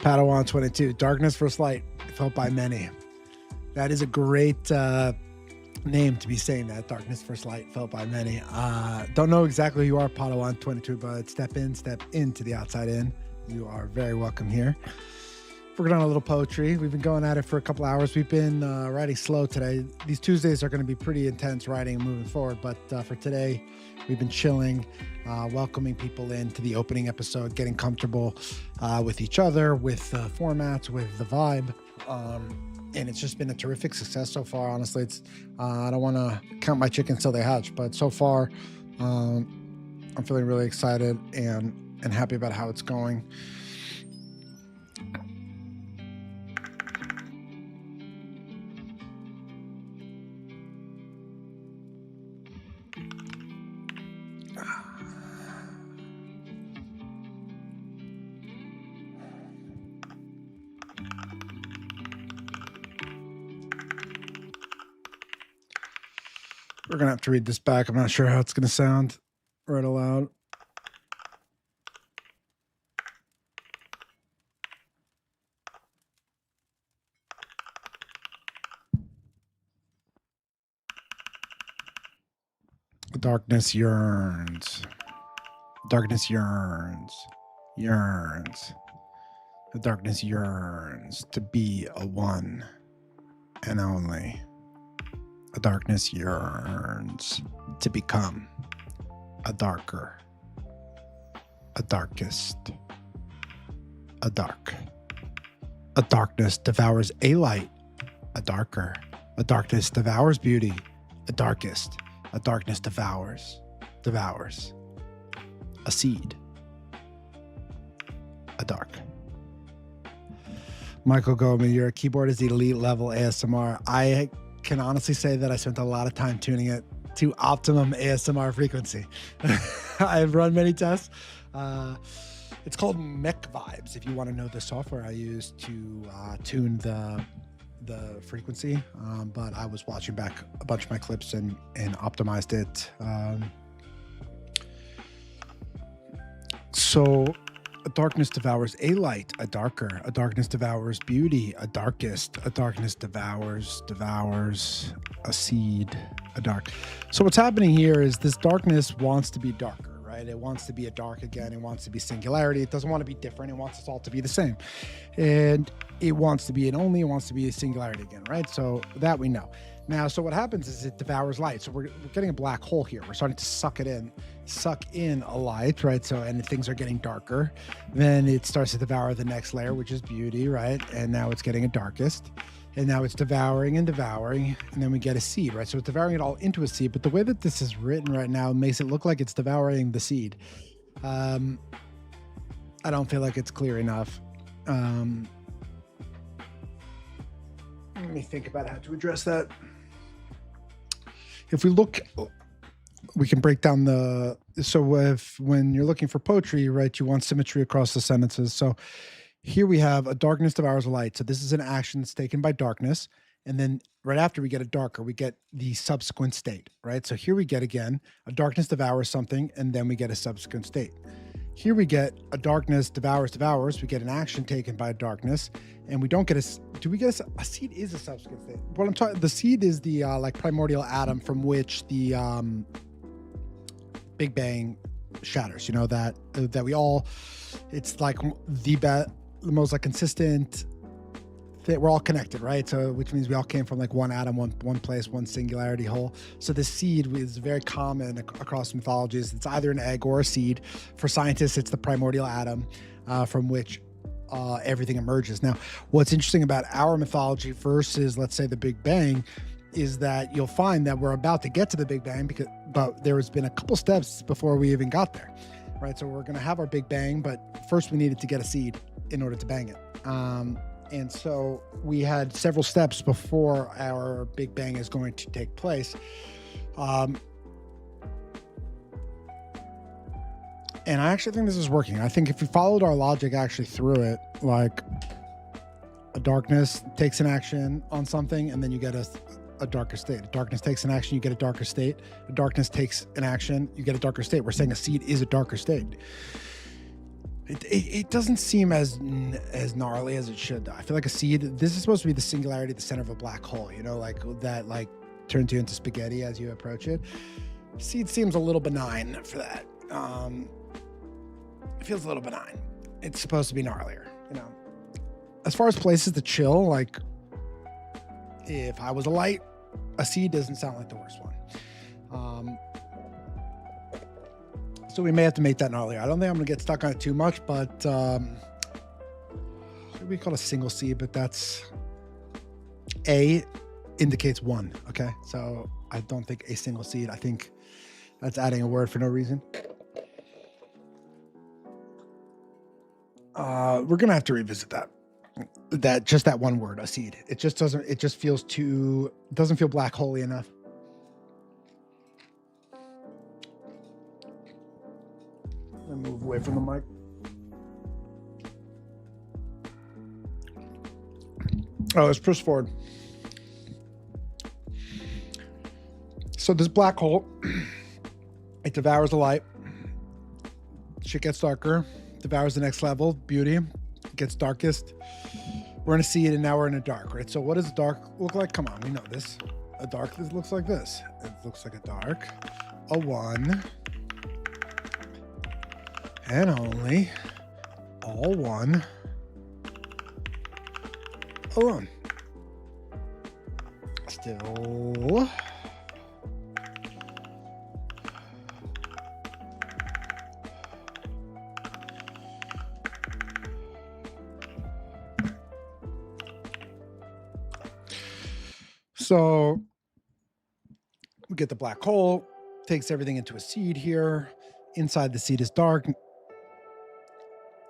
Padawan 22, darkness versus light, felt by many. That is a great name to be saying that, darkness versus light, felt by many. Don't know exactly who you are, Padawan 22, but step into the outside in. You are very welcome here. We're going on a little poetry. We've been going at it for a couple hours. We've been writing slow today. These Tuesdays are going to be pretty intense writing moving forward, but for today, we've been chilling, welcoming people into the opening episode, getting comfortable with each other, with the formats, with the vibe. And it's just been a terrific success so far. Honestly, it's I don't want to count my chickens till they hatch, but so far, I'm feeling really excited and happy about how it's going. We're going to have to read this back. I'm not sure how it's going to sound right aloud. Darkness yearns. Darkness yearns. Yearns. The darkness yearns to be a one and only. The darkness yearns to become a darker, a darkest, a dark. A darkness devours a light, a darker. A darkness devours beauty, a darkest. A darkness devours. A seed, a dark. Michael Goldman, your keyboard is elite level ASMR. I can honestly say that I spent a lot of time tuning it to optimum ASMR frequency. I've run many tests. It's called Mech Vibes, if you want to know the software I use to tune the frequency. But I was watching back a bunch of my clips and optimized it. So A darkness devours a light, a darker. A darkness devours beauty, a darkest. A darkness devours a seed, a dark. So what's happening here is this darkness wants to be darker, right? It wants to be a dark again. It wants to be singularity. It doesn't want to be different. It wants us all to be the same. And it wants to be an only. It wants to be a singularity again, right? So that we know. Now, so what happens is it devours light. So we're getting a black hole here. We're starting to suck in a light, right? So, and things are getting darker. Then it starts to devour the next layer, which is beauty, right? And now it's getting a darkest. And now it's devouring and devouring. And then we get a seed, right? So it's devouring it all into a seed. But the way that this is written right now makes it look like it's devouring the seed. I don't feel like it's clear enough. Let me think about how to address that. If we look, we can break down when you're looking for poetry, right, you want symmetry across the sentences. So here we have a darkness devours a light. So this is an action that's taken by darkness. And then right after we get a darker, we get the subsequent state, right? So here we get again, a darkness devours something, and then we get a subsequent state. Here we get a darkness devours. We get an action taken by a darkness, and we don't get a seed is a subsequent state. What I'm talking, the seed is the like primordial atom from which the Big Bang shatters. You know that we all, it's like the most like consistent. We're all connected, right? So, which means we all came from like one atom, one place, one singularity whole. So this seed is very common across mythologies. It's either an egg or a seed. For scientists, it's the primordial atom from which everything emerges. Now, what's interesting about our mythology versus, let's say, the Big Bang is that you'll find that we're about to get to the Big Bang, but there has been a couple steps before we even got there, right? So we're going to have our Big Bang, but first we needed to get a seed in order to bang it. And so we had several steps before our Big Bang is going to take place. And I actually think this is working. I think if we followed our logic actually through it, like a darkness takes an action on something, and then you get a darker state. A darkness takes an action, you get a darker state. A darkness takes an action, you get a darker state. We're saying a seed is a darker state. It doesn't seem as gnarly as it should, though. I feel like a seed, this is supposed to be the singularity at the center of a black hole, you know, like that, like turns you into spaghetti as you approach it. Seed seems a little benign for that. It feels a little benign. It's supposed to be gnarlier, you know. As far as places to chill, like if I was a light, a seed doesn't sound like the worst one. So we may have to make that gnarlier. I don't think I'm gonna get stuck on it too much, but we call it a single seed, but that's A indicates one. Okay, so I don't think a single seed. I think that's adding a word for no reason. We're gonna have to revisit that. Just that one word, a seed. It just doesn't. It just feels too. It doesn't feel black holy enough. Let me move away from the mic. Oh, let's push forward. So this black hole, it devours the light. Shit gets darker, devours the next level, beauty, it gets darkest. We're in a seed and now we're in a dark, right? So what does dark look like? Come on, we know this. A dark looks like this. It looks like a dark, a one, and only, all one, alone. Still. So we get the black hole, takes everything into a seed here. Inside the seed is dark.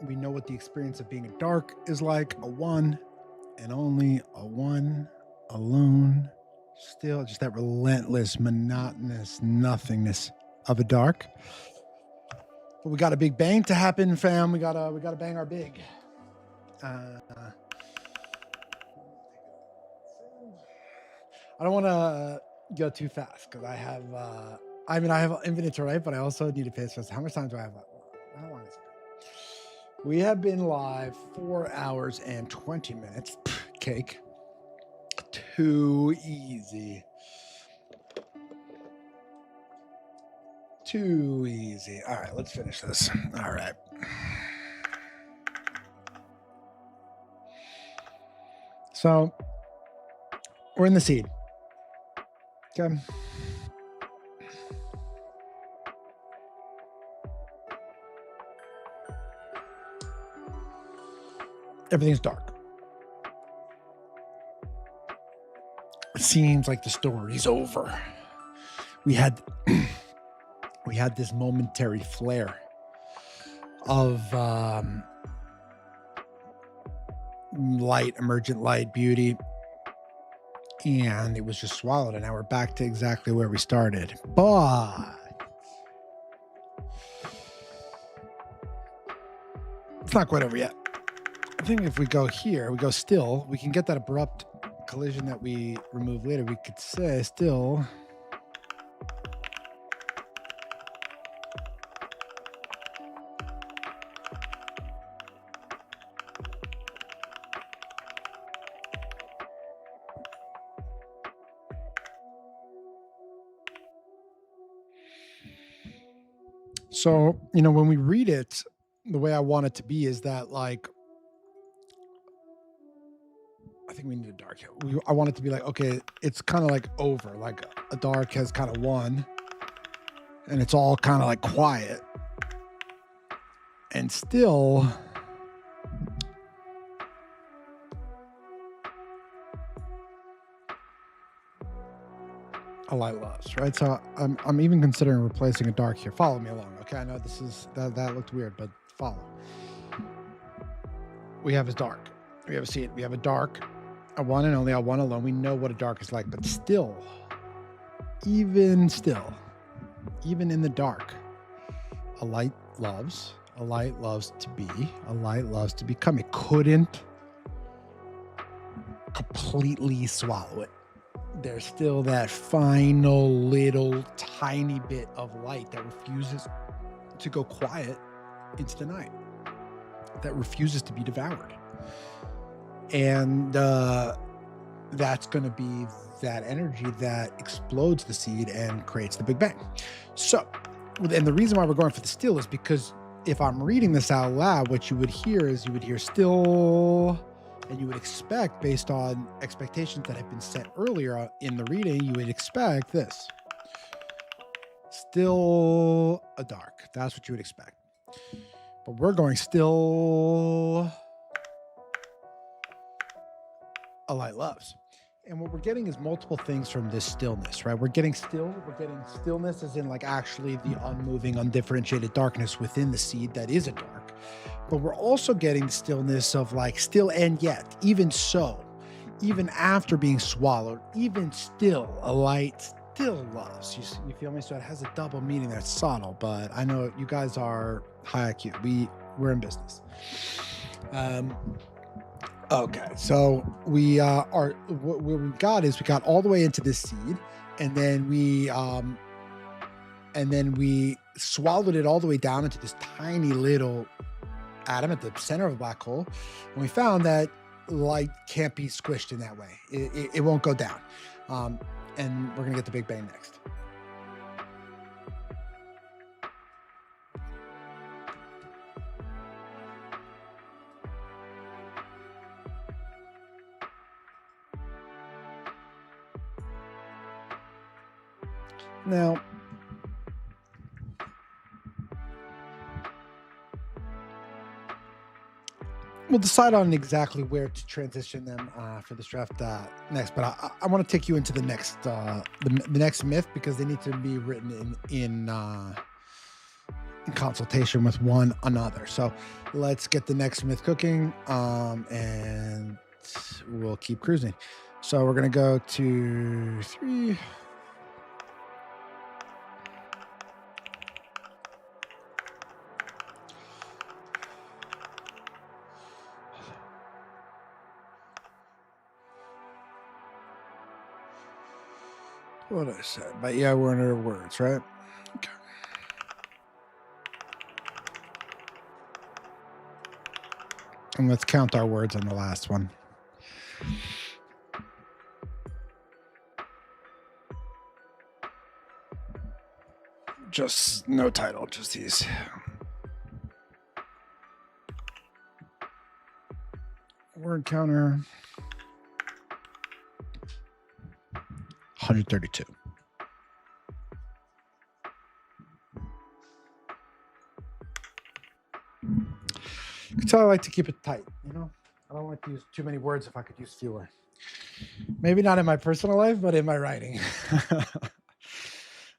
We know what the experience of being a dark is like. A one and only, a one, alone, still, just that relentless, monotonous nothingness of a dark. But we got a big bang to happen, fam. We gotta bang our big. I don't want to go too fast because I have infinite to write, but I also need to pace fast. How much time do I have left? How long is it? We have been live 4 hours and 20 minutes. Cake. Too easy. Too easy. All right, let's finish this. All right. So we're in the seed. Okay. Everything's dark. It seems like the story's over. We had this momentary flare of light, emergent light, beauty, and it was just swallowed, and now we're back to exactly where we started. But it's not quite over yet. I think if we go here, we go still, we can get that abrupt collision that we remove later. We could say still. So, when we read it, the way I want it to be is that, like, I think we need a dark here. I want it to be like, okay, it's kind of like over, like a dark has kind of won, and it's all kind of like quiet. And still, a light loves, right? So I'm even considering replacing a dark here. Follow me along, okay? I know this is that looked weird, but follow. We have a dark. We have a seed. We have a dark, a one and only, a one alone. We know what a dark is like, but still, even in the dark, a light loves to be, a light loves to become. It couldn't completely swallow it. There's still that final little tiny bit of light that refuses to go quiet into the night, that refuses to be devoured. And that's going to be that energy that explodes the seed and creates the Big Bang. So, and the reason why we're going for the still is because if I'm reading this out loud, what you would hear is still, and you would expect, based on expectations that have been set earlier in the reading, you would expect this. Still a dark. That's what you would expect. But we're going still a light loves. And what we're getting is multiple things from this stillness, right? We're getting stillness as in, like, actually the unmoving, undifferentiated darkness within the seed that is a dark. But we're also getting the stillness of, like, still and yet, even so, even after being swallowed, even still, a light still loves. You feel me? So it has a double meaning that's subtle, but I know you guys are high IQ. We're in business. Okay, so we what we got is we got all the way into this seed, and then we swallowed it all the way down into this tiny little atom at the center of a black hole, and we found that light can't be squished in that way. It won't go down, and we're gonna get the Big Bang next. Now, we'll decide on exactly where to transition them for this draft next, but I want to take you into the next the next myth, because they need to be written in consultation with one another. So let's get the next myth cooking, and we'll keep cruising. So we're gonna go to 3. What I said, but yeah, we're under words, right? Okay. And let's count our words on the last one. Just no title, just these. Word counter. 132. So I like to keep it tight, you know? I don't like to use too many words if I could use fewer. Maybe not in my personal life, but in my writing.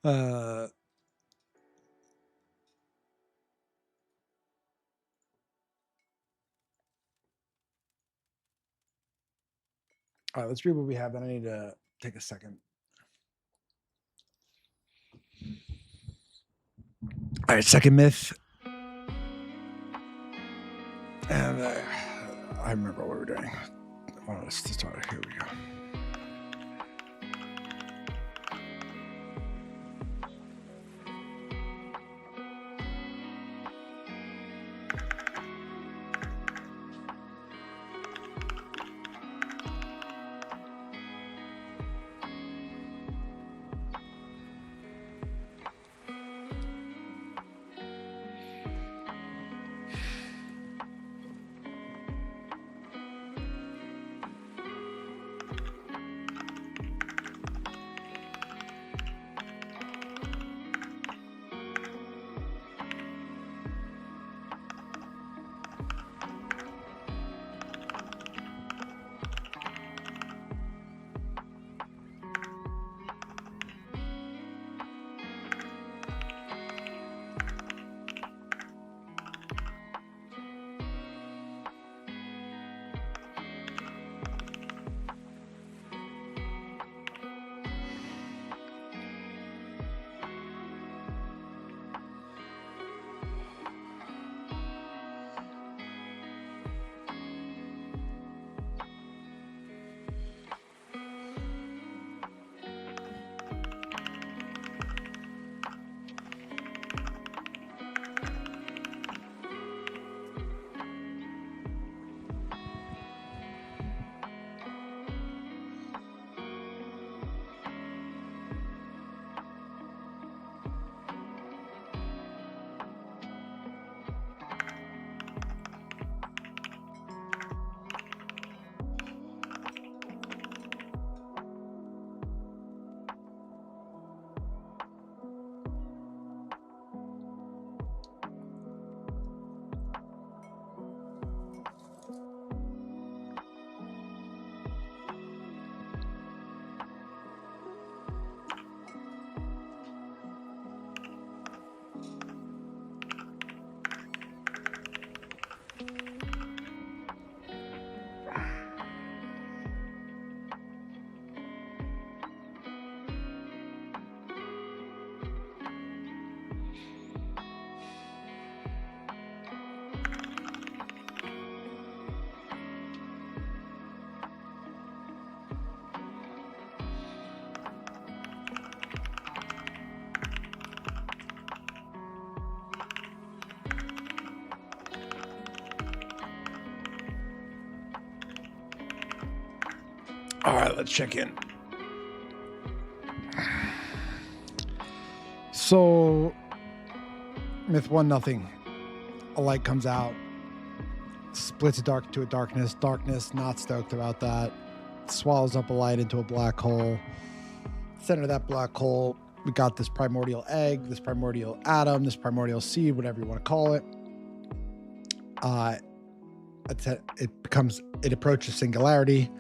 All right, let's read what we have. Then I need to take a second. All right, second myth. And I remember what we were doing. Oh, let's start. Here we go. All right, let's check in. So, myth one, nothing. A light comes out, splits a dark to a darkness. Darkness, not stoked about that. Swallows up a light into a black hole. Center of that black hole, we got this primordial egg, this primordial atom, this primordial seed, whatever you want to call it. It approaches singularity.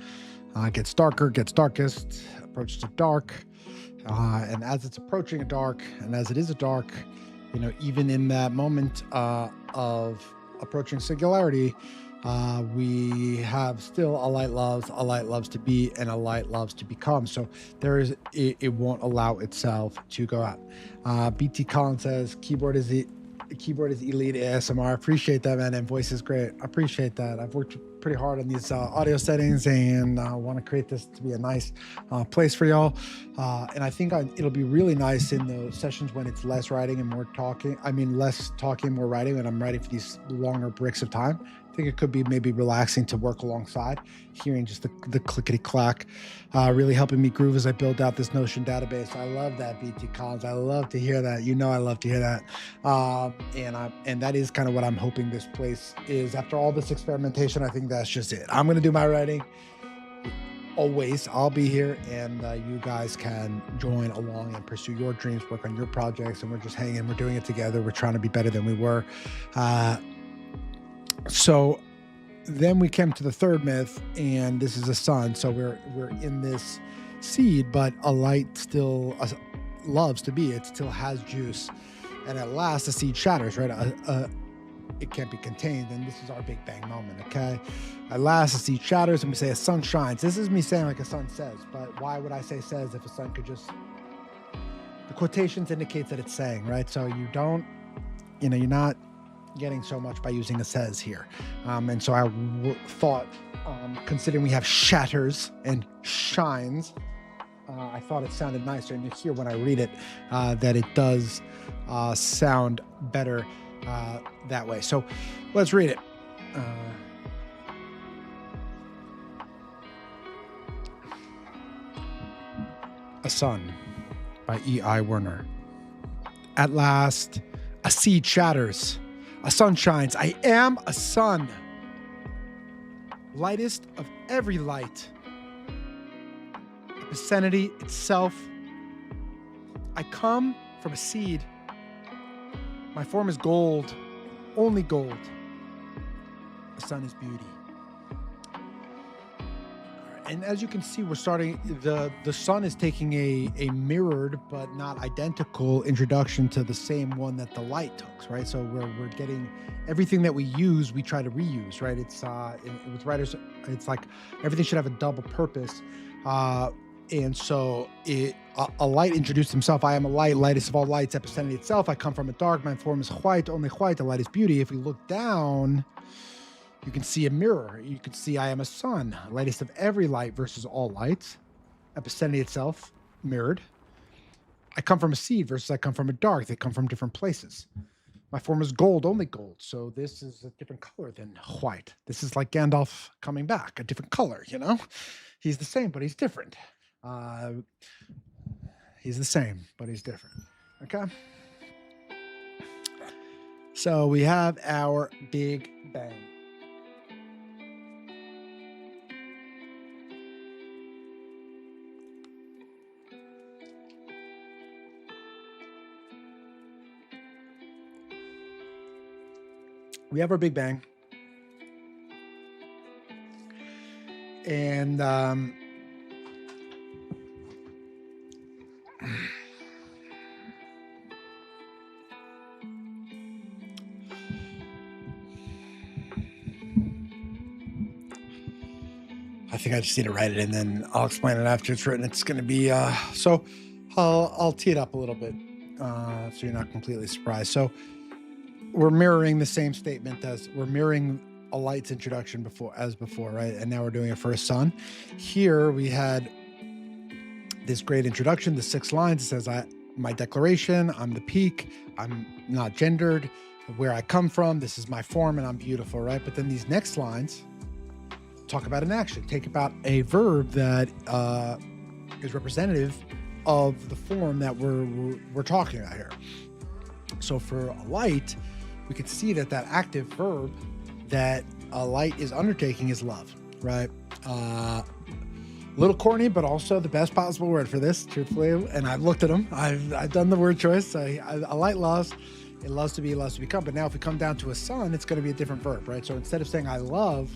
Gets darker, gets darkest, approaches to dark. And as it's approaching a dark, and as it is a dark, you know, even in that moment of approaching singularity, we have still a light loves to be, and a light loves to become. So it won't allow itself to go out. BT Collins says, keyboard is elite ASMR. Appreciate that, man. And voice is great. Appreciate that. I've worked pretty hard on these audio settings, and want to create this to be a nice place for y'all. And I think it'll be really nice in the sessions when it's less writing and more talking. I mean, less talking, more writing, when I'm writing for these longer breaks of time. I think it could be maybe relaxing to work alongside, hearing just the clickety clack, really helping me groove as I build out this Notion database. I love that, BT Collins. I love to hear that. I love to hear that. And that is kind of what I'm hoping this place is. After all this experimentation, I think that's just it. I'm going to do my writing. Always, I'll be here, and you guys can join along and pursue your dreams, work on your projects, and we're just hanging. We're doing it together. We're trying to be better than we were. So then we came to the third myth, and this is a sun. So we're in this seed, but a light still loves to be. It still has juice, and at last the seed shatters. Right, it can't be contained, and this is our Big Bang moment. Okay, at last the seed shatters, and we say a sun shines. This is me saying like a sun says, but why would I say says if a sun could just? The quotations indicates that it's saying, right? So you don't, you're not getting so much by using a says here. And so I thought, considering we have shatters and shines, I thought it sounded nicer. And you hear when I read it that it does sound better that way. So let's read it. A Sun by E.I. Werner. At last, a seed shatters. A sun shines. I am a sun. Lightest of every light. Obscenity itself. I come from a seed. My form is gold. Only gold. The sun is beauty. And as you can see, we're starting, the sun is taking a mirrored but not identical introduction to the same one that the light took, right? So we're getting everything that we use, we try to reuse, right? It's with writers, it's like everything should have a double purpose. And so a light introduced himself. I am a light, lightest of all lights, epicenter itself. I come from a dark, my form is white, only white, the light is beauty. If we look down, you can see a mirror. You can see I am a sun, lightest of every light versus all lights. Epicenter itself, mirrored. I come from a seed versus I come from a dark. They come from different places. My form is gold, only gold. So this is a different color than white. This is like Gandalf coming back, a different color, He's the same, but he's different. He's the same, but he's different. Okay? So we have our Big Bang. We have our Big Bang. And I think I just need to write it and then I'll explain it after it's written. It's going to be, so I'll tee it up a little bit so you're not completely surprised. So we're mirroring the same statement as we're mirroring a light's introduction before, right? And now we're doing it for a sun. Here we had this great introduction, the 6 lines. It says, my declaration, I'm the peak, I'm not gendered, where I come from, this is my form, and I'm beautiful, right? But then these next lines talk about an action, take about a verb that is representative of the form that we're talking about here. So for a light, we could see that active verb that a light is undertaking is love, right? A little corny, but also the best possible word for this, truthfully. And I've looked at them. I've done the word choice. A light loves. It loves to be, it loves to become. But now if we come down to a sun, it's going to be a different verb, right? So instead of saying I love,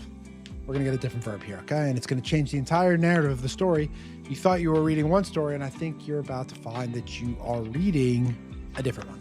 we're going to get a different verb here, okay? And it's going to change the entire narrative of the story. You thought you were reading one story, and I think you're about to find that you are reading a different one.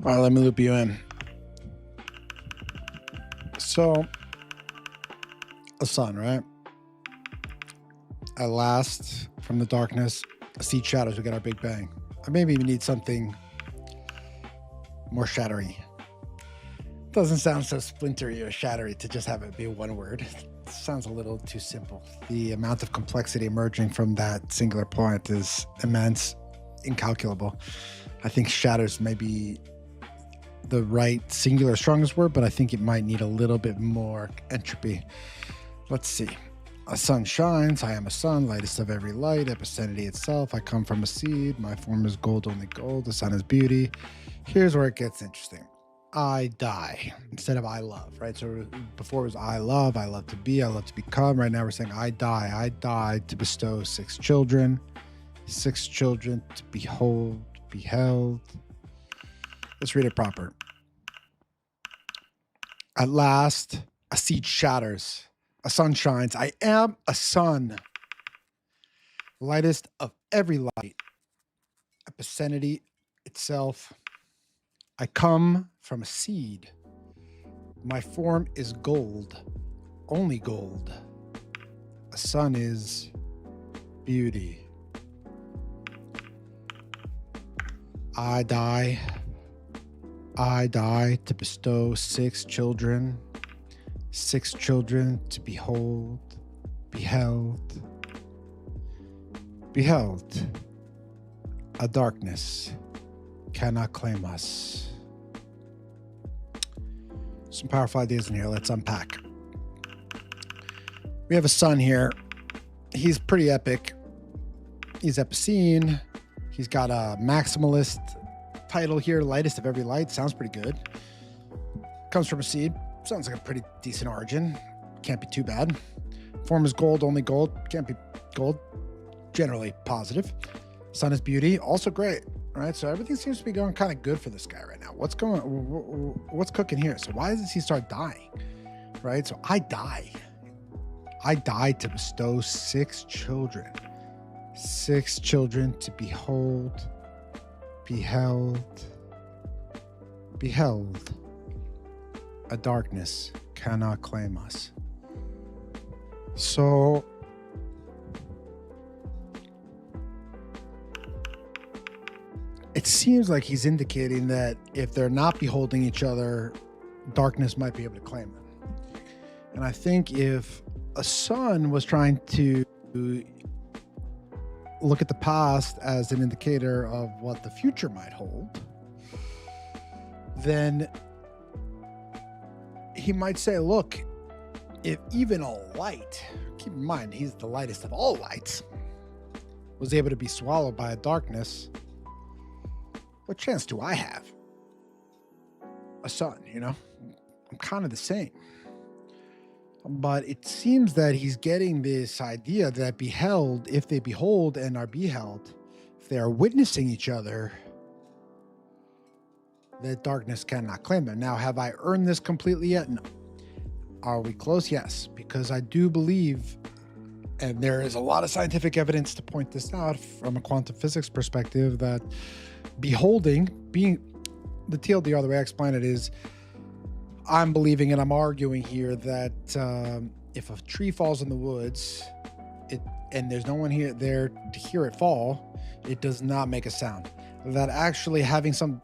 All right, let me loop you in. So, a sun, right? At last, from the darkness, seed shadows, we get our Big Bang. I maybe even need something more shattery. Doesn't sound so splintery or shattery to just have it be one word. It sounds a little too simple. The amount of complexity emerging from that singular point is immense, incalculable. I think shatters may be the right singular strongest word, but I think it might need a little bit more entropy. Let's see. A sun shines, I am a sun, lightest of every light, epicenity itself. I come from a seed, my form is gold, only gold, the sun is beauty. Here's where it gets interesting. I die instead of I love, right? So before it was I love to be, I love to become. Right now we're saying I die to bestow 6 children to beheld. Let's read it proper. At last, a seed shatters, a sun shines. I am a sun, lightest of every light, epicenity itself. I come from a seed. My form is gold, only gold. A sun is beauty. I die to bestow 6 children to beheld. A darkness cannot claim us. Some powerful ideas in here. Let's unpack. We have a sun here. He's pretty epic. He's epicene. He's got a maximalist title here, lightest of every light. Sounds pretty good. Comes from a seed. Sounds like a pretty decent origin. Can't be too bad. Form is gold, only gold. Can't be gold. Generally positive. Sun is beauty. Also great. Right? So everything seems to be going kind of good for this guy right now. What's cooking here? So why does he start dying? Right? So I die to bestow 6 children. 6 children to beheld. A darkness cannot claim us. So it seems like he's indicating that if they're not beholding each other, darkness might be able to claim them. And I think if a sun was trying to look at the past as an indicator of what the future might hold, then he might say, look, if even a light, keep in mind, he's the lightest of all lights, was able to be swallowed by a darkness, what chance do I have? A sun, you know? I'm kind of the same. But it seems that he's getting this idea that if they behold and are beheld, if they are witnessing each other, that darkness cannot claim them. Now, have I earned this completely yet? No. Are we close? Yes, because I do believe, and there is a lot of scientific evidence to point this out from a quantum physics perspective, that beholding, being the TLDR, the way I explain it is, I'm believing and I'm arguing here that if a tree falls in the woods, and there's no one there to hear it fall, it does not make a sound. That actually having something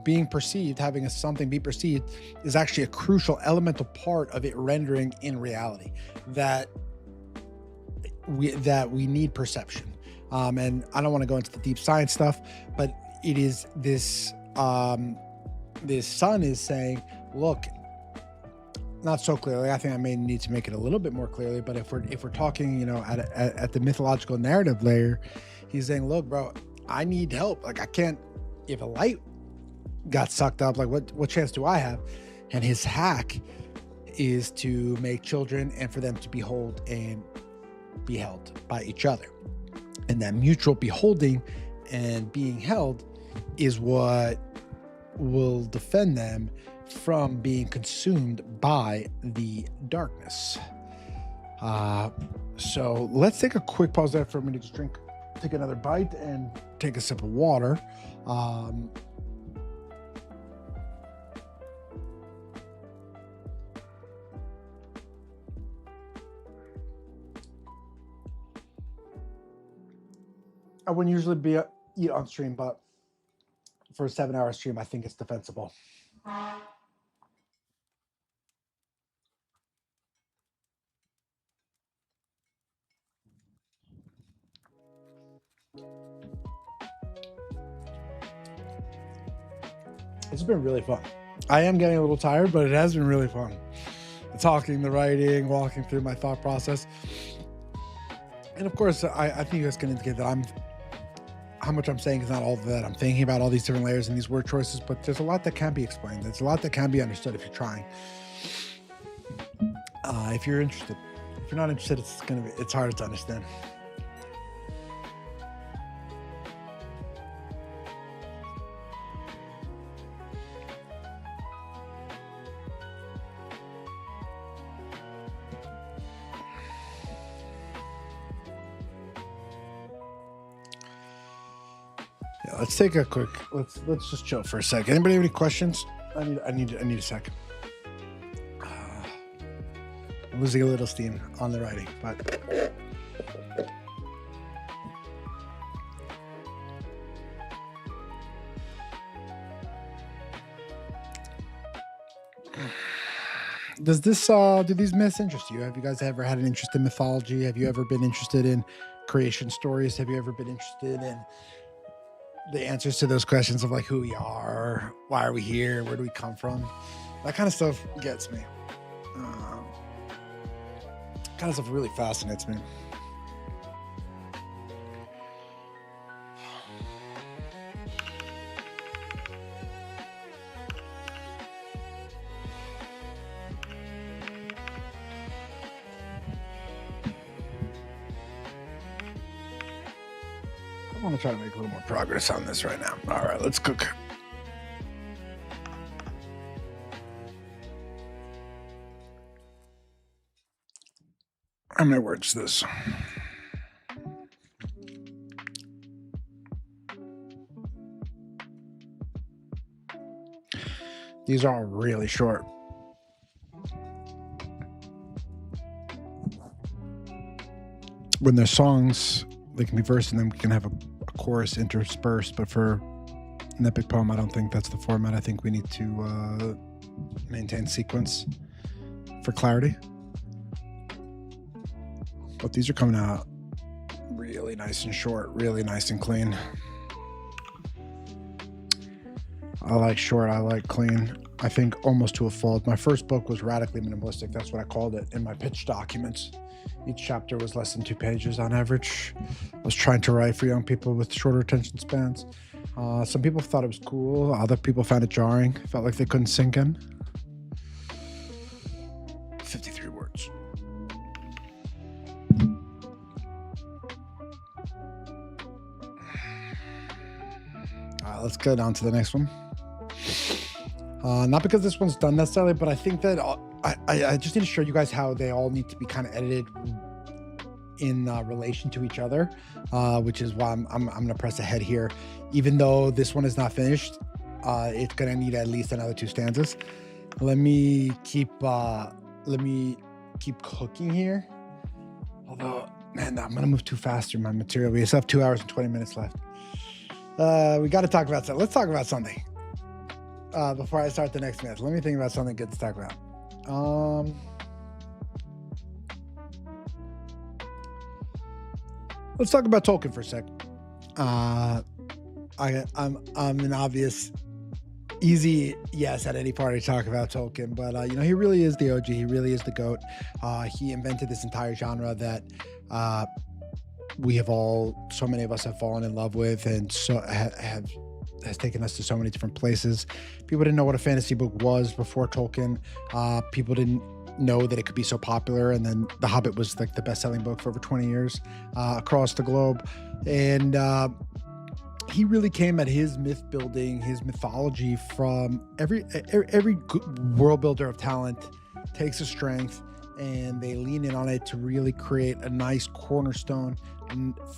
be perceived is actually a crucial elemental part of it rendering in reality. That we need perception. And I don't want to go into the deep science stuff, but it is this sun is saying, look, not so clearly. I think I may need to make it a little bit more clearly. But if we're talking, at the mythological narrative layer, he's saying, look, bro, I need help. Like, I can't. If a light got sucked up, like what chance do I have? And his hack is to make children and for them to behold and be held by each other. And that mutual beholding and being held is what will defend them from being consumed by the darkness. So let's take a quick pause there for a minute to take another bite and take a sip of water. I wouldn't usually eat on stream, but for a 7-hour stream, I think it's defensible. It's been really fun. I am getting a little tired, but it has been really fun. The talking, the writing, walking through my thought process. And of course, I think you guys can indicate that how much I'm saying is not all that I'm thinking about all these different layers and these word choices, but there's a lot that can be explained. There's a lot that can be understood if you're trying. If you're interested. If you're not interested, it's harder to understand. Let's take a quick. Let's just chill for a sec. Anybody have any questions? I need a sec. I'm losing a little steam on the writing, but do these myths interest you? Have you guys ever had an interest in mythology? Have you ever been interested in creation stories? Have you ever been interested in the answers to those questions of like who we are, why are we here, where do we come from? That kind of stuff gets me. Kind of stuff really fascinates me. I want to try to make a little more progress on this right now. All right, let's cook. How many words this? These are all really short. When they're songs, they can be verse and then we can have a chorus interspersed, but for an epic poem, I don't think that's the format. I think we need to maintain sequence for clarity. But these are coming out really nice and short, really nice and clean. I like short, I like clean. I think almost to a fault. My first book was radically minimalistic. That's what I called it in my pitch documents. Each chapter was less than 2 pages on average. I was trying to write for young people with shorter attention spans. Some people thought it was cool. Other people found it jarring. Felt like they couldn't sink in. 53 words. All right, let's go down to the next one. Not because this one's done necessarily, but I think that I just need to show you guys how they all need to be kind of edited in relation to each other, which is why I'm going to press ahead here. Even though this one is not finished, it's going to need at least another 2 stanzas. Let me keep cooking here. Although, man, I'm going to move too fast through my material. We still have 2 hours and 20 minutes left. We got to talk about something. Let's talk about something. Before I start the next myth, let me think about something good to talk about. Let's talk about Tolkien for a sec. I'm an obvious Easy yes at any party to talk about Tolkien, but he really is the OG. He really is the GOAT. He invented this entire genre that we have all, so many of us have fallen in love with, and so has taken us to so many different places. People didn't know what a fantasy book was before Tolkien. People didn't know that it could be so popular, and then The Hobbit was like the best-selling book for over 20 years across the globe. And he really came at his myth building, his mythology from every world builder of talent takes a strength and they lean in on it to really create a nice cornerstone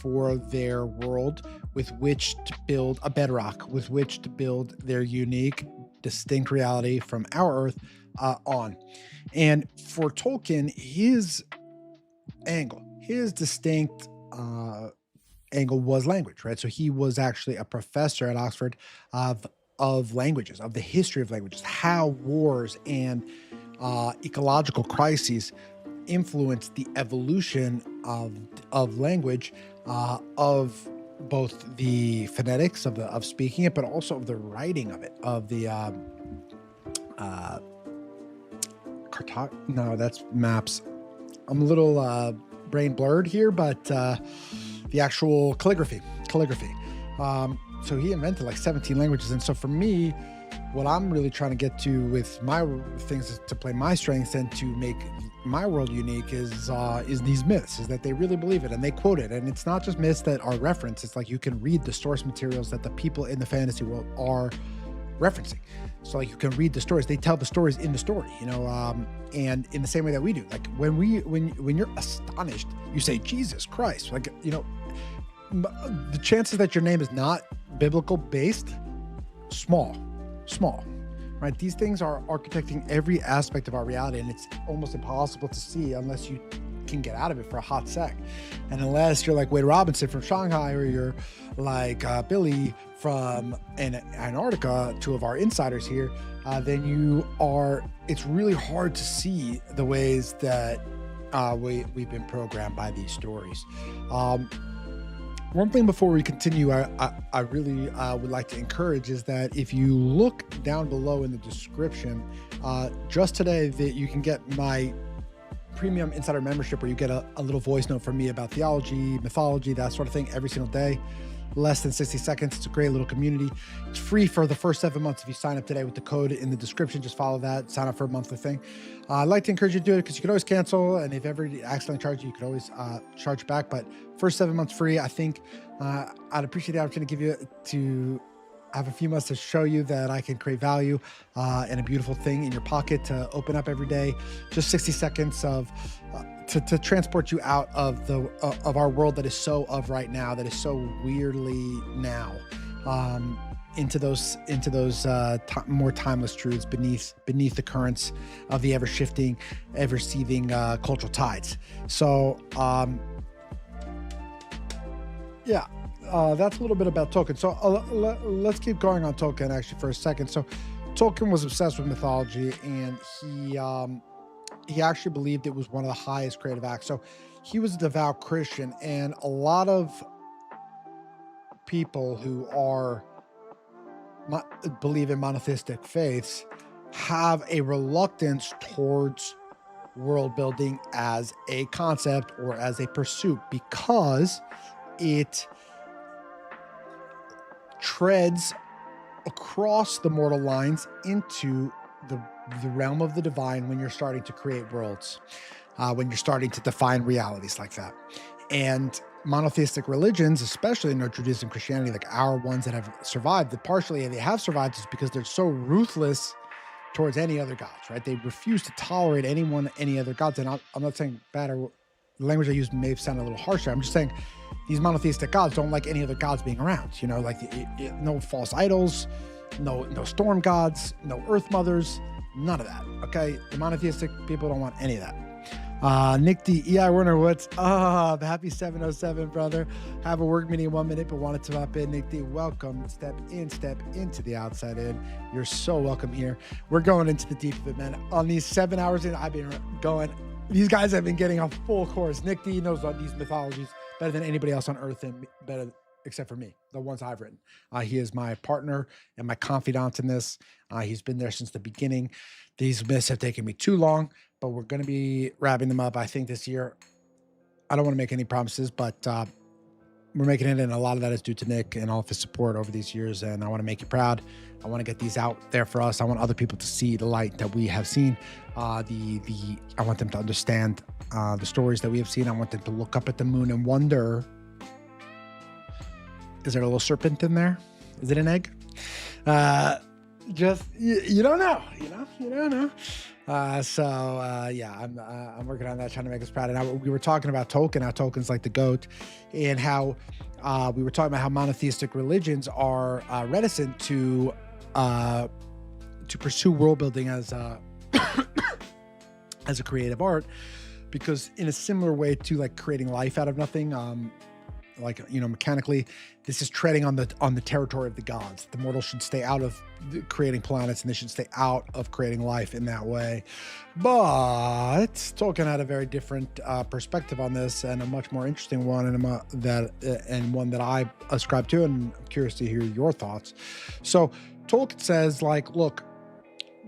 for their world with which to build a bedrock, with which to build their unique, distinct reality from our Earth on. And for Tolkien, his angle, his distinct angle was language, right? So he was actually a professor at Oxford of languages, of the history of languages, how wars and ecological crises influenced the evolution of language, of both the phonetics of speaking it, but also of the writing of it, of the no, that's maps. I'm a little brain blurred here, but the actual calligraphy. So he invented like 17 languages. And so for me, what I'm really trying to get to with my things is to play my strengths and to make my world unique is these myths, is that they really believe it and they quote it. And it's not just myths that are referenced. It's like you can read the source materials that the people in the fantasy world are referencing. So like you can read the stories, they tell the stories in the story, and in the same way that we do. Like when you're astonished, you say, Jesus Christ, like, the chances that your name is not biblical based, small, right? These things are architecting every aspect of our reality, and it's almost impossible to see unless you can get out of it for a hot sec. And unless you're like Wade Robinson from Shanghai, or you're like Billy from Antarctica, two of our insiders here, then it's really hard to see the ways that we've been programmed by these stories. One thing before we continue, I really would like to encourage is that if you look down below in the description, just today that you can get my premium insider membership, where you get a little voice note from me about theology, mythology, that sort of thing every single day. Less than 60 seconds. It's a great little community. It's free for the first 7 months if you sign up today with the code in the description. Just follow that, sign up for a monthly thing. I'd like to encourage you to do it because you can always cancel, and if ever accidentally charge you, you could always charge back. But first 7 months free. I think I'd appreciate the opportunity to give you to have a few months to show you that I can create value and a beautiful thing in your pocket to open up every day. Just 60 seconds of to transport you out of of our world that is so of right now, that is so weirdly now, into those more timeless truths beneath the currents of the ever shifting, ever seething cultural tides. So that's a little bit about Tolkien. So let's keep going on Tolkien actually for a second. So Tolkien was obsessed with mythology, and he actually believed it was one of the highest creative acts. So he was a devout Christian, and a lot of people who believe in monotheistic faiths have a reluctance towards world building as a concept or as a pursuit, because it treads across the mortal lines into the realm of the divine when you're starting to create worlds, when you're starting to define realities like that. And monotheistic religions, especially in Judaism, Christianity, like our ones that have survived, that partially they have survived is because they're so ruthless towards any other gods, right? They refuse to tolerate any other gods. And I'm not saying bad, or the language I use may sound a little harsher. I'm just saying these monotheistic gods don't like any other gods being around, like no false idols, no storm gods, no earth mothers, none of that. Okay, the monotheistic people don't want any of that. Nick D, EI Werner, what's up? Happy 707, brother. Have a work meeting in 1 minute, but wanted to hop in. Nick D, welcome. Step into the outside in. You're so welcome here. We're going into the deep of it, man. On these 7 hours in, I've been going. These guys have been getting a full course. Nick D knows about these mythologies better than anybody else on earth, and better except for me, the ones I've written. He is my partner and my confidant in this. He's been there since the beginning. These myths have taken me too long, but we're going to be wrapping them up, I think, this year. I don't want to make any promises, but we're making it, and a lot of that is due to Nick and all of his support over these years, and I want to make you proud. I want to get these out there for us. I want other people to see the light that we have seen. I want them to understand the stories that we have seen. I want them to look up at the moon and wonder, is there a little serpent in there? Is it an egg? You don't know, you don't know. I'm working on that, trying to make us proud. And we were talking about Tolkien, how Tolkien's like the GOAT, and how we were talking about how monotheistic religions are reticent to pursue world building as as a creative art, because in a similar way to like creating life out of nothing, mechanically, this is treading on the territory of the gods. The mortals should stay out of creating planets, and they should stay out of creating life in that way. But Tolkien had a very different perspective on this, and a much more interesting one, and one that I ascribe to, and I'm curious to hear your thoughts. So Tolkien says, like, look,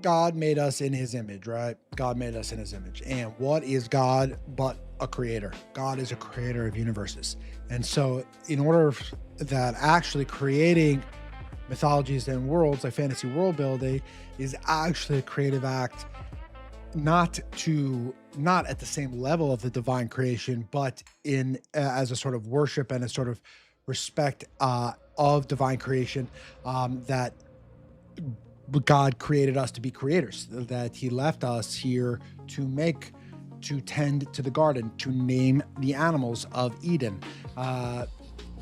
God made us in his image, right? God made us in his image. And what is God but a creator? God is a creator of universes. And so in order that actually creating mythologies and worlds, like fantasy world building, is actually a creative act, not at the same level of the divine creation, but in as a sort of worship and a sort of respect of divine creation, that God created us to be creators, that he left us here to tend to the garden, to name the animals of Eden,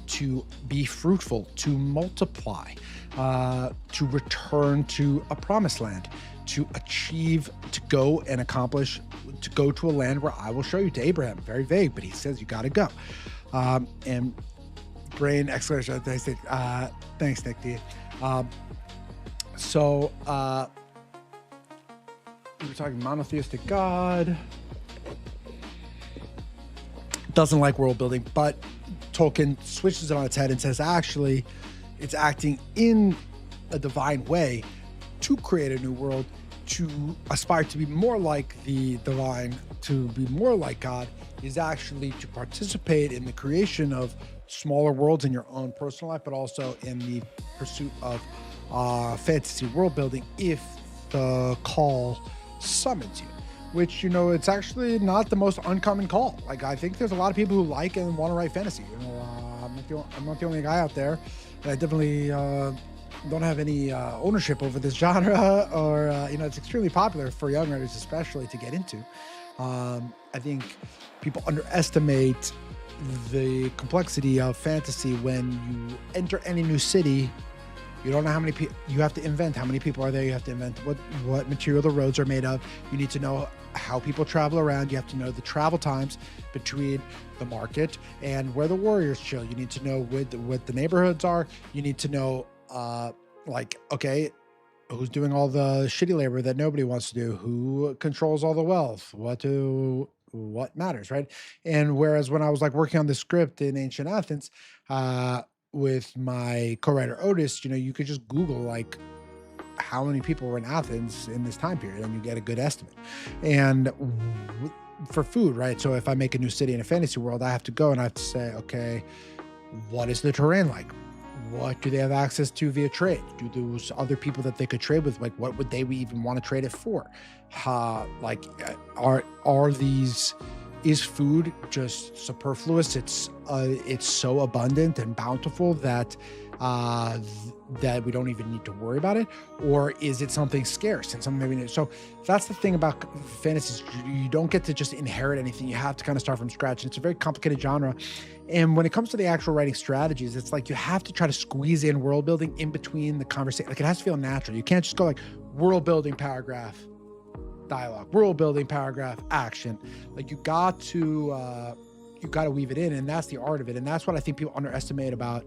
to be fruitful, to multiply, to return to a promised land, to achieve, to go and accomplish, to go to a land where I will show you, to Abraham. Very vague, but he says you got to go. And brain exclamation, thanks, Nick D. So we were talking monotheistic God. Doesn't like world building, but Tolkien switches it on its head and says, actually, it's acting in a divine way to create a new world, to aspire to be more like the divine, to be more like God, is actually to participate in the creation of smaller worlds in your own personal life, but also in the pursuit of fantasy world building if the call summons you. Which, it's actually not the most uncommon call. Like, I think there's a lot of people who like and want to write fantasy. I'm not the only guy out there. I definitely don't have any ownership over this genre, or it's extremely popular for young writers, especially, to get into. I think people underestimate the complexity of fantasy. When you enter any new city, you don't know how many people you have to invent. How many people are there? You have to invent what material the roads are made of. You need to know how people travel around. You have to know the travel times between the market and where the warriors chill. You need to know what the neighborhoods are. You need to know, okay, who's doing all the shitty labor that nobody wants to do? Who controls all the wealth? What matters, right? And whereas when I was like working on the script in ancient Athens, with my co-writer Otis, you could just Google like how many people were in Athens in this time period, and you get a good estimate. And for food, right? So if I make a new city in a fantasy world, I have to go and I have to say, okay, what is the terrain like? What do they have access to via trade? Do those other people that they could trade with, like, what would they even want to trade it for? Is food just superfluous? It's so abundant and bountiful that we don't even need to worry about it, or is it something scarce and something maybe? So that's the thing about fantasy. You don't get to just inherit anything. You have to kind of start from scratch, and it's a very complicated genre. And when it comes to the actual writing strategies, it's like you have to try to squeeze in world building in between the conversation. Like, it has to feel natural. You can't just go like world building paragraph, dialogue, world building paragraph, action. Like, you got to weave it in, and that's the art of it. And that's what I think people underestimate about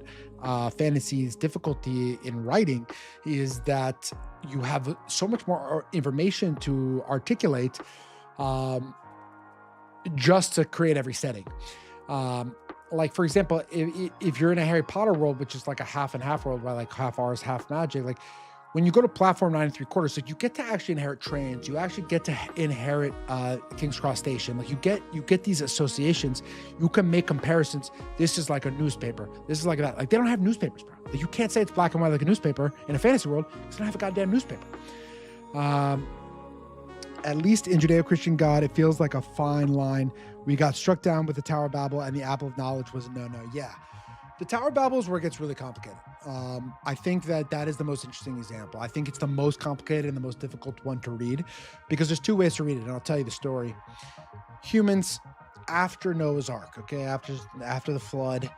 fantasy's difficulty in writing, is that you have so much more information to articulate just to create every setting. like, for example, if you're in a Harry Potter world, which is like a half and half world, by like half ours, half magic, like when you go to platform 9 3/4, like you get to actually inherit trains. You actually get to inherit King's Cross Station. Like you get these associations. You can make comparisons. This is like a newspaper. This is like that. Like they don't have newspapers, bro. Like you can't say it's black and white like a newspaper in a fantasy world because they don't have a goddamn newspaper. At least in Judeo-Christian God, it feels like a fine line. We got struck down with the Tower of Babel, and the apple of knowledge was a no-no. Yeah. The Tower of Babel is where it gets really complicated. I think that is the most interesting example. I think it's the most complicated and the most difficult one to read because there's two ways to read it, and I'll tell you the story. Humans, after Noah's Ark, okay, after the flood,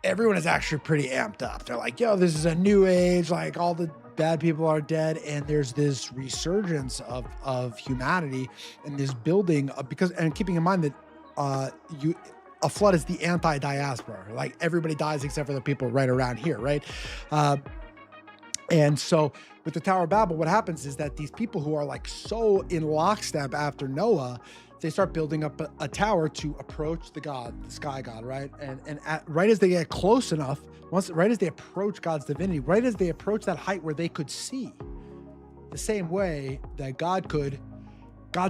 everyone is actually pretty amped up. They're like, yo, this is a new age, like all the bad people are dead, and there's this resurgence of humanity and this building because, and keeping in mind that a flood is the anti-diaspora, like everybody dies except for the people right around here, right? And so with the Tower of Babel, what happens is that these people who are like so in lockstep after Noah, they start building up a tower to approach the sky god, right? And right as they get close enough, right as they approach God's divinity, right as they approach that height where they could see, the same way that God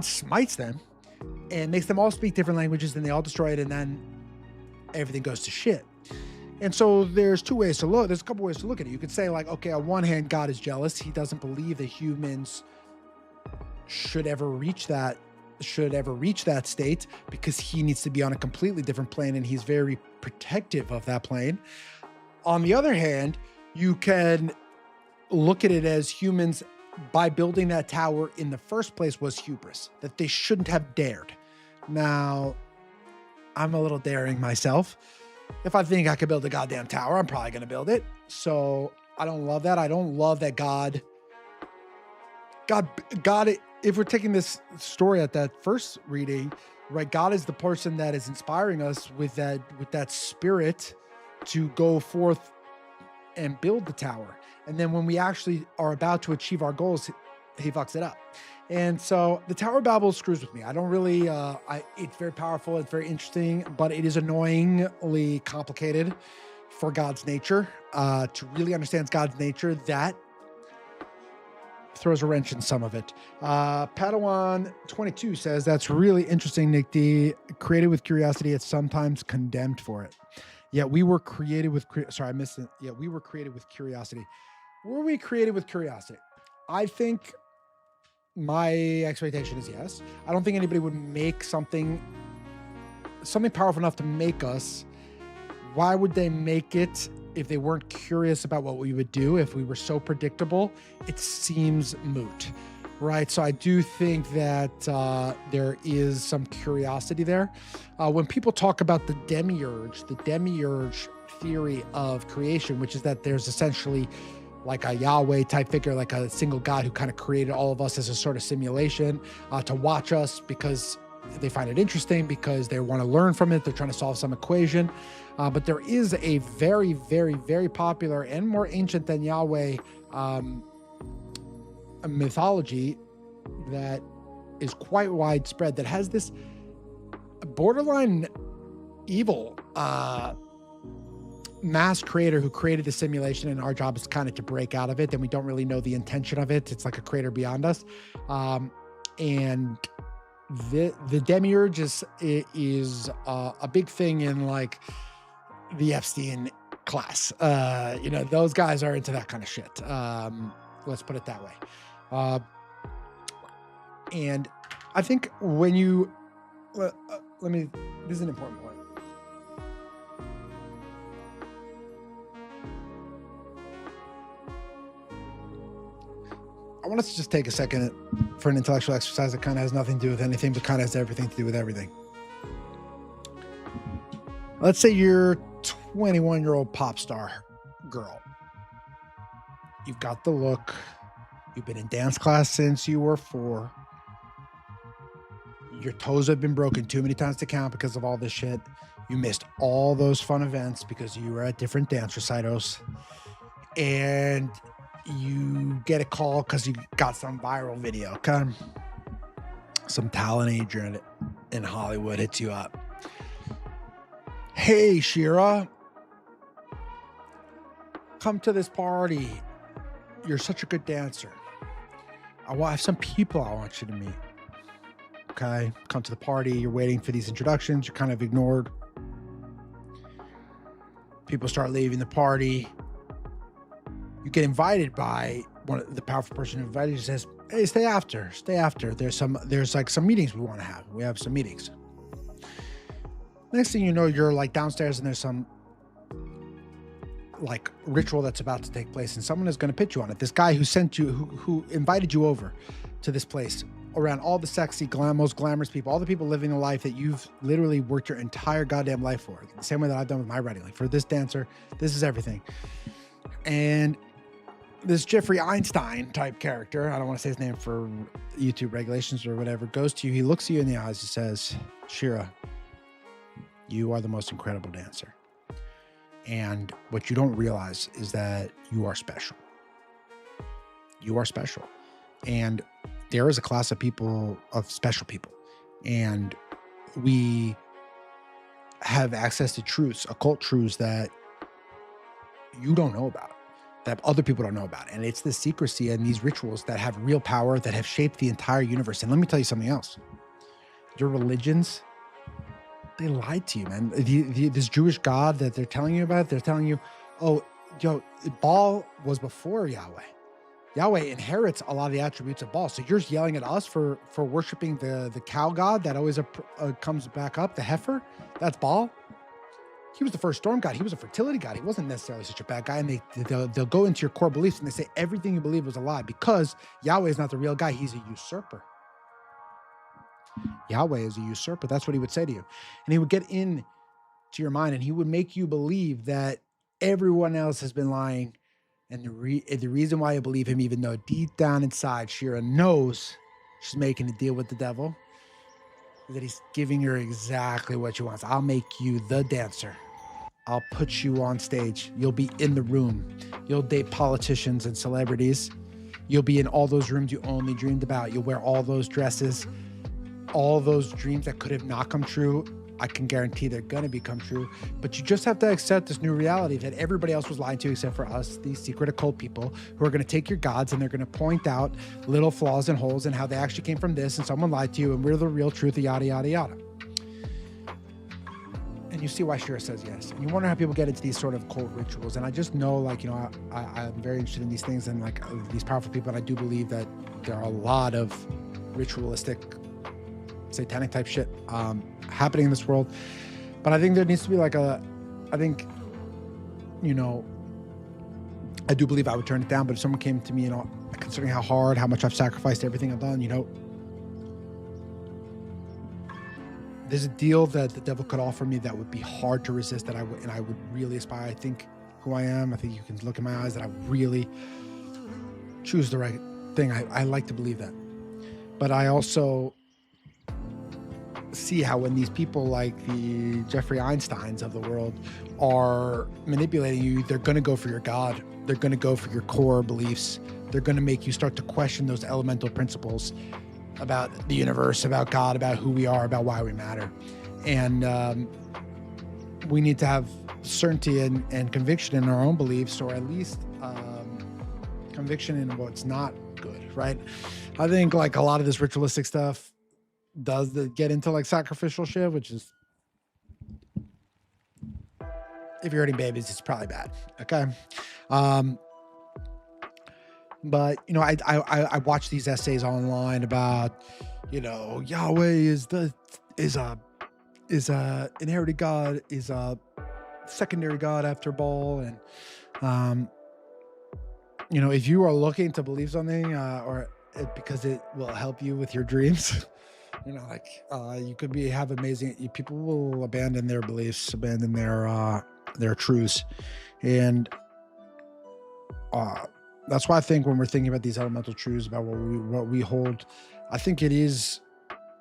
smites them and makes them all speak different languages, and they all destroy it, and then everything goes to shit. And so there's two ways to look. There's a couple ways to look at it. You could say like, okay, on one hand, God is jealous. He doesn't believe that humans should ever reach that state because he needs to be on a completely different plane, and he's very protective of that plane. On the other hand, you can look at it as humans, by building that tower in the first place, was hubris, that they shouldn't have dared. Now, I'm a little daring myself. If I think I could build a goddamn tower, I'm probably going to build it. So I don't love that. I don't love that God, if we're taking this story at that first reading, right? God is the person that is inspiring us with that spirit to go forth and build the tower. And then when we actually are about to achieve our goals, he fucks it up. And so the Tower of Babel screws with me. I don't really, it's very powerful. It's very interesting, but it is annoyingly complicated for God's nature. To really understand God's nature, that throws a wrench in some of it. Padawan 22 says, that's really interesting, Nick D. Created with curiosity, it's sometimes condemned for it. Yeah, we were created with, sorry, I missed it. Yeah, we were created with curiosity. Were we created with curiosity? I think my expectation is yes. I don't think anybody would make something powerful enough to make us. Why would they make it if they weren't curious about what we would do? If we were so predictable, it seems moot, right? So I do think that there is some curiosity there. When people talk about the demiurge theory of creation, which is that there's essentially like a Yahweh type figure, like a single God who kind of created all of us as a sort of simulation to watch us because they find it interesting, because they want to learn from it. They're trying to solve some equation. But there is a very, very, very popular and more ancient than Yahweh mythology that is quite widespread, that has this borderline evil mass creator who created the simulation, and our job is kind of to break out of it. Then we don't really know the intention of it. It's like a creator beyond us. And the demiurge is a big thing in like the Epstein class. Those guys are into that kind of shit. Let's put it that way. And I think when you, this is an important point. I want us to just take a second for an intellectual exercise that kind of has nothing to do with anything, but kind of has everything to do with everything. Let's say you're 21-year-old pop star girl. You've got the look. You've been in dance class since you were 4. Your toes have been broken too many times to count because of all this shit. You missed all those fun events because you were at different dance recitals. And you get a call because you got some viral video. Some talent agent in Hollywood hits you up. Hey, Shira, come to this party. You're such a good dancer. I have some people I want you to meet. Okay, come to the party. You're waiting for these introductions. You're kind of ignored. People start leaving the party. You get invited by one of the powerful person who invited you, says, hey, stay after. There's like some meetings we want to have. We have some meetings. Next thing you know, you're like downstairs and there's some like ritual that's about to take place and someone is going to pitch you on it. This guy who sent you, who invited you over to this place around all the sexy, most glamorous people, all the people living a life that you've literally worked your entire goddamn life for. The same way that I've done with my writing. Like for this dancer, this is everything. And this Jeffrey Einstein type character, I don't want to say his name for YouTube regulations or whatever, goes to you. He looks you in the eyes. He says, Shira, you are the most incredible dancer. And what you don't realize is that you are special. You are special. And there is a class of people, of special people. And we have access to truths, occult truths that you don't know about, that other people don't know about. And it's the secrecy and these rituals that have real power, that have shaped the entire universe. And let me tell you something else. Your religions, they lied to you, man. This Jewish God that they're telling you about, they're telling you, oh, Baal was before Yahweh. Yahweh inherits a lot of the attributes of Baal. So you're yelling at us for worshiping the cow god that always comes back up, the heifer? That's Baal? He was the first storm god. He was a fertility god. He wasn't necessarily such a bad guy. And they'll go into your core beliefs and they say everything you believe was a lie because Yahweh is not the real guy. He's a usurper. Yahweh is a usurper. That's what he would say to you. And he would get in to your mind and he would make you believe that everyone else has been lying. And the reason why you believe him, even though deep down inside, Shira knows she's making a deal with the devil, is that he's giving her exactly what she wants. I'll make you the dancer. I'll put you on stage. You'll be in the room. You'll date politicians and celebrities. You'll be in all those rooms you only dreamed about. You'll wear all those dresses. All those dreams that could have not come true, I can guarantee they're going to become true. But you just have to accept this new reality that everybody else was lying to except for us, these secret occult people who are going to take your gods and they're going to point out little flaws and holes and how they actually came from this and someone lied to you and we're the real truth, yada, yada, yada. And you see why Shira says yes. And you wonder how people get into these sort of cult rituals. And I just know, like, you know, I'm very interested in these things and like these powerful people. And I do believe that there are a lot of ritualistic, satanic type shit happening in this world. But I think there needs to be like I do believe I would turn it down. But if someone came to me, you know, considering how hard, how much I've sacrificed, everything I've done, you know, there's a deal that the devil could offer me that would be hard to resist, that I would really aspire. I think who I am, I think you can look in my eyes that I really choose the right thing. I like to believe that. But I also see how when these people like the Jeffrey Einsteins of the world are manipulating you, they're going to go for your God. They're going to go for your core beliefs. They're going to make you start to question those elemental principles about the universe, about God, about who we are, about why we matter. And we need to have certainty and conviction in our own beliefs, or at least conviction in what's not good, right? I think like a lot of this ritualistic stuff does get into like sacrificial shit, which is, if you're hurting babies, it's probably bad. Okay. But you know, I watch these essays online about, you know, Yahweh is a inherited God, is a secondary God after Baal. And you know, if you are looking to believe something because it will help you with your dreams, you know, like you could have amazing, people will abandon their beliefs, abandon their truths. And that's why I think when we're thinking about these elemental truths, about what we hold, I think it is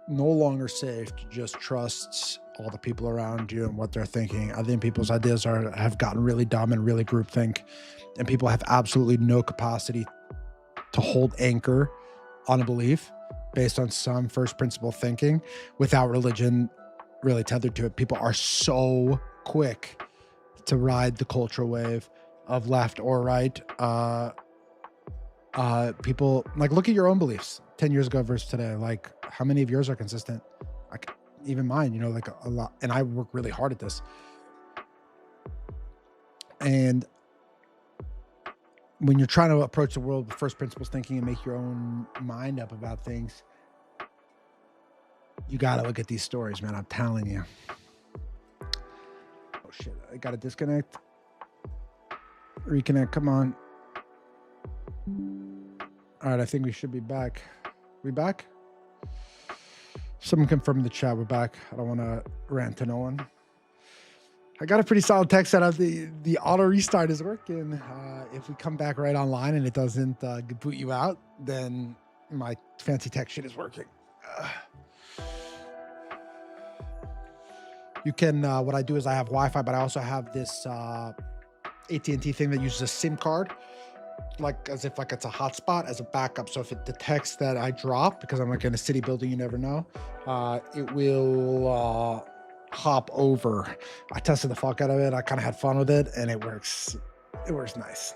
no longer safe to just trust all the people around you and what they're thinking. I think people's ideas have gotten really dumb and really groupthink, and people have absolutely no capacity to hold anchor on a belief based on some first principle thinking without religion really tethered to it. People are so quick to ride the cultural wave of left or right. People like, look at your own beliefs 10 years ago versus today. Like, how many of yours are consistent? Like, even mine, you know, like a lot. And I work really hard at this. And when you're trying to approach the world with first principles thinking and make your own mind up about things, you got to look at these stories, man. I'm telling you. Oh shit, I got to disconnect. Reconnect, come on. All right, I think we should be back. We back? Someone confirm in the chat we're back. I don't want to rant to no one. I got a pretty solid tech setup. The auto restart is working. If we come back right online and it doesn't boot you out, then my fancy tech shit is working. You can, what I do is I have Wi-Fi, but I also have this AT&T thing that uses a SIM card, like as if like it's a hotspot as a backup. So if it detects that I drop, because I'm like in a city building, you never know, it will hop over. I tested the fuck out of it. I kind of had fun with it, and it works. It works nice.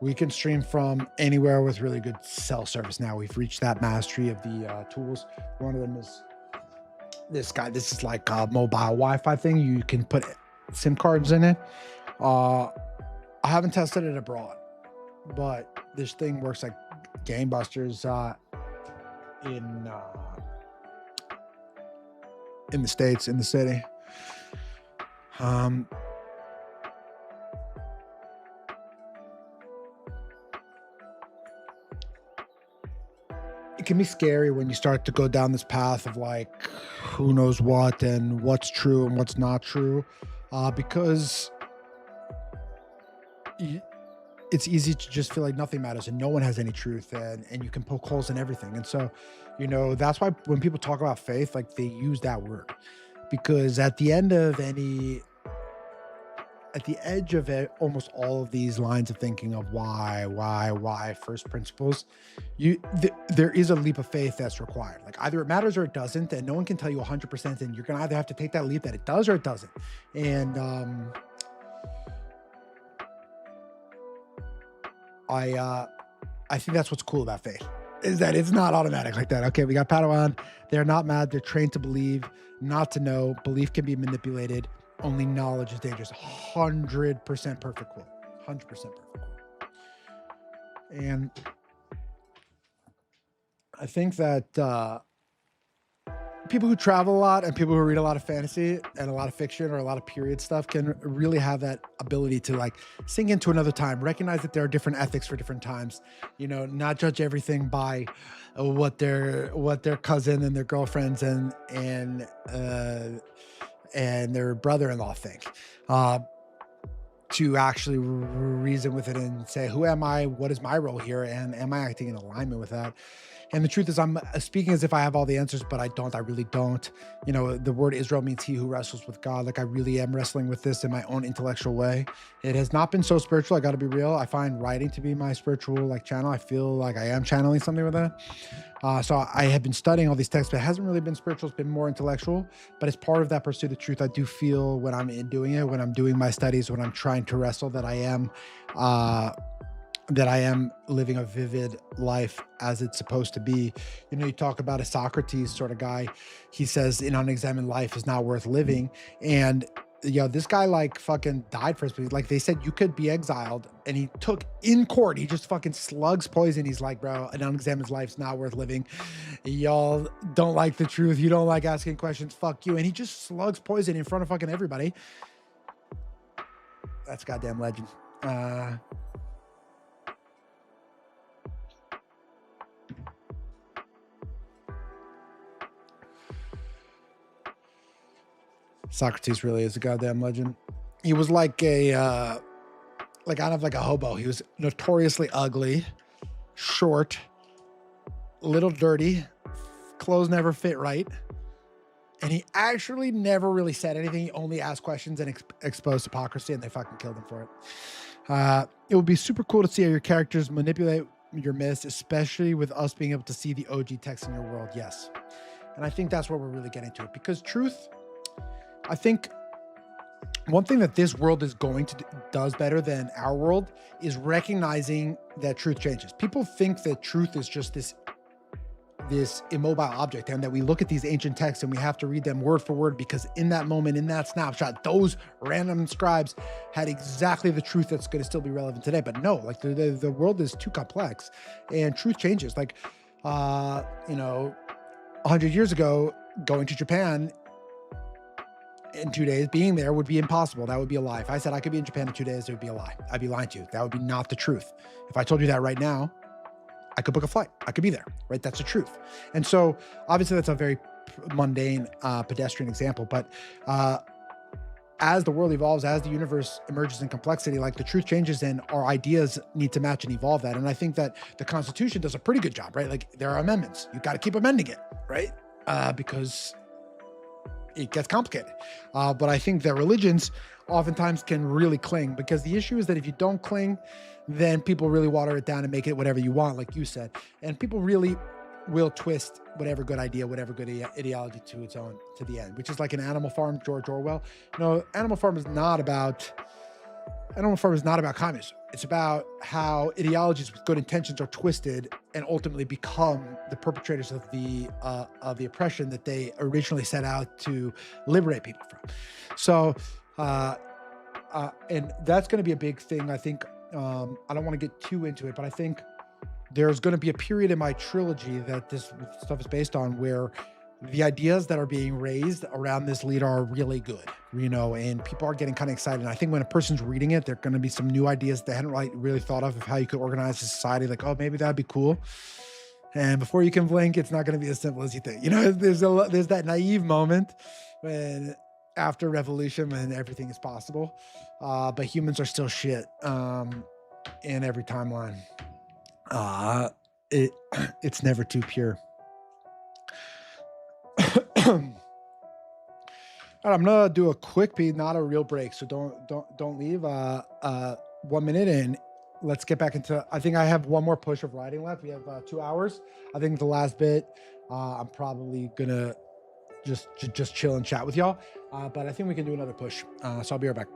We can stream from anywhere with really good cell service now. We've reached that mastery of the tools. One of them is this guy. This is like a mobile Wi-Fi thing. You can put SIM cards in it. I haven't tested it abroad, but this thing works like gangbusters in the States, in the city. It can be scary when you start to go down this path of like, who knows what and what's true and what's not true, because it's easy to just feel like nothing matters and no one has any truth, and you can poke holes in everything. And so, you know, that's why when people talk about faith, like they use that word, because at the end of at the edge of it, almost all of these lines of thinking of why first principles, there is a leap of faith that's required. Like either it matters or it doesn't, and no one can tell you 100%, and you're gonna either have to take that leap that it does or it doesn't. And I think that's what's cool about faith, is that it's not automatic like that. Okay, we got Padawan. They're not mad. They're trained to believe, not to know. Belief can be manipulated. Only knowledge is dangerous. 100% perfect quote. 100% perfect quote. And I think that people who travel a lot and people who read a lot of fantasy and a lot of fiction or a lot of period stuff can really have that ability to like sink into another time, recognize that there are different ethics for different times, you know, not judge everything by what their cousin and their girlfriends and their brother-in-law think, to actually reason with it and say, who am I? What is my role here? And am I acting in alignment with that? And the truth is, I'm speaking as if I have all the answers, but I don't. I really don't. You know, the word Israel means he who wrestles with God. Like I really am wrestling with this in my own intellectual way. It has not been so spiritual. I got to be real. I find writing to be my spiritual like channel. I feel like I am channeling something with that. So I have been studying all these texts, but it hasn't really been spiritual. It's been more intellectual, but as part of that pursuit of truth, I do feel when I'm doing it, when I'm doing my studies, when I'm trying to wrestle, that I am living a vivid life as it's supposed to be. You know, you talk about a Socrates sort of guy. He says an unexamined life is not worth living. And yo, this guy like fucking died for his belief. Like they said, you could be exiled, and he took in court. He just fucking slugs poison. He's like, bro, an unexamined life's not worth living. Y'all don't like the truth. You don't like asking questions. Fuck you. And he just slugs poison in front of fucking everybody. That's a goddamn legend. Socrates really is a goddamn legend. He was like a kind of like a hobo. He was notoriously ugly, short, little dirty, clothes never fit right, and he actually never really said anything. He only asked questions and exposed hypocrisy, and they fucking killed him for it. It would be super cool to see how your characters manipulate your myths, especially with us being able to see the OG text in your world. Yes, and I think that's where we're really getting to it, because truth I think one thing that this world is does better than our world is recognizing that truth changes. People think that truth is just this immobile object, and that we look at these ancient texts and we have to read them word for word, because in that moment, in that snapshot, those random scribes had exactly the truth that's going to still be relevant today. But no, like the world is too complex, and truth changes. Like, 100 years ago, going to Japan in 2 days, being there would be impossible. That would be a lie. If I said I could be in Japan in 2 days, it would be a lie. I'd be lying to you. That would be not the truth. If I told you that right now, I could book a flight. I could be there, right? That's the truth. And so obviously that's a very mundane, pedestrian example, but as the world evolves, as the universe emerges in complexity, like the truth changes and our ideas need to match and evolve that. And I think that the Constitution does a pretty good job, right? Like there are amendments. You got to keep amending it, right? Because it gets complicated. But I think that religions oftentimes can really cling, because the issue is that if you don't cling, then people really water it down and make it whatever you want, like you said. And people really will twist whatever good idea, whatever good ideology to the end, which is like an Animal Farm, George Orwell. No, Animal Farm is not about communism. It's about how ideologies with good intentions are twisted and ultimately become the perpetrators of the oppression that they originally set out to liberate people from. So, and that's going to be a big thing. I think, I don't want to get too into it, but I think there's going to be a period in my trilogy that this stuff is based on where the ideas that are being raised around this leader are really good, and people are getting kind of excited. And I think when a person's reading it, there are going to be some new ideas they hadn't really thought of how you could organize a society. Like, oh, maybe that'd be cool. And before you can blink, it's not going to be as simple as you think. There's that naive moment when after revolution, when everything is possible, but humans are still shit in every timeline. It's never too pure. All right, I'm gonna do a quick pee, not a real break, so don't leave. 1 minute, and let's get back into. I think I have one more push of writing left. We have 2 hours. I think the last bit, I'm probably gonna just chill and chat with y'all. But I think we can do another push. So I'll be right back.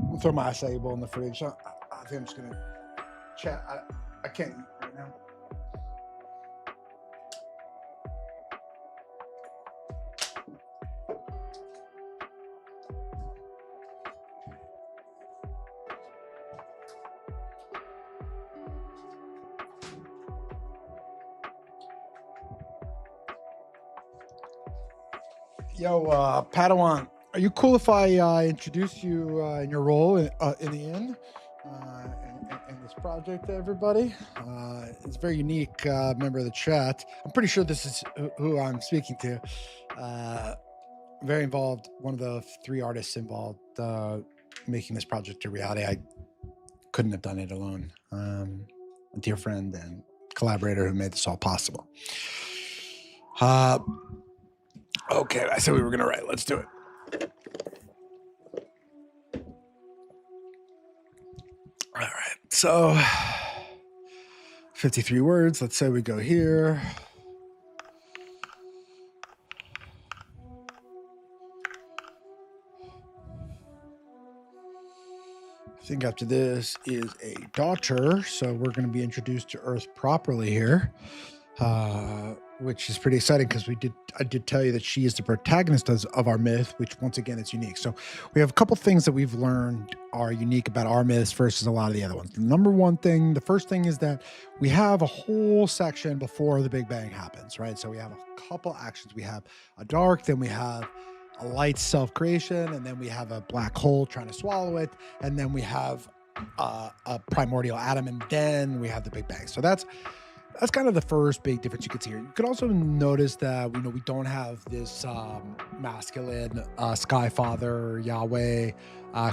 I'll throw my acai bowl in the fridge. I think I'm just gonna chat. I can't eat right now. Yo, Padawan, are you cool if I introduce you in your role in the inn and this project to everybody? It's a very unique member of the chat. I'm pretty sure this is who I'm speaking to. Very involved, one of the 3 artists involved making this project a reality. I couldn't have done it alone. A dear friend and collaborator who made this all possible. Okay, I said we were going to write. Let's do it. All right. So 53 words. Let's say we go here. think after this is a daughter, so we're going to be introduced to Earth properly here, which is pretty exciting because I did tell you that she is the protagonist of our myth, which once again is unique. So we have a couple things that we've learned are unique about our myths versus a lot of the other ones. The first thing is that we have a whole section before the Big Bang happens, right? So we have a couple actions. We have a dark, then we have a light self-creation, and then we have a black hole trying to swallow it, and then we have a primordial atom, and then we have the Big Bang. So that's kind of the first big difference you can see here. You could also notice that we don't have this masculine sky father Yahweh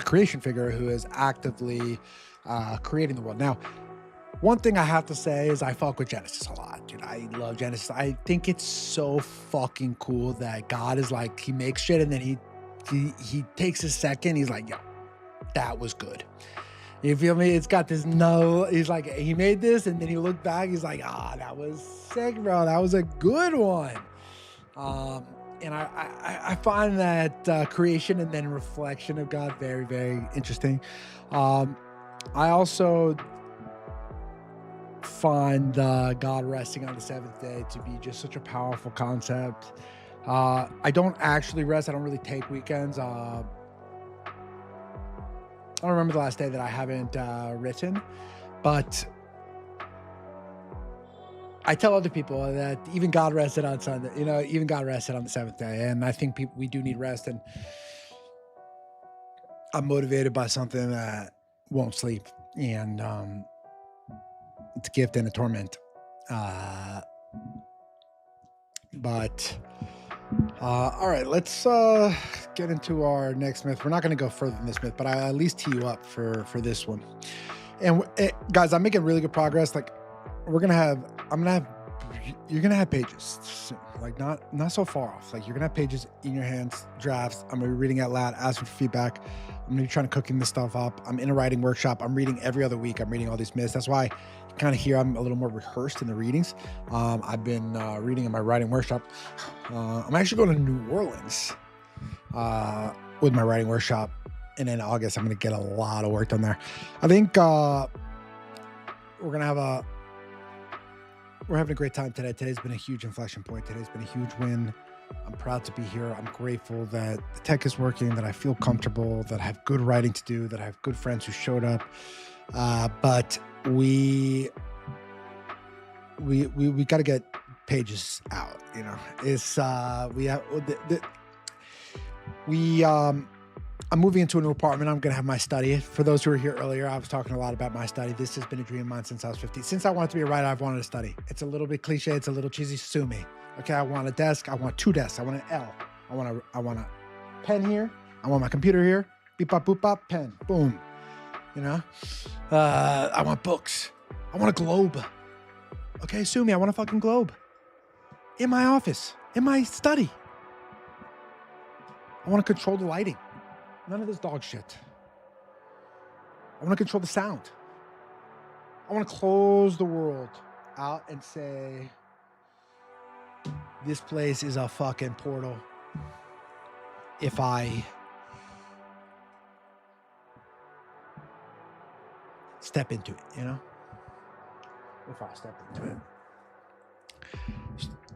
creation figure who is actively creating the world. Now, one thing I have to say is I fuck with Genesis a lot, dude. I love Genesis. I think it's so fucking cool that God is like, he makes shit and then he takes a second. He's like, yo, that was good. You feel me? It's got this he's like, he made this and then he looked back. He's like, that was sick, bro. That was a good one. And I find that creation and then reflection of God very, very interesting. I also find God resting on the seventh day to be just such a powerful concept. I don't actually rest. I don't really take weekends. I don't remember the last day that I haven't written, but I tell other people that even God rested on Sunday. Even God rested on the seventh day, and I think we do need rest. And I'm motivated by something that won't sleep, and it's a gift and a torment. All right, let's get into our next myth. We're not going to go further than this myth, but I at least tee you up for this one. And guys, I'm making really good progress. Like you're going to have pages soon. Like not so far off. Like you're going to have pages in your hands, drafts. I'm going to be reading out loud, asking for feedback. I'm going to be trying to cooking this stuff up. I'm in a writing workshop. I'm reading every other week. I'm reading all these myths. That's why you kind of hear I'm a little more rehearsed in the readings. I've been reading in my writing workshop. I'm actually going to New Orleans with my writing workshop. And in August, I'm going to get a lot of work done there. I think we're having a great time today. Today's been a huge inflection point. Today's been a huge win. I'm proud to be here. I'm grateful that the tech is working, that I feel comfortable, that I have good writing to do, that I have good friends who showed up. But we got to get pages out. It's I'm moving into a new apartment. I'm going to have my study. For those who were here earlier, I was talking a lot about my study. This has been a dream of mine since I was 15. Since I wanted to be a writer, I've wanted to study. It's a little bit cliche. It's a little cheesy. Sue me. Okay, I want a desk. I want 2 desks. I want an L. I want a pen here. I want my computer here. Beep, bop, boop, bop, pen. Boom. I want books. I want a globe. Okay, sue me. I want a fucking globe. In my office. In my study. I want to control the lighting. None of this dog shit. I want to control the sound. I want to close the world out and say, this place is a fucking portal. If I step into it, If I step into it.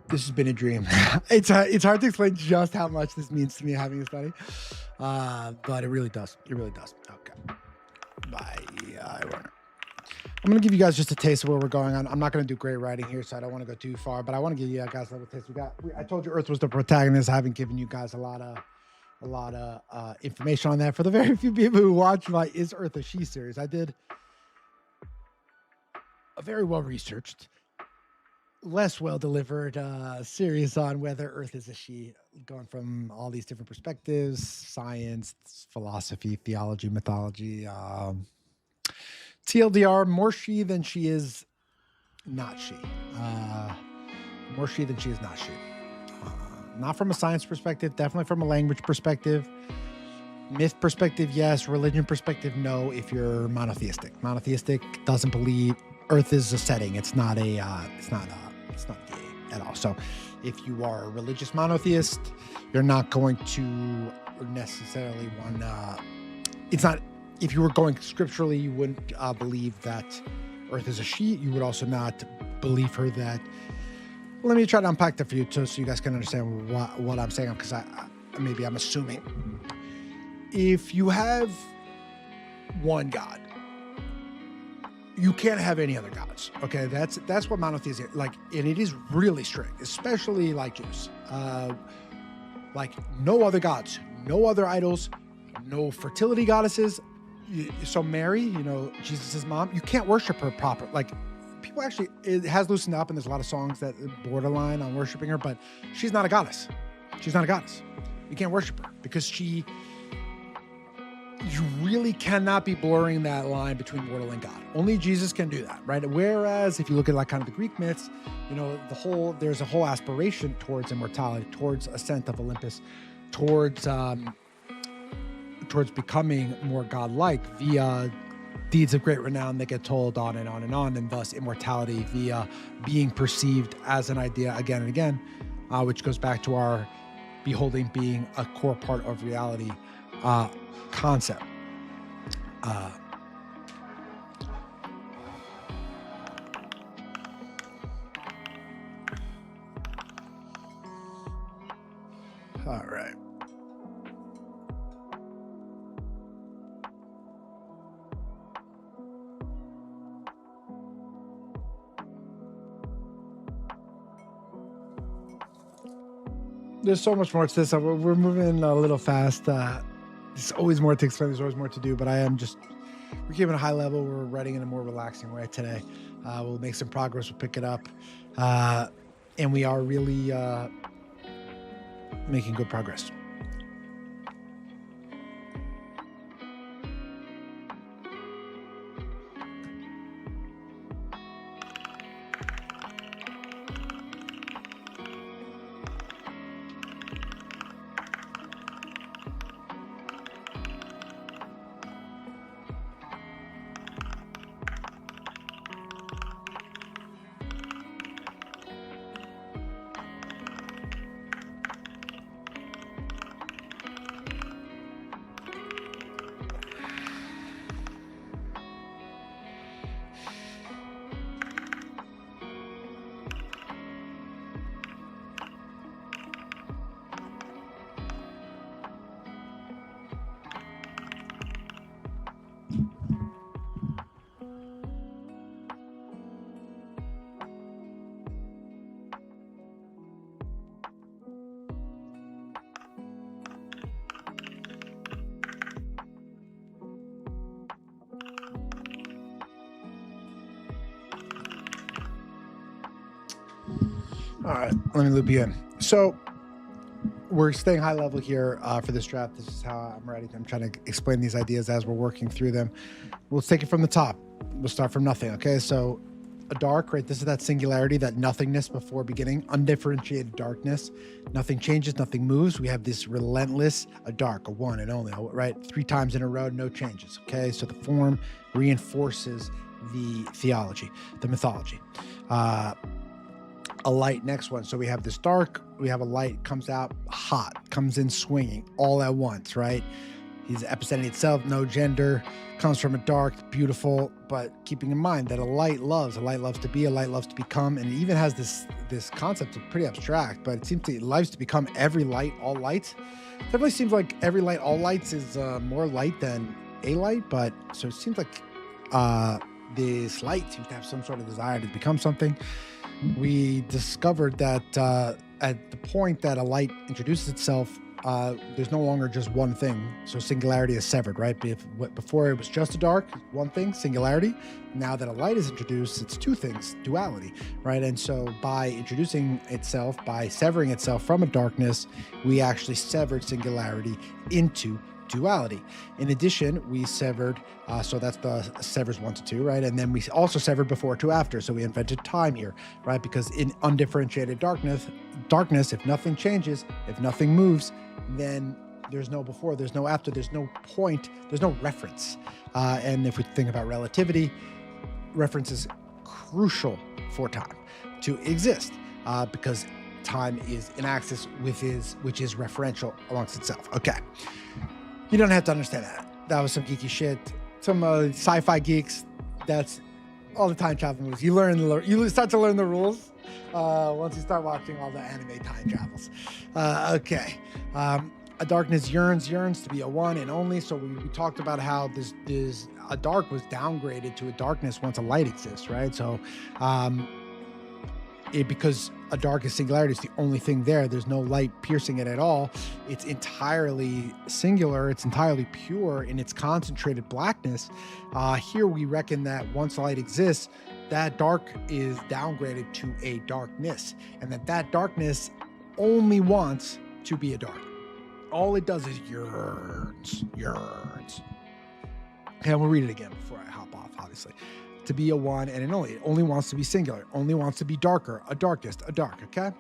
This has been a dream. It's hard to explain just how much this means to me having a study, but it really does. It really does. Okay. Bye. I'm going to give you guys just a taste of where we're going on. I'm not going to do great writing here, so I don't want to go too far, but I want to give you guys a little taste. I told you Earth was the protagonist. I haven't given you guys a lot of information on that. For the very few people who watch my Is Earth a She series, I did a very well-researched, less well-delivered series on whether Earth is a she, going from all these different perspectives: science, philosophy, theology, mythology. TLDR, more she than she is not she. More she than she is not she. Not from a science perspective, definitely from a language perspective. Myth perspective, yes. Religion perspective, no. If you're monotheistic. Monotheistic doesn't believe Earth is a setting. It's not gay at all. So if you are a religious monotheist, you're not going to necessarily want it's not if you were going scripturally, you wouldn't believe that Earth is a she. You would also not believe her that. Let me try to unpack that for you, so you guys can understand what I'm saying, because maybe I'm assuming. If you have one God, you can't have any other gods. Okay, that's what monotheism is like, and it is really strict, especially like Jews. Like no other gods, no other idols, no fertility goddesses. So Mary, you know, Jesus' mom, you can't worship her proper. Like people actually, it has loosened up, and there's a lot of songs that borderline on worshiping her, but she's not a goddess. She's not a goddess. You can't worship her because you really cannot be blurring that line between mortal and God. Only Jesus can do that, right? Whereas if you look at like kind of the Greek myths, you know, there's a whole aspiration towards immortality, towards ascent of Olympus, towards becoming more godlike via deeds of great renown that get told on and on and on, and thus immortality via being perceived as an idea again and again, which goes back to our beholding being a core part of reality concept. All right. There's so much more to this. We're moving a little fast. There's always more to explain. There's always more to do, but we're keeping a high level. We're writing in a more relaxing way today. We'll make some progress. We'll pick it up. And we are really making good progress. All right, let me loop you in. So we're staying high level here for this draft. This is how I'm writing. I'm trying to explain these ideas as we're working through them. We'll take it from the top. We'll start from nothing. Okay, so a dark, right? This is that singularity, that nothingness before beginning, undifferentiated darkness. Nothing changes, nothing moves. We have this relentless, a dark, a one and only, right? 3 times in a row, no changes. Okay, so the form reinforces the theology, the mythology. A light, next one. So we have this dark, we have a light, comes out hot, comes in swinging all at once, right? He's epicenting itself, no gender, comes from a dark, beautiful, but keeping in mind that a light loves to be, a light loves to become, and it even has this concept of pretty abstract, but it loves to become every light, all lights. It definitely seems like every light, all lights is more light than a light, but so it seems like this light seems to have some sort of desire to become something. We discovered that at the point that a light introduces itself, there's no longer just one thing. So singularity is severed, right? Before it was just a dark, one thing, singularity. Now that a light is introduced, it's 2 things, duality, right? And so by introducing itself, by severing itself from a darkness, we actually severed singularity into duality. In addition, we severed, so that's the severs 1 to 2, right? And then we also severed before to after. So we invented time here, right? Because in undifferentiated darkness, if nothing changes, if nothing moves, then there's no before, there's no after, there's no point, there's no reference. And if we think about relativity, reference is crucial for time to exist, because time is an axis which is referential amongst itself. Okay. You don't have to understand that. That was some geeky shit. Some sci-fi geeks. That's all the time travel movies. You start to learn the rules once you start watching all the anime time travels. Okay. A darkness yearns to be a one and only. So we talked about how this a dark was downgraded to a darkness once a light exists, right? So because a dark is singularity, it's the only thing there. There's no light piercing it at all. It's entirely singular. It's entirely pure in its concentrated blackness. Here we reckon that once light exists, that dark is downgraded to a darkness, and that darkness only wants to be a dark. All it does is yearns. And we'll read it again before I hop off, obviously. To be a one and an only. It only wants to be singular. Only wants to be darker. A darkest. A dark. Okay?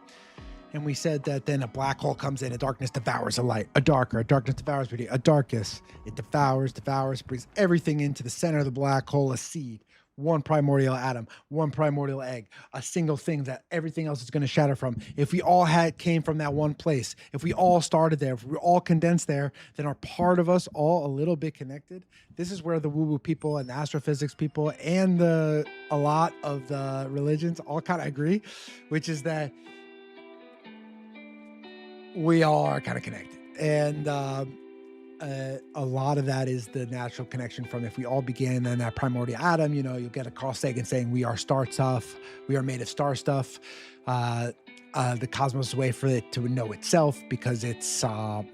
And we said that then a black hole comes in. A darkness devours a light. A darker. A darkness devours beauty. A darkest. It devours, brings everything into the center of the black hole. A seed. One primordial atom, one primordial egg, a single thing that everything else is going to shatter from. If we all came from that one place, if we all started there, if we all condensed there, then are part of us all a little bit connected? This is where the woo-woo people and the astrophysics people and a lot of the religions all kind of agree, which is that we all are kind of connected. And a lot of that is the natural connection from if we all began in that primordial atom. You'll get a Carl Sagan saying we are star stuff, we are made of star stuff. The cosmos is a way for it to know itself because it's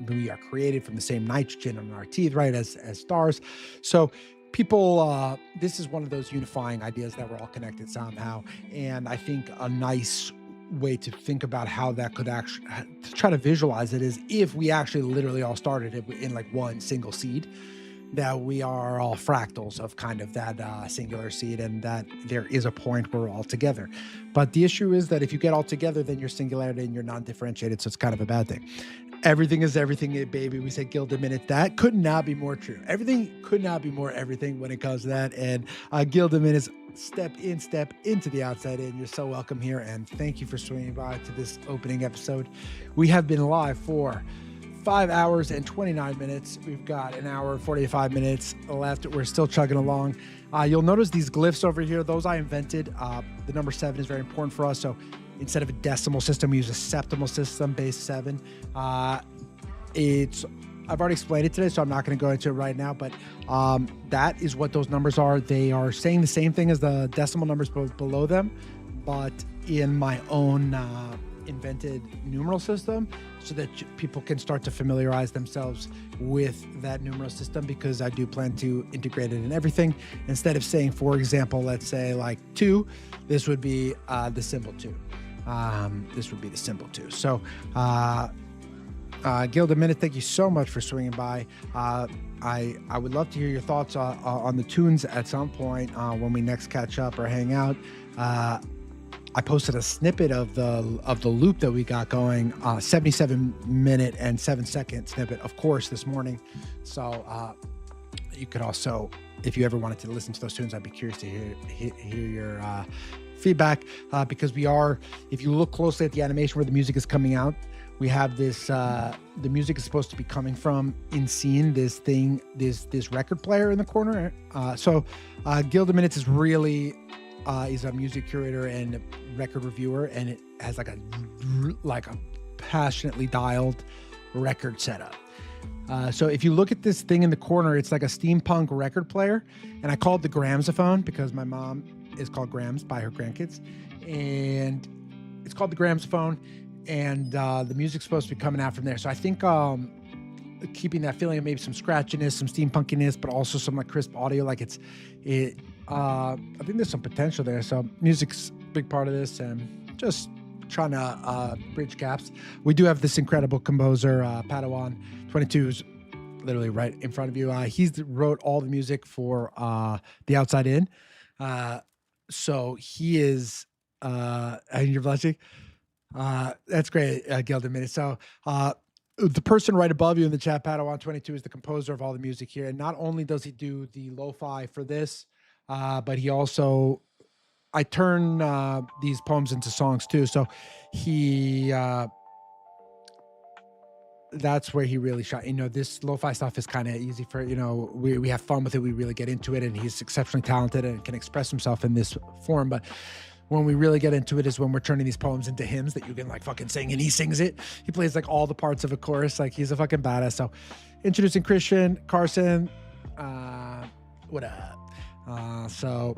we are created from the same nitrogen on our teeth, right, as stars. So people, this is one of those unifying ideas that we're all connected somehow. And I think a nice way to think about how that could actually to try to visualize it is if we actually literally all started it in like one single seed, that we are all fractals of kind of that singular seed, and that there is a point where we're all together. But the issue is that if you get all together, then you're singularity and you're non-differentiated, so it's kind of a bad thing. Everything is everything, baby. We said Gilda Minute. That could not be more true. Everything could not be more everything when it comes to that. And Gilda Minute, step into the outside in. You're so welcome here, and thank you for swinging by to this opening episode. We have been live for 5 hours and 29 minutes. We've got an hour and 45 minutes left. We're still chugging along. You'll notice these glyphs over here. Those I invented. The number 7 is very important for us. So instead of a decimal system, we use a septimal system, base 7. I've already explained it today, so I'm not going to go into it right now, but that is what those numbers are. They are saying the same thing as the decimal numbers below them, but in my own invented numeral system, so that people can start to familiarize themselves with that numeral system, because I do plan to integrate it in everything. Instead of saying, for example, let's say like 2, this would be the symbol 2. This would be the symbol 2. So Gilda Minute, thank you so much for swinging by. I would love to hear your thoughts on the tunes at some point when we next catch up or hang out. I posted a snippet of the loop that we got going, 77-minute and 7-second snippet, of course, this morning. So you could also, if you ever wanted to listen to those tunes, I'd be curious to hear your feedback, because if you look closely at the animation where the music is coming out, we have this, the music is supposed to be coming from in scene, this record player in the corner. So Gilda Minutes is really, is a music curator and record reviewer, and it has like a passionately dialed record setup. So if you look at this thing in the corner, it's like a steampunk record player, and I call it the Gramsophone because my mom is called Grams by her grandkids, and it's called the Gramsophone, and the music's supposed to be coming out from there. So I think keeping that feeling of maybe some scratchiness, some steampunkiness, but also some like crisp audio, like I think there's some potential there. So music's a big part of this, and just trying to bridge gaps. We do have this incredible composer, Padawan 22's literally right in front of you. He's wrote all the music for The Outside In. So he is, and you're blushing. That's great, Gilda Minute. So the person right above you in the chat, Padawan 22, is the composer of all the music here. And not only does he do the lo-fi for this, but he also, I turn these poems into songs too. So he that's where he really shot. This lo-fi stuff is kind of easy for, we have fun with it. We really get into it, and he's exceptionally talented and can express himself in this form. But when we really get into it is when we're turning these poems into hymns that you can like fucking sing, and he sings it. He plays like all the parts of a chorus. Like he's a fucking badass. So introducing Carson, what up? So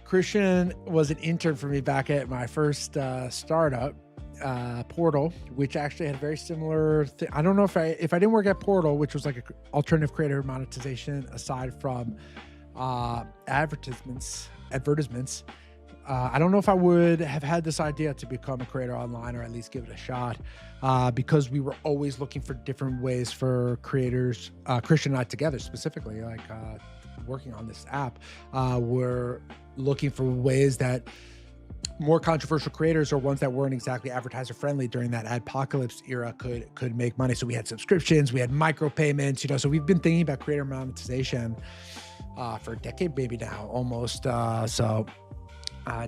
Christian was an intern for me back at my first startup, Portal, which actually had a very similar thing. I don't know if I didn't work at Portal, which was like an alternative creator monetization aside from advertisements. I don't know if I would have had this idea to become a creator online, or at least give it a shot, because we were always looking for different ways for creators, Christian and I together specifically, like working on this app, we're looking for ways that more controversial creators, or ones that weren't exactly advertiser friendly during that adpocalypse era, could make money. So we had subscriptions, we had micropayments, so we've been thinking about creator monetization for a decade, maybe now, almost.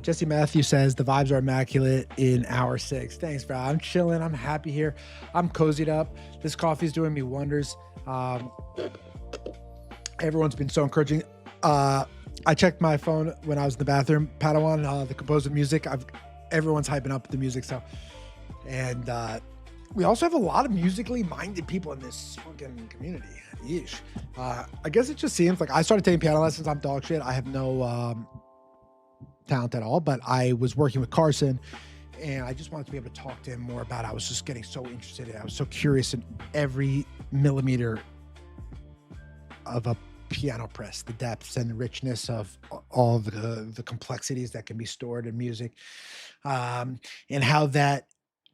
Jesse Matthew says the vibes are immaculate in hour 6. Thanks, bro. I'm chilling. I'm happy here. I'm cozied up. This coffee's doing me wonders. Everyone's been so encouraging. I checked my phone when I was in the bathroom. Padawan, the composer of music. Everyone's hyping up the music. And we also have a lot of musically minded people in this fucking community. Yeesh. I guess it just seems like I started taking piano lessons. I'm dog shit. I have no talent at all, but I was working with Carson, and I just wanted to be able to talk to him more about it. I was just getting so interested in it. I was so curious in every millimeter of a piano press, the depths and the richness of all of the complexities that can be stored in music, and how that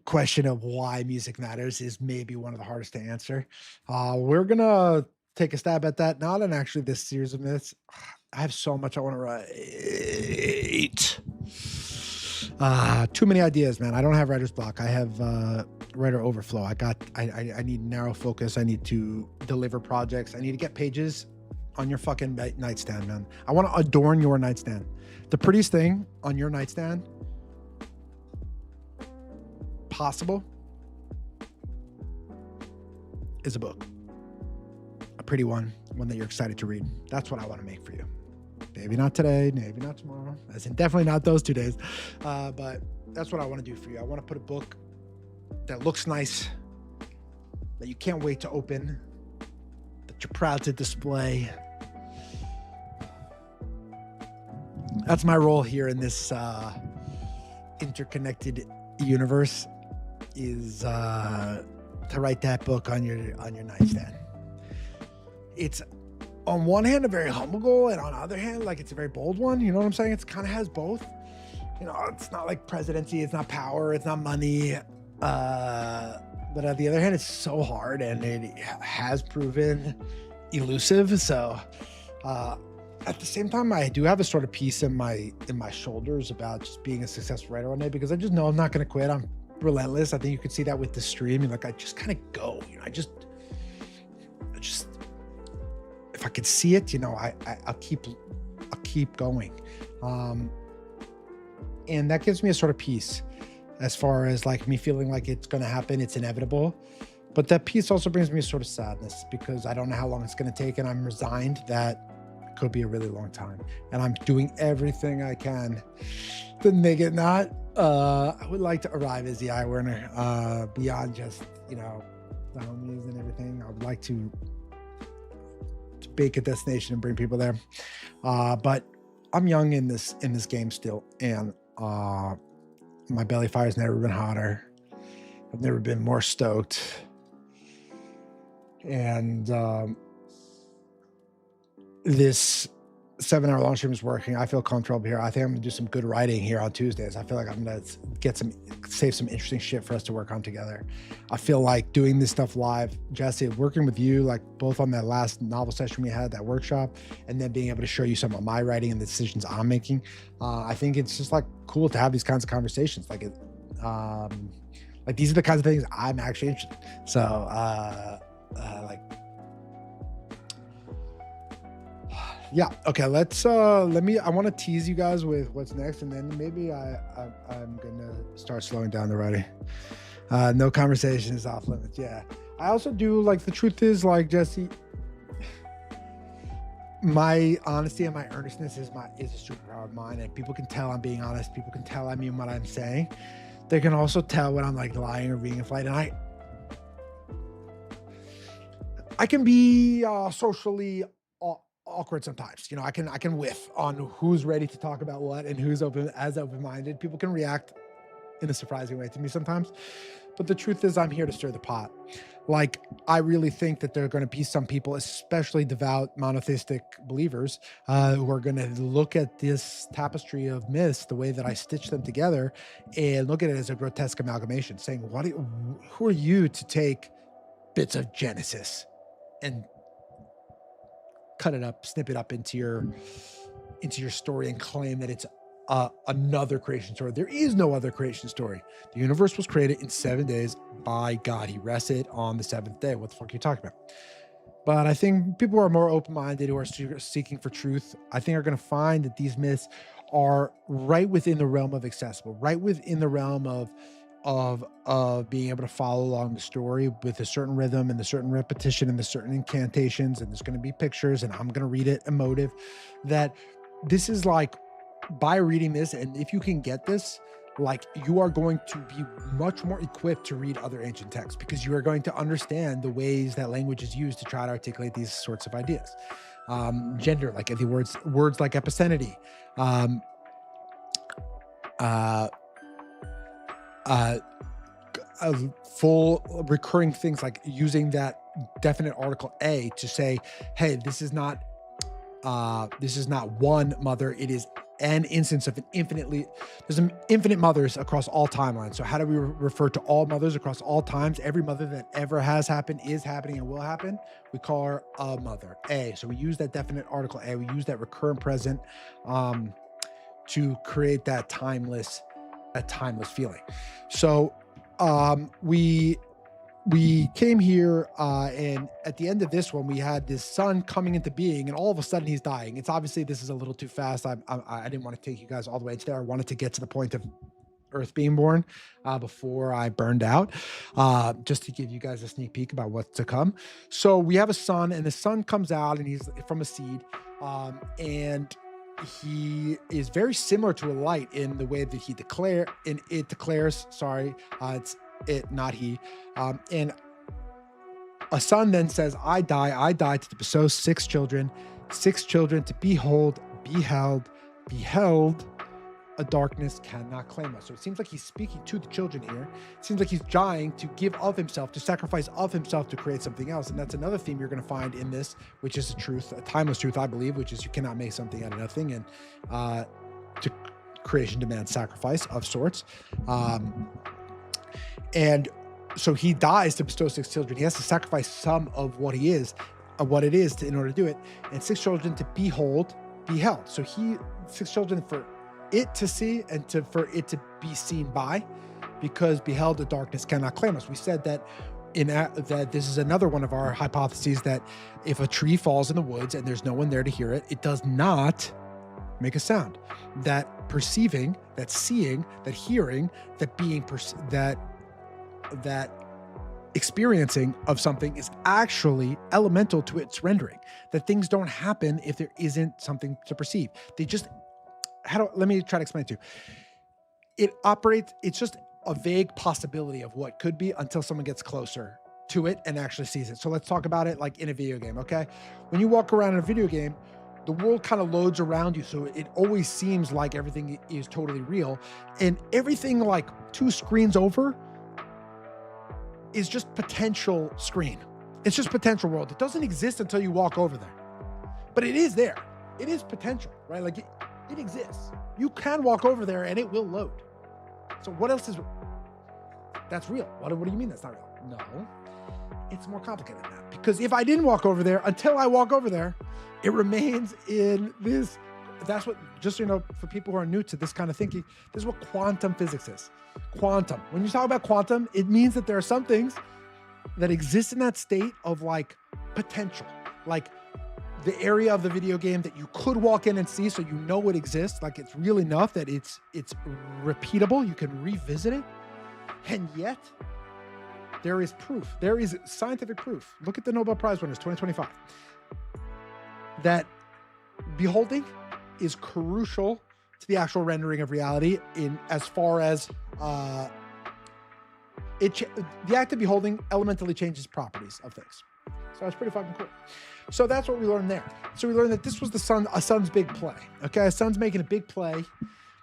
question of why music matters is maybe one of the hardest to answer. We're gonna take a stab at that, not in actually this series of myths. I have so much I want to write. Too many ideas, man. I don't have writer's block. I have writer overflow. I need narrow focus. I need to deliver projects. I need to get pages on your fucking nightstand, man. I want to adorn your nightstand. The prettiest thing on your nightstand possible is a book. A pretty one that you're excited to read. That's what I want to make for you. Maybe not today, maybe not tomorrow, as in definitely not those 2 days. But that's what I want to do for you. I want to put a book that looks nice, that you can't wait to open, that you're proud to display. That's my role here in this interconnected universe, is to write that book on your nightstand. It's on one hand a very humble goal, and on the other hand, like, it's a very bold one. You know what I'm saying? It's kind of has both. It's not like presidency, it's not power, it's not money. But on the other hand, it's so hard, and it has proven elusive. So at the same time, I do have a sort of peace in my shoulders about just being a successful writer one day, because I just know I'm not going to quit. I'm relentless. I think you could see that with the stream. Like, I just kind of go, I just if I could see it, I'll keep going. And that gives me a sort of peace, as far as like me feeling like it's going to happen, it's inevitable. But that peace also brings me a sort of sadness, because I don't know how long it's going to take, and I'm resigned that it could be a really long time. And I'm doing everything I can to make it not. I would like to arrive as the eye learner, beyond just, the homies and everything. I would like to bake a destination and bring people there. But I'm young in this game still, and my belly fire's never been hotter. I've never been more stoked. And this 7-hour long stream is working. I feel comfortable here. I think I'm gonna do some good writing here on Tuesdays. I feel like I'm gonna save some interesting shit for us to work on together. I feel like doing this stuff live, Jesse, working with you, like both on that last novel session we had, that workshop, and then being able to show you some of my writing and the decisions I'm making. I think it's just like cool to have these kinds of conversations. Like these are the kinds of things I'm actually interested in. So yeah. Okay. I want to tease you guys with what's next, and then maybe I'm going to start slowing down the writing. No conversation is off limits. Yeah. I also do, like, the truth is, like, Jesse, my honesty and my earnestness is a superpower of mine, and people can tell I'm being honest. People can tell I mean what I'm saying. They can also tell when I'm like lying or being a flight. And I can be socially awkward sometimes. You know, I can whiff on who's ready to talk about what and who's open-minded. People can react in a surprising way to me sometimes. But the truth is, I'm here to stir the pot. Like, I really think that there are going to be some people, especially devout monotheistic believers, who are going to look at this tapestry of myths, the way that I stitch them together, and look at it as a grotesque amalgamation, saying, who are you to take bits of Genesis and cut it up, snip it up into your story and claim that it's another creation story? There is no other creation story. The universe was created in 7 days by God. He rested on the seventh day. What the fuck are you talking about? But I think people who are more open-minded, who are seeking for truth, I think are going to find that these myths are right within the realm of accessible, right within the realm of being able to follow along the story with a certain rhythm and a certain repetition and the certain incantations, and there's going to be pictures, and I'm going to read it emotive. That this is like, by reading this, and if you can get this, like, you are going to be much more equipped to read other ancient texts, because you are going to understand the ways that language is used to try to articulate these sorts of ideas. Gender, like the words like epicenity, full recurring things like using that definite article a to say, hey, this is not one mother, it is an instance of there's infinite mothers across all timelines. So how do we refer to all mothers across all times? Every mother that ever has happened, is happening, and will happen, we call her a mother, a. So we use that definite article a, we use that recurrent present to create that timeless feeling. So we came here, and at the end of this one, we had this son coming into being, and all of a sudden he's dying. It's obviously, this is a little too fast. I didn't want to take you guys all the way into there. I wanted to get to the point of Earth being born before I burned out, just to give you guys a sneak peek about what's to come. So we have a son, and the son comes out, and he's from a seed, and he is very similar to a light in the way that it declares, it's it, not he. And a son then says, I die to bestow six children to beheld, a darkness cannot claim us. So it seems like he's speaking to the children here. It seems like he's dying to give of himself, to sacrifice of himself to create something else. And that's another theme you're going to find in this, which is a timeless truth, I believe, which is you cannot make something out of nothing. And to creation demands sacrifice of sorts. And so he dies to bestow six children. He has to sacrifice some of what he is, in order to do it. And six children to beheld. So six children for it to see and for it to be seen by, because beheld, the darkness cannot claim us. We said that that this is another one of our hypotheses, that if a tree falls in the woods and there's no one there to hear it, it does not make a sound. That perceiving, that seeing, that hearing, that being, that experiencing of something is actually elemental to its rendering. That things don't happen if there isn't something to perceive. They just, let me try to explain it to you. It's just a vague possibility of what could be until someone gets closer to it and actually sees it. So let's talk about it like in a video game, okay? When you walk around in a video game, the world kind of loads around you, so it always seems like everything is totally real. And everything like 2 screens over is just potential screen. It's just potential world. It doesn't exist until you walk over there. But it is there. It is potential, right? Like it exists. You can walk over there and it will load. So what else is that's real? What do you mean that's not real? No, it's more complicated than that. Because if I didn't walk over there, until I walk over there, it remains in this. That's what, just so you know, for people who are new to this kind of thinking, this is what quantum physics is. Quantum. When you talk about quantum, it means that there are some things that exist in that state of like potential, like the area of the video game that you could walk in and see, so you know it exists, like it's real enough that it's repeatable, you can revisit it, and yet There is proof. There is scientific proof. Look at the Nobel Prize winners, 2025. That beholding is crucial to the actual rendering of reality in as far as the act of beholding elementally changes properties of things. So that's pretty fucking cool. So that's what we learned there. So we learned that this was a son's big play. Okay, a son's making a big play,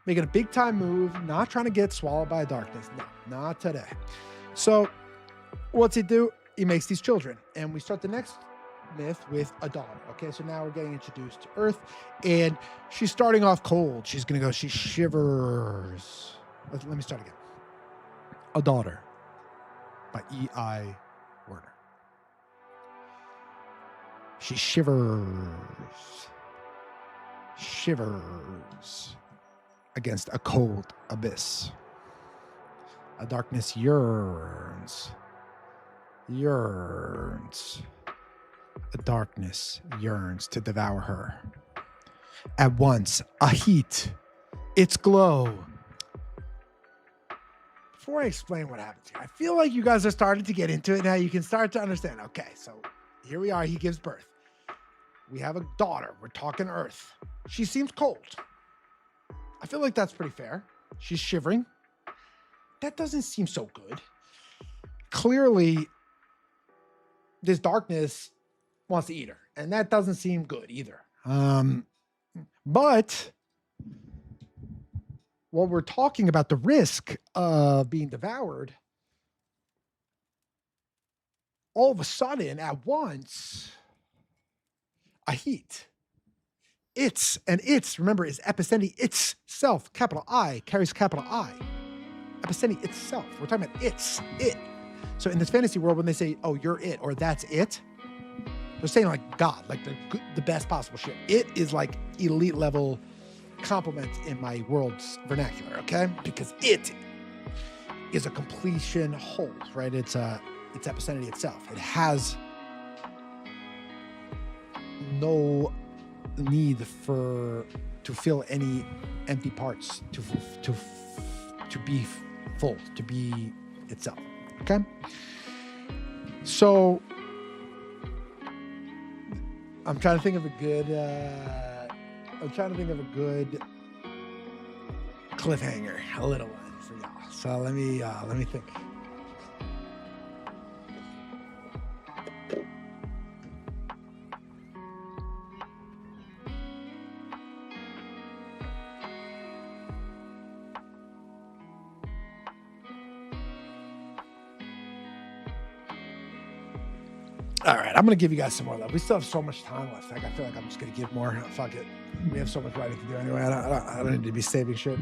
making a big time move, not trying to get swallowed by darkness. No, not today. So what's he do? He makes these children. And we start the next myth with a daughter. Okay, so now we're getting introduced to Earth, and she's starting off cold. She's gonna go, she shivers. Let me start again. A Daughter by E.I. Werner. She shivers against a cold abyss. A darkness yearns. The darkness yearns to devour her. At once, a heat, its glow. Before I explain what happens here, I feel like you guys are starting to get into it now. You can start to understand. Okay, so here we are. He gives birth. We have a daughter. We're talking Earth. She seems cold. I feel like that's pretty fair. She's shivering. That doesn't seem so good. Clearly, this darkness wants to eat her, and that doesn't seem good either. But while we're talking about the risk of being devoured, all of a sudden, at once, a heat. Remember, is epicene itself, capital I, carries capital I. Epicene itself. We're talking about it. So in this fantasy world, when they say, oh, you're it, or that's it, they're saying like God, like the best possible shit. It is like elite level compliment in my world's vernacular, okay? Because it is a completion whole, right? It's epicene itself. It has no need to fill any empty parts to be full, to be itself. Okay. So I'm trying to think of a good cliffhanger, a little one for y'all. So let me think. All right, I'm going to give you guys some more love. We still have so much time left. I feel like I'm just going to give more. Fuck it. We have so much writing to do anyway. I don't need to be saving shit.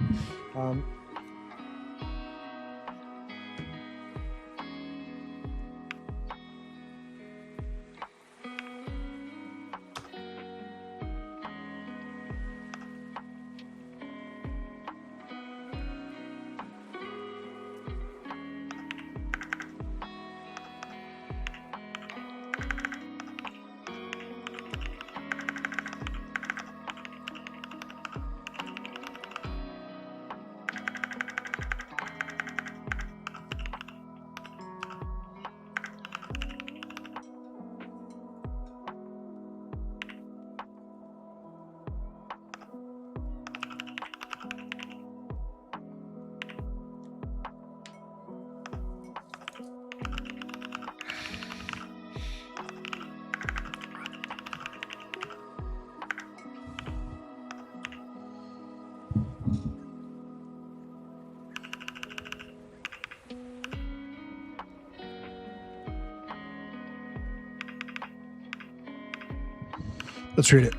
Let's read it.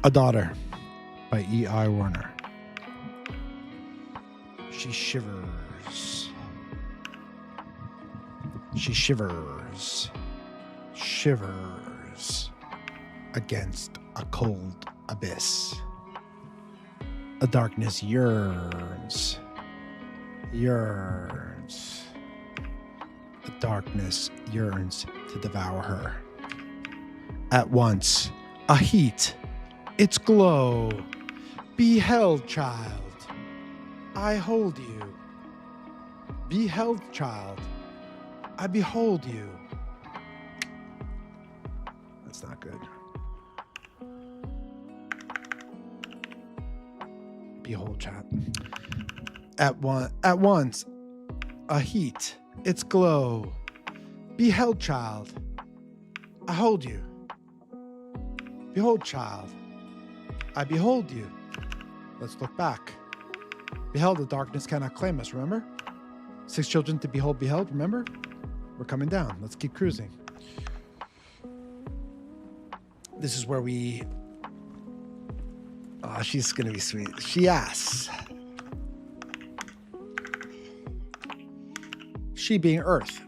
A Daughter by E.I. Werner. She shivers against a cold abyss. A darkness yearns. The darkness yearns to devour her. At once, a heat, its glow. Beheld, child, I hold you. Beheld, child. I behold you. That's not good. Behold, child. At once, a heat, its glow. Beheld, child. I hold you. Behold, child. I behold you. Let's look back. Beheld, the darkness cannot claim us, remember? 6 children to behold, beheld, remember? We're coming down. Let's keep cruising. This is where we... Oh, she's going to be sweet. She asks. She being Earth.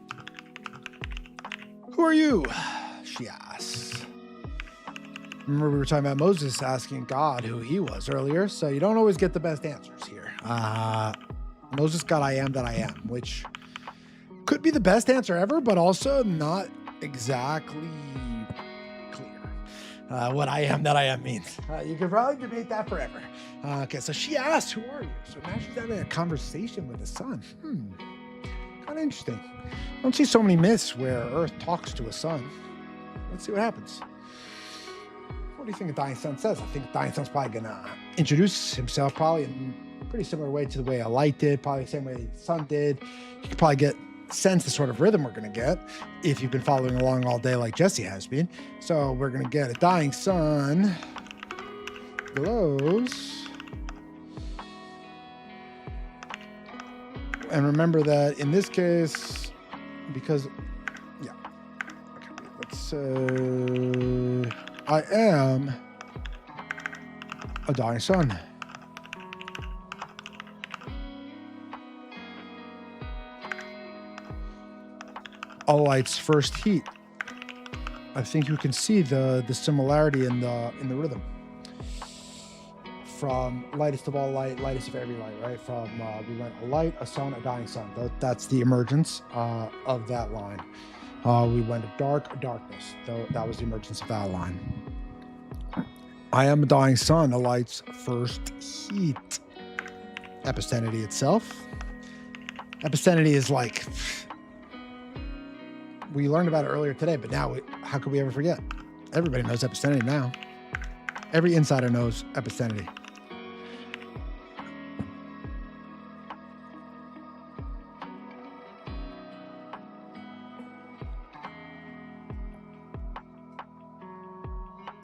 Who are you? She asks. Remember we were talking about Moses asking God who he was earlier, so you don't always get the best answers here. Moses got I am that I am, which could be the best answer ever, but also not exactly clear what I am that I am means. You could probably debate that forever. Okay, so she asked, who are you? So now she's having a conversation with the sun. Kind of interesting. I don't see so many myths where Earth talks to a sun. Let's see what happens. What do you think a dying sun says? I think a dying sun's probably gonna introduce himself probably in a pretty similar way to the way a light did, probably the same way the sun did. You could probably sense the sort of rhythm we're gonna get if you've been following along all day like Jesse has been. So we're gonna get a dying sun glows. And remember that in this case, because, yeah, okay, let's say I am a dying sun. A light's first heat. I think you can see the similarity in the rhythm. From lightest of all light, lightest of every light, right? From we went a light, a sun, a dying sun. That's the emergence of that line. We went a dark, a darkness. That was the emergence of that line. I am a dying sun, a light's first heat. Epistenity itself. Epistenity is like, we learned about it earlier today, but now how could we ever forget? Everybody knows epistenity now. Every insider knows epistenity.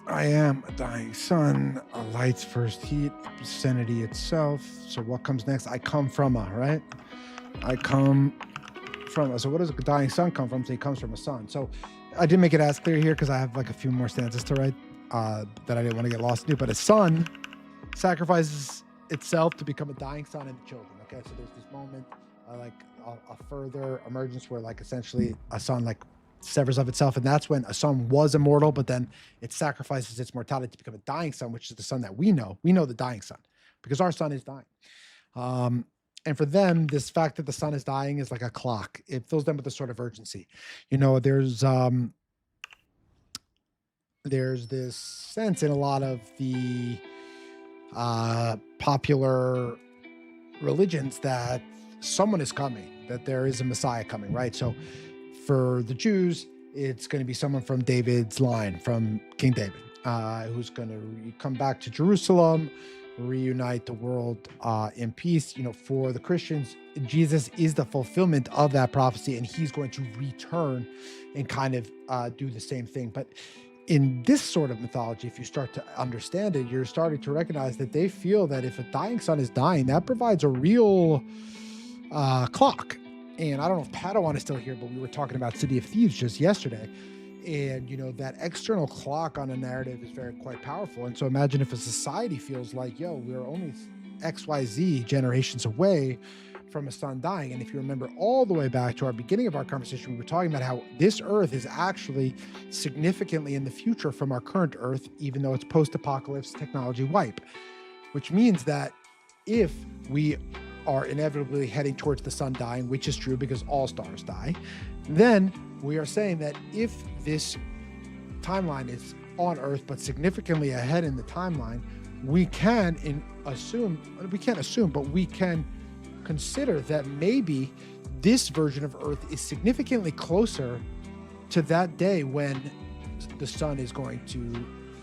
I am a dying sun, a light's first heat, obscenity itself. So what comes next? I come from a, right? I come from a. So what does a dying sun come from? So he comes from a sun. So I didn't make it as clear here because I have like a few more stanzas to write that I didn't want to get lost into. But a sun sacrifices itself to become a dying sun and the children. Okay, so there's this moment, like a further emergence where like essentially a sun like severs of itself, and that's when a sun was immortal, but then it sacrifices its mortality to become a dying sun, which is the sun that we know the dying sun because our sun is dying. And for them, this fact that the sun is dying is like a clock. It fills them with a sort of urgency. You know, there's this sense in a lot of the popular religions that someone is coming, that there is a Messiah coming, right? So for the Jews, it's going to be someone from David's line, from King David, who's going to come back to Jerusalem, reunite the world in peace. You know, for the Christians, Jesus is the fulfillment of that prophecy, and he's going to return and kind of do the same thing. But in this sort of mythology, if you start to understand it, you're starting to recognize that they feel that if a dying sun is dying, that provides a real clock. And I don't know if Padawan is still here, but we were talking about City of Thieves just yesterday. And, you know, that external clock on a narrative is quite powerful. And so imagine if a society feels like, yo, we're only XYZ generations away from a sun dying. And if you remember all the way back to our beginning of our conversation, we were talking about how this Earth is actually significantly in the future from our current Earth, even though it's post-apocalypse technology wipe, which means that if we are inevitably heading towards the sun dying, which is true because all stars die, then we are saying that if this timeline is on Earth but significantly ahead in the timeline, we can consider that maybe this version of Earth is significantly closer to that day when the sun is going to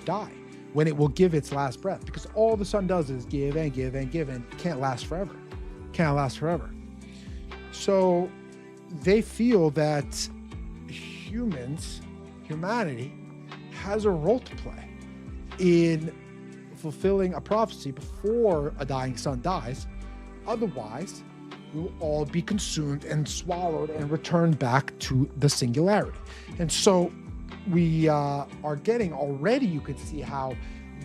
die, when it will give its last breath, because all the sun does is give and give and give, and can't last forever. So they feel that humanity has a role to play in fulfilling a prophecy before a dying sun dies. Otherwise, we will all be consumed and swallowed and returned back to the singularity. And so we are getting already, you could see how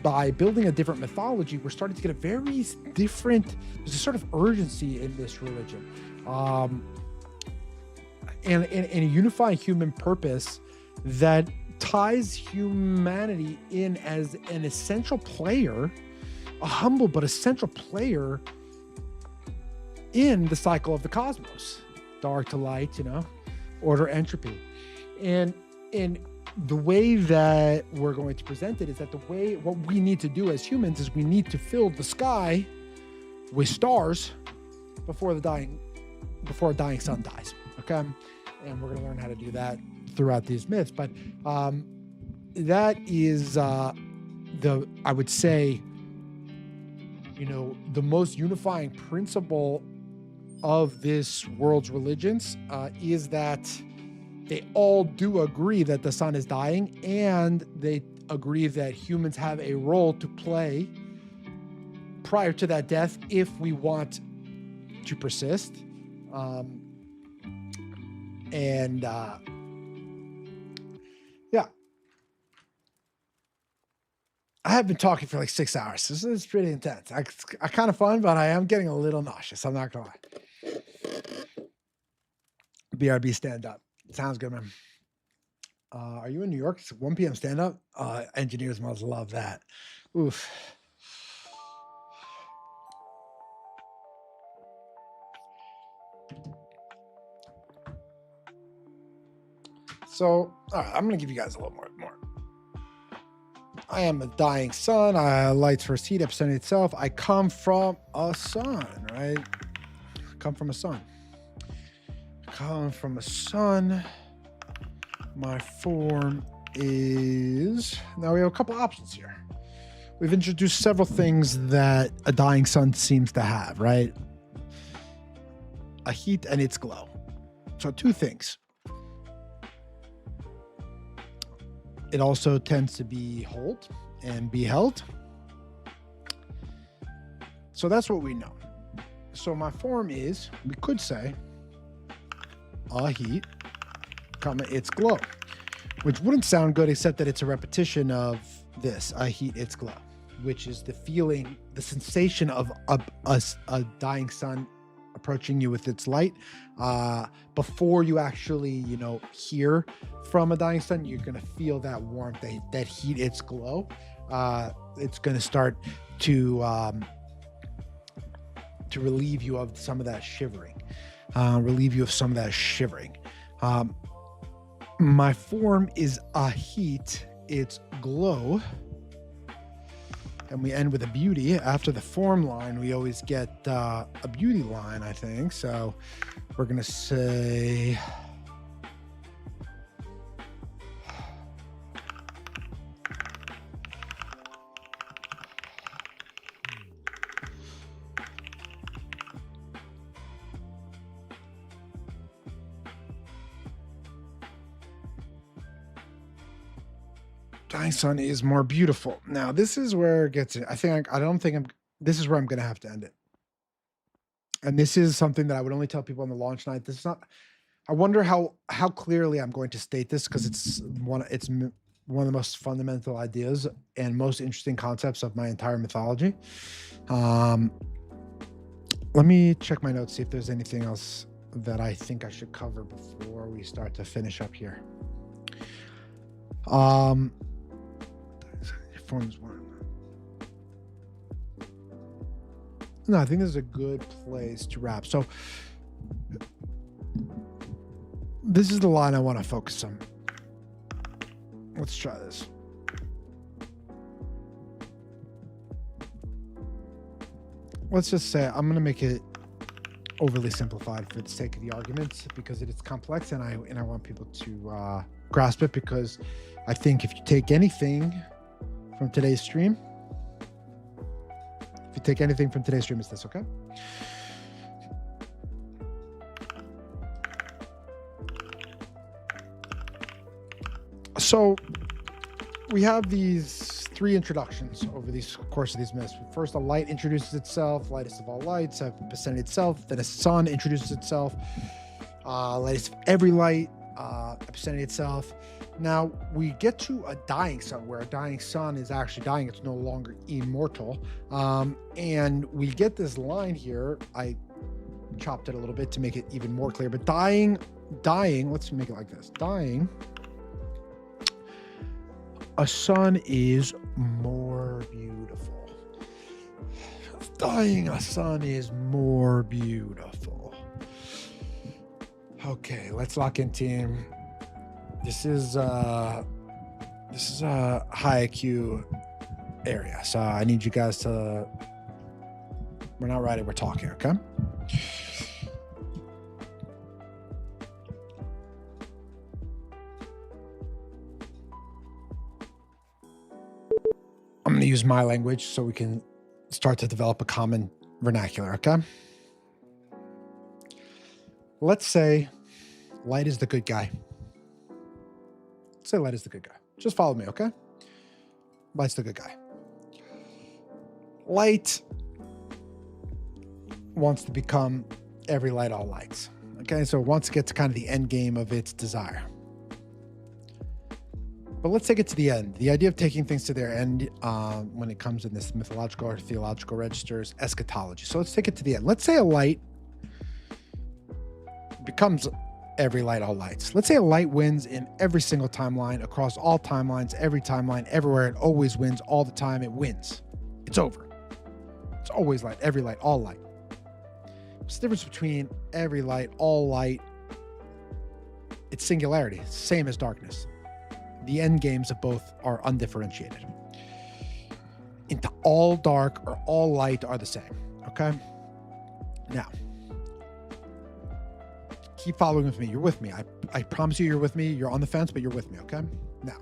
by building a different mythology, we're starting to get a very different, there's a sort of urgency in this religion. And a unifying human purpose that ties humanity in as an essential player, a humble but essential player in the cycle of the cosmos, dark to light, order, entropy. And the way that we're going to present it is that what we need to do as humans is we need to fill the sky with stars before a dying sun dies. Okay. And we're going to learn how to do that throughout these myths. But that is I would say, the most unifying principle of this world's religions is that they all do agree that the sun is dying, and they agree that humans have a role to play prior to that death if we want to persist. I have been talking for like 6 hours. This is pretty intense. I kind of fun, but I am getting a little nauseous. I'm not gonna lie. BRB stand up. Sounds good, man. Are you in New York? It's 1 p.m. stand up. Engineers must love that. Oof. So, all right, I'm going to give you guys a little more. I am a dying sun. Light's first heat, episode itself. I come from a sun, right? Come from a sun. My form is... Now we have a couple options here. We've introduced several things that a dying sun seems to have, right? A heat and its glow. So 2 things. It also tends to be hold and be held. So that's what we know. So my form is, we could say, a heat, comma, its glow, which wouldn't sound good except that it's a repetition of this, a heat, its glow, which is the feeling, the sensation of a dying sun approaching you with its light. Before you actually, hear from a dying sun, you're going to feel that warmth, that heat, its glow. It's going to start to relieve you of some of that shivering. My form is a heat, its glow. And we end with a beauty. After the form line, we always get a beauty line, I think. So we're going to say... Dying sun is more beautiful. Now, this is where it gets it. This is where I'm going to have to end it. And this is something that I would only tell people on the launch night. This is not, I wonder how clearly I'm going to state this, because it's one of the most fundamental ideas and most interesting concepts of my entire mythology. Let me check my notes, see if there's anything else that I think I should cover before we start to finish up here. Forms one. No, I think this is a good place to wrap. So this is the line I want to focus on. Let's try this. Let's just say I'm going to make it overly simplified for the sake of the argument because it is complex, and I want people to grasp it, because I think if you take anything from today's stream, it's this, okay? So we have these 3 introductions over the course of these myths. First, a light introduces itself, lightest of all lights, epicenter itself. Then a sun introduces itself, lightest of every light, epicenter itself. Now we get to a dying sun, where a dying sun is actually dying. It's no longer immortal. And we get this line here. I chopped it a little bit to make it even more clear, but dying, let's make it like this. Dying, a sun is more beautiful. Dying, a sun is more beautiful. Okay, let's lock in, team. This is a high IQ area, so I need you guys to. We're not writing, we're talking, okay? I'm going to use my language so we can start to develop a common vernacular, okay? Let's say light is the good guy. Let's say light is the good guy. Just follow me, okay? Light's the good guy. Light wants to become every light, all lights. Okay, so it wants to get to kind of the end game of its desire. But let's take it to the end. The idea of taking things to their end, when it comes in this mythological or theological registers, eschatology. So let's take it to the end. Let's say a light becomes every light, all lights. Let's say a light wins in every single timeline, across all timelines, every timeline, everywhere. It always wins all the time. It wins. It's over. It's always light, every light, all light. What's the difference between every light, all light? It's singularity, same as darkness. The end games of both are undifferentiated. Into all dark or all light are the same, okay? Now, keep following with me. You're with me. I promise you you're with me. You're on the fence, but you're with me, okay? Now,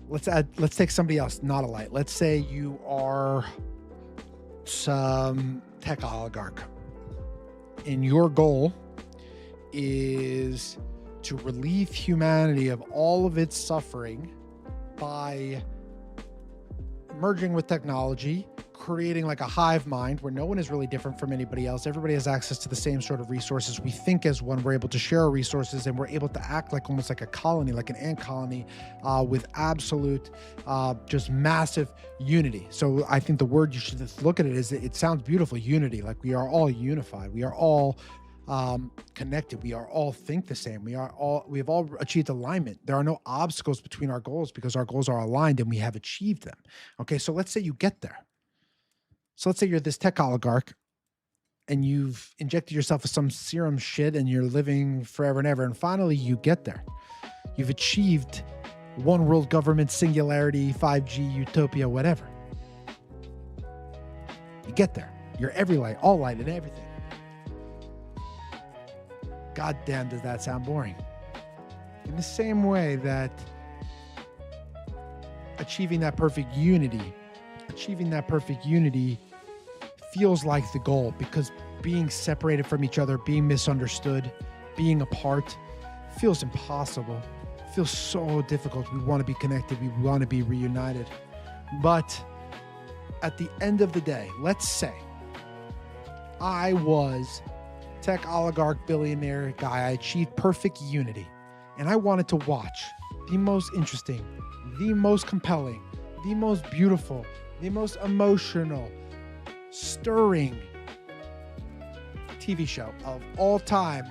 let's take somebody else, not a light. Let's say you are some tech oligarch, and your goal is to relieve humanity of all of its suffering by merging with technology, creating like a hive mind where no one is really different from anybody else. Everybody has access to the same sort of resources. We think as one, we're able to share our resources, and we're able to act like almost like a colony, like an ant colony, with absolute, just massive unity. So I think the word you should just look at it is, it sounds beautiful, unity. Like we are all unified. We are all connected. We are all think the same. We have all achieved alignment. There are no obstacles between our goals because our goals are aligned and we have achieved them. Okay. So let's say you get there. So let's say you're this tech oligarch and you've injected yourself with some serum shit and you're living forever and ever. And finally you get there. You've achieved one world government, singularity, 5G, utopia, whatever. You get there. You're every light, all light and everything. God damn, does that sound boring? In the same way that achieving that perfect unity feels like the goal, because being separated from each other, being misunderstood, being apart feels impossible, feels so difficult. We want to be connected. We want to be reunited. But at the end of the day, let's say I was tech oligarch billionaire guy. I achieved perfect unity, and I wanted to watch the most interesting, the most compelling, the most beautiful, the most emotional, stirring TV show of all time.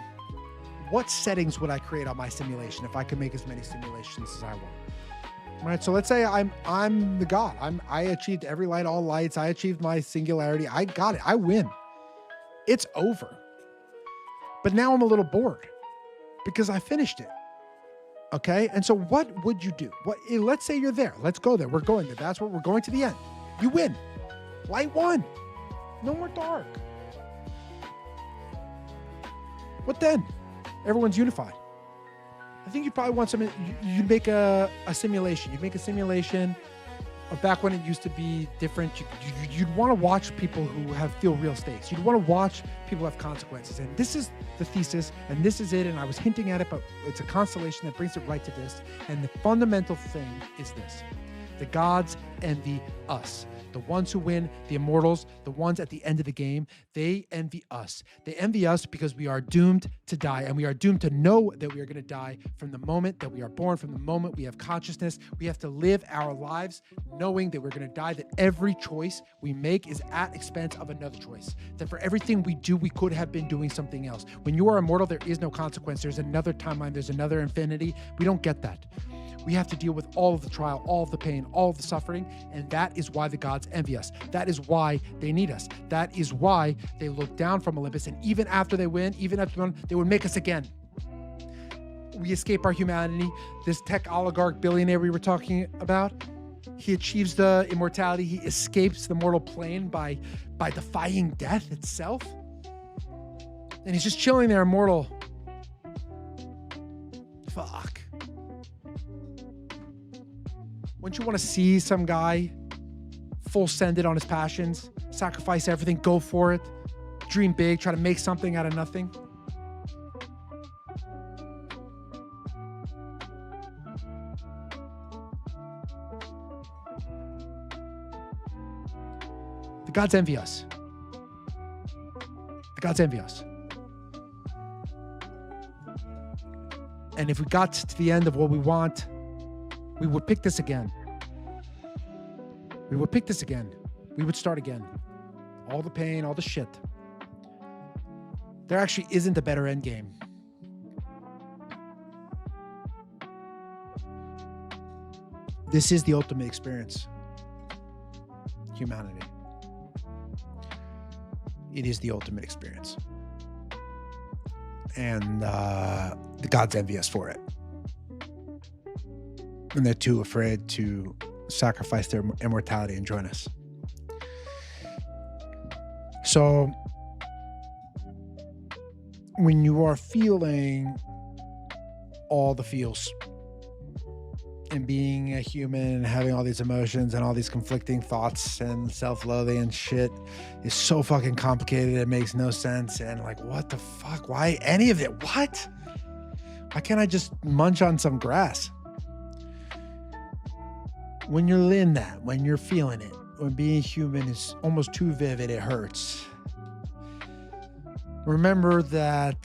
What settings would I create on my simulation if I could make as many simulations as I want? All right, so let's say I'm the god. I achieved every light, all lights. I achieved my singularity. I got it. I win. It's over. But now I'm a little bored because I finished it. Okay. And so what would you do? Let's say you're there. Let's go there. We're going there. That's what we're going to the end. You win. Light won. No more dark. What then? Everyone's unified. I think you'd probably want something. You'd make a simulation. You'd make a simulation of back when it used to be different. You'd want to watch people who feel real stakes. You'd want to watch people have consequences. And this is the thesis, and this is it. And I was hinting at it, but it's a constellation that brings it right to this. And the fundamental thing is this: the gods envy us. The ones who win, the immortals, the ones at the end of the game, they envy us. They envy us because we are doomed to die, and we are doomed to know that we are going to die from the moment that we are born, from the moment we have consciousness. We have to live our lives knowing that we're going to die, that every choice we make is at expense of another choice, that for everything we do, we could have been doing something else. When you are immortal, there is no consequence. There's another timeline. There's another infinity. We don't get that. We have to deal with all of the trial, all of the pain, all of the suffering, and that is why the gods envy us. That is why they need us. That is why they look down from Olympus, and even after they win, even after they win, they would make us again. We escape our humanity. This tech oligarch billionaire we were talking about, he achieves the immortality. He escapes the mortal plane by defying death itself. And he's just chilling there, immortal. Fuck. Wouldn't you want to see some guy full sended on his passions, sacrifice everything, go for it, dream big, try to make something out of nothing? The gods envy us. The gods envy us. And if we got to the end of what we want, we would pick this again. We would pick this again. We would start again. All the pain, all the shit. There actually isn't a better endgame. This is the ultimate experience. Humanity. It is the ultimate experience. And the gods envy us for it. And they're too afraid to sacrifice their immortality and join us. So when you are feeling all the feels and being a human and having all these emotions and all these conflicting thoughts and self-loathing and shit is so fucking complicated, it makes no sense. And like, what the fuck? Why any of it? What? Why can't I just munch on some grass? When you're in that, when you're feeling it, when being human is almost too vivid, it hurts. Remember that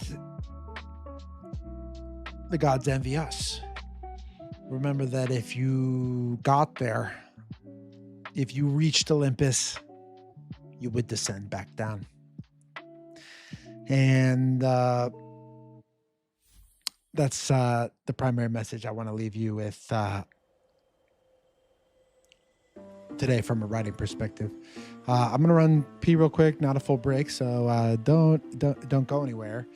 the gods envy us. Remember that if you got there, if you reached Olympus, you would descend back down. And that's the primary message I want to leave you with today from a writing perspective. I'm gonna run pee real quick, not a full break, so don't go anywhere.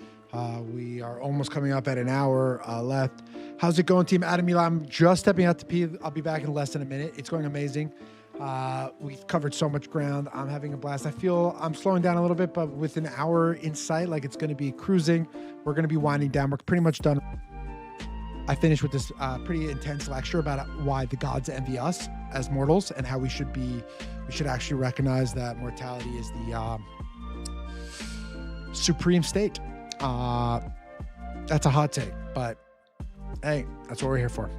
We are almost coming up at an hour left. How's it going, Team Adam? I'm just stepping out to pee. I'll be back in less than a minute. It's going amazing. We've covered so much ground. I'm having a blast. I feel I'm slowing down a little bit, but with an hour in sight, like it's going to be cruising. We're going to be winding down. We're pretty much done. I finished with this pretty intense lecture about why the gods envy us as mortals and how we should actually recognize that mortality is the supreme state. That's a hot take, but hey, that's what we're here for.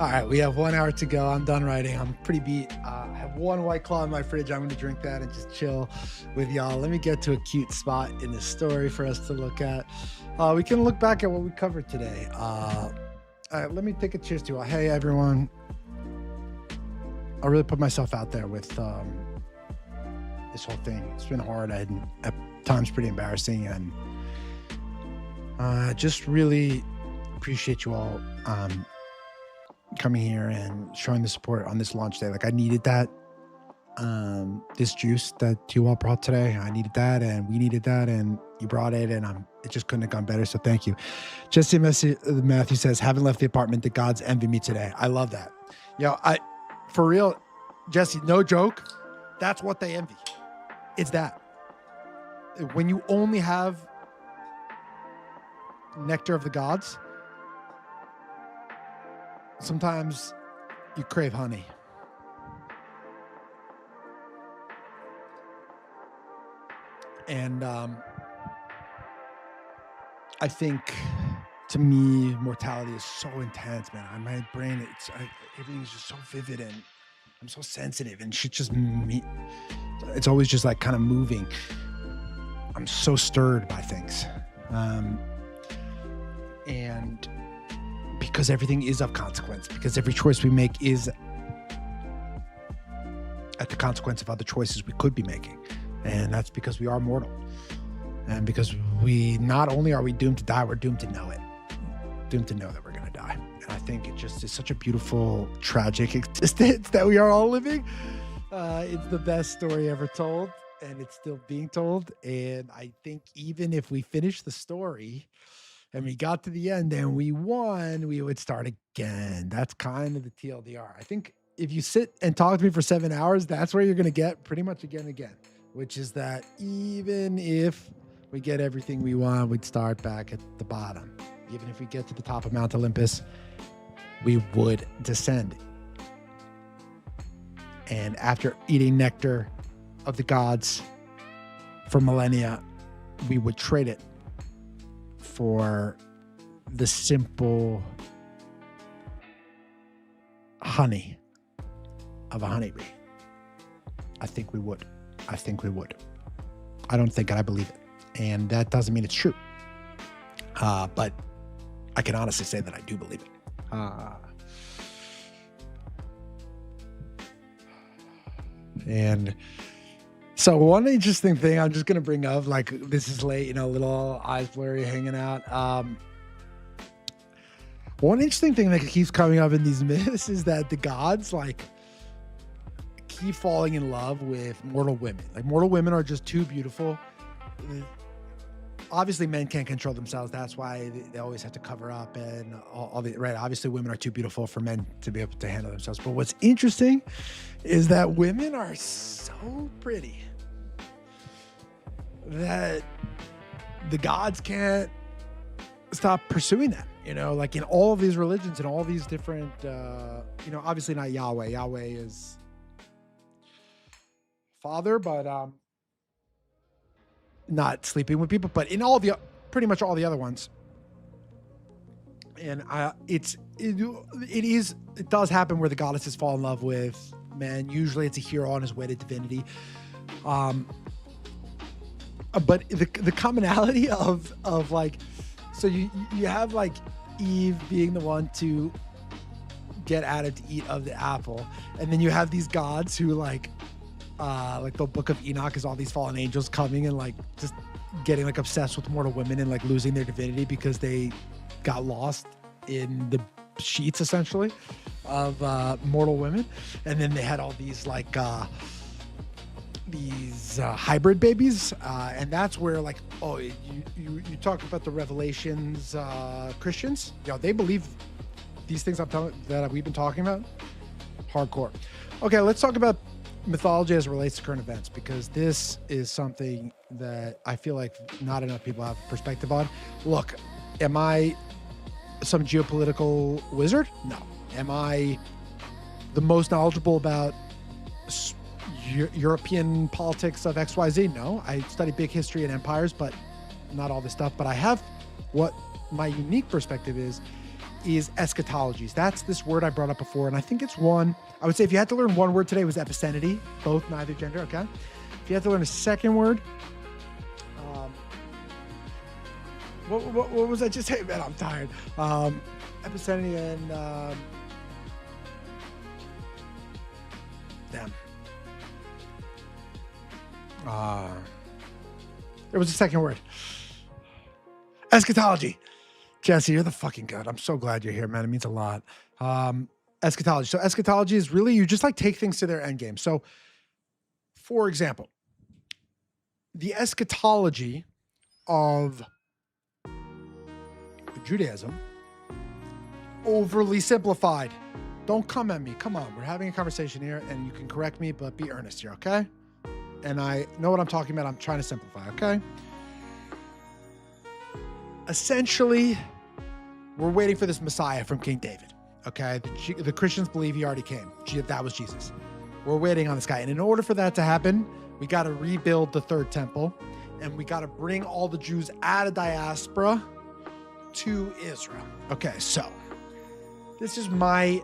All right, we have 1 hour to go. I'm done writing. I'm pretty beat. I have one White Claw in my fridge. I'm going to drink that and just chill with y'all. Let me get to a cute spot in the story for us to look at. We can look back at what we covered today. All right, let me take a cheers to hey, everyone. I really put myself out there with this whole thing. It's been hard and at times pretty embarrassing. And just really appreciate you all coming here and showing the support on this launch day. Like I needed that, this juice that you all brought today. I needed that, and we needed that, and you brought it, and it just couldn't have gone better. So thank you. Jesse Matthew says, haven't left the apartment. The gods envy me today. I love that. For real, Jesse, no joke. That's what they envy. It's that. When you only have nectar of the gods, sometimes you crave honey. And I think, to me, mortality is so intense, man. On my brain, everything's just so vivid, and I'm so sensitive, and shit just it's always just like kind of moving. I'm so stirred by things. And because everything is of consequence, because every choice we make is at the consequence of other choices we could be making. And that's because we are mortal. And because not only are we doomed to die, we're doomed to know it. Doomed to know that we're going to die. And I think it just is such a beautiful, tragic existence that we are all living. It's the best story ever told, and it's still being told. And I think even if we finish the story and we got to the end and we won, we would start again. That's kind of the TLDR. I think if you sit and talk to me for 7 hours, that's where you're going to get pretty much again and again, which is that even if we get everything we want, we'd start back at the bottom. Even if we get to the top of Mount Olympus, we would descend. And after eating nectar of the gods for millennia, we would trade it for the simple honey of a honeybee. I think we would. I don't think it, I believe it. And that doesn't mean it's true. But I can honestly say that I do believe it. And so one interesting thing I'm just going to bring up, like this is late, little eyes blurry hanging out. One interesting thing that keeps coming up in these myths is that the gods keep falling in love with mortal women. Like mortal women are just too beautiful. Obviously men can't control themselves. That's why they always have to cover up and right. Obviously women are too beautiful for men to be able to handle themselves. But what's interesting is that women are so pretty that the gods can't stop pursuing them, like in all of these religions and all these different, obviously not Yahweh. Yahweh is father, but, not sleeping with people, but in pretty much all the other ones. And it does happen where the goddesses fall in love with men. Usually it's a hero on his way to divinity. But the commonality of like, so you have like Eve being the one to get Adam to eat of the apple. And then you have these gods who like the book of Enoch is all these fallen angels coming and like just getting like obsessed with mortal women and like losing their divinity because they got lost in the sheets essentially of mortal women. And then they had all these like hybrid babies, and that's where like, you talk about the Revelations Christians, they believe these things that we've been talking about hardcore. Okay, let's talk about mythology as it relates to current events, because this is something that I feel like not enough people have perspective on. Look, am I some geopolitical wizard? No. Am I the most knowledgeable about European politics of XYZ? No. I study big history and empires, but not all this stuff. But I have what my unique perspective is is eschatologies. That's this word I brought up before, and I think it's one. I would say if you had to learn one word today, it was epicenity, both, neither, gender, okay? If you had to learn a second word, what was I just saying? Man, I'm tired. Epicenity and damn. There was a second word. Eschatology. Jesse, you're the fucking good. I'm so glad you're here, man. It means a lot. Eschatology. So eschatology is really, you just like take things to their end game. So for example, the eschatology of Judaism, overly simplified. Don't come at me. Come on. We're having a conversation here and you can correct me, but be earnest here, okay? And I know what I'm talking about. I'm trying to simplify, okay? Essentially, we're waiting for this Messiah from King David, okay? The Christians believe he already came. That was Jesus. We're waiting on this guy. And in order for that to happen, we got to rebuild the third temple and we got to bring all the Jews out of diaspora to Israel. Okay, so this is my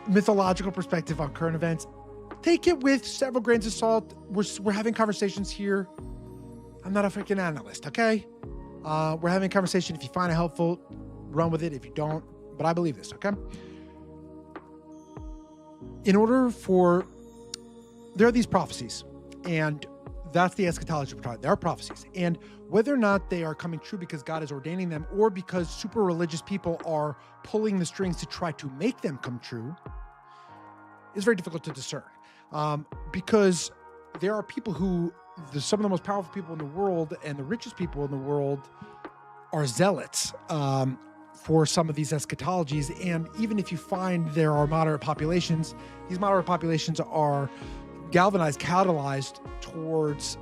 mythological perspective on current events. Take it with several grains of salt. We're having conversations here. I'm not a freaking analyst, okay? We're having a conversation. If you find it helpful, run with it. If you don't, but I believe this, okay? There are these prophecies, and that's the eschatology we're talking. There are prophecies, and whether or not they are coming true because God is ordaining them or because super religious people are pulling the strings to try to make them come true is very difficult to discern. Because there are people some of the most powerful people in the world and the richest people in the world are zealots for some of these eschatologies. And even if you find there are moderate populations, these moderate populations are catalyzed towards,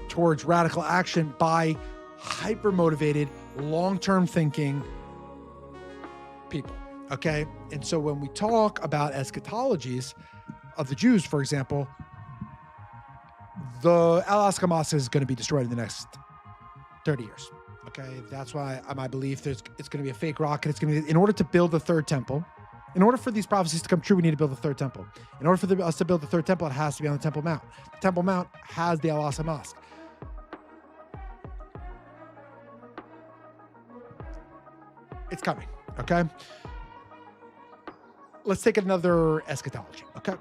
towards radical action by hyper-motivated, long-term thinking people, okay? And so when we talk about eschatologies of the Jews, for example, the Al-Aqsa Mosque is going to be destroyed in the next 30 years, okay? That's why my belief it's going to be a fake rock, and it's going to be, in order to build the third temple, in order for these prophecies to come true, we need to build the third temple. In order for us to build the third temple, it has to be on the Temple Mount. The Temple Mount has the Al-Aqsa Mosque. It's coming, okay? Let's take another eschatology, okay?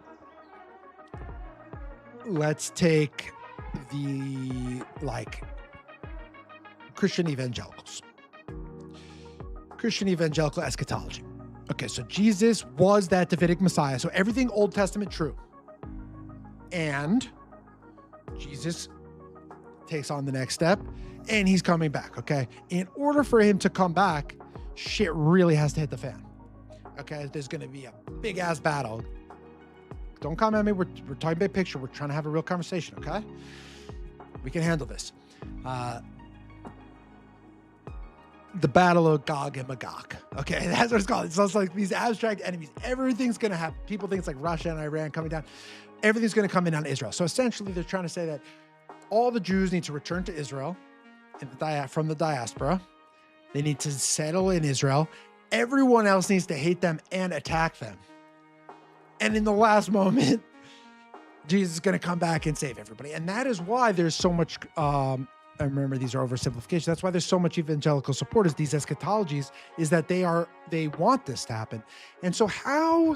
Let's take the, Christian evangelicals. Christian evangelical eschatology. Okay, so Jesus was that Davidic Messiah. So everything Old Testament true. And Jesus takes on the next step and he's coming back, okay? In order for him to come back, shit really has to hit the fan. Okay, there's going to be a big ass battle. Don't come at me. We're talking big picture. We're trying to have a real conversation, okay? We can handle this. The Battle of Gog and Magog. Okay, that's what it's called. So it's like these abstract enemies. Everything's going to happen. People think it's like Russia and Iran coming down. Everything's going to come in on Israel. So essentially, they're trying to say that all the Jews need to return to Israel from the diaspora. They need to settle in Israel. Everyone else needs to hate them and attack them. And in the last moment, Jesus is going to come back and save everybody. And that is why there's so much... I remember these are oversimplifications. That's why there's so much evangelical support is these eschatologies, is that they want this to happen. And so how,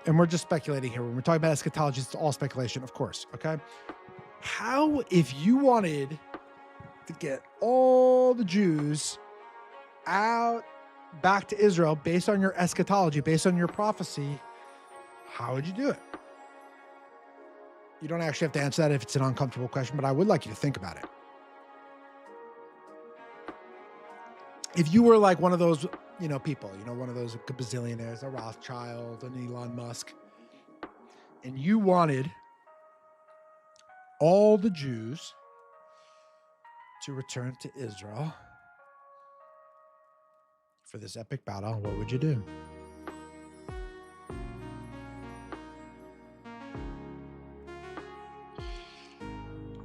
and we're just speculating here. When we're talking about eschatology, it's all speculation, of course, okay? How, if you wanted to get all the Jews out back to Israel based on your eschatology, based on your prophecy, how would you do it? You don't actually have to answer that if it's an uncomfortable question, but I would like you to think about it. If you were like one of those, people, one of those bazillionaires, a Rothschild, an Elon Musk, and you wanted all the Jews to return to Israel for this epic battle, what would you do?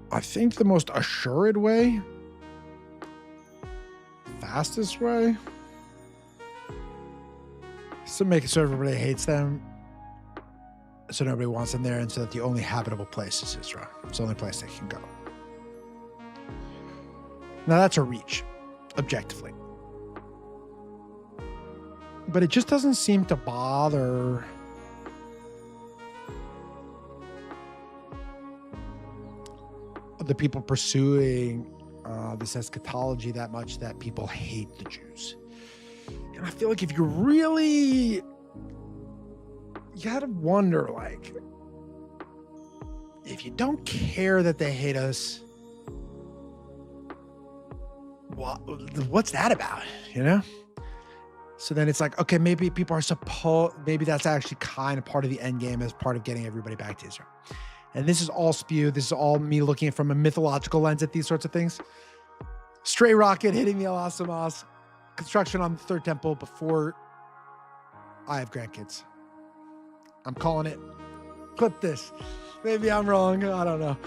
I think the most assured way, cast this way. So make it so everybody hates them. So nobody wants them there, and so that the only habitable place is Israel. It's the only place they can go. Now that's a reach, objectively. But it just doesn't seem to bother the people pursuing this eschatology that much that people hate the Jews. And I feel like if you really, you gotta wonder, like, if you don't care that they hate us, what's that about, you know? So then it's like, okay, maybe people are maybe that's actually kind of part of the end game as part of getting everybody back to Israel. And this is all spewed. This is all me looking from a mythological lens at these sorts of things. Stray rocket hitting the El Asamas, construction on the third temple before I have grandkids. I'm calling it. Clip this. Maybe I'm wrong. I don't know.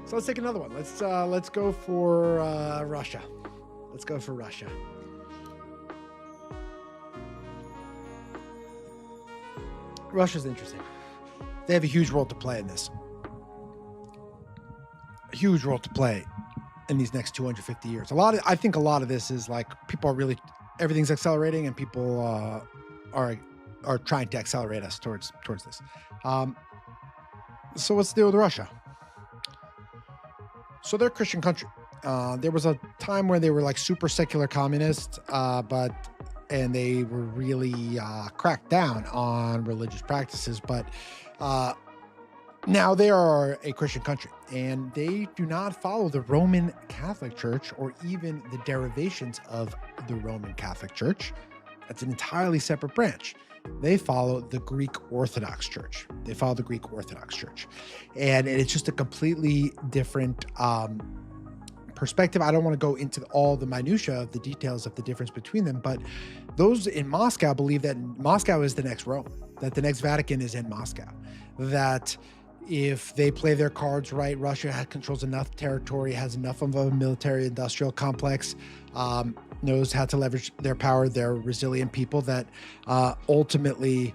So let's take another one. Let's go for Russia. Let's go for Russia. Russia's interesting. They have a huge role to play in this. A huge role to play in these next 250 years. I think a lot of this is like people are really, everything's accelerating, and people are trying to accelerate us towards this. So what's the deal with Russia? So they're a Christian country. There was a time where they were like super secular communists, and they were really cracked down on religious practices. But now they are a Christian country, and they do not follow the Roman Catholic Church or even the derivations of the Roman Catholic Church. That's an entirely separate branch. They follow the Greek Orthodox Church. And it's just a completely different perspective. I don't want to go into all the minutia of the details of the difference between them, but those in Moscow believe that Moscow is the next Rome, that the next Vatican is in Moscow, that if they play their cards right, Russia controls enough territory, has enough of a military industrial complex, knows how to leverage their power. They're resilient people that ultimately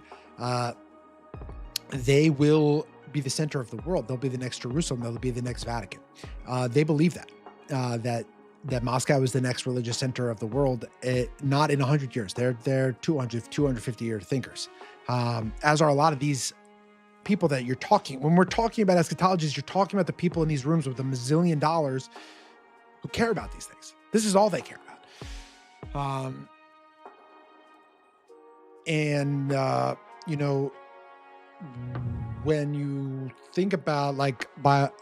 they will be the center of the world. They'll be the next Jerusalem. They'll be the next Vatican. They believe that Moscow is the next religious center of the world. Not in 100 years. They're 250 year thinkers, as are a lot of these people that you're talking. When we're talking about eschatologies, you're talking about the people in these rooms with $1 million who care about these things. This is all they care about. You know, when you think about like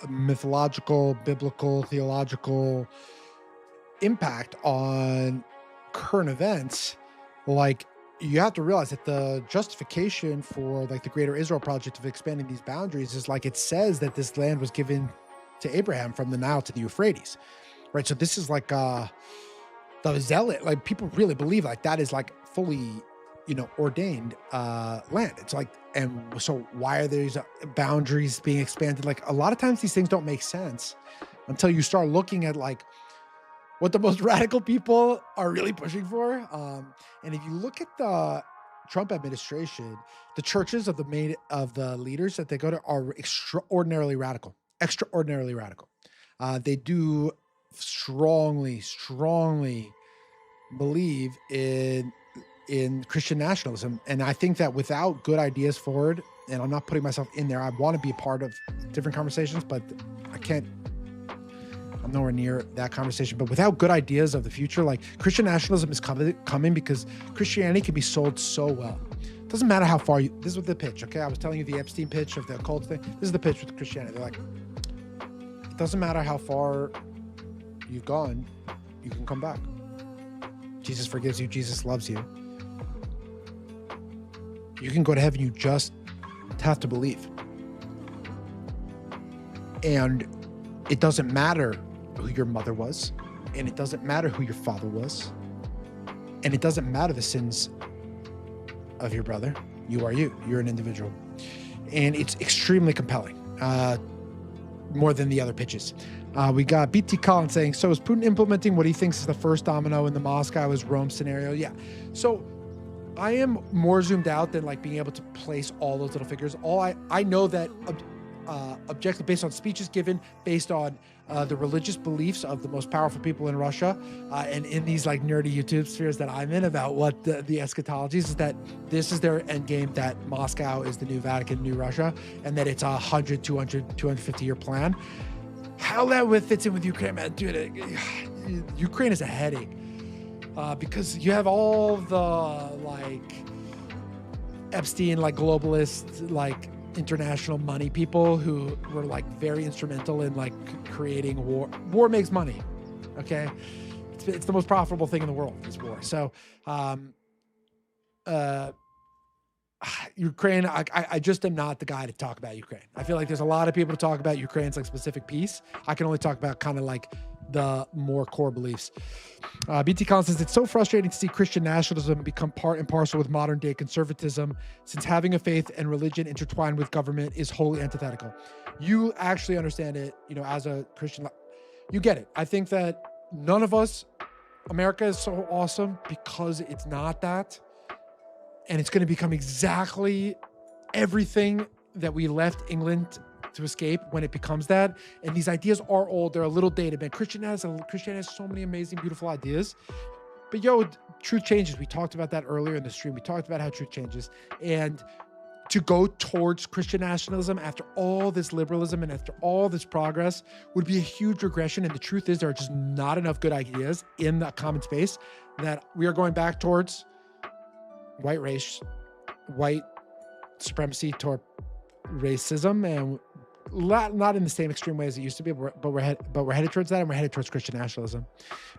mythological, biblical, theological impact on current events, like you have to realize that the justification for like the Greater Israel Project of expanding these boundaries is like it says that this land was given to Abraham from the Nile to the Euphrates, right? So this is like the zealot, like people really believe like that is like fully, you know, ordained land. It's like, and so why are these boundaries being expanded? Like a lot of times these things don't make sense until you start looking at like what the most radical people are really pushing for. And if you look at the Trump administration, the churches of the leaders that they go to are extraordinarily radical. They do strongly believe in Christian nationalism. And I think that without good ideas forward, and I'm not putting myself in there, I want to be a part of different conversations, but I'm nowhere near that conversation. But without good ideas of the future, like Christian nationalism is coming because Christianity can be sold so well. It doesn't matter how far this is the pitch, okay? I was telling you the Epstein pitch of the occult thing. This is the pitch with Christianity. They're like, it doesn't matter how far you've gone, you can come back. Jesus forgives you. Jesus loves you. You can go to heaven. You just have to believe. And it doesn't matter who your mother was, and it doesn't matter who your father was, and it doesn't matter the sins of your brother. You are you. You're an individual. And it's extremely compelling, more than the other pitches. We got BT Collins saying, so is Putin implementing what he thinks is the first domino in the Moscow is Rome scenario? Yeah. So I am more zoomed out than like being able to place all those little figures. I know that objective based on speeches given, based on the religious beliefs of the most powerful people in Russia, and in these like nerdy YouTube spheres that I'm in about what the eschatology is that this is their end game, that Moscow is the new Vatican, new Russia, and that it's 100, 200, 250 year plan. How that fits in with Ukraine, man, dude, Ukraine is a headache. Because you have all the like Epstein, like globalist, like international money people who were like very instrumental in like creating war. War makes money. Okay. It's the most profitable thing in the world, is war. So, Ukraine, I just am not the guy to talk about Ukraine. I feel like there's a lot of people to talk about Ukraine's like specific piece. I can only talk about kind of like the more core beliefs. BT Collins says, it's so frustrating to see Christian nationalism become part and parcel with modern day conservatism, since having a faith and religion intertwined with government is wholly antithetical. You actually understand it, as a Christian, you get it. I think that none of us, America is so awesome because it's not that. And it's going to become exactly everything that we left England to escape when it becomes that. And these ideas are old. They're a little dated, man. Christianity has so many amazing, beautiful ideas. But truth changes. We talked about that earlier in the stream. We talked about how truth changes. And to go towards Christian nationalism after all this liberalism and after all this progress would be a huge regression. And the truth is there are just not enough good ideas in the common space, that we are going back towards white race, white supremacy, toward racism, and not in the same extreme way as it used to be, but we're headed towards that, and we're headed towards Christian nationalism,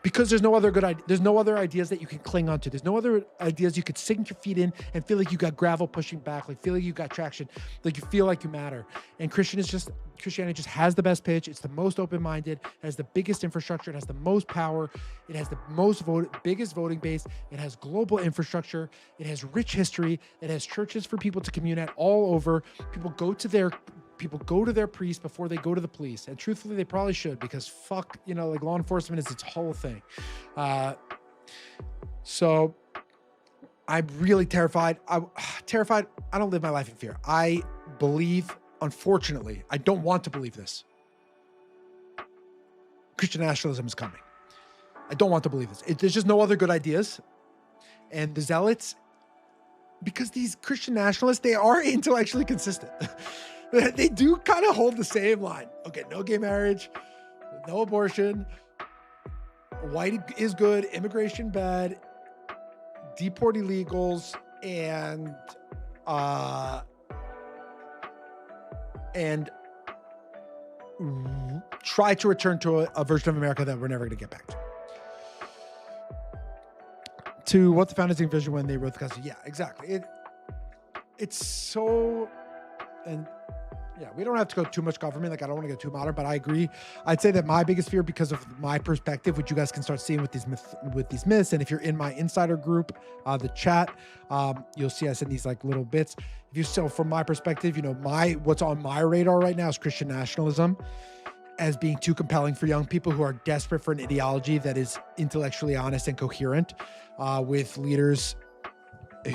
because there's no other ideas that you can cling onto. There's no other ideas you could sink your feet in and feel like you got gravel pushing back, like feel like you got traction, like you feel like you matter. And Christianity just has the best pitch. It's the most open-minded. It has the biggest infrastructure. It has the most power. It has the biggest voting base. It has global infrastructure. It has rich history. It has churches for people to commune at all over. People go to their priest before they go to the police. And truthfully, they probably should, because fuck, like law enforcement is its whole thing. So I'm really terrified. I don't live my life in fear. I believe, unfortunately, I don't want to believe this. Christian nationalism is coming. I don't want to believe this. There's just no other good ideas. And the zealots, because these Christian nationalists, they are intellectually consistent. They do kind of hold the same line. Okay, no gay marriage, no abortion, white is good, immigration bad, deport illegals, and try to return to a version of America that we're never going to get back to what the founders envisioned when they wrote the Constitution. Yeah, exactly. It's so, and yeah, we don't have to go too much government. Like, I don't want to go too modern, but I agree. I'd say that my biggest fear, because of my perspective, which you guys can start seeing with these myths. And if you're in my insider group, the chat, you'll see us in these like little bits. So from my perspective, what's on my radar right now is Christian nationalism as being too compelling for young people who are desperate for an ideology that is intellectually honest and coherent, with leaders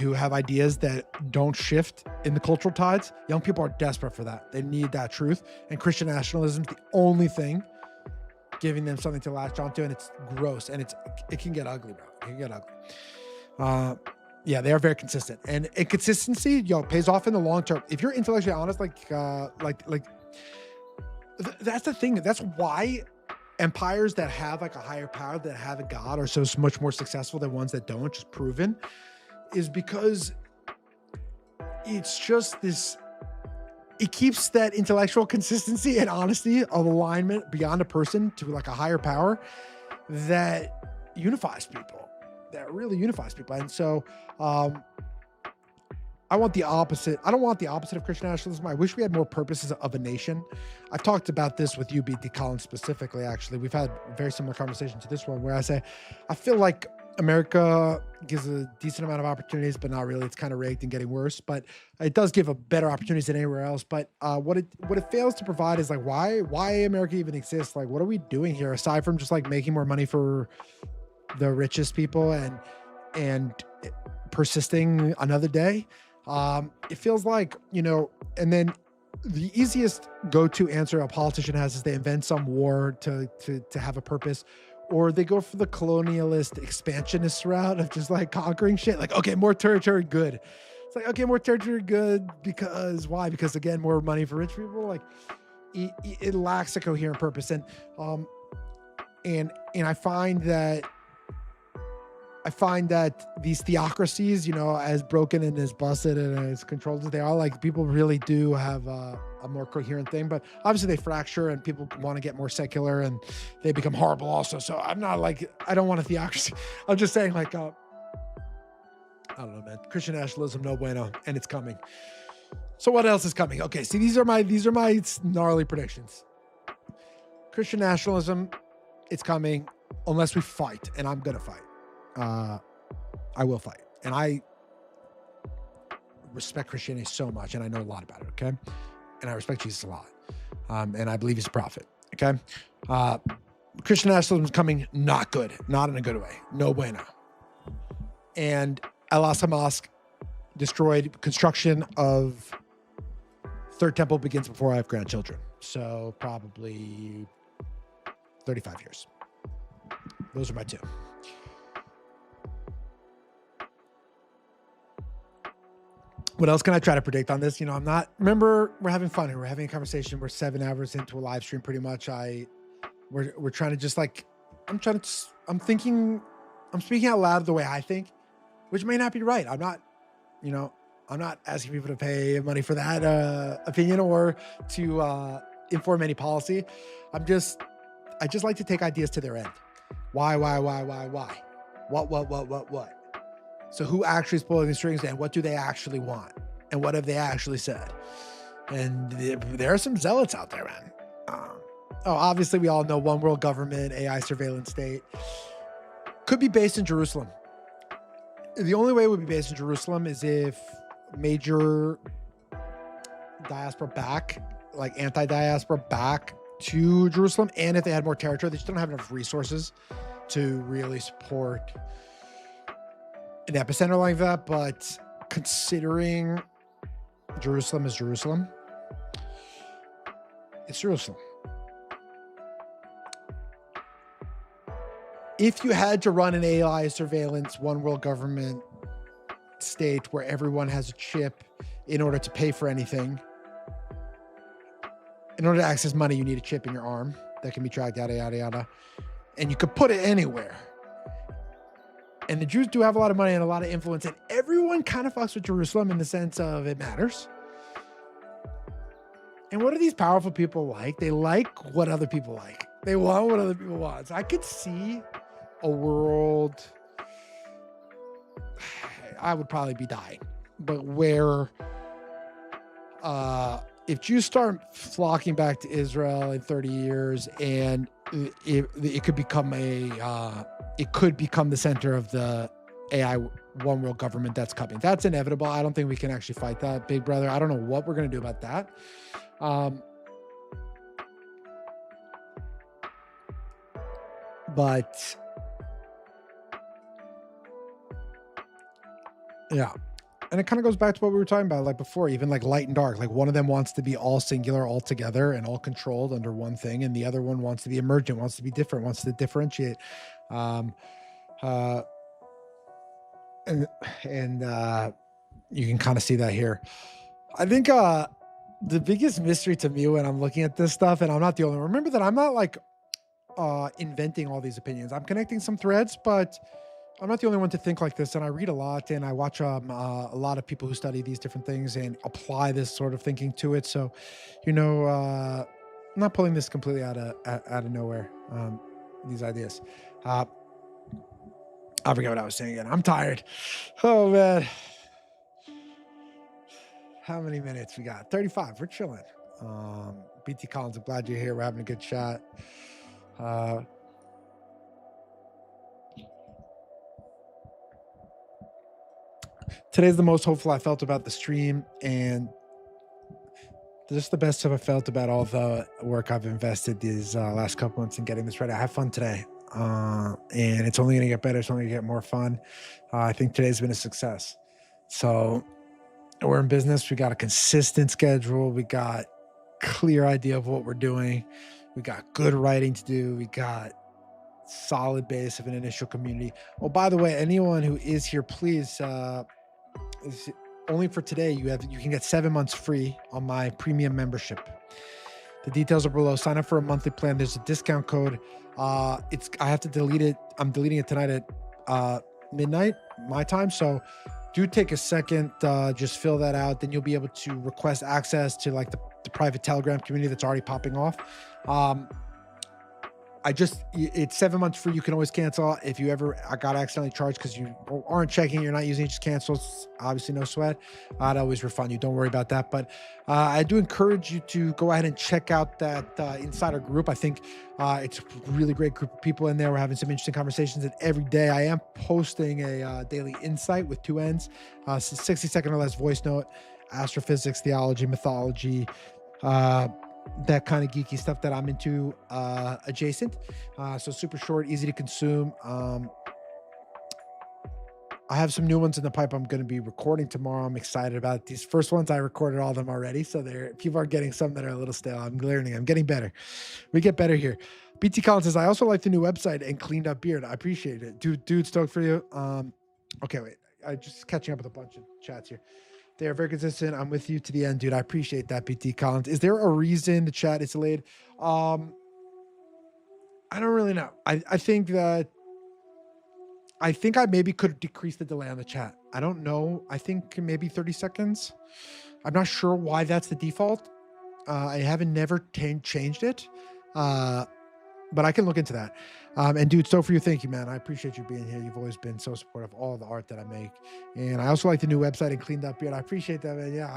who have ideas that don't shift in the cultural tides. Young people are desperate for that. They need that truth. And Christian nationalism is the only thing giving them something to latch onto. And it's gross. And it can get ugly, bro. It can get ugly. Yeah, they are very consistent. And consistency, pays off in the long term. If you're intellectually honest, that's the thing. That's why empires that have like a higher power, that have a god, are so much more successful than ones that don't, just proven, is because it's just this, it keeps that intellectual consistency and honesty of alignment beyond a person to like a higher power that unifies people, that really unifies people. And so I want the opposite. I don't want the opposite of Christian nationalism. I wish we had more purposes of a nation. I've talked about this with you, BT Collins, specifically, actually. We've had a very similar conversation to this one, where I say, I feel like America gives a decent amount of opportunities, but not really. It's kind of rigged and getting worse, but it does give a better opportunities than anywhere else. But what it fails to provide is like why America even exists. Like, what are we doing here aside from just like making more money for the richest people and persisting another day? It feels like, and then the easiest go-to answer a politician has is they invent some war to have a purpose, or they go for the colonialist expansionist route of just like conquering shit. Like, okay, more territory, good. It's like, okay, more territory, good. Because why? Because again, more money for rich people. Like, it lacks a coherent purpose. And I find that these theocracies, as broken and as busted and as controlled as they are, like, people really do have a more coherent thing. But obviously they fracture and people want to get more secular and they become horrible also. So I'm not like, I don't want a theocracy. I'm just saying, like, I don't know, man. Christian nationalism, no bueno, and it's coming. So what else is coming? Okay, see, these are my gnarly predictions. Christian nationalism, it's coming unless we fight, and I'm gonna fight. I will fight, and I respect Christianity so much, and I know a lot about it. Okay, and I respect Jesus a lot, and I believe he's a prophet. Okay, Christian nationalism is coming, not good, not in a good way, no bueno. And Al-Aqsa Mosque destroyed. Construction of Third Temple begins before I have grandchildren, so probably 35 years. Those are my two. What else can I try to predict on this? Remember, we're having fun here. We're having a conversation. We're 7 hours into a live stream pretty much. We're trying to just like, I'm speaking out loud the way I think, which may not be right. I'm not asking people to pay money for that opinion or to inform any policy. I just like to take ideas to their end. Why? What? So who actually is pulling the strings, and what do they actually want? And what have they actually said? And there are some zealots out there, man. Obviously we all know one world government, AI surveillance state. Could be based in Jerusalem. The only way it would be based in Jerusalem is if major diaspora back, like anti-diaspora back to Jerusalem, and if they had more territory. They just don't have enough resources to really support an epicenter like that. But considering Jerusalem is Jerusalem, it's Jerusalem. If you had to run an AI surveillance, one world government state where everyone has a chip in order to pay for anything, in order to access money, you need a chip in your arm that can be tracked, yada, yada, yada. And you could put it anywhere. And the Jews do have a lot of money and a lot of influence, and everyone kind of fucks with Jerusalem in the sense of it matters. And what are these powerful people like? They like what other people like. They want what other people want. So I could see a world, I would probably be dying, but where if Jews start flocking back to Israel in 30 years, and it could become the center of the AI one world government that's coming. That's inevitable. I don't think we can actually fight that, big brother. I don't know what we're going to do about that. But yeah. And it kind of goes back to what we were talking about, like before, even like light and dark. Like one of them wants to be all singular, all together, and all controlled under one thing, and the other one wants to be emergent, wants to be different, wants to differentiate. And you can kind of see that here. I think the biggest mystery to me when I'm looking at this stuff, and I'm not the only one. Remember that I'm not like inventing all these opinions. I'm connecting some threads, but I'm not the only one to think like this, and I read a lot, and I watch a lot of people who study these different things and apply this sort of thinking to it. So, I'm not pulling this completely out of nowhere. These ideas. I forget what I was saying again. I'm tired. Oh man, how many minutes we got? 35. We're chilling. BT Collins, I'm glad you're here. We're having a good chat. Today's the most hopeful I felt about the stream, and just the best I've felt about all the work I've invested these last couple months in getting this ready. I have fun today, and it's only going to get better. It's only going to get more fun. I think today's been a success. So we're in business. We got a consistent schedule. We got clear idea of what we're doing. We got good writing to do. We got solid base of an initial community. Oh, by the way, anyone who is here, please, only for today, you can get 7 months free on my premium membership. The details are below. Sign up for a monthly plan. There's a discount code. I have to delete it. I'm deleting it tonight at midnight my time. So do take a second, just fill that out. Then you'll be able to request access to like the private Telegram community that's already popping off. It's 7 months free. You can always cancel if you ever got accidentally charged because you aren't checking, you're not using it, just cancel. It's obviously no sweat. I'd always refund you. Don't worry about that. But I do encourage you to go ahead and check out that insider group. I think it's a really great group of people in there. We're having some interesting conversations, and every day I am posting a daily insight with 2 ends, 60-second or less voice note, astrophysics, theology, mythology, that kind of geeky stuff that I'm into adjacent. So super short, easy to consume. I have some new ones in the pipe I'm going to be recording tomorrow. I'm excited about these first ones. I recorded all of them already. So people are getting some that are a little stale. I'm learning. I'm getting better. We get better here. BT Collins says, I also like the new website and cleaned up beard. I appreciate it. Dude, stoked for you. Okay, wait. I just catching up with a bunch of chats here. They are very consistent. I'm with you to the end, dude. I appreciate that, BT Collins. Is there a reason the chat is delayed? I don't really know. I think I maybe could decrease the delay on the chat. I don't know. I think maybe 30 seconds. I'm not sure why that's the default. I haven't never changed it. But I can look into that. And dude, so for you, thank you, man. I appreciate you being here. You've always been so supportive of all the art that I make. And I also like the new website and cleaned up beard. I appreciate that, man. Yeah,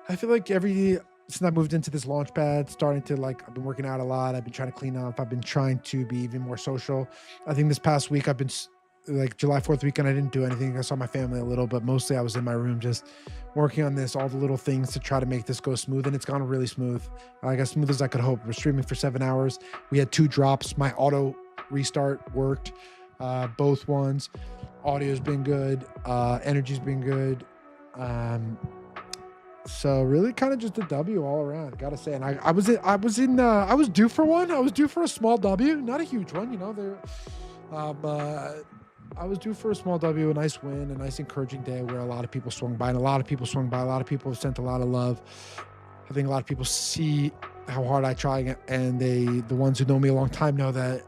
I feel like since I moved into this launch pad, I've been working out a lot. I've been trying to clean up. I've been trying to be even more social. I think this past week I've been like July 4th weekend, I didn't do anything. I saw my family a little, but mostly I was in my room just working on all the little things to try to make this go smooth. And it's gone really smooth, like as smooth as I could hope. We're streaming for 7 hours. We had 2 drops. My auto restart worked, both ones. Audio's been good. Energy's been good. So really kind of just a W all around, gotta say. And I was due for one. I was due for a small W, not a huge one, but I was due for a small W, a nice win, a nice encouraging day where a lot of people swung by, and a lot of people have sent a lot of love. I think a lot of people see how hard I try, and the ones who know me a long time know that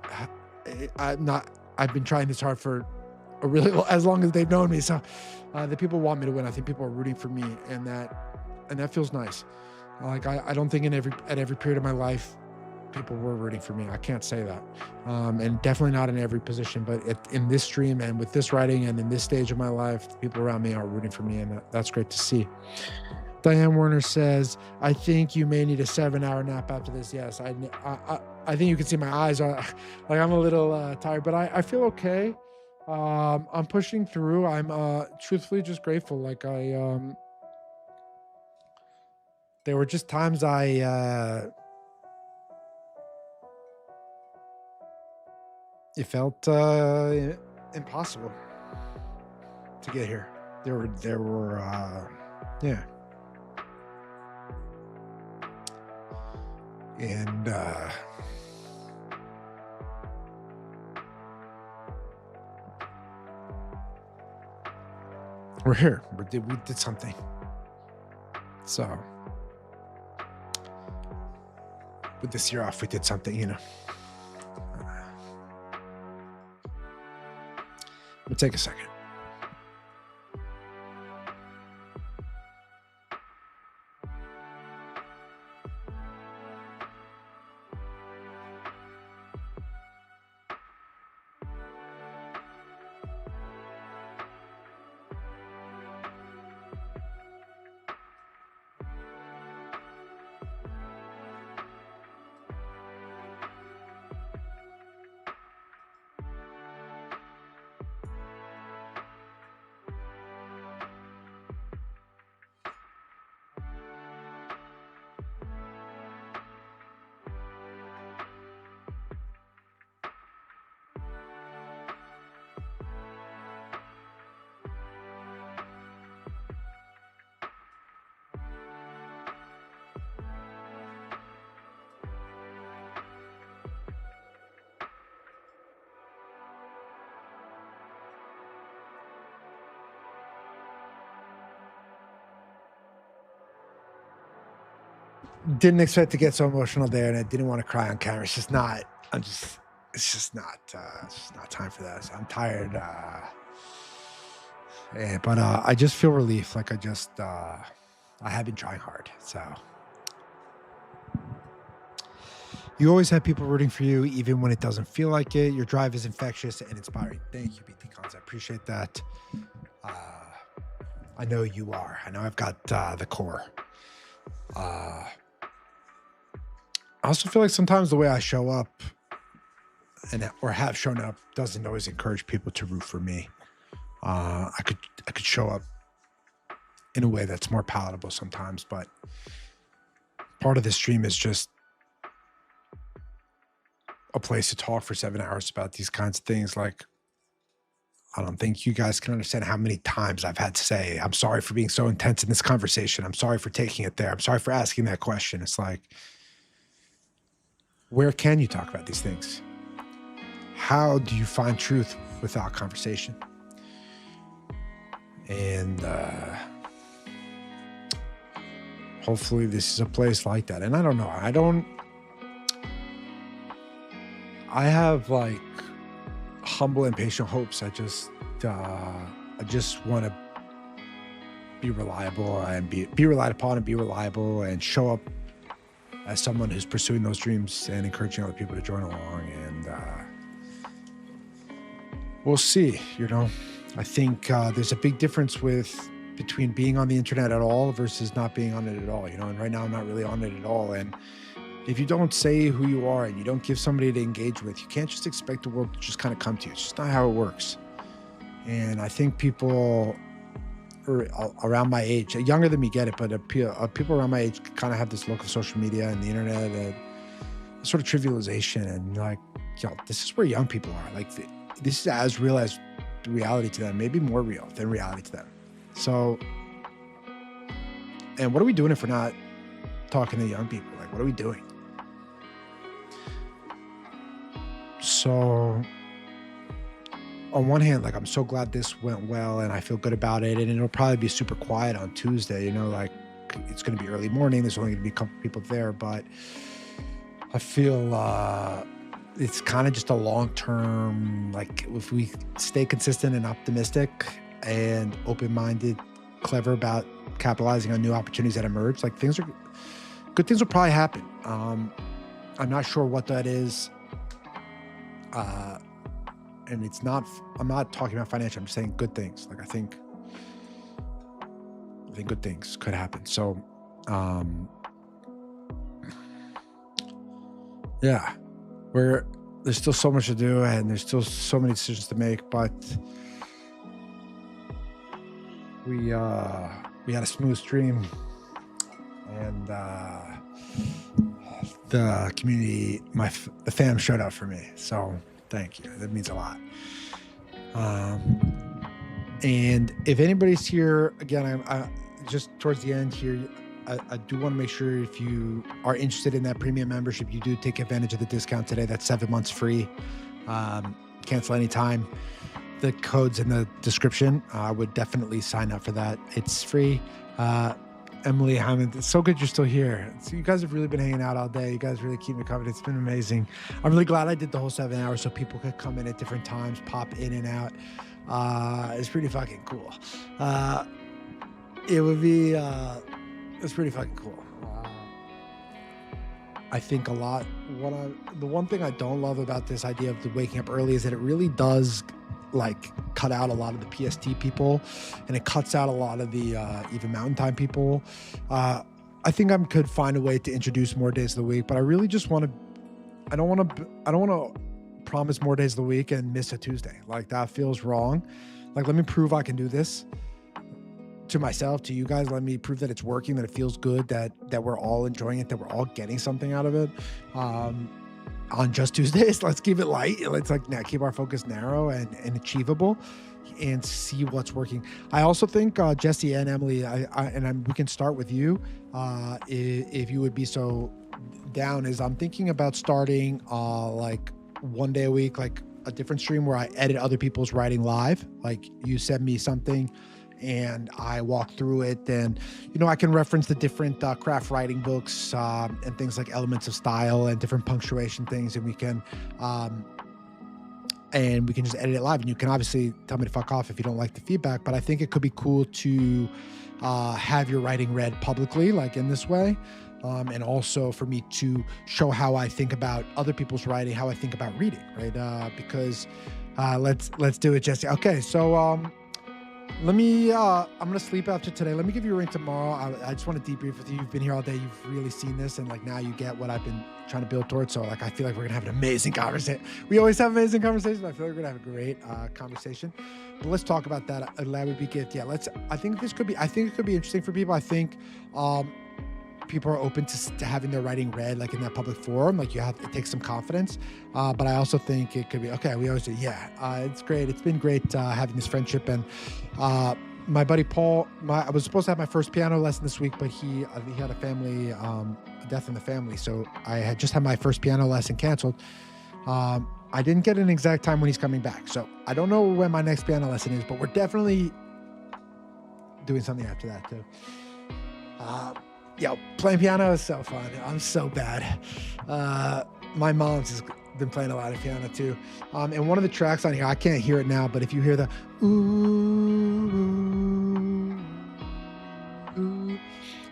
I've been trying this hard for as long as they've known me. So the people want me to win. I think people are rooting for me, and that feels nice. Like I don't think at every period of my life people were rooting for me. I can't say that. And definitely not in every position, but in this stream and with this writing and in this stage of my life, the people around me are rooting for me, and that's great to see. Diane Warner says, I think you may need a 7-hour nap after this. Yes, I think you can see my eyes are like I'm a little tired, but I feel okay. I'm pushing through. I'm truthfully just grateful. Like there were just times it felt impossible to get here. There were yeah. And we're here. We did something. So with this year off, we did something, We'll take a second. didn't expect to get so emotional there, and I didn't want to cry on camera. It's just not. It's just not. It's just not time for that. So I'm tired. But I just feel relief. Like I have been trying hard. So you always have people rooting for you, even when it doesn't feel like it. Your drive is infectious and inspiring. Thank you, BT Cons. I appreciate that. I know you are. I know I've got the core. I also feel like sometimes the way I show up or have shown up doesn't always encourage people to root for me. I could show up in a way that's more palatable sometimes, but part of the stream is just a place to talk for 7 hours about these kinds of things. Like, I don't think you guys can understand how many times I've had to say, I'm sorry for being so intense in this conversation. I'm sorry for taking it there. I'm sorry for asking that question. It's like, where can you talk about these things? How do you find truth without conversation? And hopefully this is a place like that. And I don't know. I have like humble and patient hopes. I just want to be reliable and be relied upon and be reliable and show up as someone who's pursuing those dreams and encouraging other people to join along. And we'll see. I think there's a big difference between being on the internet at all versus not being on it at all. And right now I'm not really on it at all. And if you don't say who you are and you don't give somebody to engage with, you can't just expect the world to just kind of come to you. It's just not how it works. And I think people around my age, younger than me get it, but people around my age kind of have this look of social media and the internet and sort of trivialization. And like, this is where young people are. Like, this is as real as reality to them, maybe more real than reality to them. So, and what are we doing if we're not talking to young people? Like, what are we doing? So on one hand, like, I'm so glad this went well and I feel good about it, and it'll probably be super quiet on Tuesday, like it's going to be early morning. There's only going to be a couple people there, but I feel it's kind of just a long-term, like, if we stay consistent and optimistic and open-minded, clever about capitalizing on new opportunities that emerge, like, good things will probably happen. I'm not sure what that is. And I'm not talking about financial, I'm just saying good things. Like, I think good things could happen. So, yeah, there's still so much to do and there's still so many decisions to make, but we had a smooth stream, and the community, the fam showed up for me. So thank you. That means a lot. And if anybody's here, again, I just towards the end here, I do want to make sure if you are interested in that premium membership, you do take advantage of the discount today. That's 7 months free. Cancel anytime. The code's in the description. I would definitely sign up for that. It's free. Emily Hammond, it's so good you're still here. So you guys have really been hanging out all day. You guys really keep me covered. It's been amazing. I'm really glad I did the whole 7 hours so people could come in at different times, pop in and out. It's pretty fucking cool. It's pretty fucking cool. I think the one thing I don't love about this idea of the waking up early is that it really does like cut out a lot of the PST people, and it cuts out a lot of the even Mountain Time people. I think I could find a way to introduce more days of the week, but I really just want to. I don't want to promise more days of the week and miss a Tuesday. Like, that feels wrong. Like, let me prove I can do this to myself, to you guys. Let me prove that it's working, that it feels good, that we're all enjoying it, that we're all getting something out of it. On just Tuesdays, let's keep it light. Let's keep our focus narrow and achievable, and see what's working. I also think Jesse and Emily, we can start with you, if you would be so down. Is I'm thinking about starting like 1 day a week, like a different stream where I edit other people's writing live. Like, you send me something and I walk through it. And, I can reference the different craft writing books and things like Elements of Style and different punctuation things. And we can just edit it live. And you can obviously tell me to fuck off if you don't like the feedback, but I think it could be cool to have your writing read publicly, like in this way. And also for me to show how I think about other people's writing, how I think about reading, right? Because let's do it, Jesse. Okay, so let me, I'm going to sleep after today. Let me give you a ring tomorrow. I just want to debrief with you. You've been here all day. You've really seen this. And like now you get what I've been trying to build towards. So like, I feel like we're going to have an amazing conversation. We always have amazing conversations. I feel like we're going to have a great conversation. But let's talk about that. That would be good. Yeah, I think it could be interesting for people. I think people are open to having their writing read like in that public forum. Like it takes some confidence. But I also think it could be, okay, we always do. Yeah, it's great. It's been great having this friendship. And my buddy Paul, I was supposed to have my first piano lesson this week, but he had a family, death in the family. So I had just had my first piano lesson canceled. I didn't get an exact time when he's coming back. So I don't know when my next piano lesson is, but we're definitely doing something after that too. Playing piano is so fun. I'm so bad. My mom's has been playing a lot of piano too. And one of the tracks on here, I can't hear it now, but if you hear the ooh, ooh,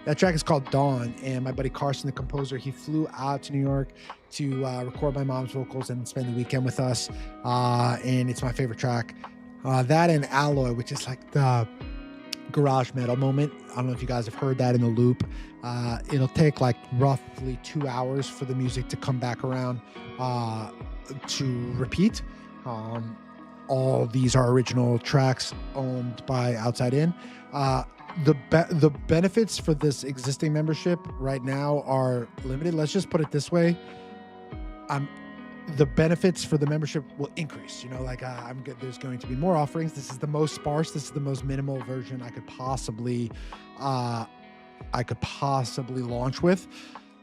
that track is called Dawn. And my buddy Carson, the composer, he flew out to New York to record my mom's vocals and spend the weekend with us. And it's my favorite track. That and Alloy, which is like the garage metal moment. I don't know if you guys have heard that in the loop. It'll take like roughly 2 hours for the music to come back around to repeat. All these are original tracks owned by Outside In. The benefits for this existing membership right now are limited. Let's just put it this way. The benefits for the membership will increase. I'm good. There's going to be more offerings. This is the most sparse. This is the most minimal version I could possibly launch with.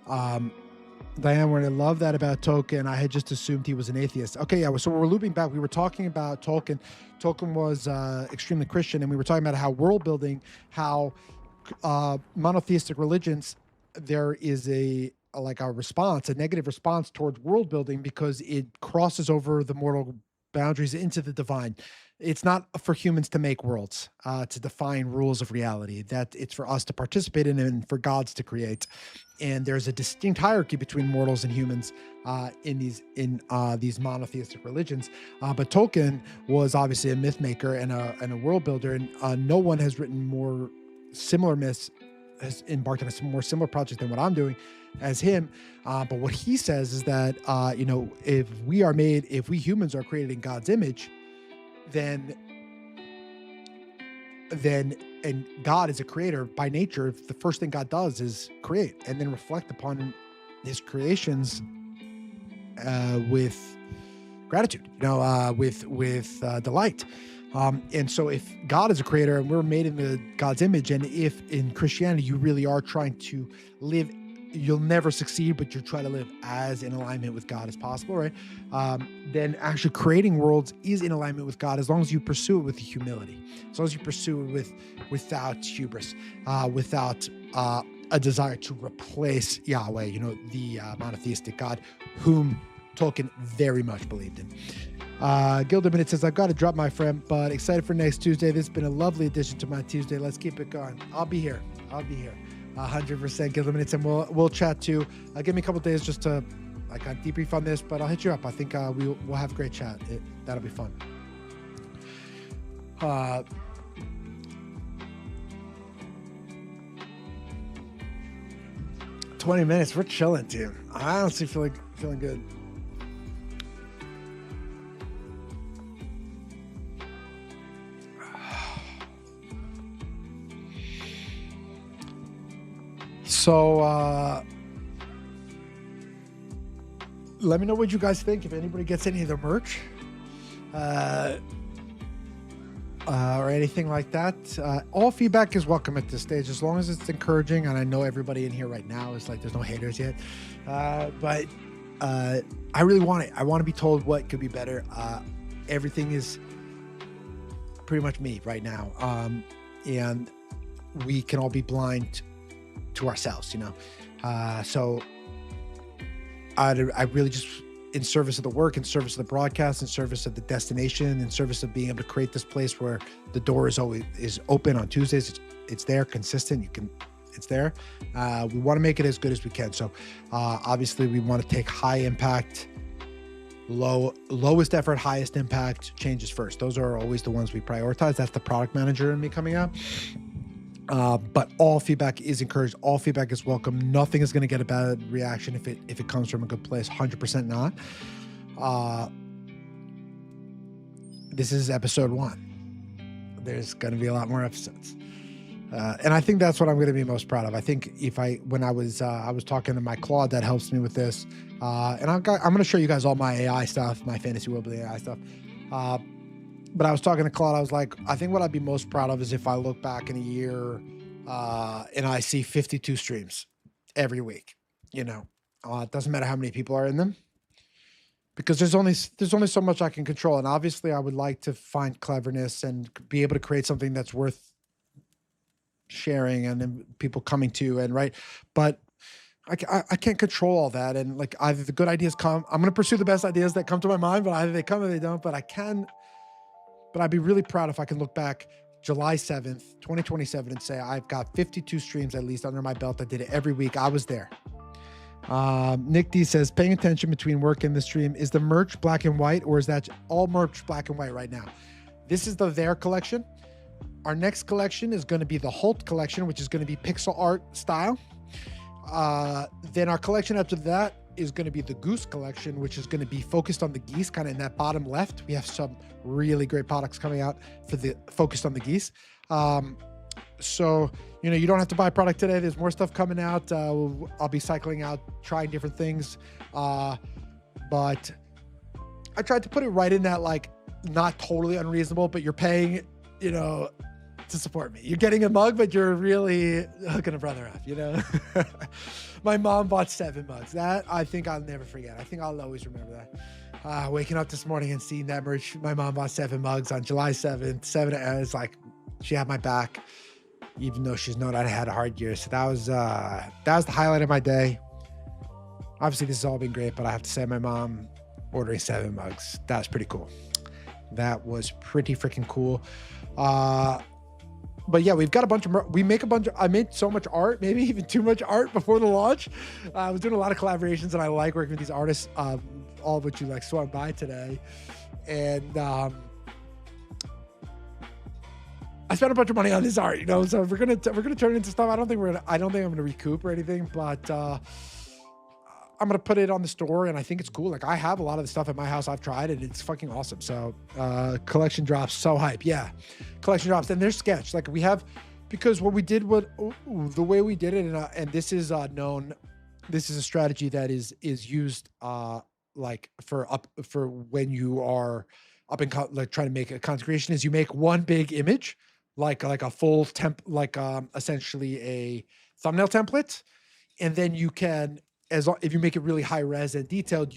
Diane, I love that about Tolkien. I had just assumed he was an atheist. Okay, yeah. So we're looping back. We were talking about Tolkien. Tolkien was extremely Christian, and we were talking about how world building, how monotheistic religions, there is a negative response towards world building because it crosses over the mortal boundaries into the divine. It's not for humans to make worlds, to define rules of reality. That it's for us to participate in and for gods to create. And there's a distinct hierarchy between mortals and humans in these monotheistic religions. But Tolkien was obviously a myth maker and a world builder, and no one has written more similar myths, has embarked on a more similar project than what I'm doing as him. But what he says is that, if we humans are created in God's image, then and God is a creator by nature, the first thing God does is create and then reflect upon his creations with gratitude, with delight. And so if God is a creator and we're made in God's image, and if in Christianity you really are trying to live, you'll never succeed, but you're trying to live as in alignment with God as possible, right? Then actually creating worlds is in alignment with God as long as you pursue it with humility, as long as you pursue it without hubris, without a desire to replace Yahweh, the monotheistic God, whom Tolkien very much believed in. Gilderman, it says, I've got to drop, my friend, but excited for next Tuesday. This has been a lovely addition to my Tuesday. Let's keep it going. I'll be here. 100%, Gilderman, and we'll chat too. Give me a couple days just to debrief on this, but I'll hit you up. I think we'll have a great chat. That'll be fun. 20 minutes. We're chilling, dude. I honestly feeling good. So let me know what you guys think. If anybody gets any of the merch or anything like that, all feedback is welcome at this stage, as long as it's encouraging. And I know everybody in here right now is like, there's no haters yet. But I really want it. I want to be told what could be better. Everything is pretty much me right now. and we can all be blind to ourselves, so I really just, in service of the work, in service of the broadcast, in service of the destination, in service of being able to create this place where the door is open on Tuesdays. It's there, consistent. It's there. We want to make it as good as we can. So obviously we want to take high impact, lowest effort, highest impact changes first. Those are always the ones we prioritize. That's the product manager in me coming out. But all feedback is encouraged. All feedback is welcome. Nothing is going to get a bad reaction if it comes from a good place. 100% not. This is episode 1. There's going to be a lot more episodes. And I think that's what I'm going to be most proud of. I think when I was talking to my Claude that helps me with this, and I'm going to show you guys all my AI stuff, my fantasy worldbuilding AI stuff. But I was talking to Claude. I was like, I think what I'd be most proud of is if I look back in a year and I see 52 streams every week. It doesn't matter how many people are in them, because there's only so much I can control. And obviously, I would like to find cleverness and be able to create something that's worth sharing and then people coming to, and right. But I can't control all that. And like, either the good ideas come, I'm going to pursue the best ideas that come to my mind, but either they come or they don't. But I'd be really proud if I can look back July 7th, 2027 and say, I've got 52 streams at least under my belt. I did it every week. I was there. Nick D says, paying attention between work and the stream. Is the merch black and white, or is that all merch black and white right now? This is the There collection. Our next collection is going to be the Holt collection, which is going to be pixel art style. Then our collection after that is going to be the Goose collection, which is going to be focused on the geese, kind of in that bottom left. We have some really great products coming out focused on the geese. So, you don't have to buy a product today. There's more stuff coming out. I'll be cycling out, trying different things. But I tried to put it right in that, like, not totally unreasonable, but you're paying, to support me. You're getting a mug, but you're really hooking a brother up, My mom bought 7 mugs. That I think I'll never forget. I think I'll always remember that. Waking up this morning and seeing that merch. My mom bought 7 mugs on July 7th. It's like she had my back, even though she's known I had a hard year. So that was the highlight of my day. Obviously, this has all been great, but I have to say, my mom ordering 7 mugs, that was pretty cool. That was pretty freaking cool. But yeah, we've got a bunch of, I made so much art, maybe even too much art before the launch. I was doing a lot of collaborations, and I like working with these artists, all of which you like swung by today. And I spent a bunch of money on this art, so we're going to turn it into stuff. I don't think I'm going to recoup or anything, but I'm going to put it on the store, and I think it's cool. Like, I have a lot of the stuff at my house. I've tried it. It's fucking awesome. So collection drops, so hype. Yeah. Collection drops. And there's sketch. Like, we have, because what we did, the way we did it, and this is known, this is a strategy that is used like for when you are up in like trying to make a consecration, is you make one big image, like a full essentially a thumbnail template. And then you can, if you make it really high res and detailed,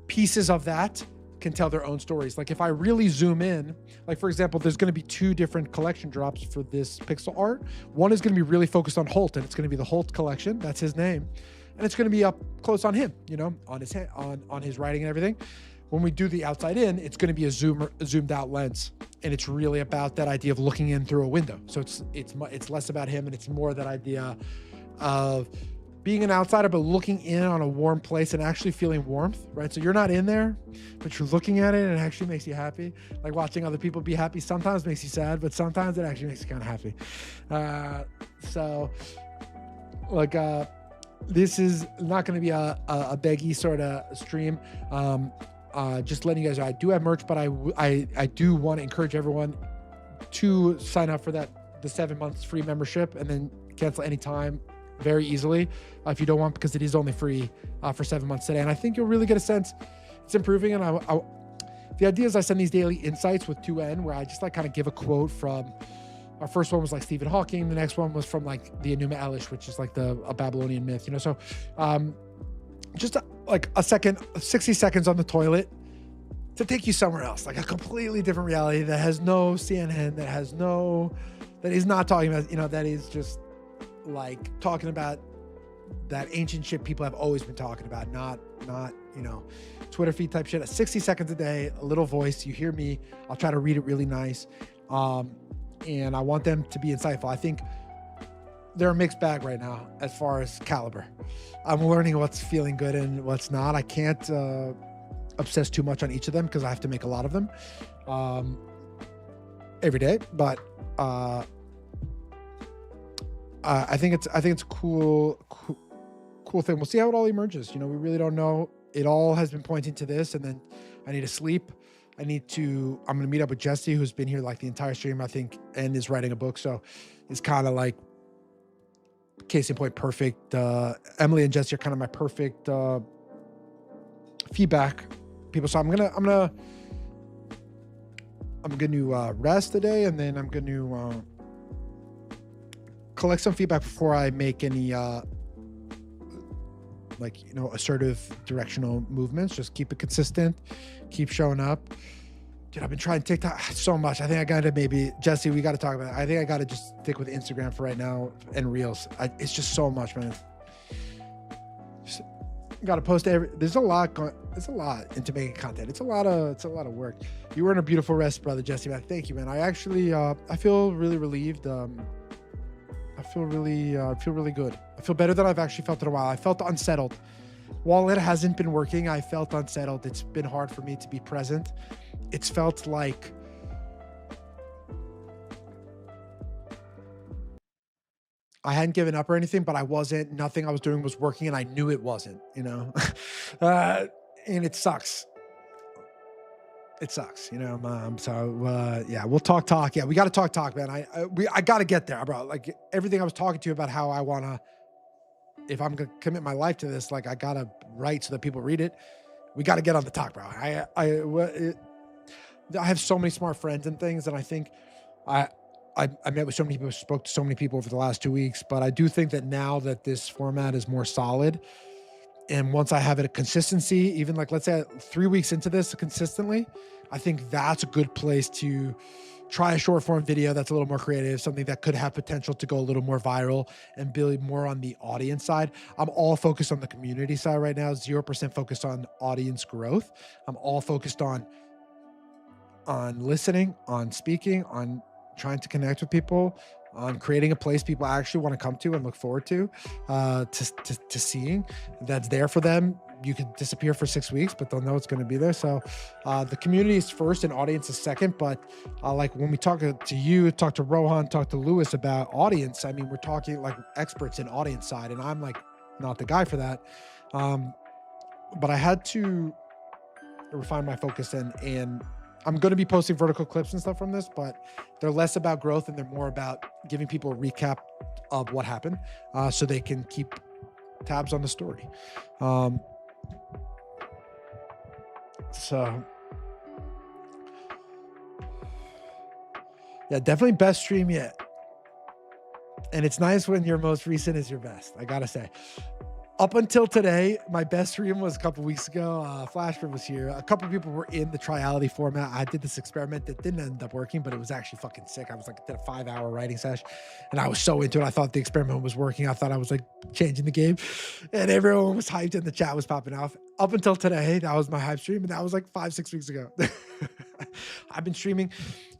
pieces of that can tell their own stories. Like, if I really zoom in, like, for example, there's going to be 2 different collection drops for this pixel art. One is going to be really focused on Holt, and it's going to be the Holt collection. That's his name. And it's going to be up close on him, on his head, on his writing and everything. When we do the outside in, it's going to be a zoomed out lens. And it's really about that idea of looking in through a window. So it's less about him, and it's more that idea of being an outsider, but looking in on a warm place and actually feeling warmth, right? So you're not in there, but you're looking at it, and it actually makes you happy. Like, watching other people be happy sometimes makes you sad, but sometimes it actually makes you kind of happy. This is not going to be a beggy sort of stream. Just letting you guys know, I do have merch, but I do want to encourage everyone to sign up for the 7 months free membership, and then cancel anytime very easily if you don't want, because it is only free for 7 months today. And I think you'll really get a sense it's improving. And the idea is I send these daily insights with 2N, where I just like kind of give a quote from, our first one was like Stephen Hawking. The next one was from like the Enuma Elish, which is like a Babylonian myth, so just like a second, 60 seconds on the toilet to take you somewhere else, like a completely different reality that has no CNN, that has no that is not talking about, that is just like talking about that ancient shit people have always been talking about, not Twitter feed type shit. 60 seconds a day, a little voice. You hear me. I'll try to read it really nice. And I want them to be insightful. I think they're a mixed bag right now as far as caliber. I'm learning what's feeling good and what's not. I can't obsess too much on each of them because I have to make a lot of them every day. But I think it's a cool thing. We'll see how it all emerges. We really don't know. It all has been pointing to this, and then I need to sleep. I'm going to meet up with Jesse, who's been here like the entire stream, I think, and is writing a book. So it's kind of like case in point, perfect. Emily and Jesse are kind of my perfect feedback people. So I'm gonna rest today, and then I'm going to collect some feedback before I make any assertive directional movements. Just keep it consistent, keep showing up. Dude, I've been trying TikTok so much. I think I gotta Jesse, we gotta talk about it. I think I gotta just stick with Instagram for right now and Reels. It's just so much, man. Just gotta post there's a lot into making content. It's a lot of work. You were in a beautiful rest, brother Jesse, man. Thank you, man. I actually I feel really relieved. I feel really good. I feel better than I've actually felt in a while. I felt unsettled. While it hasn't been working, I felt unsettled. It's been hard for me to be present. It's felt like I hadn't given up or anything, but I wasn't. Nothing I was doing was working, and I knew it wasn't, and it sucks. It sucks, so yeah, we'll talk. Yeah, we got to talk, man. I got to get there, bro. Like everything I was talking to you about how I want to, if I'm going to commit my life to this, like I got to write so that people read it. We got to get on the talk, bro. I have so many smart friends and things. And I think I met with so many people, spoke to so many people over the last 2 weeks, but I do think that now that this format is more solid, and once I have it a consistency, even like, let's say 3 weeks into this consistently, I think that's a good place to try a short form video that's a little more creative, something that could have potential to go a little more viral and build more on the audience side. I'm all focused on the community side right now, 0% focused on audience growth. I'm all focused on listening, on speaking, on trying to connect with people, on creating a place people actually want to come to and look forward to seeing that's there for them. You could disappear for 6 weeks, but they'll know it's going to be there. So the community is first and audience is second. But like when we talk to you, talk to Rohan, talk to Lewis about audience, I mean, we're talking like experts in audience side, and I'm like not the guy for that. But I had to refine my focus, and I'm going to be posting vertical clips and stuff from this, but they're less about growth and they're more about giving people a recap of what happened so they can keep tabs on the story. So yeah, definitely best stream yet. And it's nice when your most recent is your best, I gotta say. Up until today, my best stream was a couple weeks ago. Flashford was here. A couple people were in the triality format. I did this experiment that didn't end up working, but it was actually fucking sick. I was like, did a 5-hour writing session, and I was so into it. I thought the experiment was working. I thought I was like changing the game, and everyone was hyped, and the chat was popping off. Up until today, that was my hype stream, and that was like 5-6 weeks ago. I've been streaming.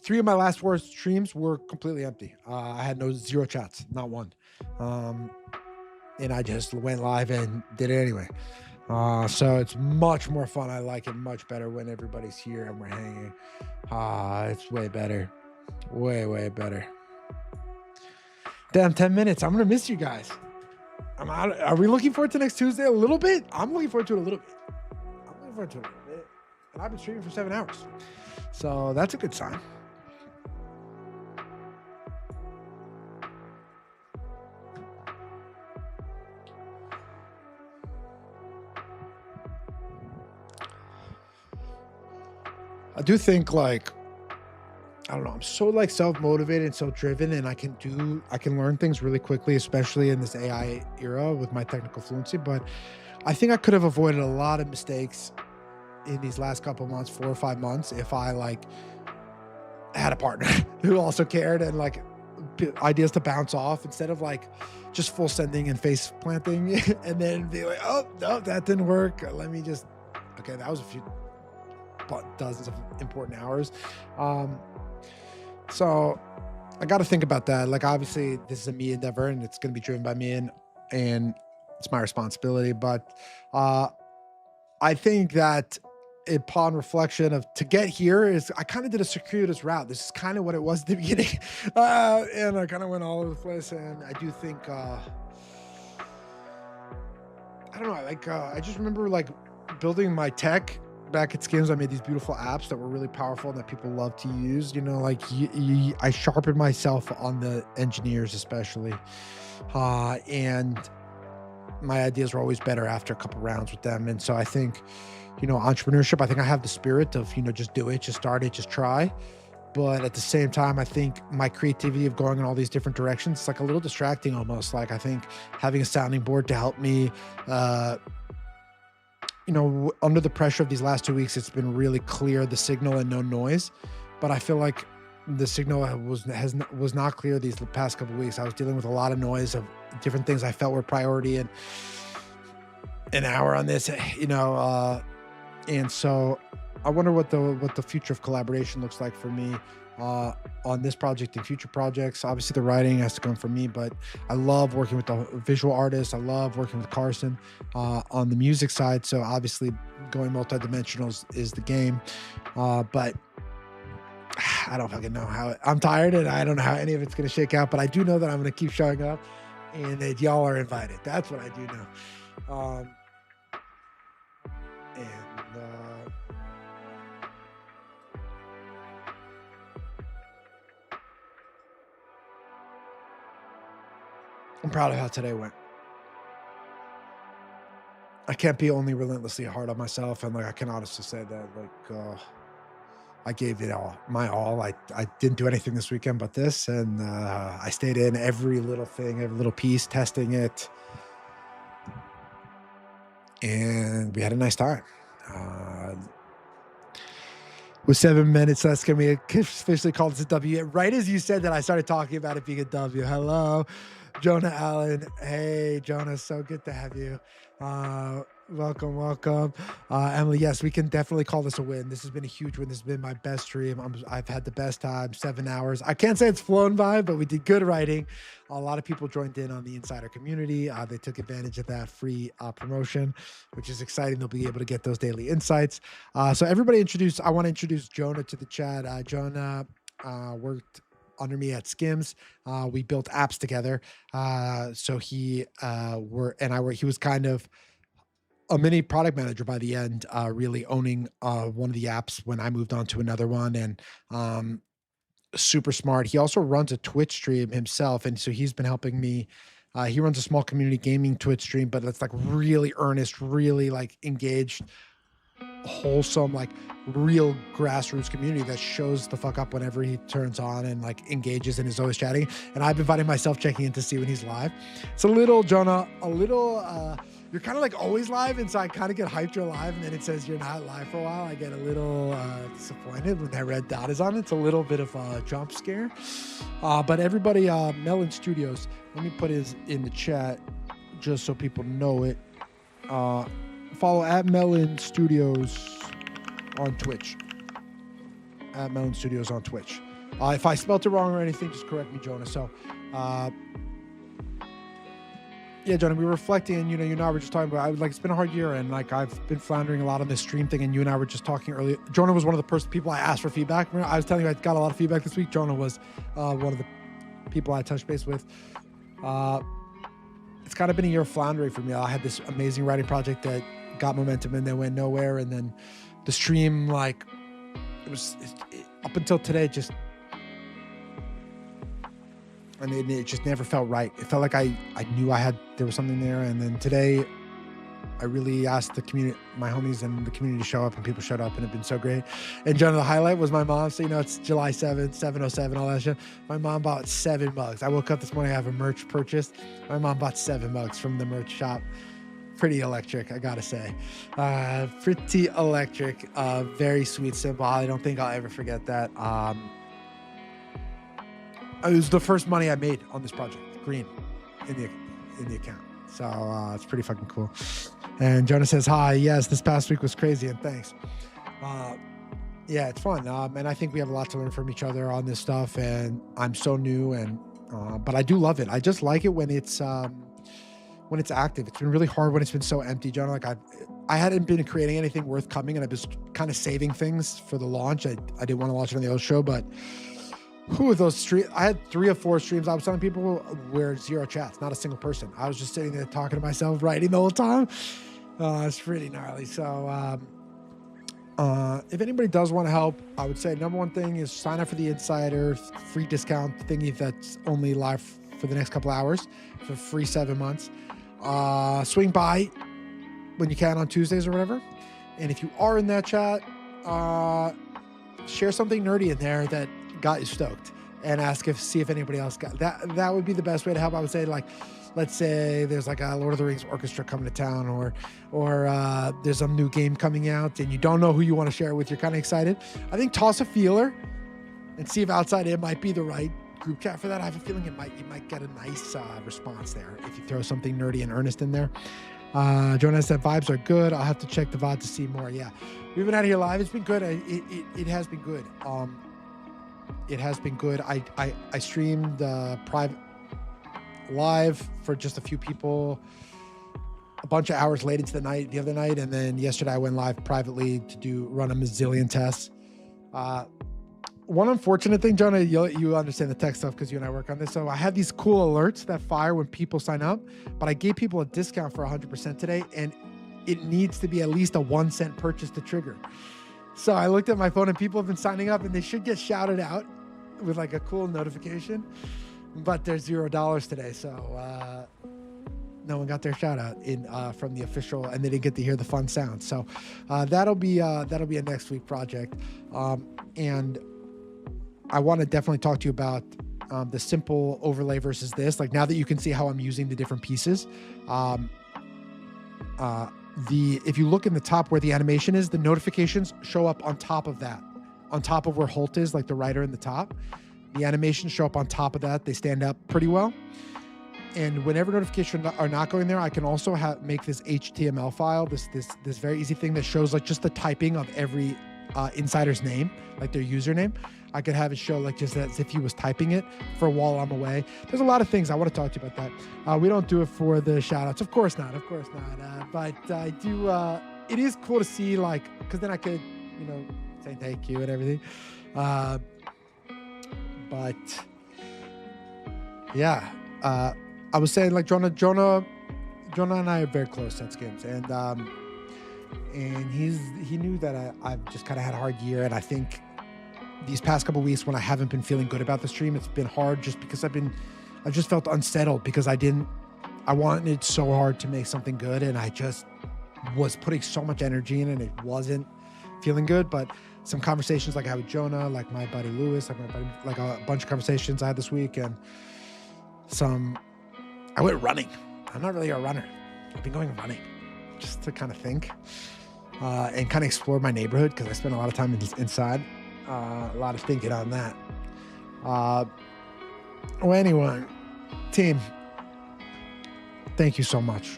3 of my last 4 streams were completely empty. I had zero chats, not one. And I just went live and did it anyway. So it's much more fun. I like it much better when everybody's here and we're hanging. It's way better. Way better. Damn, 10 minutes. I'm going to miss you guys. I'm out. Are we looking forward to next Tuesday a little bit? I'm looking forward to it a little bit. And I've been streaming for 7 hours. So that's a good sign. I do think like, I don't know, I'm so like self-motivated and so driven, and I can learn things really quickly, especially in this AI era with my technical fluency. But I think I could have avoided a lot of mistakes in these last couple of months, 4 or 5 months, if I like had a partner who also cared and like ideas to bounce off instead of like just full sending and face planting and then be like, oh no, that didn't work. Let me just, okay, that was a few dozens of important hours. So I got to think about that. Like, obviously this is a me endeavor and it's going to be driven by me, and it's my responsibility. But I think that upon reflection of to get here is I kind of did a circuitous route. This is kind of what it was at the beginning. And I kind of went all over the place. And I do think, I don't know, like, I just remember like building my tech back at Skims. I made these beautiful apps that were really powerful and that people love to use, you know, like I sharpened myself on the engineers, especially. And my ideas were always better after a couple rounds with them. And so I think, you know, entrepreneurship, I think I have the spirit of, you know, just do it, just start it, just try. But at the same time, I think my creativity of going in all these different directions, it's like a little distracting almost. Like, I think having a sounding board to help me, you know, under the pressure of these last 2 weeks, it's been really clear, the signal and no noise. But I feel like the signal was not clear these past couple of weeks. I was dealing with a lot of noise of different things I felt were priority, and an hour on this, you know, and so I wonder what the future of collaboration looks like for me on this project and future projects. Obviously the writing has to come from me, but I love working with the visual artists. I love working with Carson on the music side. So obviously going multidimensional is the game. But I don't fucking know how I'm tired, and I don't know how any of it's going to shake out, but I do know that I'm going to keep showing up and that y'all are invited. That's what I do know. I'm proud of how today went. I can't be only relentlessly hard on myself, and like I can honestly say that like I gave it all, my all. I didn't do anything this weekend but this, and I stayed in every little thing, every little piece, testing it, and we had a nice time. With 7 minutes, that's going to be officially called this a W. Right as you said that, I started talking about it being a W. Hello, Jonah Allen. Hey, Jonah, so good to have you. Welcome. Emily, yes, we can definitely call this a win. This has been a huge win. This has been my best stream. I've had the best time, 7 hours. I can't say it's flown by, but we did good writing. A lot of people joined in on the insider community. They took advantage of that free promotion, which is exciting. They'll be able to get those daily insights. So everybody I want to introduce Jonah to the chat. Jonah worked under me at Skims. We built apps together. So he was kind of a mini product manager by the end, really owning one of the apps when I moved on to another one, and super smart. He also runs a Twitch stream himself, and so he's been helping me. He runs a small community gaming Twitch stream, but it's like really earnest, really like engaged, wholesome, like real grassroots community that shows the fuck up whenever he turns on and like engages and is always chatting. And I've been finding myself checking in to see when he's live. It's a little, Jonah, you're kind of like always live, and so I kind of get hyped you're live, and then it says you're not live for a while. I get a little disappointed when that red dot is on. It's a little bit of a jump scare. But everybody, Melon Studios, let me put his in the chat just so people know it. Follow at Melon Studios on Twitch. At Melon Studios on Twitch. If I spelt it wrong or anything, just correct me, Jonah. So, yeah, Jonah, we were reflecting, and you and I were just talking about, like, it's been a hard year, and like I've been floundering a lot on this stream thing, and you and I were just talking earlier. Jonah was one of the people I asked for feedback. I was telling you I got a lot of feedback this week. Jonah was one of the people I touched base with. It's kind of been a year of floundering for me. I had this amazing writing project that got momentum and then went nowhere, and then the stream, like, up until today, just, I mean, it just never felt right. It felt like I knew there was something there. And then today I really asked the community, my homies and the community to show up, and people showed up, and it's been so great. And Jonah, the highlight was my mom. So, it's July 7th, 7/07, all that shit. My mom bought 7 mugs. I woke up this morning, I have a merch purchased. My mom bought 7 mugs from the merch shop. Pretty electric, I gotta say. Pretty electric. Very sweet symbol. I don't think I'll ever forget that. It was the first money I made on this project, green, in the account. So it's pretty fucking cool. And Jonah says, hi, yes, this past week was crazy, and thanks. Yeah, it's fun. And I think we have a lot to learn from each other on this stuff, and I'm so new, and but I do love it. I just like it when it's active. It's been really hard when it's been so empty, Jonah. Like I hadn't been creating anything worth coming, and I was kind of saving things for the launch. I didn't want to launch it on the other show, but who are those streams? I had 3 or 4 streams I was telling people where 0 chats, not a single person. I was just sitting there talking to myself, writing the whole time. It's pretty gnarly. So if anybody does want to help, I would say number one thing is sign up for the Insider free discount thingy that's only live for the next couple hours for free 7 months. Swing by when you can on Tuesdays or whatever. And if you are in that chat, share something nerdy in there that got you stoked, and see if anybody else got that. That would be the best way to help. I would say, like, let's say there's like a Lord of the Rings orchestra coming to town, or there's some new game coming out and you don't know who you want to share it with. You're kind of excited. I think toss a feeler and see if outside it might be the right group chat for that. I have a feeling you might get a nice response there if you throw something nerdy and earnest in there. Jonas said vibes are good. I'll have to check the VOD to see more. Yeah, we've been out here live. It's been good. It has been good. It has been good. I streamed private live for just a few people a bunch of hours late into the other night, and then yesterday I went live privately to run a mazillion tests. One unfortunate thing, Jonah, you understand the tech stuff because you and I work on this. So I have these cool alerts that fire when people sign up, but I gave people a discount for 100% today, and it needs to be at least a 1 cent purchase to trigger. So I looked at my phone and people have been signing up and they should get shouted out with like a cool notification, but there's $0 today. So no one got their shout out from the official, and they didn't get to hear the fun sound. So that'll be a next week project. And I want to definitely talk to you about the simple overlay versus this. Like, now that you can see how I'm using the different pieces, if you look in the top where the animation is, the notifications show up on top of that, on top of where Holt is, like the writer in the top. The animations show up on top of that. They stand up pretty well. And whenever notifications are not going there, I can also make this HTML file, this very easy thing that shows like just the typing of every insider's name, like their username. I could have it show like just as if he was typing it for while I'm away. There's a lot of things I want to talk to you about that. We don't do it for the shout outs. Of course not. But I do, it is cool to see, like, because then I could, say thank you and everything. But yeah, I was saying, like, Jonah and I are very close at Skims, and he knew that I've just kind of had a hard year, and I think these past couple of weeks when I haven't been feeling good about the stream, it's been hard just because I've just felt unsettled because I wanted so hard to make something good, and I just was putting so much energy in it, and it wasn't feeling good. But some conversations like I had with Jonah, like my buddy Lewis, like a bunch of conversations I had this week, and I went running. I'm not really a runner. I've been going running just to kind of think and kind of explore my neighborhood because I spend a lot of time inside. A lot of thinking on that. Well, anyway, team, thank you so much.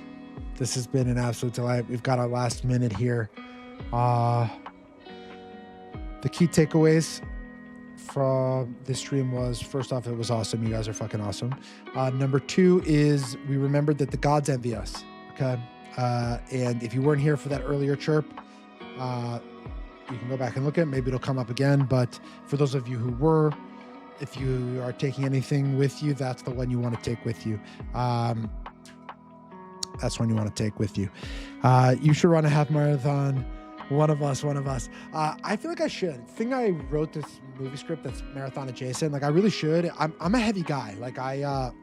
This has been an absolute delight. We've got our last minute here. The key takeaways from this stream was, first off, it was awesome. You guys are fucking awesome. Number 2 is we remembered that the gods envy us. Okay. And if you weren't here for that earlier chirp, you can go back and look at it. Maybe it'll come up again. But for those of you who were, if you are taking anything with you, that's the one you want to take with you. That's one you want to take with you. You should run a half marathon. One of us. I feel like I should. The thing I wrote this movie script that's marathon adjacent. Like, I really should. I'm a heavy guy. Like, I'm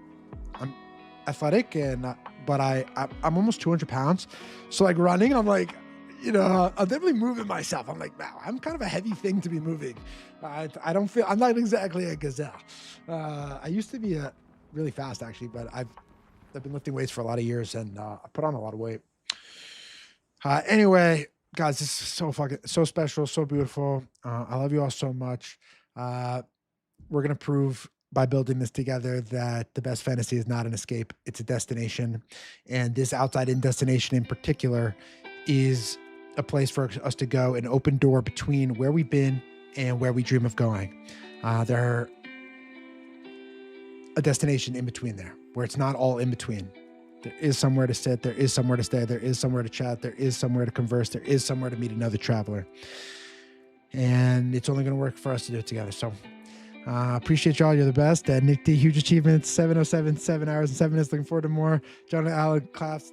athletic, but I'm almost 200 pounds. So like running, I'm like, I'm definitely moving myself. I'm like, wow, I'm kind of a heavy thing to be moving. I'm not exactly a gazelle. I used to be really fast actually, but I've been lifting weights for a lot of years, and I put on a lot of weight. Anyway, guys, this is so special, so beautiful. I love you all so much. We're going to prove by building this together that the best fantasy is not an escape, it's a destination. And this outside in destination in particular is a place for us to go, an open door between where we've been and where we dream of going. There a destination in between there, where it's not all in between. There is somewhere to sit, there is somewhere to stay, there is somewhere to chat, there is somewhere to converse, there is somewhere to meet another traveler. And it's only going to work for us to do it together. So appreciate y'all. You're the best. Nick D, huge achievements, 7:07, 7 hours and 7 minutes. Looking forward to more. John and Alan, claps.